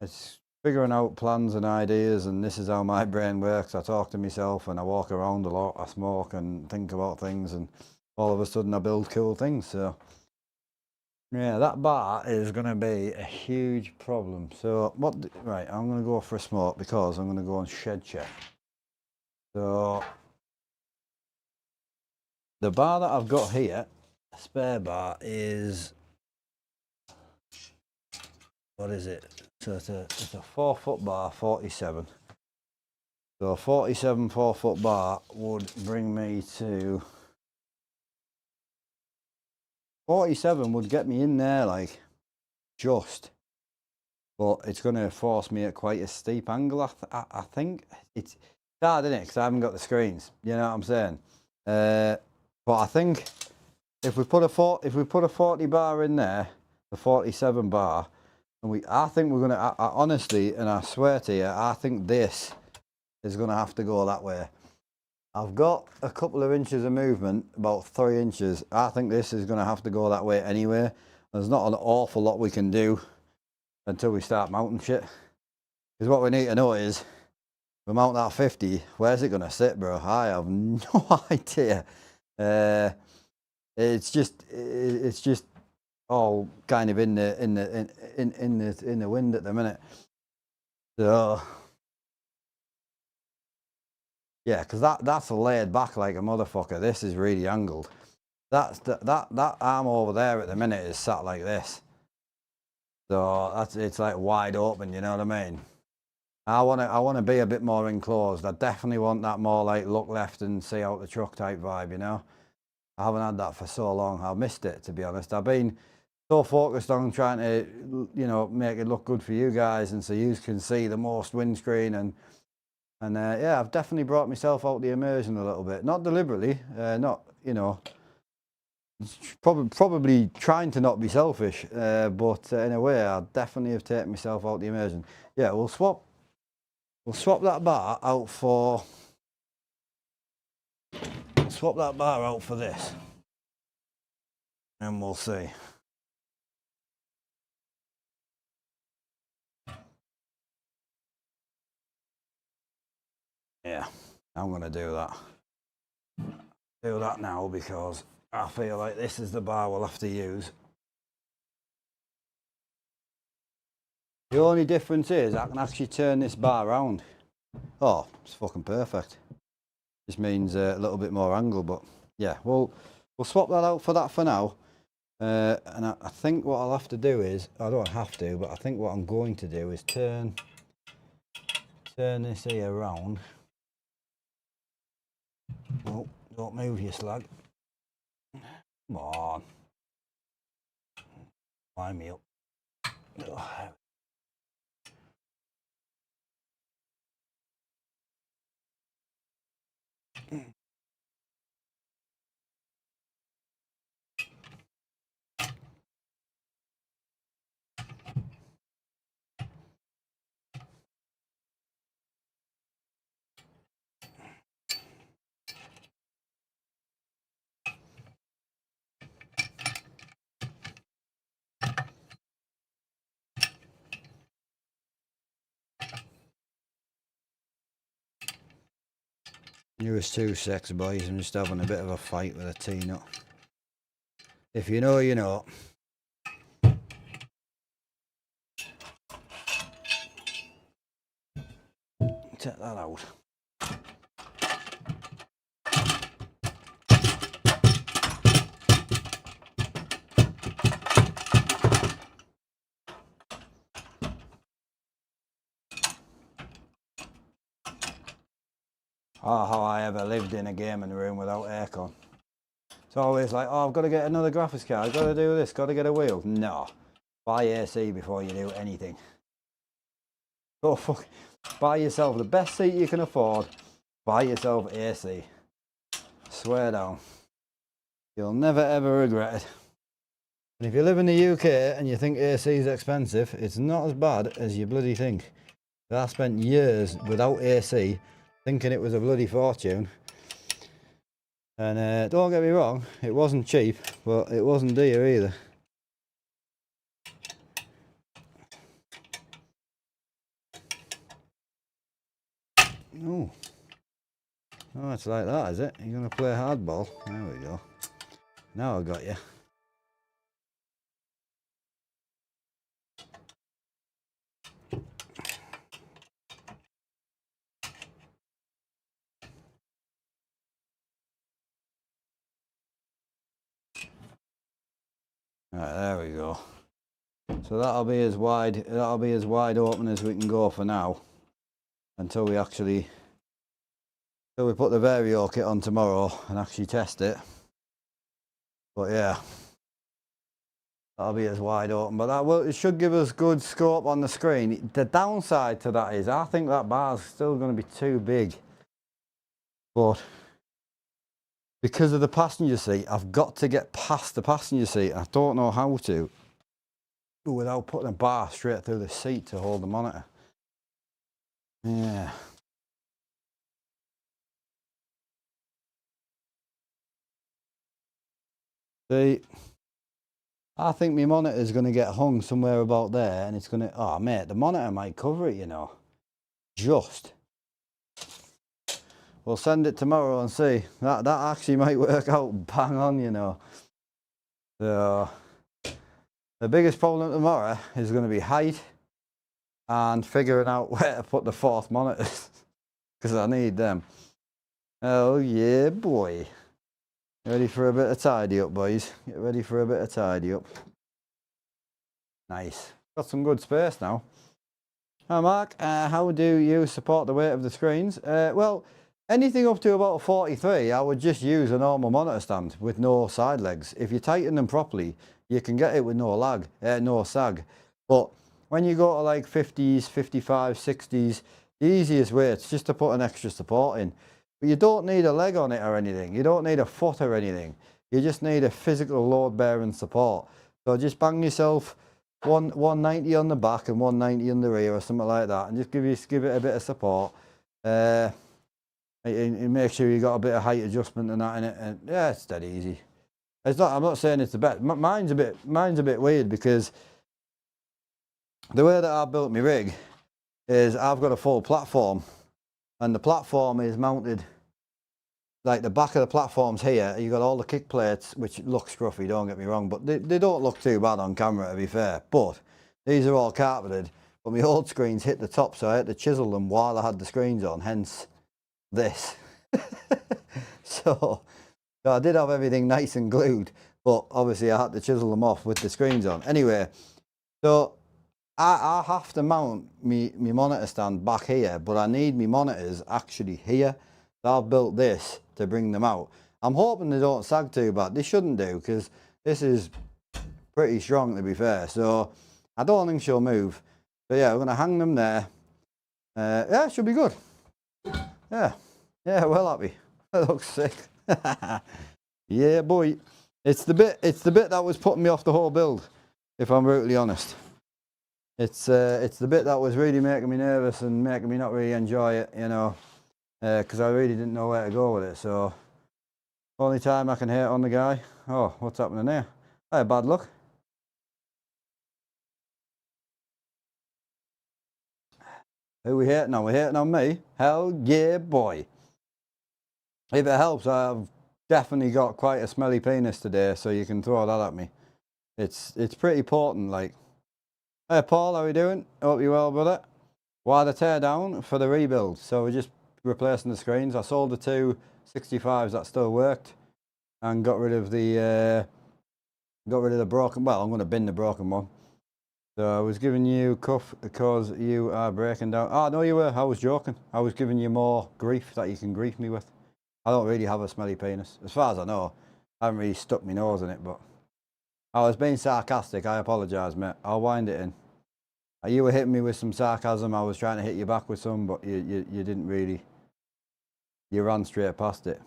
Speaker 1: it's figuring out plans and ideas, and this is how my brain works. I talk to myself and I walk around a lot. I smoke and think about things, and all of a sudden I build cool things. So yeah, that bar is going to be a huge problem. So right, I'm going to go for a smoke because I'm going to go and shed check. So the bar that I've got here, a spare bar, is, what is it? So it's a 4 foot bar, 47. So a 47 4 foot bar would bring me to 47 would get me in there like just, but it's going to force me at quite a steep angle. I think it's hard, isn't it? Because I haven't got the screens. You know what I'm saying? But I think if we put a 40 bar in there, the 47 bar, and I think we're gonna. I honestly, and I swear to you, I think this is gonna have to go that way. I've got a couple of inches of movement, about 3 inches. I think this is gonna have to go that way anyway. There's not an awful lot we can do until we start mounting shit. Because what we need to know is, we mount that 50, where's it gonna sit, bro? I have no idea. It's just all kind of in the wind at the minute. So yeah, because that's laid back like a motherfucker. This is really angled. That arm over there at the minute is sat like this. So it's like wide open, you know what I mean? I wanna be a bit more enclosed. I definitely want that more like look left and see out the truck type vibe, you know? I haven't had that for so long. I've missed it, to be honest. I've been so focused on trying to, you know, make it look good for you guys and so you can see the most windscreen and yeah, I've definitely brought myself out the immersion a little bit. Not deliberately, not, you know, probably trying to not be selfish, but in a way I definitely have taken myself out the immersion. Yeah, we'll swap that bar out for this and we'll see. Yeah, I'm gonna do that. Do that now because I feel like this is the bar we'll have to use. The only difference is I can actually turn this bar around. Oh, it's fucking perfect. Just means a little bit more angle, but yeah, we'll swap that out for that for now. And I think what I'll have to do is, I don't have to, but I think what I'm going to do is turn this here around. Oh, don't move your slag. Come on. Wind me up. Oh. You was two sexy boys. I'm just having a bit of a fight with a T-nut. If you know, you know. Take that out. Oh, how I ever lived in a gaming room without aircon. It's always like, oh, I've got to get another graphics card, I've got to do this, got to get a wheel. No. Buy AC before you do anything. Go fuck. Buy yourself the best seat you can afford. Buy yourself AC. Swear down. You'll never ever regret it. And if you live in the UK and you think AC is expensive, it's not as bad as you bloody think. I spent years without AC thinking it was a bloody fortune. And don't get me wrong, it wasn't cheap, but it wasn't dear either. Oh, it's like that, is it? You're going to play hardball? There we go. Now I got you. Right, there we go. So that'll be as wide open as we can go for now, until we put the Vario kit on tomorrow and actually test it. But yeah, that'll be as wide open. But it should give us good scope on the screen. The downside to that is I think that bar's still going to be too big. But because of the passenger seat, I've got to get past the passenger seat. I don't know how to without putting a bar straight through the seat to hold the monitor. Yeah. See, I think my monitor is going to get hung somewhere about there, and it's going to... Oh, mate, the monitor might cover it, you know. Just. We'll send it tomorrow and see. That actually might work out bang on, you know. So, the biggest problem tomorrow is going to be height and figuring out where to put the fourth monitors. Because I need them. Oh, yeah, boy. Ready for a bit of tidy up, boys. Get ready for a bit of tidy up. Nice. Got some good space now. Hi, Mark. How do you support the weight of the screens? Well, anything up to about a 43, I would just use a normal monitor stand with no side legs. If you tighten them properly, you can get it with no sag. But when you go to like 50s, 55s, 60s, the easiest way is just to put an extra support in. But you don't need a leg on it or anything. You don't need a foot or anything. You just need a physical load-bearing support. So just bang yourself 190 on the back and 190 on the rear or something like that, and just give it a bit of support. And make sure you got a bit of height adjustment and that in it. And yeah, it's dead easy. It's not. I'm not saying it's the best. Mine's a bit weird because the way that I built my rig is I've got a full platform. And the platform is mounted, like the back of the platform's here. You got all the kick plates, which look scruffy, don't get me wrong, but they don't look too bad on camera, to be fair. But these are all carpeted, but my old screens hit the top, so I had to chisel them while I had the screens on, hence this. So I did have everything nice and glued, but obviously I had to chisel them off with the screens on. Anyway, so I have to mount me monitor stand back here, but I need me monitors actually here. So I've built this to bring them out. I'm hoping they don't sag too bad. They shouldn't do, because this is pretty strong, to be fair. So I don't think she'll move. But yeah, we're going to hang them there. Yeah, it should be good. Yeah, well happy. That looks sick. Yeah, boy. It's the bit that was putting me off the whole build, if I'm brutally honest. It's the bit that was really making me nervous and making me not really enjoy it, you know, because I really didn't know where to go with it. So, only time I can hate on the guy. Oh, what's happening there? Hey, bad luck. Who we hating on? We hating on me? Hell yeah, boy. If it helps, I've definitely got quite a smelly penis today, so you can throw that at me. It's pretty potent, like. Hey Paul, how are you doing? Hope you're well, brother. Why the teardown? For the rebuild. So we're just replacing the screens. I sold the two 65s that still worked and got rid of the broken. Well, I'm going to bin the broken one. So I was giving you cuff because you are breaking down. Oh, no, you were. I was joking. I was giving you more grief that you can grief me with. I don't really have a smelly penis. As far as I know, I haven't really stuck my nose in it, but I was being sarcastic. I apologise, mate. I'll wind it in. You were hitting me with some sarcasm. I was trying to hit you back with some, but you didn't really. You ran straight past it.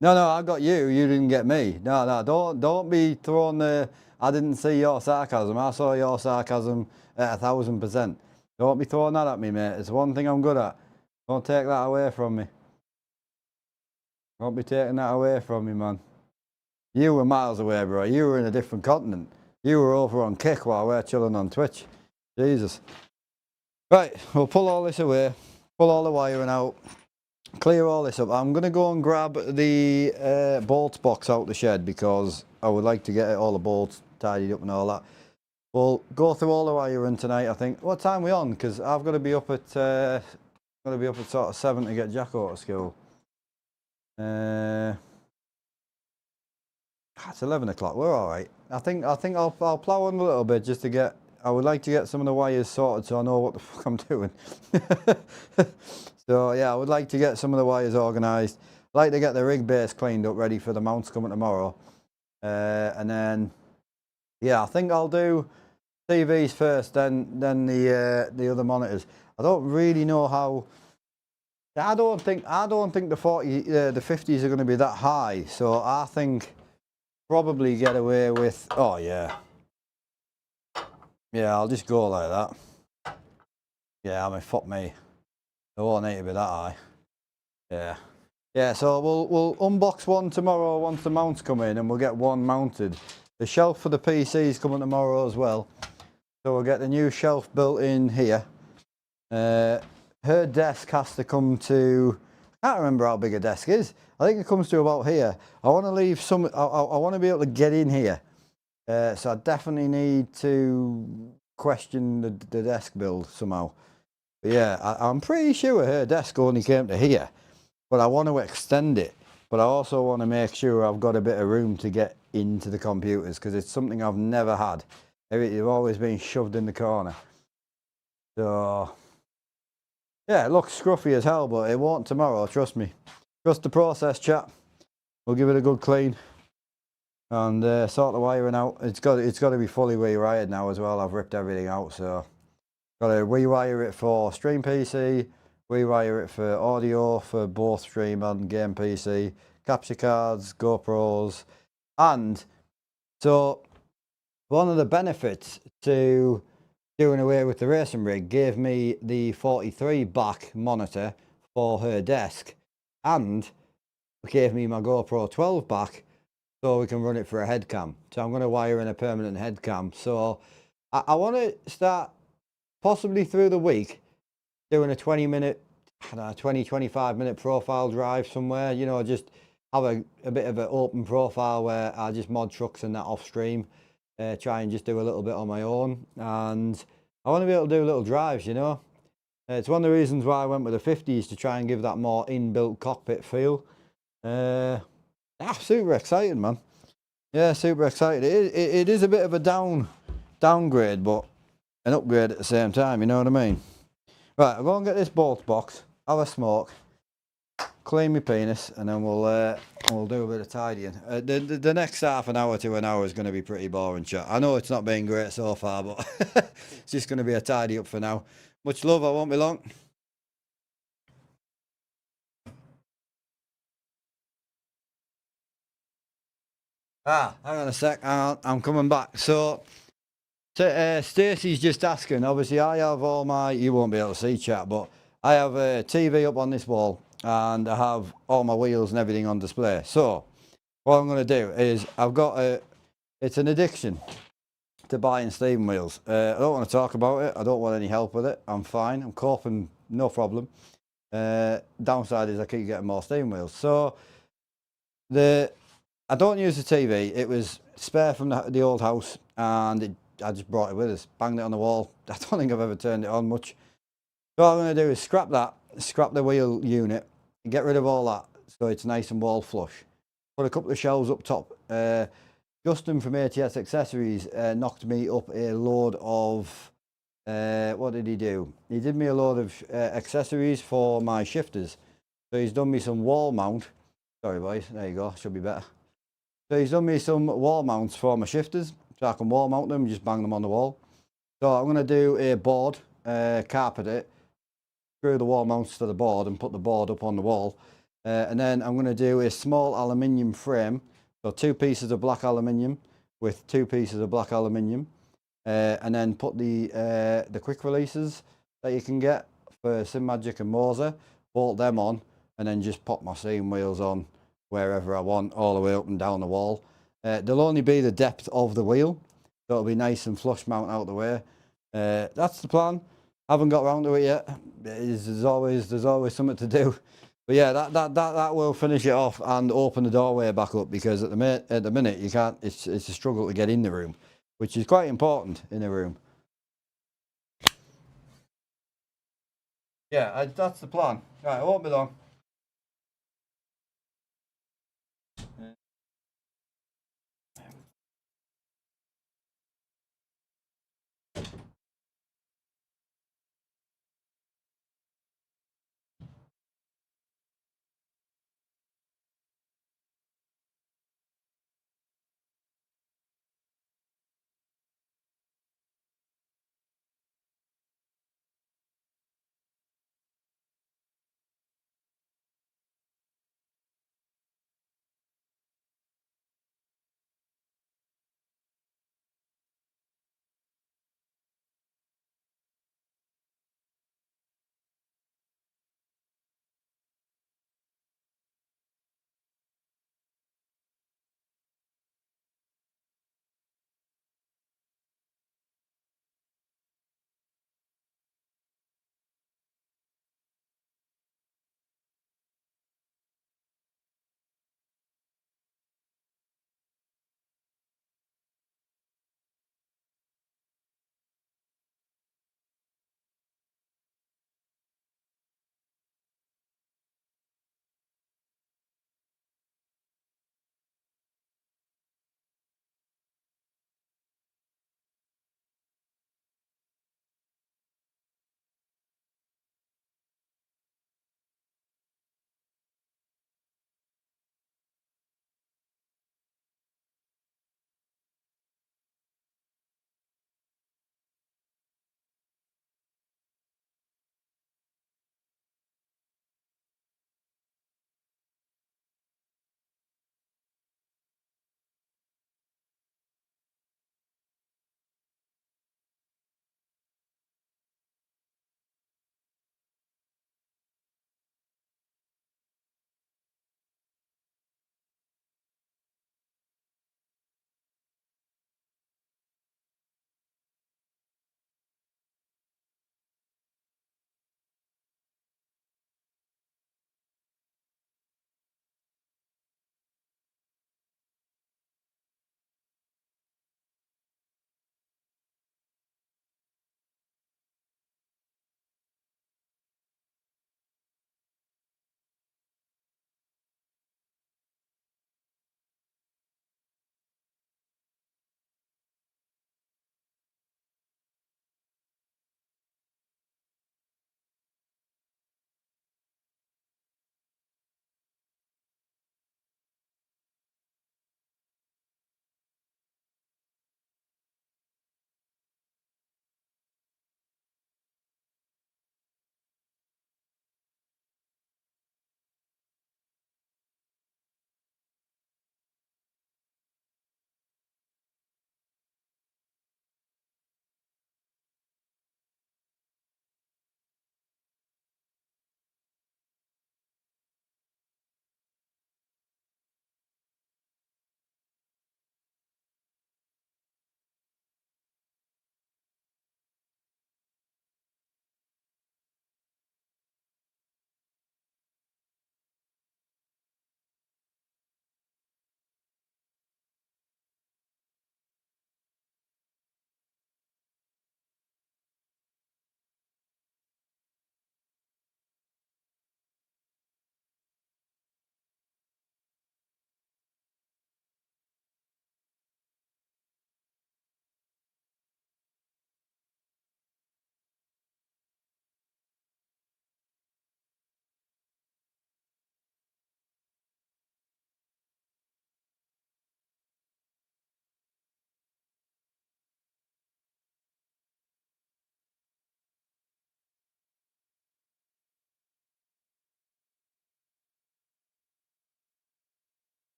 Speaker 1: No, I got you. You didn't get me. No, don't be throwing the. I didn't see your sarcasm. I saw your sarcasm at 1000%. Don't be throwing that at me, mate. It's one thing I'm good at. Don't take that away from me. Don't be taking that away from me, man. You were miles away, bro. You were in a different continent. You were over on Kick while we're chilling on Twitch. Jesus. Right, we'll pull all this away. Pull all the wiring out. Clear all this up. I'm going to go and grab the bolts box out the shed because I would like to get all the bolts tidied up and all that. We'll go through all the wiring tonight, I think. What time are we on? Because I've got to be up at sort of 7 to get Jacko to school. It's 11 o'clock. We're all right. I think I'll plow on a little bit just to get. I would like to get some of the wires sorted so I know what the fuck I'm doing. So yeah, I would like to get some of the wires organised. I'd like to get the rig base cleaned up, ready for the mounts coming tomorrow. And then yeah, I think I'll do TVs first, then the other monitors. I don't really know how. I don't think the 50s are going to be that high. So I think probably get away with. Oh yeah, yeah. I'll just go like that. Yeah, I mean, fuck me. It won't need to be that high. Yeah, yeah. So we'll unbox one tomorrow once the mounts come in, and we'll get one mounted. The shelf for the PC is coming tomorrow as well. So we'll get the new shelf built in here. Her desk has to come to, I can't remember how big a desk is. I think it comes to about here. I want to leave some, I want to be able to get in here. So I definitely need to question the desk build somehow. But yeah, I'm pretty sure her desk only came to here. But I want to extend it. But I also want to make sure I've got a bit of room to get into the computers, because it's something I've never had. They've always been shoved in the corner. So yeah, it looks scruffy as hell, but it won't tomorrow, trust me. Trust the process, chat. We'll give it a good clean and sort the wiring out. It's got to be fully rewired now as well. I've ripped everything out, so got to rewire it for Stream PC, rewire it for audio for both Stream and Game PC, capture cards, GoPros, and so one of the benefits to doing away with the racing rig gave me the 43 back monitor for her desk, and gave me my GoPro 12 back so we can run it for a head cam. So I'm going to wire in a permanent head cam. So I want to start possibly through the week doing a 20-minute, 25-minute profile drive somewhere, you know, just have a bit of an open profile where I just mod trucks and that off stream, try and just do a little bit on my own. And I want to be able to do little drives, you know. It's one of the reasons why I went with the 50s, to try and give that more inbuilt cockpit feel. Super excited, man. Yeah, super excited. It is a bit of a downgrade, but an upgrade at the same time, you know what I mean? Right, I'll go and get this bolt box, have a smoke, clean my penis, and then we'll do a bit of tidying. The next half an hour to an hour is going to be pretty boring, chat. I know it's not been great so far, but it's just going to be a tidy up for now. Much love, I won't be long. Hang on a sec, I'm coming back. So, Stacey's just asking, obviously I have all my, you won't be able to see, chat, but I have a TV up on this wall, and I have all my wheels and everything on display. So, what I'm going to do is, it's an addiction to buying steam wheels. I don't want to talk about it, I don't want any help with it, I'm fine, I'm coping, no problem. Downside is I keep getting more steam wheels. So, I don't use the TV. It was spare from the old house, and I just brought it with us, banged it on the wall. I don't think I've ever turned it on much. So what I'm going to do is scrap that, scrap the wheel unit, and get rid of all that so it's nice and wall flush. Put a couple of shelves up top. Justin from ATS Accessories knocked me up a load of, what did he do? He did me a load of accessories for my shifters. So he's done me some wall mount. Sorry boys, there you go, should be better. So he's done me some wall mounts for my shifters, so I can wall mount them and just bang them on the wall. So I'm going to do a board, carpet it, screw the wall mounts to the board and put the board up on the wall. And then I'm going to do a small aluminium frame, so 2 pieces of black aluminium with 2 pieces of black aluminium. And then put the quick releases that you can get for SimMagic and Moser, bolt them on, and then just pop my steam wheels on wherever I want, all the way up and down the wall. They'll only be the depth of the wheel, so it'll be nice and flush mount out the way. That's the plan. Haven't got around to it yet. There's always something to do. But yeah, that will finish it off and open the doorway back up, because at the minute you can't. It's a struggle to get in the room, which is quite important in a room. Yeah, that's the plan. Right, I won't be long.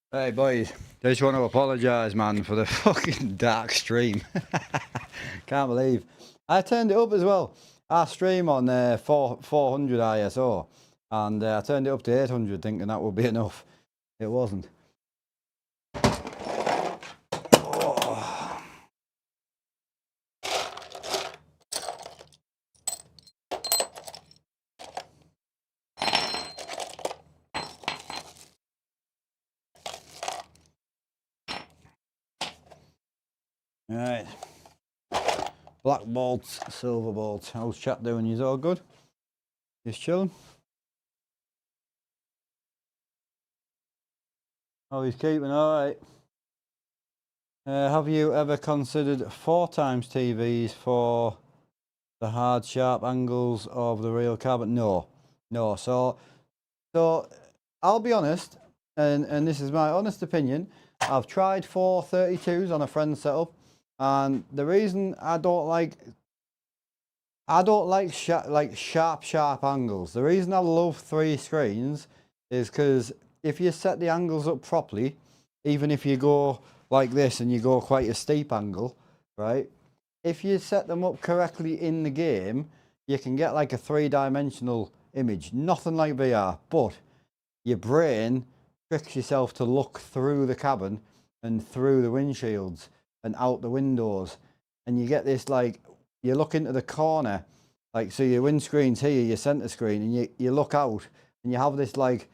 Speaker 1: Hey boys, I just want to apologise, man, for the fucking dark stream. Can't believe I turned it up as well. I stream on 400 ISO, and I turned it up to 800, thinking that would be enough. It wasn't. Oh. Right. Black bolts, silver bolts. How's chat doing? You all good? Just chilling? Oh, he's keeping alright. Have you ever considered 4x TVs for the hard, sharp angles of the real carbon? No. So I'll be honest, and this is my honest opinion. I've tried 432s on a friend's setup, and the reason I don't like sharp angles. The reason I love 3 screens is because if you set the angles up properly, even if you go like this and you go quite a steep angle, right? If you set them up correctly in the game, you can get like a 3-dimensional image. Nothing like VR, but your brain tricks yourself to look through the cabin and through the windshields and out the windows, and you get this, like, you look into the corner, like, so your windscreen's here, your center screen, and you look out and you have this like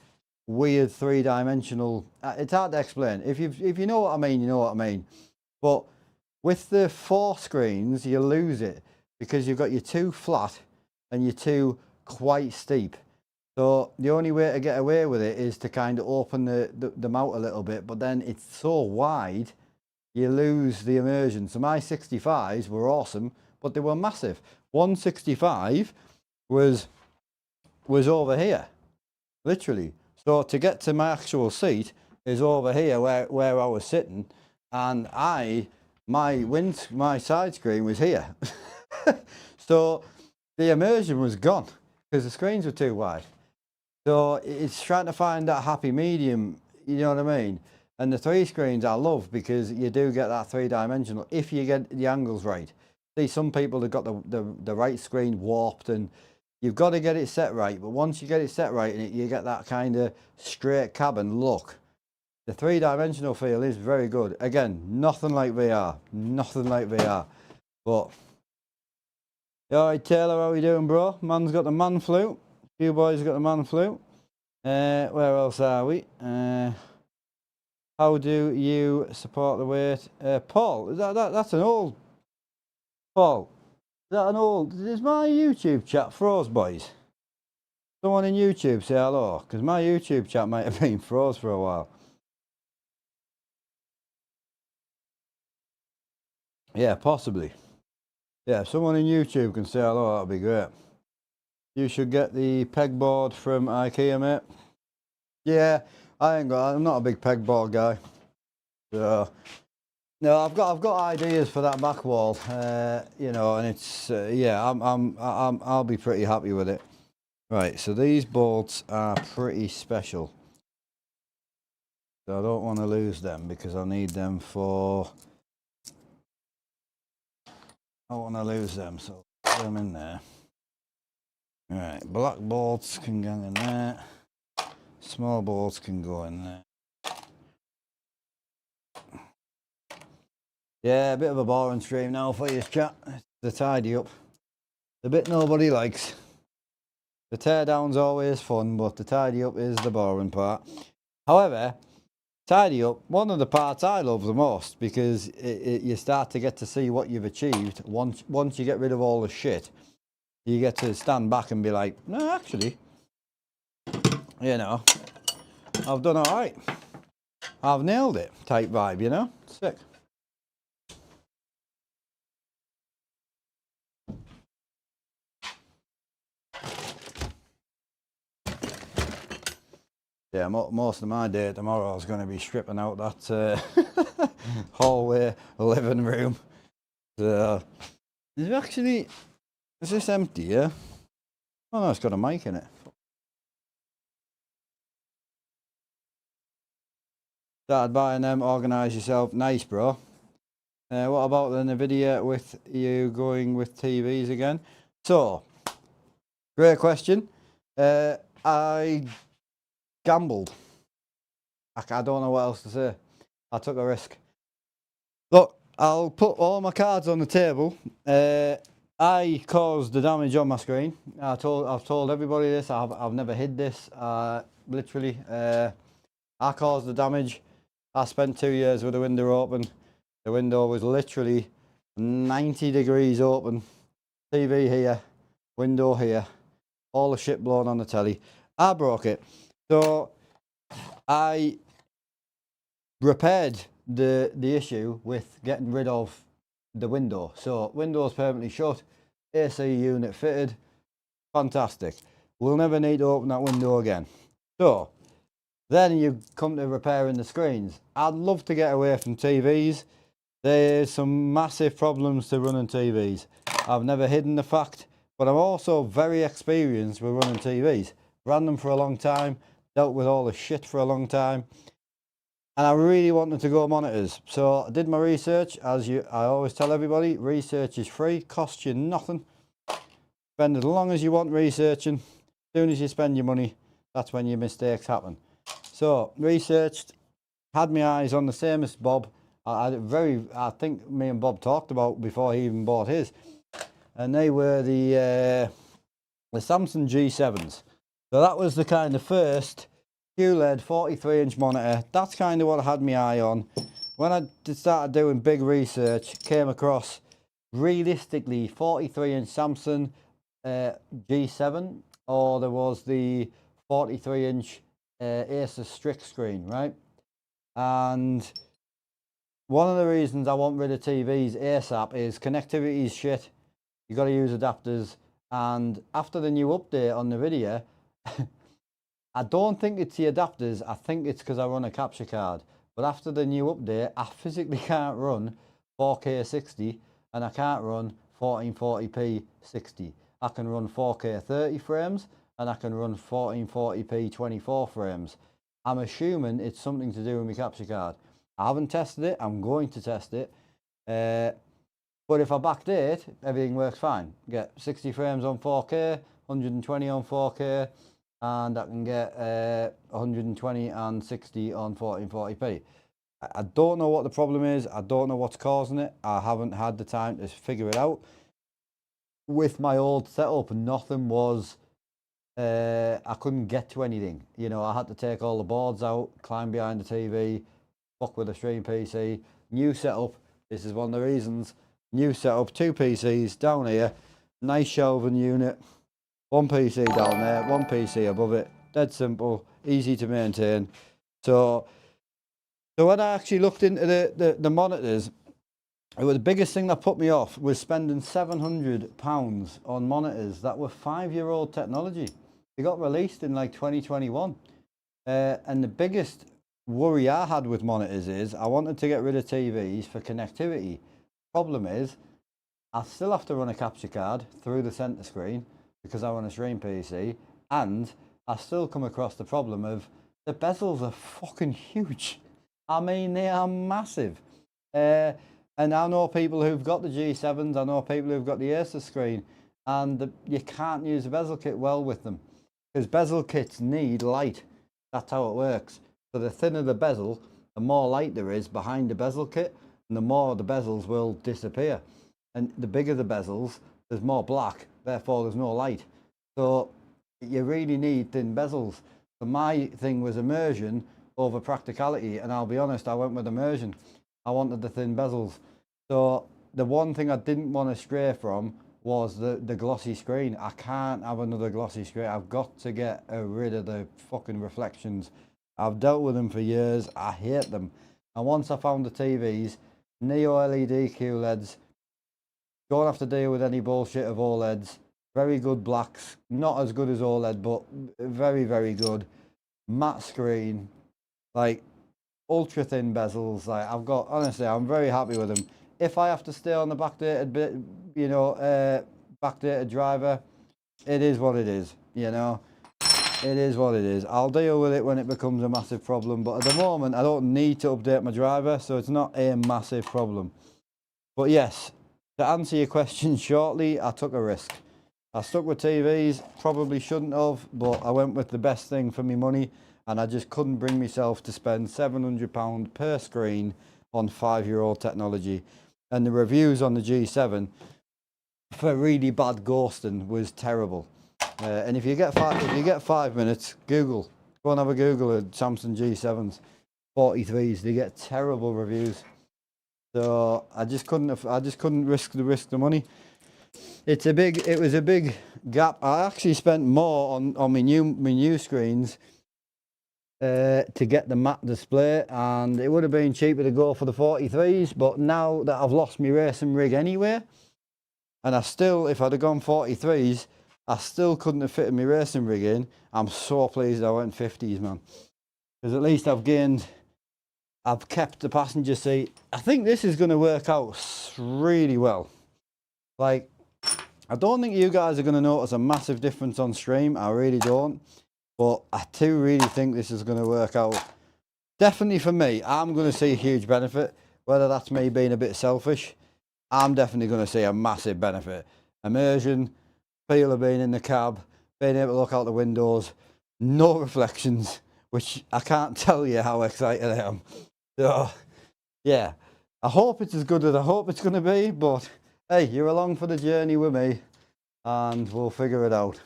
Speaker 1: weird 3-dimensional, it's hard to explain. If you know what I mean, you know what I mean. But with the 4 screens, you lose it because you've got your 2 flat and your 2 quite steep. So the only way to get away with it is to kind of open them out a little bit, but then it's so wide, you lose the immersion. So my 65s were awesome, but they were massive. 165 was over here, literally. So to get to my actual seat is over here where I was sitting, and my side screen was here. So the immersion was gone because the screens were too wide. So it's trying to find that happy medium, you know what I mean? And the 3 screens I love because you do get that 3-dimensional if you get the angles right. See, some people have got the right screen warped, and you've got to get it set right. But once you get it set right, you get that kind of straight cabin look. The 3-dimensional feel is very good. Again, nothing like VR. Nothing like VR. But, alright, Taylor, how you doing, bro? Man's got the man flu. You boys got the man flu. Where else are we? How do you support the weight? Paul, that's an old... Paul, is that an old... Is my YouTube chat froze, boys? Someone in YouTube say hello, because my YouTube chat might have been froze for a while. Yeah, possibly. Yeah, if someone in YouTube can say hello, that'd be great. You should get the pegboard from IKEA, mate. Yeah, I'm not a big pegboard guy. So, no, I've got ideas for that back wall, you know, and it's yeah, I'll be pretty happy with it. Right, so these bolts are pretty special. So I don't want to lose them because I need them for... I don't want to lose them, so put them in there. Right, black bolts can go in there. Small bolts can go in there. Yeah, a bit of a boring stream now for you, chat. The tidy up. The bit nobody likes. The teardown's always fun, but the tidy up is the boring part. However, tidy up, one of the parts I love the most, because you start to get to see what you've achieved. Once you get rid of all the shit, you get to stand back and be like, no, actually, you know, I've done all right. I've nailed it type vibe, you know? Sick. Yeah, most of my day tomorrow is going to be stripping out that hallway living room. So, is this empty, yeah? Oh no, it's got a mic in it. Started buying them, organise yourself. Nice, bro. What about the Nvidia with you going with TVs again? So, great question. I gambled. I don't know what else to say. I took a risk. Look, I'll put all my cards on the table. I caused the damage on my screen. I've told everybody this. I've never hid this. Literally, I caused the damage. I spent 2 years with the window open. The window was literally 90 degrees open. TV here, window here, all the shit blown on the telly. I broke it. So I repaired the issue with getting rid of the window. So window's permanently shut, AC unit fitted, fantastic. We'll never need to open that window again. So then you come to repairing the screens. I'd love to get away from TVs. There's some massive problems to running TVs. I've never hidden the fact, but I'm also very experienced with running TVs. Ran them for a long time, dealt with all the shit for a long time, and I really wanted to go monitors. So I did my research. I always tell everybody, research is free, costs you nothing. Spend as long as you want researching. As soon as you spend your money, that's when your mistakes happen. So researched, had my eyes on the same as Bob. I think me and Bob talked about before he even bought his, and they were the Samsung G7s. So that was the kind of first QLED 43-inch monitor. That's kind of what I had my eye on. When I started doing big research, came across realistically 43-inch Samsung G7, or there was the 43-inch Asus Strix screen, right? And one of the reasons I want rid of TVs ASAP is connectivity is shit. You got to use adapters. And after the new update on the video, I don't think it's the adapters. I think it's because I run a capture card. But after the new update, I physically can't run 4K 60 and I can't run 1440p 60. I can run 4K 30 frames and I can run 1440p 24 frames. I'm assuming it's something to do with my capture card. I haven't tested it. I'm going to test it. But if I backdate, everything works fine. Get 60 frames on 4K, 120 on 4K, and I can get 120 and 60 on 1440p. I don't know what the problem is. I don't know what's causing it. I haven't had the time to figure it out. With my old setup, nothing was... I couldn't get to anything. You know, I had to take all the boards out, climb behind the TV, fuck with a stream PC. New setup. This is one of the reasons. New setup, 2 PCs down here, nice shelving unit, 1 PC down there, 1 PC above it. Dead simple, easy to maintain. So when I actually looked into the monitors, it was the biggest thing that put me off was spending £700 on monitors that were 5-year-old technology. They got released in like 2021. And the biggest worry I had with monitors is I wanted to get rid of TVs for connectivity. Problem is, I still have to run a capture card through the center screen because I run a stream PC, and I still come across the problem of the bezels are fucking huge. I mean, they are massive. And I know people who've got the G7s, I know people who've got the Asus screen, and you can't use a bezel kit well with them because bezel kits need light. That's how it works. So the thinner the bezel, the more light there is behind the bezel kit, and the more the bezels will disappear. And the bigger the bezels, there's more black, therefore there's no light. So you really need thin bezels. So my thing was immersion over practicality, and I'll be honest, I went with immersion. I wanted the thin bezels. So the one thing I didn't want to stray from was the glossy screen. I can't have another glossy screen. I've got to get rid of the fucking reflections. I've dealt with them for years. I hate them. And once I found the TVs, Neo LED QLEDs, don't have to deal with any bullshit of OLEDs. Very good blacks, not as good as OLED, but very, very good. Matte screen, like ultra thin bezels. Like I've got, honestly, I'm very happy with them. If I have to stay on the backdated bit, you know, backdated driver, it is what it is, you know. It is what it is. I'll deal with it when it becomes a massive problem, but at the moment I don't need to update my driver, so it's not a massive problem. But yes, to answer your question shortly, I took a risk. I stuck with TVs, probably shouldn't have, but I went with the best thing for me money, and I just couldn't bring myself to spend £700 per screen on 5-year-old technology. And the reviews on the G7 for really bad ghosting was terrible. And if you get 5 minutes, Google. Go and have a Google at Samsung G7s, 43s. They get terrible reviews. So I just couldn't risk the money. It was a big gap. I actually spent more on my new screens to get the matte display, and it would have been cheaper to go for the 43s. But now that I've lost my racing rig anyway, and if I'd have gone 43s, I still couldn't have fitted my racing rig in. I'm so pleased I went 50s, man, because at least I've kept the passenger seat. I think this is going to work out really well. Like, I don't think you guys are going to notice a massive difference on stream. I really don't. But I do really think this is going to work out. Definitely for me, I'm going to see a huge benefit. Whether that's me being a bit selfish, I'm definitely going to see a massive benefit. Immersion, feel of being in the cab, being able to look out the windows, no reflections, which I can't tell you how excited I am. So, yeah, I hope it's as good as I hope it's going to be, but hey, you're along for the journey with me, and we'll figure it out.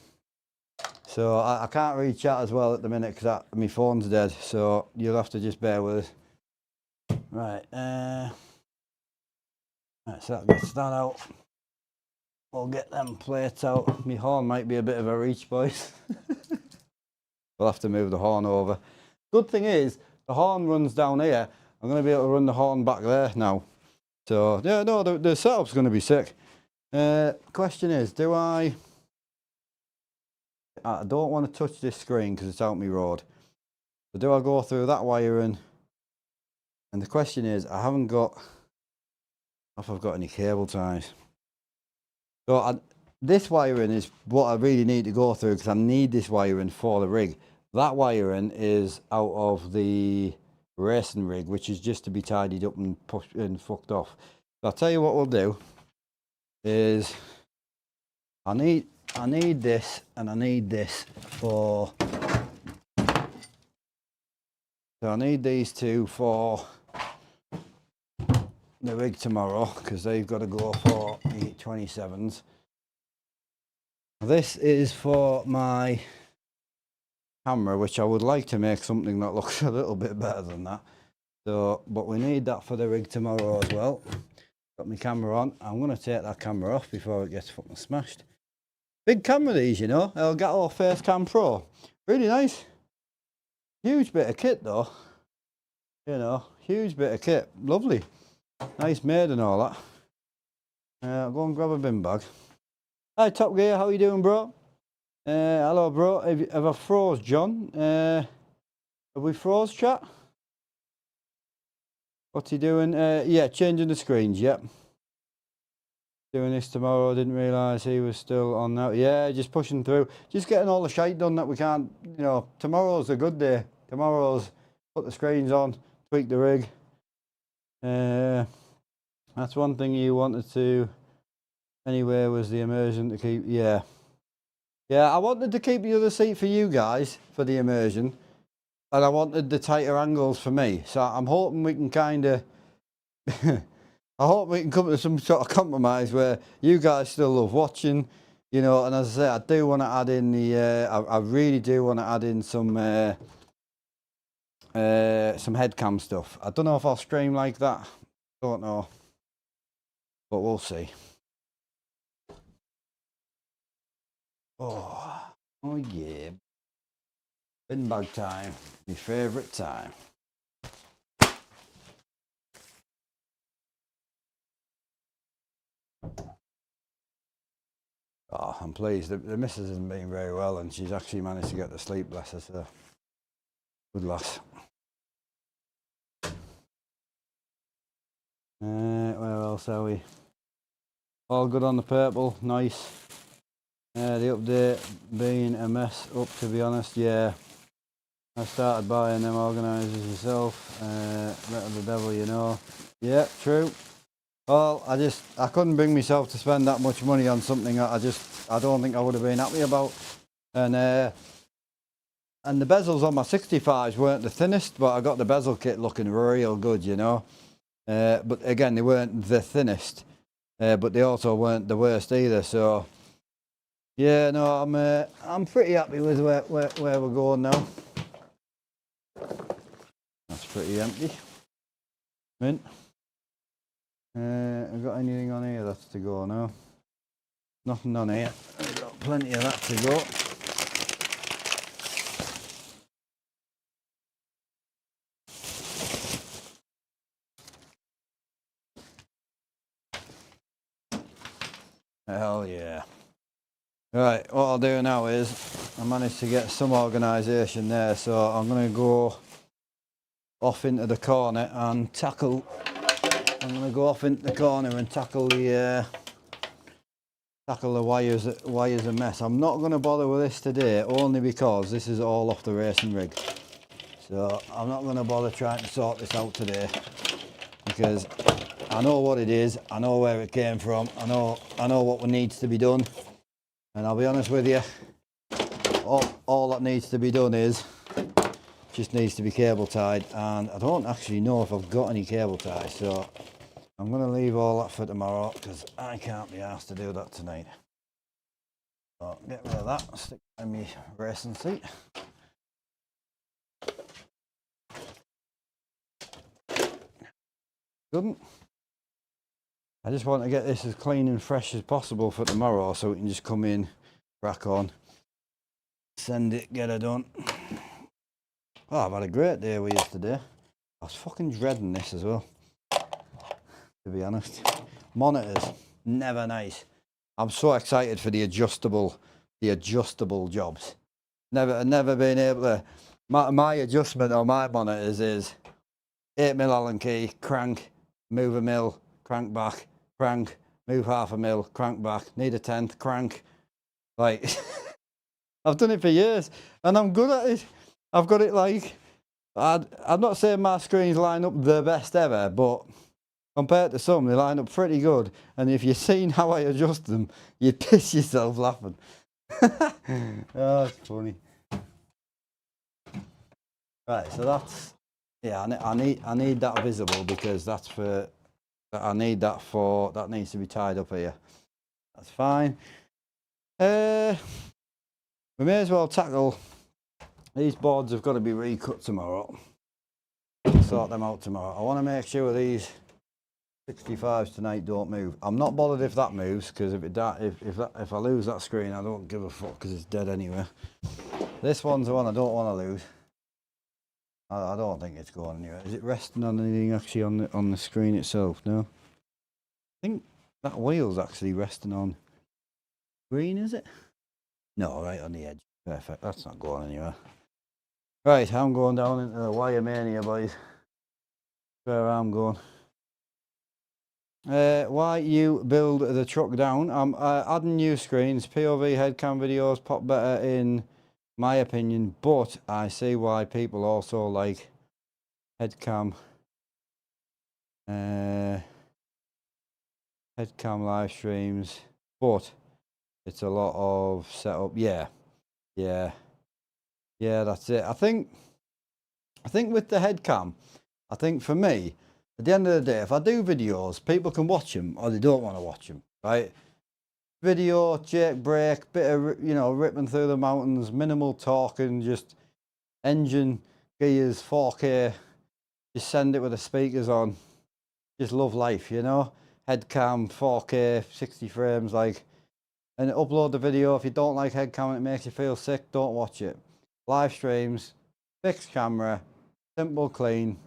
Speaker 1: So I can't really chat as well at the minute because my phone's dead, so you'll have to just bear with us. Right, so that gets that out. We'll get them plates out. My horn might be a bit of a reach, boys. We'll have to move the horn over. Good thing is, the horn runs down here. I'm going to be able to run the horn back there now. So, yeah, no, the setup's going to be sick. Question is, I don't want to touch this screen because it's out my road. So do I go through that wiring? And the question is, I haven't got, if I've got any cable ties. So this wiring is what I really need to go through because I need this wiring for the rig. That wiring is out of the racing rig, which is just to be tidied up and pushed and fucked off. So I'll tell you what we'll do is I need this and I need this for, so I need these two for the rig tomorrow because they've got to go for the 27s. This is for my camera, which I would like to make something that looks a little bit better than that. So, but we need that for the rig tomorrow as well. Got my camera on. I'm going to take that camera off before it gets fucking smashed. Big camera these, you know. Elgato Facecam Pro. Really nice. Huge bit of kit though. You know, huge bit of kit. Lovely. Nice made and all that. I'll go and grab a bin bag. Hi Top Gear, how you doing, bro? Hello, bro. Have I froze, John? Have we froze, chat? What's he doing? Yeah, changing the screens, yep. Doing this tomorrow, didn't realise he was still on that. Yeah, just pushing through. Just getting all the shite done that we can't, you know, tomorrow's a good day. Tomorrow's put the screens on, tweak the rig. That's one thing you wanted to, anyway, was the immersion to keep, yeah. Yeah, I wanted to keep the other seat for you guys, for the immersion. And I wanted the tighter angles for me. So I'm hoping we can kind of, I hope we can come to some sort of compromise where you guys still love watching, you know. And as I say, I do want to add in the, I really do want to add in some headcam stuff. I don't know if I'll stream like that. Don't know, but we'll see. Oh yeah, bin bag time, my favourite time. Oh, I'm pleased. The missus hasn't been very well, and she's actually managed to get to sleep, bless her. So good lass. Where else are we? All good on the purple, nice. The update being a mess up, to be honest. Yeah, I started buying them organisers yourself. Better the devil you know. Yeah, true. Well, I couldn't bring myself to spend that much money on something that I don't think I would have been happy about. And the bezels on my 65s weren't the thinnest, but I got the bezel kit looking real good, you know. But again, they weren't the thinnest, but they also weren't the worst either. So yeah, no, I'm pretty happy with where we're going now. That's pretty empty. Mint. I've got anything on here that's to go now? Nothing on here. I've got plenty of that to go. Hell yeah. Right, what I'll do now is I managed to get some organisation there, so I'm going to go off into the corner and tackle. I'm going to go off into the corner and tackle the wires a mess. I'm not going to bother with this today, only because this is all off the racing rig. So I'm not going to bother trying to sort this out today, because I know what it is, I know where it came from, I know what needs to be done, and I'll be honest with you, all that needs to be done is just needs to be cable tied, and I don't actually know if I've got any cable ties, so I'm going to leave all that for tomorrow, because I can't be asked to do that tonight. So get rid of that, stick it in my racing seat. Couldn't. I just want to get this as clean and fresh as possible for tomorrow, so we can just come in, crack on, send it, get it done. Oh, I've had a great day with yesterday. I was fucking dreading this as well, to be honest. Monitors, never nice. I'm so excited for the adjustable jobs. Never been able to. My adjustment on my monitors is 8mm Allen key, crank, move a mil, crank back, crank, move half a mil, crank back, need a tenth, crank. Like, I've done it for years and I'm good at it. I've got it like, I'm not saying my screens line up the best ever, but compared to some, they line up pretty good. And if you've seen how I adjust them, you'd piss yourself laughing. Oh, it's funny. Right, so that's, yeah, I need that visible, because that's for, I need that for, that needs to be tied up here. That's fine. We may as well tackle, these boards have got to be recut tomorrow. Sort them out tomorrow. I want to make sure these 65s tonight don't move. I'm not bothered if that moves, because if I lose that screen, I don't give a fuck, because it's dead anyway. This one's the one I don't want to lose. I don't think it's going anywhere. Is it resting on anything actually on the screen itself? No. I think that wheel's actually resting on green, is it? No, right on the edge. Perfect. That's not going anywhere. Right, I'm going down into the wire mania, boys. Where I'm going. Why you build the truck down? I'm adding new screens. POV headcam videos pop better in my opinion, but I see why people also like headcam live streams, but it's a lot of setup. Yeah, that's it. I think with the headcam, I think for me, at the end of the day, if I do videos, people can watch them or they don't want to watch them, right? Video, Jake break, bit of, you know, ripping through the mountains, minimal talking, just engine, gears, 4K, just send it with the speakers on. Just love life, you know? Headcam, 4K, 60 frames, like, and upload the video. If you don't like headcam and it makes you feel sick, don't watch it. Live streams, fixed camera, simple, clean,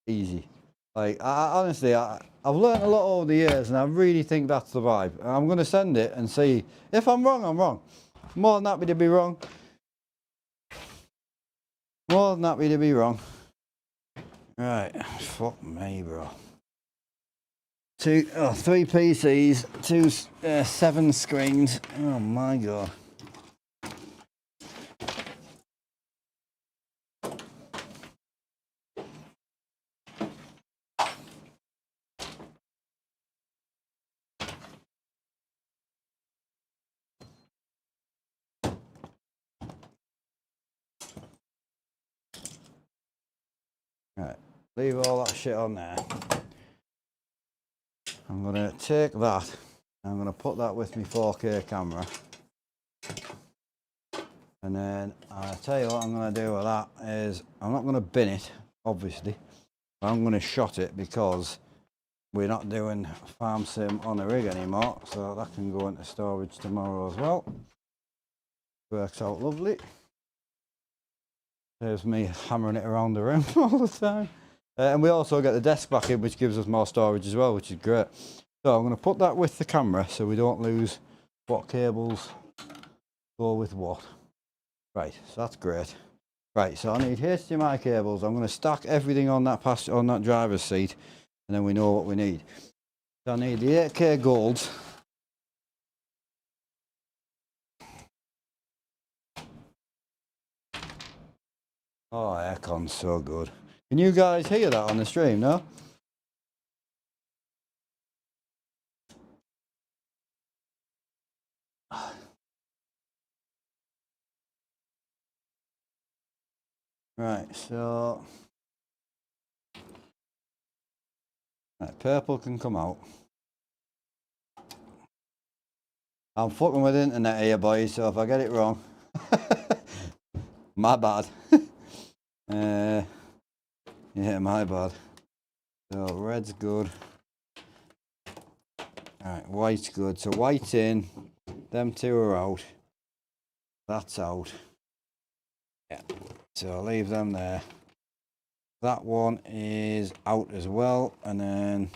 Speaker 1: easy. Like, honestly, I've learned a lot over the years, and I really think that's the vibe. I'm going to send it and see. If I'm wrong, I'm wrong. More than happy to be wrong. More than happy to be wrong. Right, fuck me, bro. three PCs, two 7 screens. Oh my god. Right, leave all that shit on there. I'm gonna take that, I'm gonna put that with my 4K camera. And then I'll tell you what I'm gonna do with that is, I'm not gonna bin it, obviously. I'm gonna shot it because we're not doing farm sim on the rig anymore. So that can go into storage tomorrow as well. Works out lovely. There's me hammering it around the room all the time. And we also get the desk back in, which gives us more storage as well, which is great. So I'm going to put that with the camera so we don't lose what cables go with what. Right, so that's great. Right, so I need HDMI cables. I'm going to stack everything on that driver's seat, and then we know what we need. So I need the 8K golds. Oh, aircon's so good. Can you guys hear that on the stream, no? Right, so... Right, purple can come out. I'm fucking with the internet here, boys, so if I get it wrong, my bad. Yeah, my bad. So red's good. Alright, white's good. So white's in. Them two are out. That's out. Yeah. So I'll leave them there. That one is out as well. And then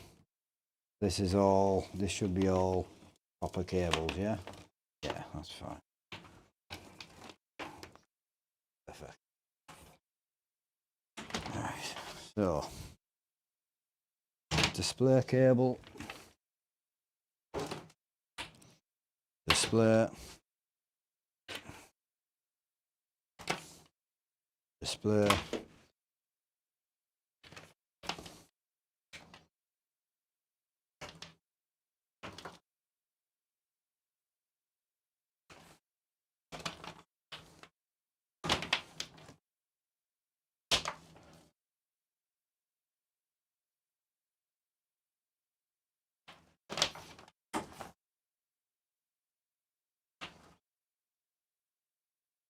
Speaker 1: this should be all copper cables, yeah? Yeah, that's fine. Perfect. Alright, so display cable. Display. Display.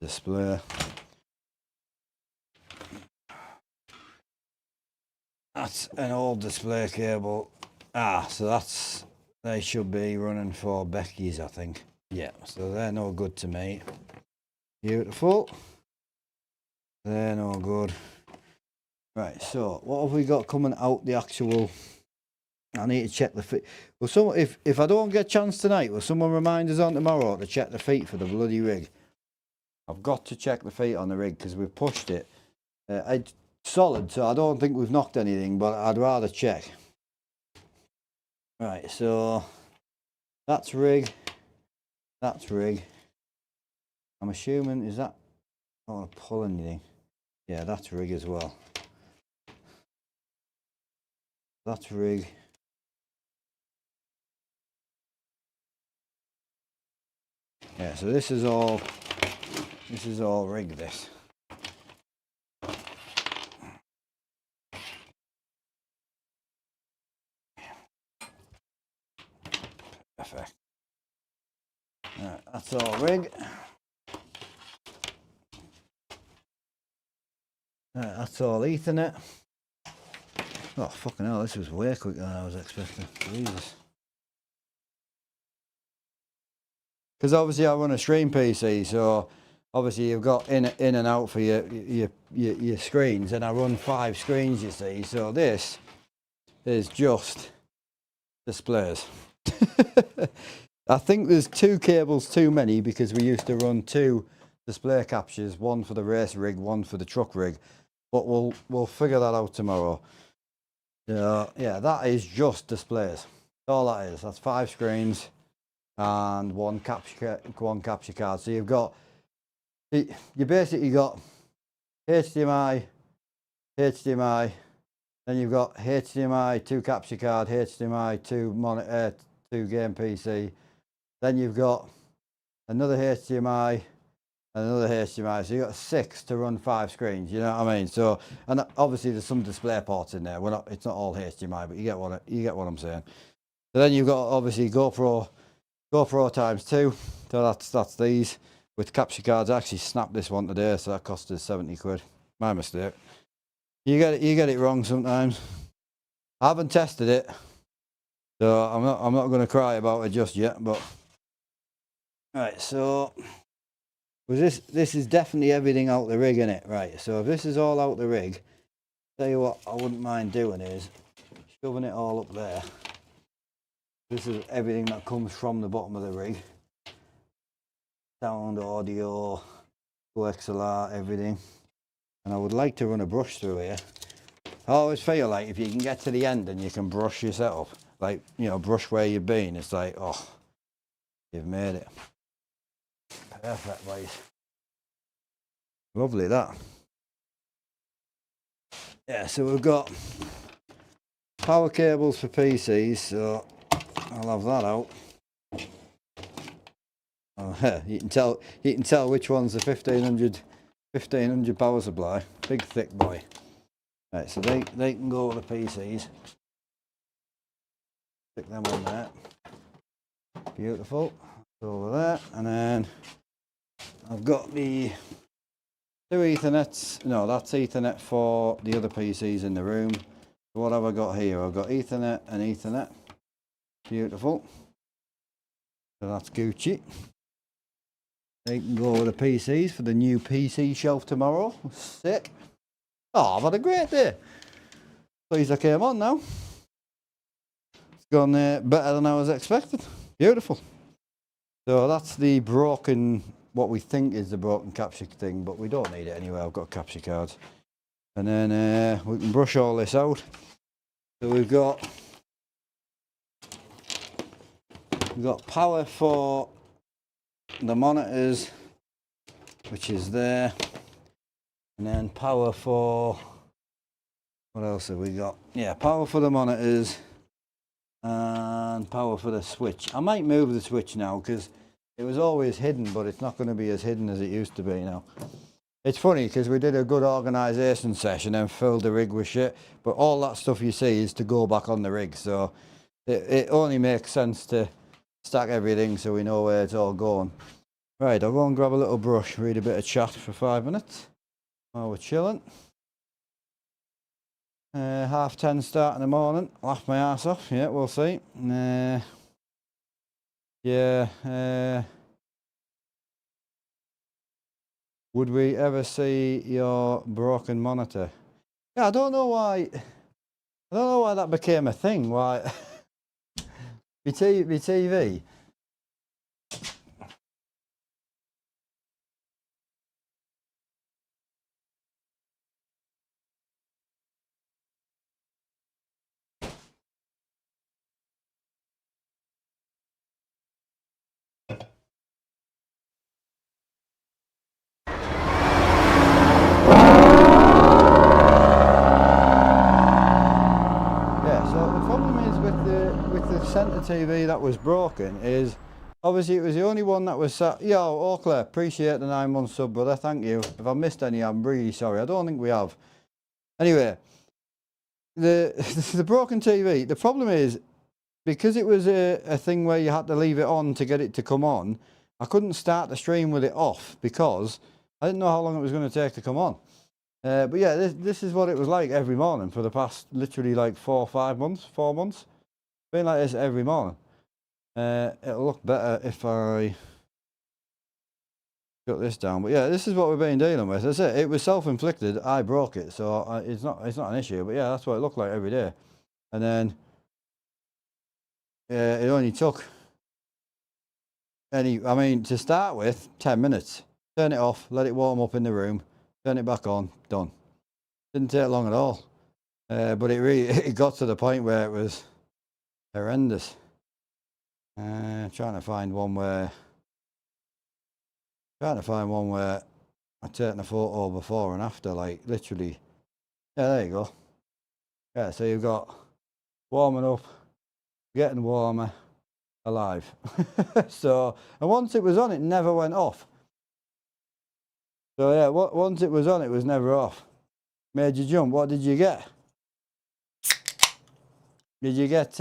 Speaker 1: Display. That's an old display cable. So they should be running for Becky's, I think. Yeah, so they're no good to me. Beautiful. They're no good. Right, so what have we got coming out the actual... I need to check the feet. Well, if I don't get a chance tonight, will someone remind us on tomorrow to check the feet for the bloody rig? I've got to check the feet on the rig because we've pushed it. It's solid, so I don't think we've knocked anything, but I'd rather check. Right, so that's rig. That's rig. I'm assuming, is that... I don't want to pull anything. Yeah, that's rig as well. That's rig. Yeah, so this is all rig, this. Perfect. Right, that's all rig. Right, that's all Ethernet. Oh, fucking hell, this was way quicker than I was expecting. Jesus. Because obviously I run a stream PC, so obviously you've got in and out for your screens, and I run 5 screens, you see. So this is just displays. I think there's 2 cables too many because we used to run 2 display captures, one for the race rig, one for the truck rig. But we'll figure that out tomorrow. Yeah, that is just displays. All that is. That's 5 screens and one capture card. So you've got, you basically got HDMI, HDMI, then you've got HDMI, 2 capture card, HDMI, 2 monitor, 2 game PC. Then you've got another HDMI and another HDMI. So you've got 6 to run 5 screens. You know what I mean? So, and obviously there's some display ports in there. It's not all HDMI, but you get what I'm saying. So then you've got obviously GoPro times 2. So that's these with capture cards. I actually snapped this one today, so that cost us 70 quid. My mistake. You get it wrong sometimes. I haven't tested it, so I'm not going to cry about it just yet. But right, so this is definitely everything out the rig, innit? Right. So if this is all out the rig, tell you what I wouldn't mind doing is shoving it all up there. This is everything that comes from the bottom of the rig. Sound, audio, XLR, everything. And I would like to run a brush through here. I always feel like if you can get to the end and you can brush yourself, like, you know, brush where you've been, it's like, oh, you've made it. Perfect, boys. Lovely, that. Yeah, so we've got power cables for PCs, so I'll have that out. Oh, you can tell which one's the 1500 power supply. Big thick boy. Right, so they can go with the PCs. Stick them on there. Beautiful. Over there, and then I've got the 2 Ethernets. No, that's Ethernet for the other PCs in the room. What have I got here? I've got Ethernet and Ethernet. Beautiful. So that's Gucci. They can go with the PCs for the new PC shelf tomorrow. Sick. Oh, I've had a great day. Pleased I came on now. It's gone better than I was expecting. Beautiful. So that's the broken, what we think is the broken capture thing, but we don't need it anyway. I've got capture cards. And then we can brush all this out. So we've got power for the monitors, which is there, and then power for, what else have we got? Yeah, power for the monitors and power for the switch. I might move the switch now because it was always hidden, but it's not going to be as hidden as it used to be now. It's funny because we did a good organisation session and filled the rig with shit, but all that stuff you see is to go back on the rig, so it only makes sense to stack everything so we know where it's all going. Right, I'll go and grab a little brush, read a bit of chat for 5 minutes while we're chilling. 10:30 start in the morning, laugh my ass off, yeah, we'll see. Would we ever see your broken monitor? Yeah, I don't know why that became a thing, why. My TV. Centre TV that was broken is obviously it was the only one that was sat. Yo, Oakley, appreciate the 9-month sub, brother. Thank you. If I missed any, I'm really sorry. I don't think we have. Anyway, the broken TV. The problem is because it was a thing where you had to leave it on to get it to come on. I couldn't start the stream with it off because I didn't know how long it was going to take to come on. But yeah, this is what it was like every morning for the past literally like 4 months. Been like this every morning. It'll look better if I got this down. But yeah, this is what we've been dealing with. That's it. It was self-inflicted. I broke it, so it's not an issue. But yeah, that's what it looked like every day. And then it only took to start with 10 minutes. Turn it off, let it warm up in the room, turn it back on, done. Didn't take long at all. But it got to the point where it was Horrendous. Trying to find one where I've taken a photo before and after, like literally. Yeah, there you go. Yeah, so you've got warming up, getting warmer, alive. So, and once it was on, it never went off. So yeah, once it was on, it was never off. Made you jump. What did you get? Did you get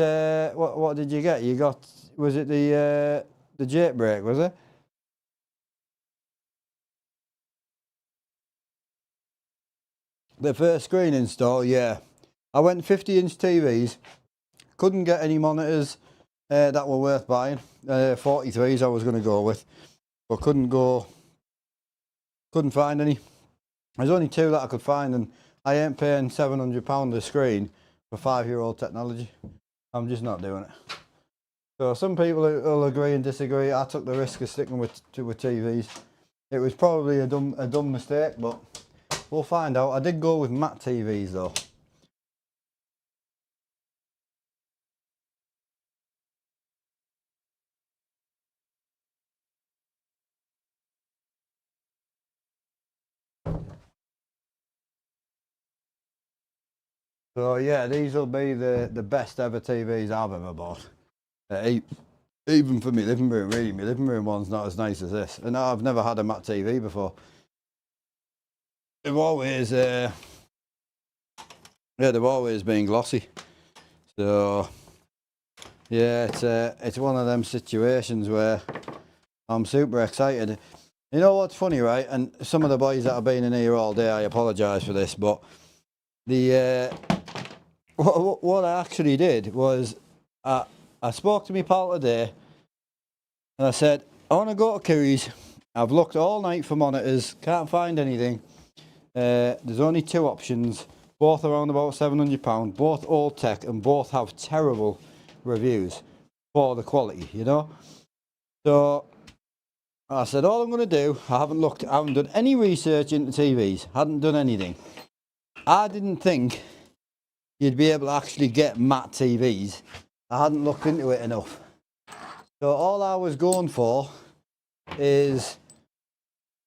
Speaker 1: what did you get? You got, was it the jailbreak, was it? The first screen install, yeah. I went 50-inch TVs. Couldn't get any monitors that were worth buying. 43s I was going to go with, but couldn't find any. There's only two that I could find, and I ain't paying £700 a screen for 5-year-old technology. I'm just not doing it. So some people will agree and disagree. I took the risk of sticking with TVs. It was probably a dumb mistake, but we'll find out. I did go with matte TVs though. So yeah, these will be the best ever TVs I've ever bought. Even for my living room, really. My living room one's not as nice as this. And I've never had a matte TV before. They've always, they've always been glossy. So yeah, it's one of them situations where I'm super excited. You know what's funny, right? And some of the boys that have been in here all day, I apologise for this, but the what I actually did was I spoke to my pal today and I said, I want to go to Curry's. I've looked all night for monitors, can't find anything. There's only two options, both around about £700, both old tech, and both have terrible reviews for the quality, you know. So I said, all I'm going to do, I haven't done any research into TVs, hadn't done anything. I didn't think you'd be able to actually get matte TVs. I hadn't looked into it enough. So all I was going for is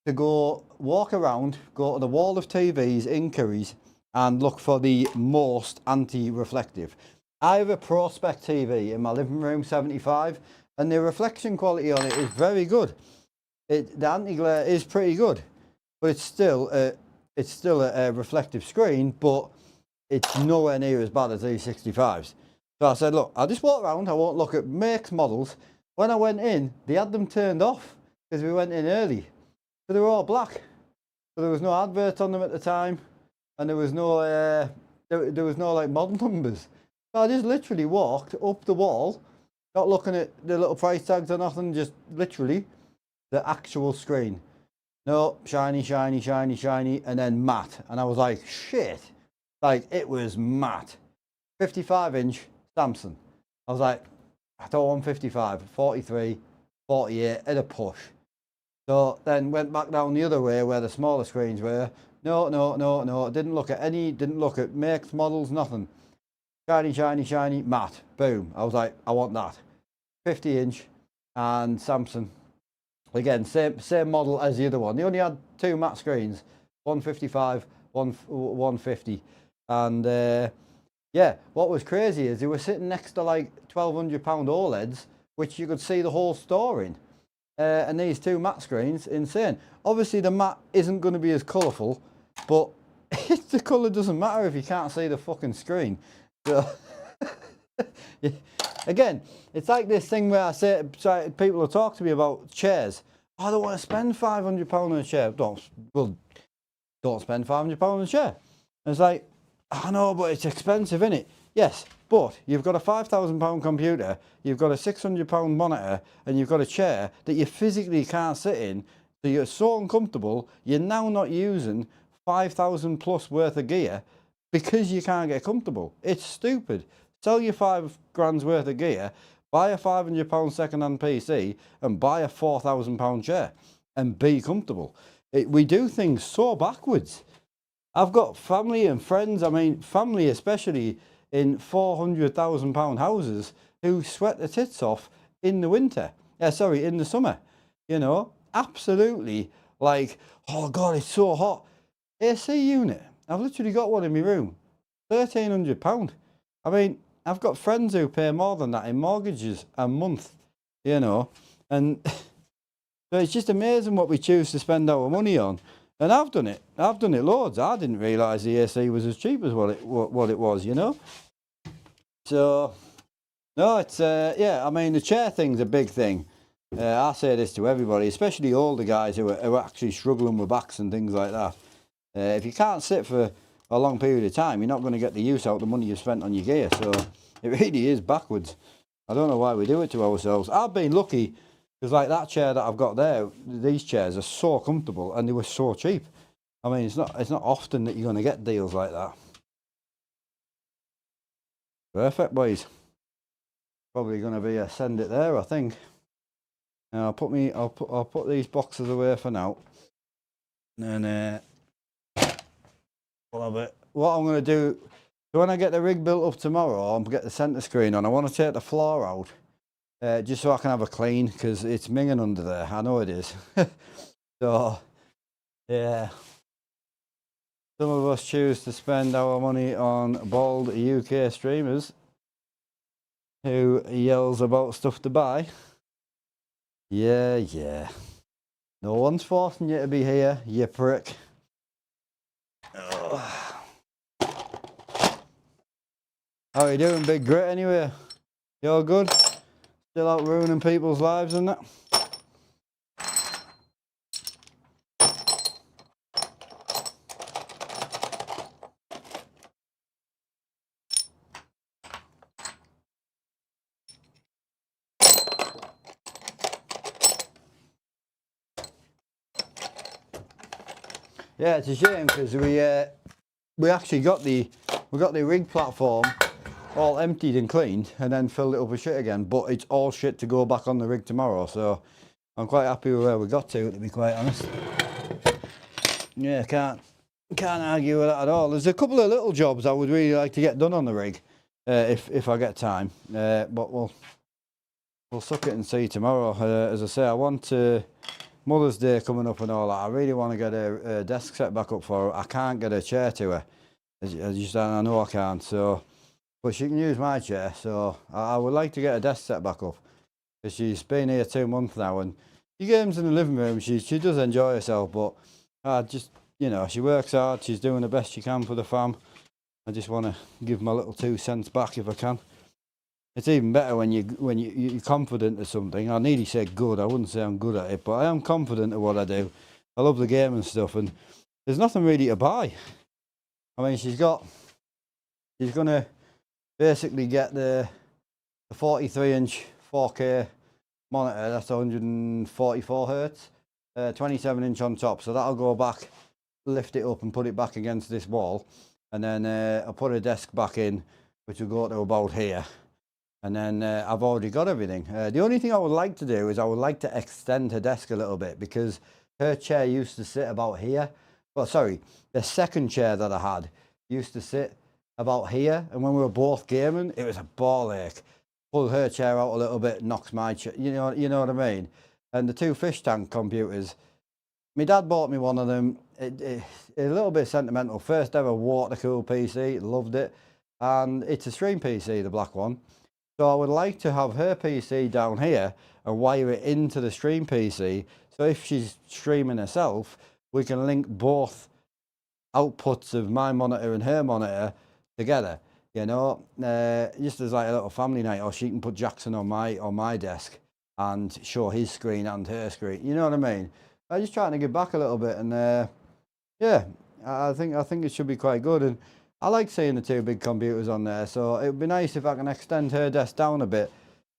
Speaker 1: to go walk around, go to the wall of TVs in Curry's and look for the most anti-reflective. I have a Prospect TV in my living room, 75, and the reflection quality on it is very good. The anti-glare is pretty good, but it's still a reflective screen, but it's nowhere near as bad as these 65s. So I said, look, I'll just walk around, I won't look at makes, models. When I went in, they had them turned off because we went in early. So they were all black. So there was no advert on them at the time, and there was no there was no like model numbers. So I just literally walked up the wall, not looking at the little price tags or nothing, just literally the actual screen. No, shiny, shiny, shiny, shiny, and then matte. And I was like, shit. Like, it was matte. 55-inch Samsung. I was like, I don't want 55, 43, 48 at a push. So then went back down the other way where the smaller screens were. No. Didn't look at makes, models, nothing. Shiny, shiny, shiny, matte. Boom. I was like, I want that. 50-inch and Samsung. Again, same model as the other one. They only had two matte screens, 155, 150. And yeah, what was crazy is they were sitting next to like £1,200 OLEDs, which you could see the whole store in. And these two matte screens, insane. Obviously the matte isn't going to be as colourful, but the colour doesn't matter if you can't see the fucking screen. So again, it's like this thing where I say, people will talk to me about chairs. I don't want to spend £500 on a chair. Don't spend £500 on a chair. And it's like, I know, but it's expensive, isn't it? Yes, but you've got a £5,000 computer, you've got a £600 monitor, and you've got a chair that you physically can't sit in, so you're so uncomfortable, you're now not using 5,000 plus worth of gear because you can't get comfortable. It's stupid. Sell your £5,000 worth of gear, buy a £500 second-hand PC, and buy a £4,000 chair, and be comfortable. We do things so backwards. I've got family and friends, I mean, family especially in £400,000 houses who sweat their tits off in the winter. In the summer. You know, absolutely like, oh God, it's so hot. AC unit. I've literally got one in my room. £1,300. I mean, I've got friends who pay more than that in mortgages a month, you know, and so it's just amazing what we choose to spend our money on. And I've done it loads. I didn't realise the AC was as cheap as what it was, you know. So no, it's yeah. I mean, the chair thing's a big thing. I say this to everybody, especially older guys who are actually struggling with backs and things like that. If you can't sit for a long period of time, you're not going to get the use out of the money you've spent on your gear. So it really is backwards. I don't know why we do it to ourselves. I've been lucky because like that chair that I've got there, these chairs are so comfortable and they were so cheap. I mean, it's not often that you're going to get deals like that. Perfect, boys. Probably going to be a send it there, I think. Now I'll put these boxes away for now, and we'll have it. What I'm going to do, when I get the rig built up tomorrow, and get the centre screen on, I want to take the floor out, just so I can have a clean, because it's minging under there. I know it is. So, yeah. Some of us choose to spend our money on bald UK streamers who yells about stuff to buy. Yeah. No one's forcing you to be here, you prick. Ugh. How are you doing, Big Grit, anyway? You all good? Still out ruining people's lives and that? Yeah, it's a shame because we actually got the rig platform all emptied and cleaned and then filled it up with shit again, but it's all shit to go back on the rig tomorrow, so I'm quite happy with where we got to be quite honest. Yeah, can't argue with that at all. There's a couple of little jobs I would really like to get done on the rig if I get time, but we'll suck it and see tomorrow. As I say, I want Mother's Day coming up and all that. I really want to get a desk set back up for her. I can't get a chair to her. I know I can't. So, but she can use my chair. So I would like to get a desk set back up. Because she's been here 2 months now, and she games in the living room. She does enjoy herself, but just, you know, she works hard. She's doing the best she can for the fam. I just want to give my little 2 cents back if I can. It's even better when you're confident of something. I nearly said good. I wouldn't say I'm good at it, but I am confident of what I do. I love the game and stuff, and there's nothing really to buy. I mean, she's gonna basically get the 43-inch 4K monitor. That's 144 hertz, 27-inch on top. So that'll go back, lift it up, and put it back against this wall, and then I'll put a desk back in, which will go to about here. And then I've already got everything. The only thing I would like to do is I would like to extend her desk a little bit, because her chair used to sit about here. Well, sorry, the second chair that I had used to sit about here. And when we were both gaming, it was a ball ache. Pull her chair out a little bit, knocks my chair, you know what I mean? And the 2 fish tank computers, my dad bought me one of them. It's a little bit sentimental. First ever water cool PC, loved it. And it's a stream PC, the black one. So I would like to have her PC down here and wire it into the stream PC. So if she's streaming herself, we can link both outputs of my monitor and her monitor together. You know, just as like a little family night, or she can put Jackson on my desk and show his screen and her screen. You know what I mean? I'm just trying to give back a little bit, and yeah, I think it should be quite good. And I like seeing the 2 big computers on there, so it would be nice if I can extend her desk down a bit.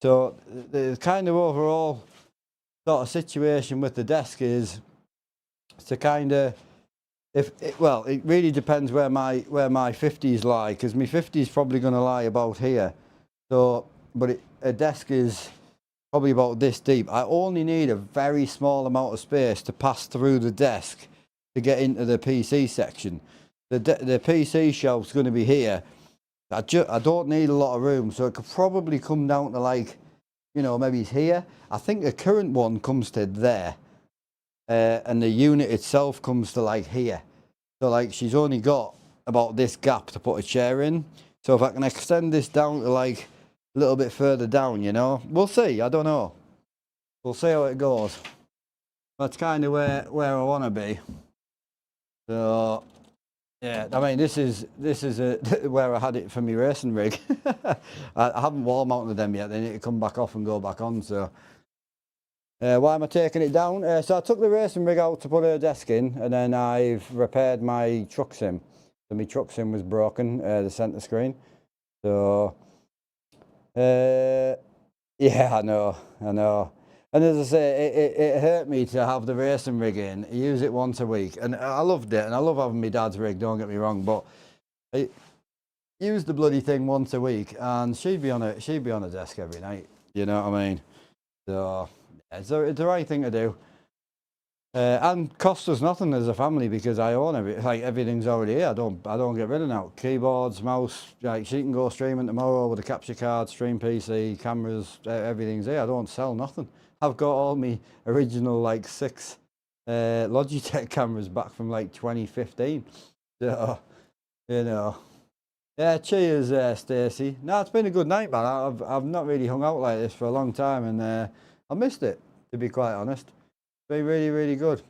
Speaker 1: So the kind of overall sort of situation with the desk is to kind of, it really depends where my 50s lie, because my 50s probably going to lie about here. So, but a desk is probably about this deep. I only need a very small amount of space to pass through the desk to get into the PC section. The PC shelf's going to be here, I don't need a lot of room, so it could probably come down to like, you know, maybe it's here. I think the current one comes to there, and the unit itself comes to like here. So like she's only got about this gap to put a chair in. So if I can extend this down to like a little bit further down, you know, we'll see. I don't know. We'll see how it goes. That's kind of where I want to be. So yeah, I mean this is where I had it for my racing rig. I haven't wall mounted them yet. They need to come back off and go back on. So why am I taking it down? So I took the racing rig out to put her desk in, and then I've repaired my truck sim. So my truck sim was broken, the centre screen. So yeah, I know. And as I say, it hurt me to have the racing rig in, use it once a week, and I loved it, and I love having my dad's rig. Don't get me wrong, but I used the bloody thing once a week, and she'd be on a desk every night. You know what I mean? So it's the right thing to do, and cost us nothing as a family because I own everything's already here. I don't get rid of it now. Keyboards, mouse, like she can go streaming tomorrow with a capture card, stream PC, cameras, everything's here. I don't sell nothing. I've got all my original like 6 Logitech cameras back from like 2015. So you know. Yeah, cheers, Stacey. No, it's been a good night, man. I've not really hung out like this for a long time, and I missed it, to be quite honest. It's been really, really good.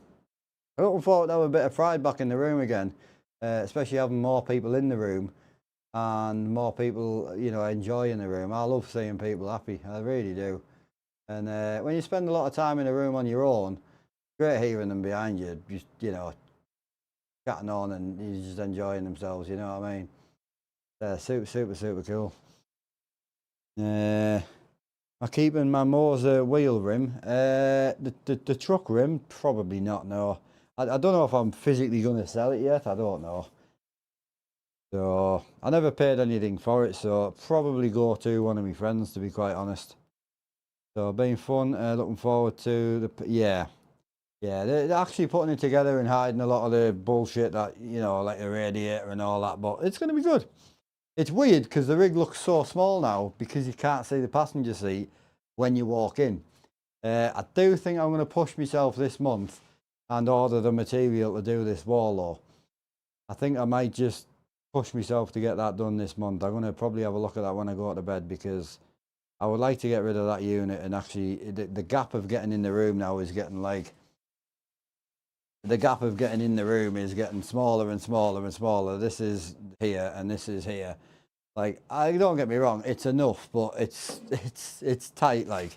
Speaker 1: I'm looking forward to have a bit of pride back in the room again, especially having more people in the room and more people, you know, enjoying the room. I love seeing people happy. I really do. And when you spend a lot of time in a room on your own, great hearing them behind you, just, you know, chatting on and you're just enjoying themselves, you know what I mean? Super cool. I'm keeping my Moser wheel rim. The truck rim, probably not, no. I don't know if I'm physically going to sell it yet, I don't know. So, I never paid anything for it, so probably go to one of my friends, to be quite honest. So, been fun, looking forward to yeah, they're actually putting it together and hiding a lot of the bullshit that, you know, like the radiator and all that, but it's going to be good. It's weird because the rig looks so small now because you can't see the passenger seat when you walk in. I do think I'm going to push myself this month and order the material to do this wall though. I think I might just push myself to get that done this month. I'm going to probably have a look at that when I go to bed because I would like to get rid of that unit, and actually the gap of getting in the room now is getting like, the gap of getting in the room is getting smaller and smaller and smaller. This is here and this is here. Like, I don't get me wrong, it's enough, but it's tight, like.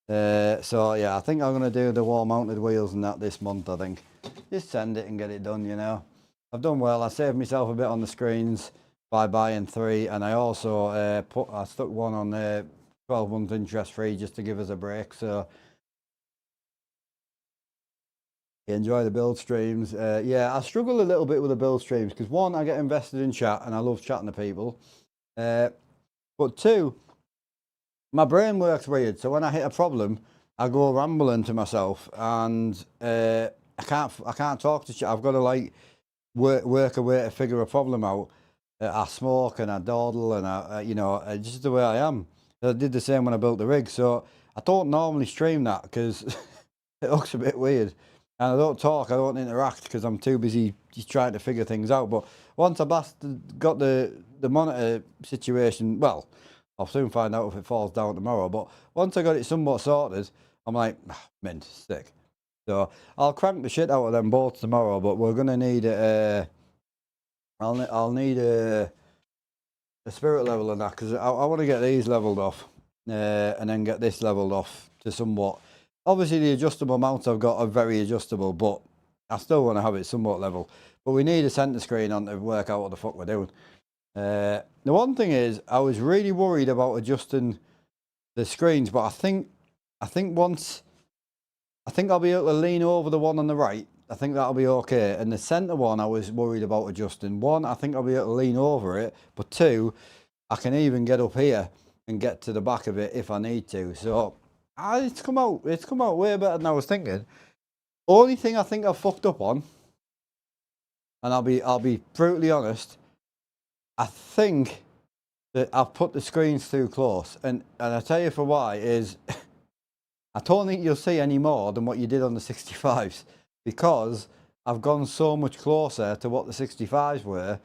Speaker 1: So yeah, I think I'm gonna do the wall mounted wheels and that this month, I think. Just send it and get it done, you know. I've done well. I saved myself a bit on the screens by buying 3, and I also I stuck one on 12 months interest free just to give us a break. So enjoy the build streams. Yeah, I struggle a little bit with the build streams because 1, I get invested in chat and I love chatting to people. But 2, my brain works weird. So when I hit a problem, I go rambling to myself, and I can't talk to chat. I've got to like work a way to figure a problem out. I smoke and I dawdle and I you know, just the way I am. I did the same when I built the rig. So I don't normally stream that because it looks a bit weird. And I don't talk, I don't interact because I'm too busy just trying to figure things out. But once I've got the monitor situation, well, I'll soon find out if it falls down tomorrow. But once I got it somewhat sorted, I'm like, mint, sick. So I'll crank the shit out of them both tomorrow. But we're gonna need I'll need a spirit level on that because I want to get these leveled off, and then get this leveled off to somewhat. Obviously, the adjustable mounts I've got are very adjustable, but I still want to have it somewhat level. But we need a centre screen on to work out what the fuck we're doing. The one thing is, I was really worried about adjusting the screens, but I think once, I think I'll be able to lean over the one on the right. I think that'll be okay. And the centre one, I was worried about adjusting. 1, I think I'll be able to lean over it, but 2, I can even get up here and get to the back of it if I need to. So it's come out way better than I was thinking. Only thing I think I've fucked up on, and I'll be brutally honest, I think I've put the screens too close, and I tell you for why is I don't think you'll see any more than what you did on the 65s, because I've gone so much closer to what the 65s were.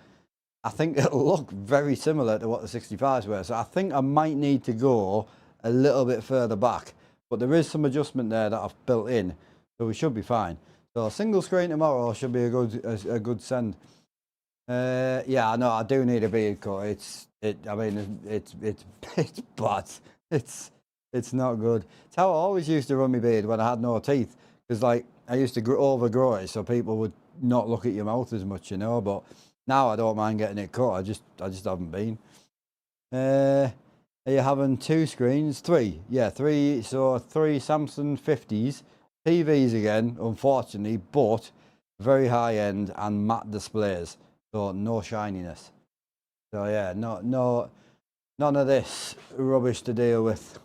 Speaker 1: I think it'll look very similar to what the 65s were, so I think I might need to go a little bit further back, but there is some adjustment there that I've built in, so we should be fine. So a single screen tomorrow should be a good send. Yeah, I know I do need a beard cut. I mean, it's bad. It's not good. It's how I always used to run my beard when I had no teeth, because like I used to overgrow it, so people would not look at your mouth as much, you know. But now I don't mind getting it cut. I just haven't been. Are you having 2 screens? 3. Yeah, 3. So 3 Samsung 50s TVs again, unfortunately, but very high end and matte displays. So no shininess. So yeah, none of this rubbish to deal with.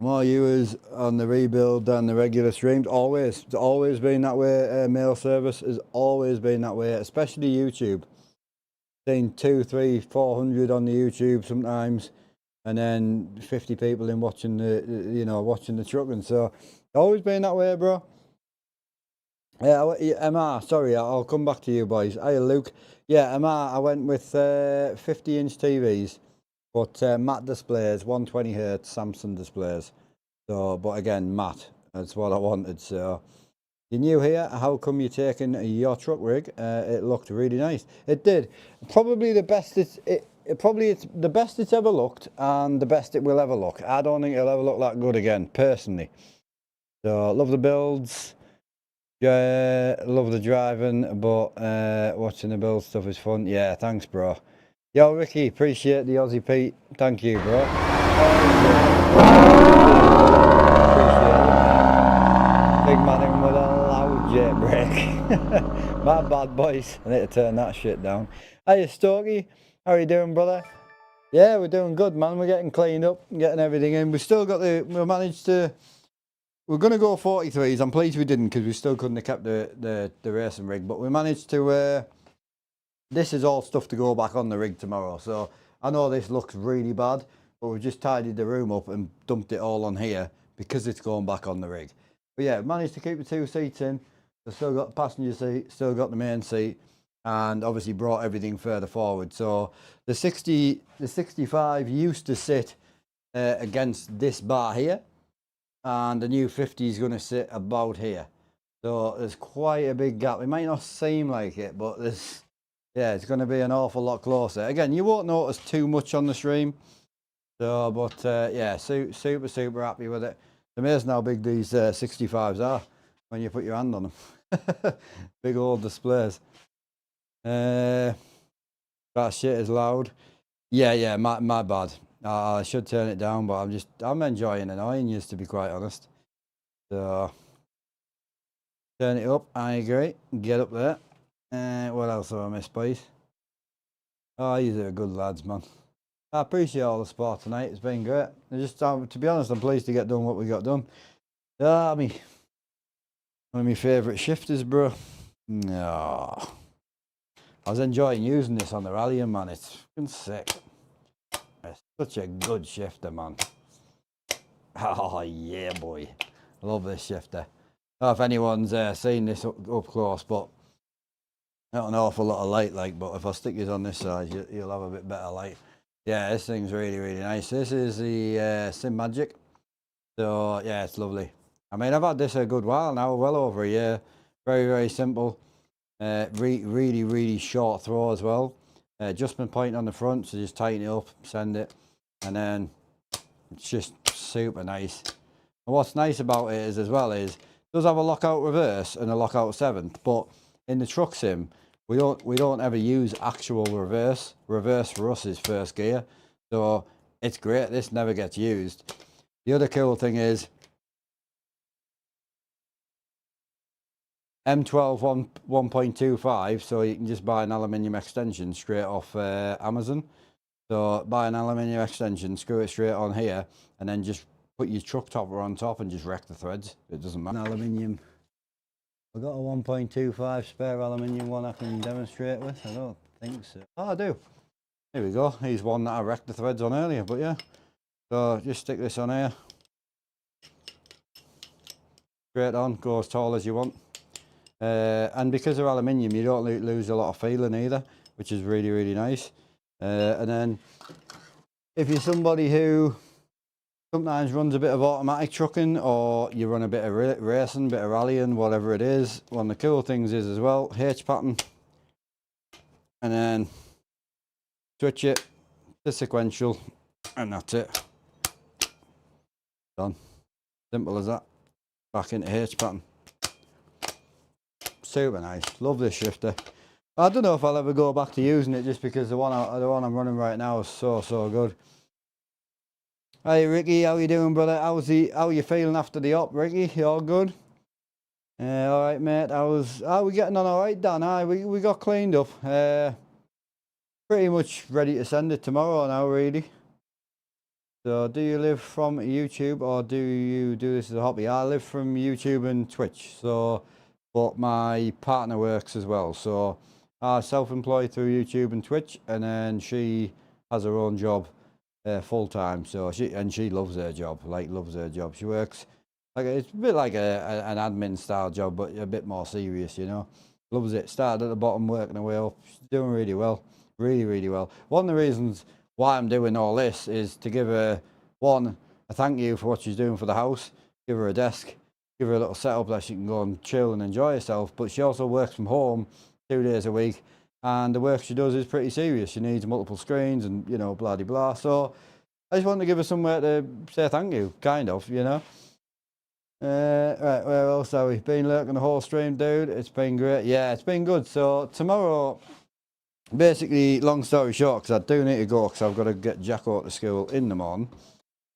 Speaker 1: More viewers on the rebuild than the regular streams. Always. It's always been that way. Mail service has always been that way, especially YouTube. Seen 200, 300, 400 on the YouTube sometimes, and then 50 people in watching watching the trucking. So always been that way, bro. Yeah, MR, sorry, I'll come back to you boys. Hey, Luke. Yeah, MR, I went with 50-inch TVs, but matte displays, 120Hz Samsung displays. So, but again, matte, that's what I wanted. So, you're new here, how come you're taking your truck rig? It looked really nice. It did. Probably the best it's the best it's ever looked, and the best it will ever look. I don't think it'll ever look that good again, personally. So, love the builds. Yeah, love the driving, but watching the build stuff is fun. Yeah, thanks, bro. Yo, Ricky, appreciate the Aussie Pete. Thank you, bro. Big man in with a loud jet brake. My bad, boys. I need to turn that shit down. Hey, Stokey. How are you doing, brother? Yeah, we're doing good, man. We're getting cleaned up and getting everything in. We still got we managed to... We're going to go 43s. I'm pleased we didn't, because we still couldn't have kept the racing rig. But we managed to... this is all stuff to go back on the rig tomorrow. So I know this looks really bad, but we've just tidied the room up and dumped it all on here because it's going back on the rig. But yeah, managed to keep the 2 seats in. We've still got the passenger seat, still got the main seat, and obviously brought everything further forward. So the 65 used to sit against this bar here, and the new 50 is going to sit about here. So there's quite a big gap. It might not seem like it, but yeah, it's going to be an awful lot closer. Again, you won't notice too much on the stream. So, but yeah, super happy with it. It's amazing how big these 65s are when you put your hand on them. Big old displays. That shit is loud. Yeah, my bad. I should turn it down, but I'm enjoying annoying you, to be quite honest. So turn it up. I agree. Get up there. What else have I missed, boys? Oh, you are good lads, man. I appreciate all the support tonight. It's been great. To be honest, I'm pleased to get done what we got done. I mean, one of my favourite shifters, bro. No. I was enjoying using this on the rallying, man. It's fucking sick. It's such a good shifter, man. Oh, yeah, boy. I love this shifter. I don't know if anyone's seen this up close, but not an awful lot of light, like, but if I stick this on this side, you'll have a bit better light. Yeah, this thing's really nice. This is the Sim Magic. So, yeah, it's lovely. I mean, I've had this a good while now, well over a year. Very simple. Really short throw as well. Adjustment point on the front, so just tighten it up, send it, and then it's just super nice. And what's nice about it is, as well, is it does have a lockout reverse and a lockout 7th, but in the truck sim, we don't ever use actual reverse. Reverse for us is first gear, so it's great. This never gets used. The other cool thing is M12 1.25, so you can just buy an aluminium extension straight off Amazon. So buy an aluminium extension, screw it straight on here, and then just put your truck topper on top and just wreck the threads. It doesn't matter. An aluminium I've got a 1.25 spare aluminium one I can demonstrate with. I don't think so. Oh, I do. Here we go. Here's one that I wrecked the threads on earlier, but yeah. So just stick this on here. Straight on, go as tall as you want. And because they're aluminium, you don't lose a lot of feeling either, which is really, really nice. And then if you're somebody who sometimes runs a bit of automatic trucking, or you run a bit of racing, bit of rallying, whatever it is, one of the cool things is as well, H pattern, and then switch it to sequential, and that's it. Done. Simple as that. Back into H pattern. Super nice. Love this shifter. I don't know if I'll ever go back to using it, just because the one I'm running right now is so good. Hey Ricky, how you doing, brother? How are you feeling after the op, Ricky? You all good? All right, mate. How we getting on? All right, Dan. Aye, we got cleaned up. Pretty much ready to send it tomorrow now, really. So, do you live from YouTube, or do you do this as a hobby? I live from YouTube and Twitch. So, but my partner works as well. So, I self-employed through YouTube and Twitch, and then she has her own job. Full time, so she loves her job, loves her job. She works like, it's a bit like an admin style job, but a bit more serious, you know. Loves it. Started at the bottom, working her way up. She's doing really well, really well. One of the reasons why I'm doing all this is to give her a thank you for what she's doing for the house. Give her a desk, give her a little setup that she can go and chill and enjoy herself. But she also works from home 2 days a week. And the work she does is pretty serious. She needs multiple screens and, you know, blah, blah, blah. So I just wanted to give her somewhere to say thank you, kind of, you know. Right, where else are we? Been lurking the whole stream, dude. It's been great. Yeah, it's been good. So tomorrow, basically, long story short, because I do need to go, because I've got to get Jacko to school in the morning.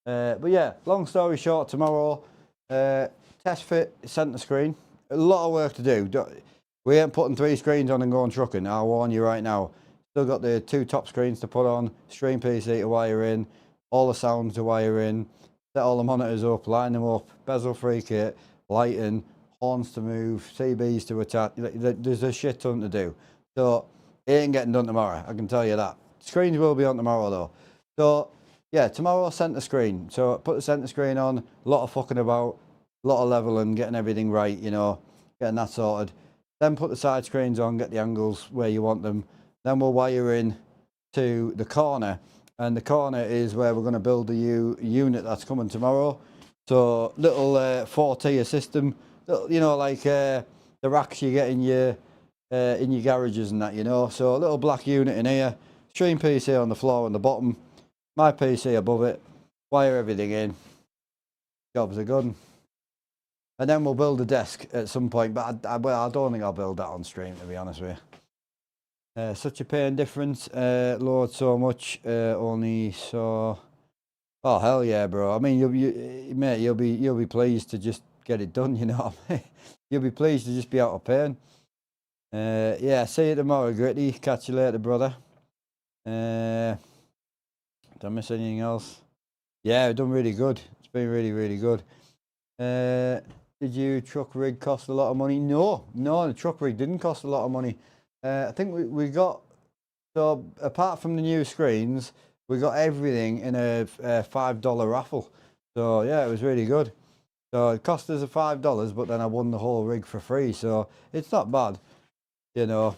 Speaker 1: But yeah, long story short, tomorrow, test fit centre screen. A lot of work to do. We ain't putting 3 screens on and going trucking, I'll warn you right now. Still got the 2 top screens to put on, stream PC to wire in, all the sounds to wire in, set all the monitors up, line them up, bezel free kit, lighting, horns to move, CBs to attach. There's a shit ton to do. So it ain't getting done tomorrow, I can tell you that. Screens will be on tomorrow though. So yeah, tomorrow centre screen. So put the centre screen on, a lot of fucking about, a lot of leveling, getting everything right, you know, getting that sorted. Then put the side screens on, get the angles where you want them. Then we'll wire in to the corner. And the corner is where we're going to build the unit that's coming tomorrow. So little 4-tier system, you know, like the racks you get in your garages and that, you know. So a little black unit in here, stream PC on the floor on the bottom, my PC above it, wire everything in. Jobs are good. And then we'll build a desk at some point, but I don't think I'll build that on stream, to be honest with you. Such a pain difference, Lord, so much, only so. Oh hell yeah, bro! I mean, you'll be pleased to just get it done, you know what I mean? You'll be pleased to just be out of pain. Yeah, see you tomorrow, Gritty. Catch you later, brother. Did I miss anything else? Yeah, we've done really good. It's been really good. Did your truck rig cost a lot of money? No, the truck rig didn't cost a lot of money. I think we got, so apart from the new screens, we got everything in a $5 raffle. So yeah, it was really good. So it cost us $5, but then I won the whole rig for free. So it's not bad, you know.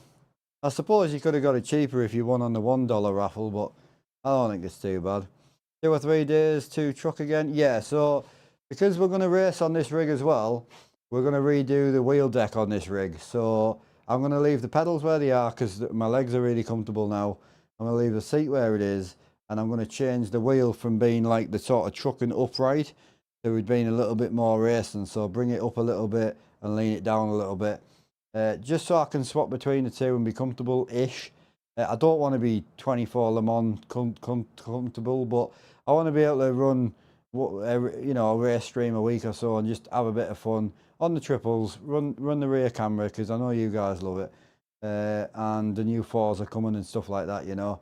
Speaker 1: I suppose you could have got it cheaper if you won on the $1 raffle, but I don't think it's too bad. 2 or 3 days to truck again. Yeah, so because we're going to race on this rig as well, we're going to redo the wheel deck on this rig. So I'm going to leave the pedals where they are because my legs are really comfortable now. I'm going to leave the seat where it is, and I'm going to change the wheel from being like the sort of trucking upright to it being a little bit more racing. So bring it up a little bit and lean it down a little bit. Just so I can swap between the two and be comfortable-ish. I don't want to be 24 Le Mans comfortable, but I want to be able to run, you know, a race stream a week or so and just have a bit of fun on the triples, run the rear camera because I know you guys love it, and the new 4s are coming and stuff like that, you know.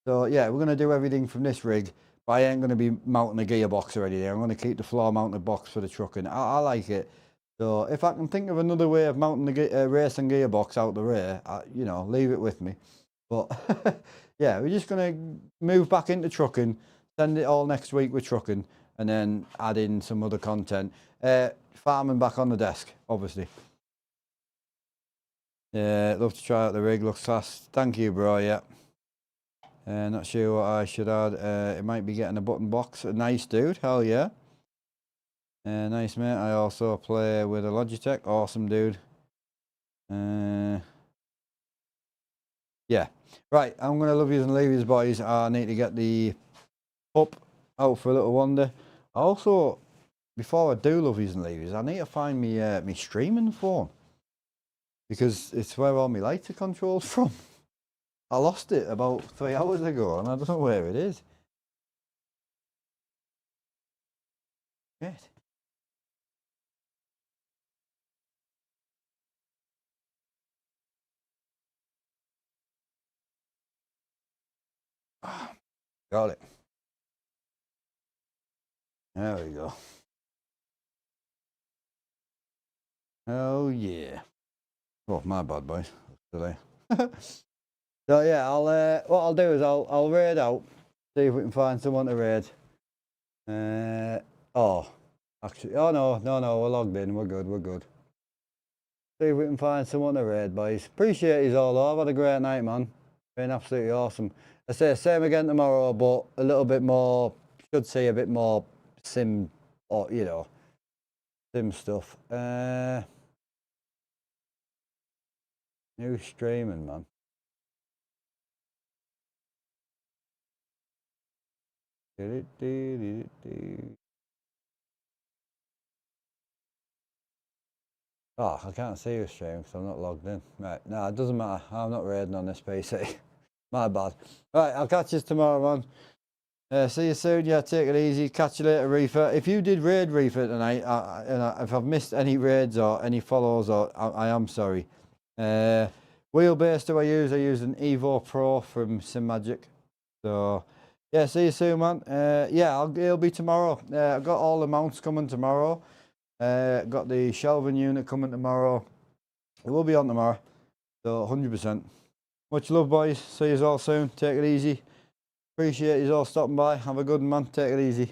Speaker 1: So yeah, we're going to do everything from this rig, but I ain't going to be mounting a gearbox or anything. I'm going to keep the floor mounted box for the trucking. I like it. So if I can think of another way of mounting the racing gearbox out the rear, you know, leave it with me. But yeah, we're just going to move back into trucking, send it all next week with trucking, and then add in some other content. Farming back on the desk, obviously. Yeah, love to try out the rig, looks fast. Thank you, bro, yeah. Not sure what I should add. It might be getting a button box. A nice dude, hell yeah. Nice, mate. I also play with a Logitech. Awesome, dude. Yeah. Right, I'm going to love yous and leave yous, boys. I need to get the pup out for a little wander. Also, before I do love yous and leave yous, I need to find me me streaming phone. Because it's where all my lights are controlled from. I lost it about 3 hours ago, and I don't know where it is. Shit. Got it. There we go. Oh yeah. Oh, my bad, boys. Today. So yeah, I'll what I'll do is I'll raid out, see if we can find someone to raid. Oh, actually, oh no, we're logged in. We're good. See if we can find someone to raid, boys. Appreciate you all. Though. I've had a great night, man. Been absolutely awesome. I say same again tomorrow, but a little bit more. Should see a bit more sim, or you know, sim stuff. New streaming, man. Oh, I can't see your stream because I'm not logged in. Right, no, it doesn't matter. I'm not raiding on this PC. My bad. Right, I'll catch you tomorrow, man. See you soon. Yeah, take it easy. Catch you later, Reefer. If you did raid Reefer tonight, if I've missed any raids or any follows, or I am sorry. Wheelbase do I use? I use an Evo Pro from SimMagic. So, yeah, see you soon, man. Yeah, it'll be tomorrow. I've got all the mounts coming tomorrow. Got the shelving unit coming tomorrow. It will be on tomorrow. So, 100%. Much love, boys. See you all soon. Take it easy. Appreciate you all stopping by. Have a good one, man. Take it easy.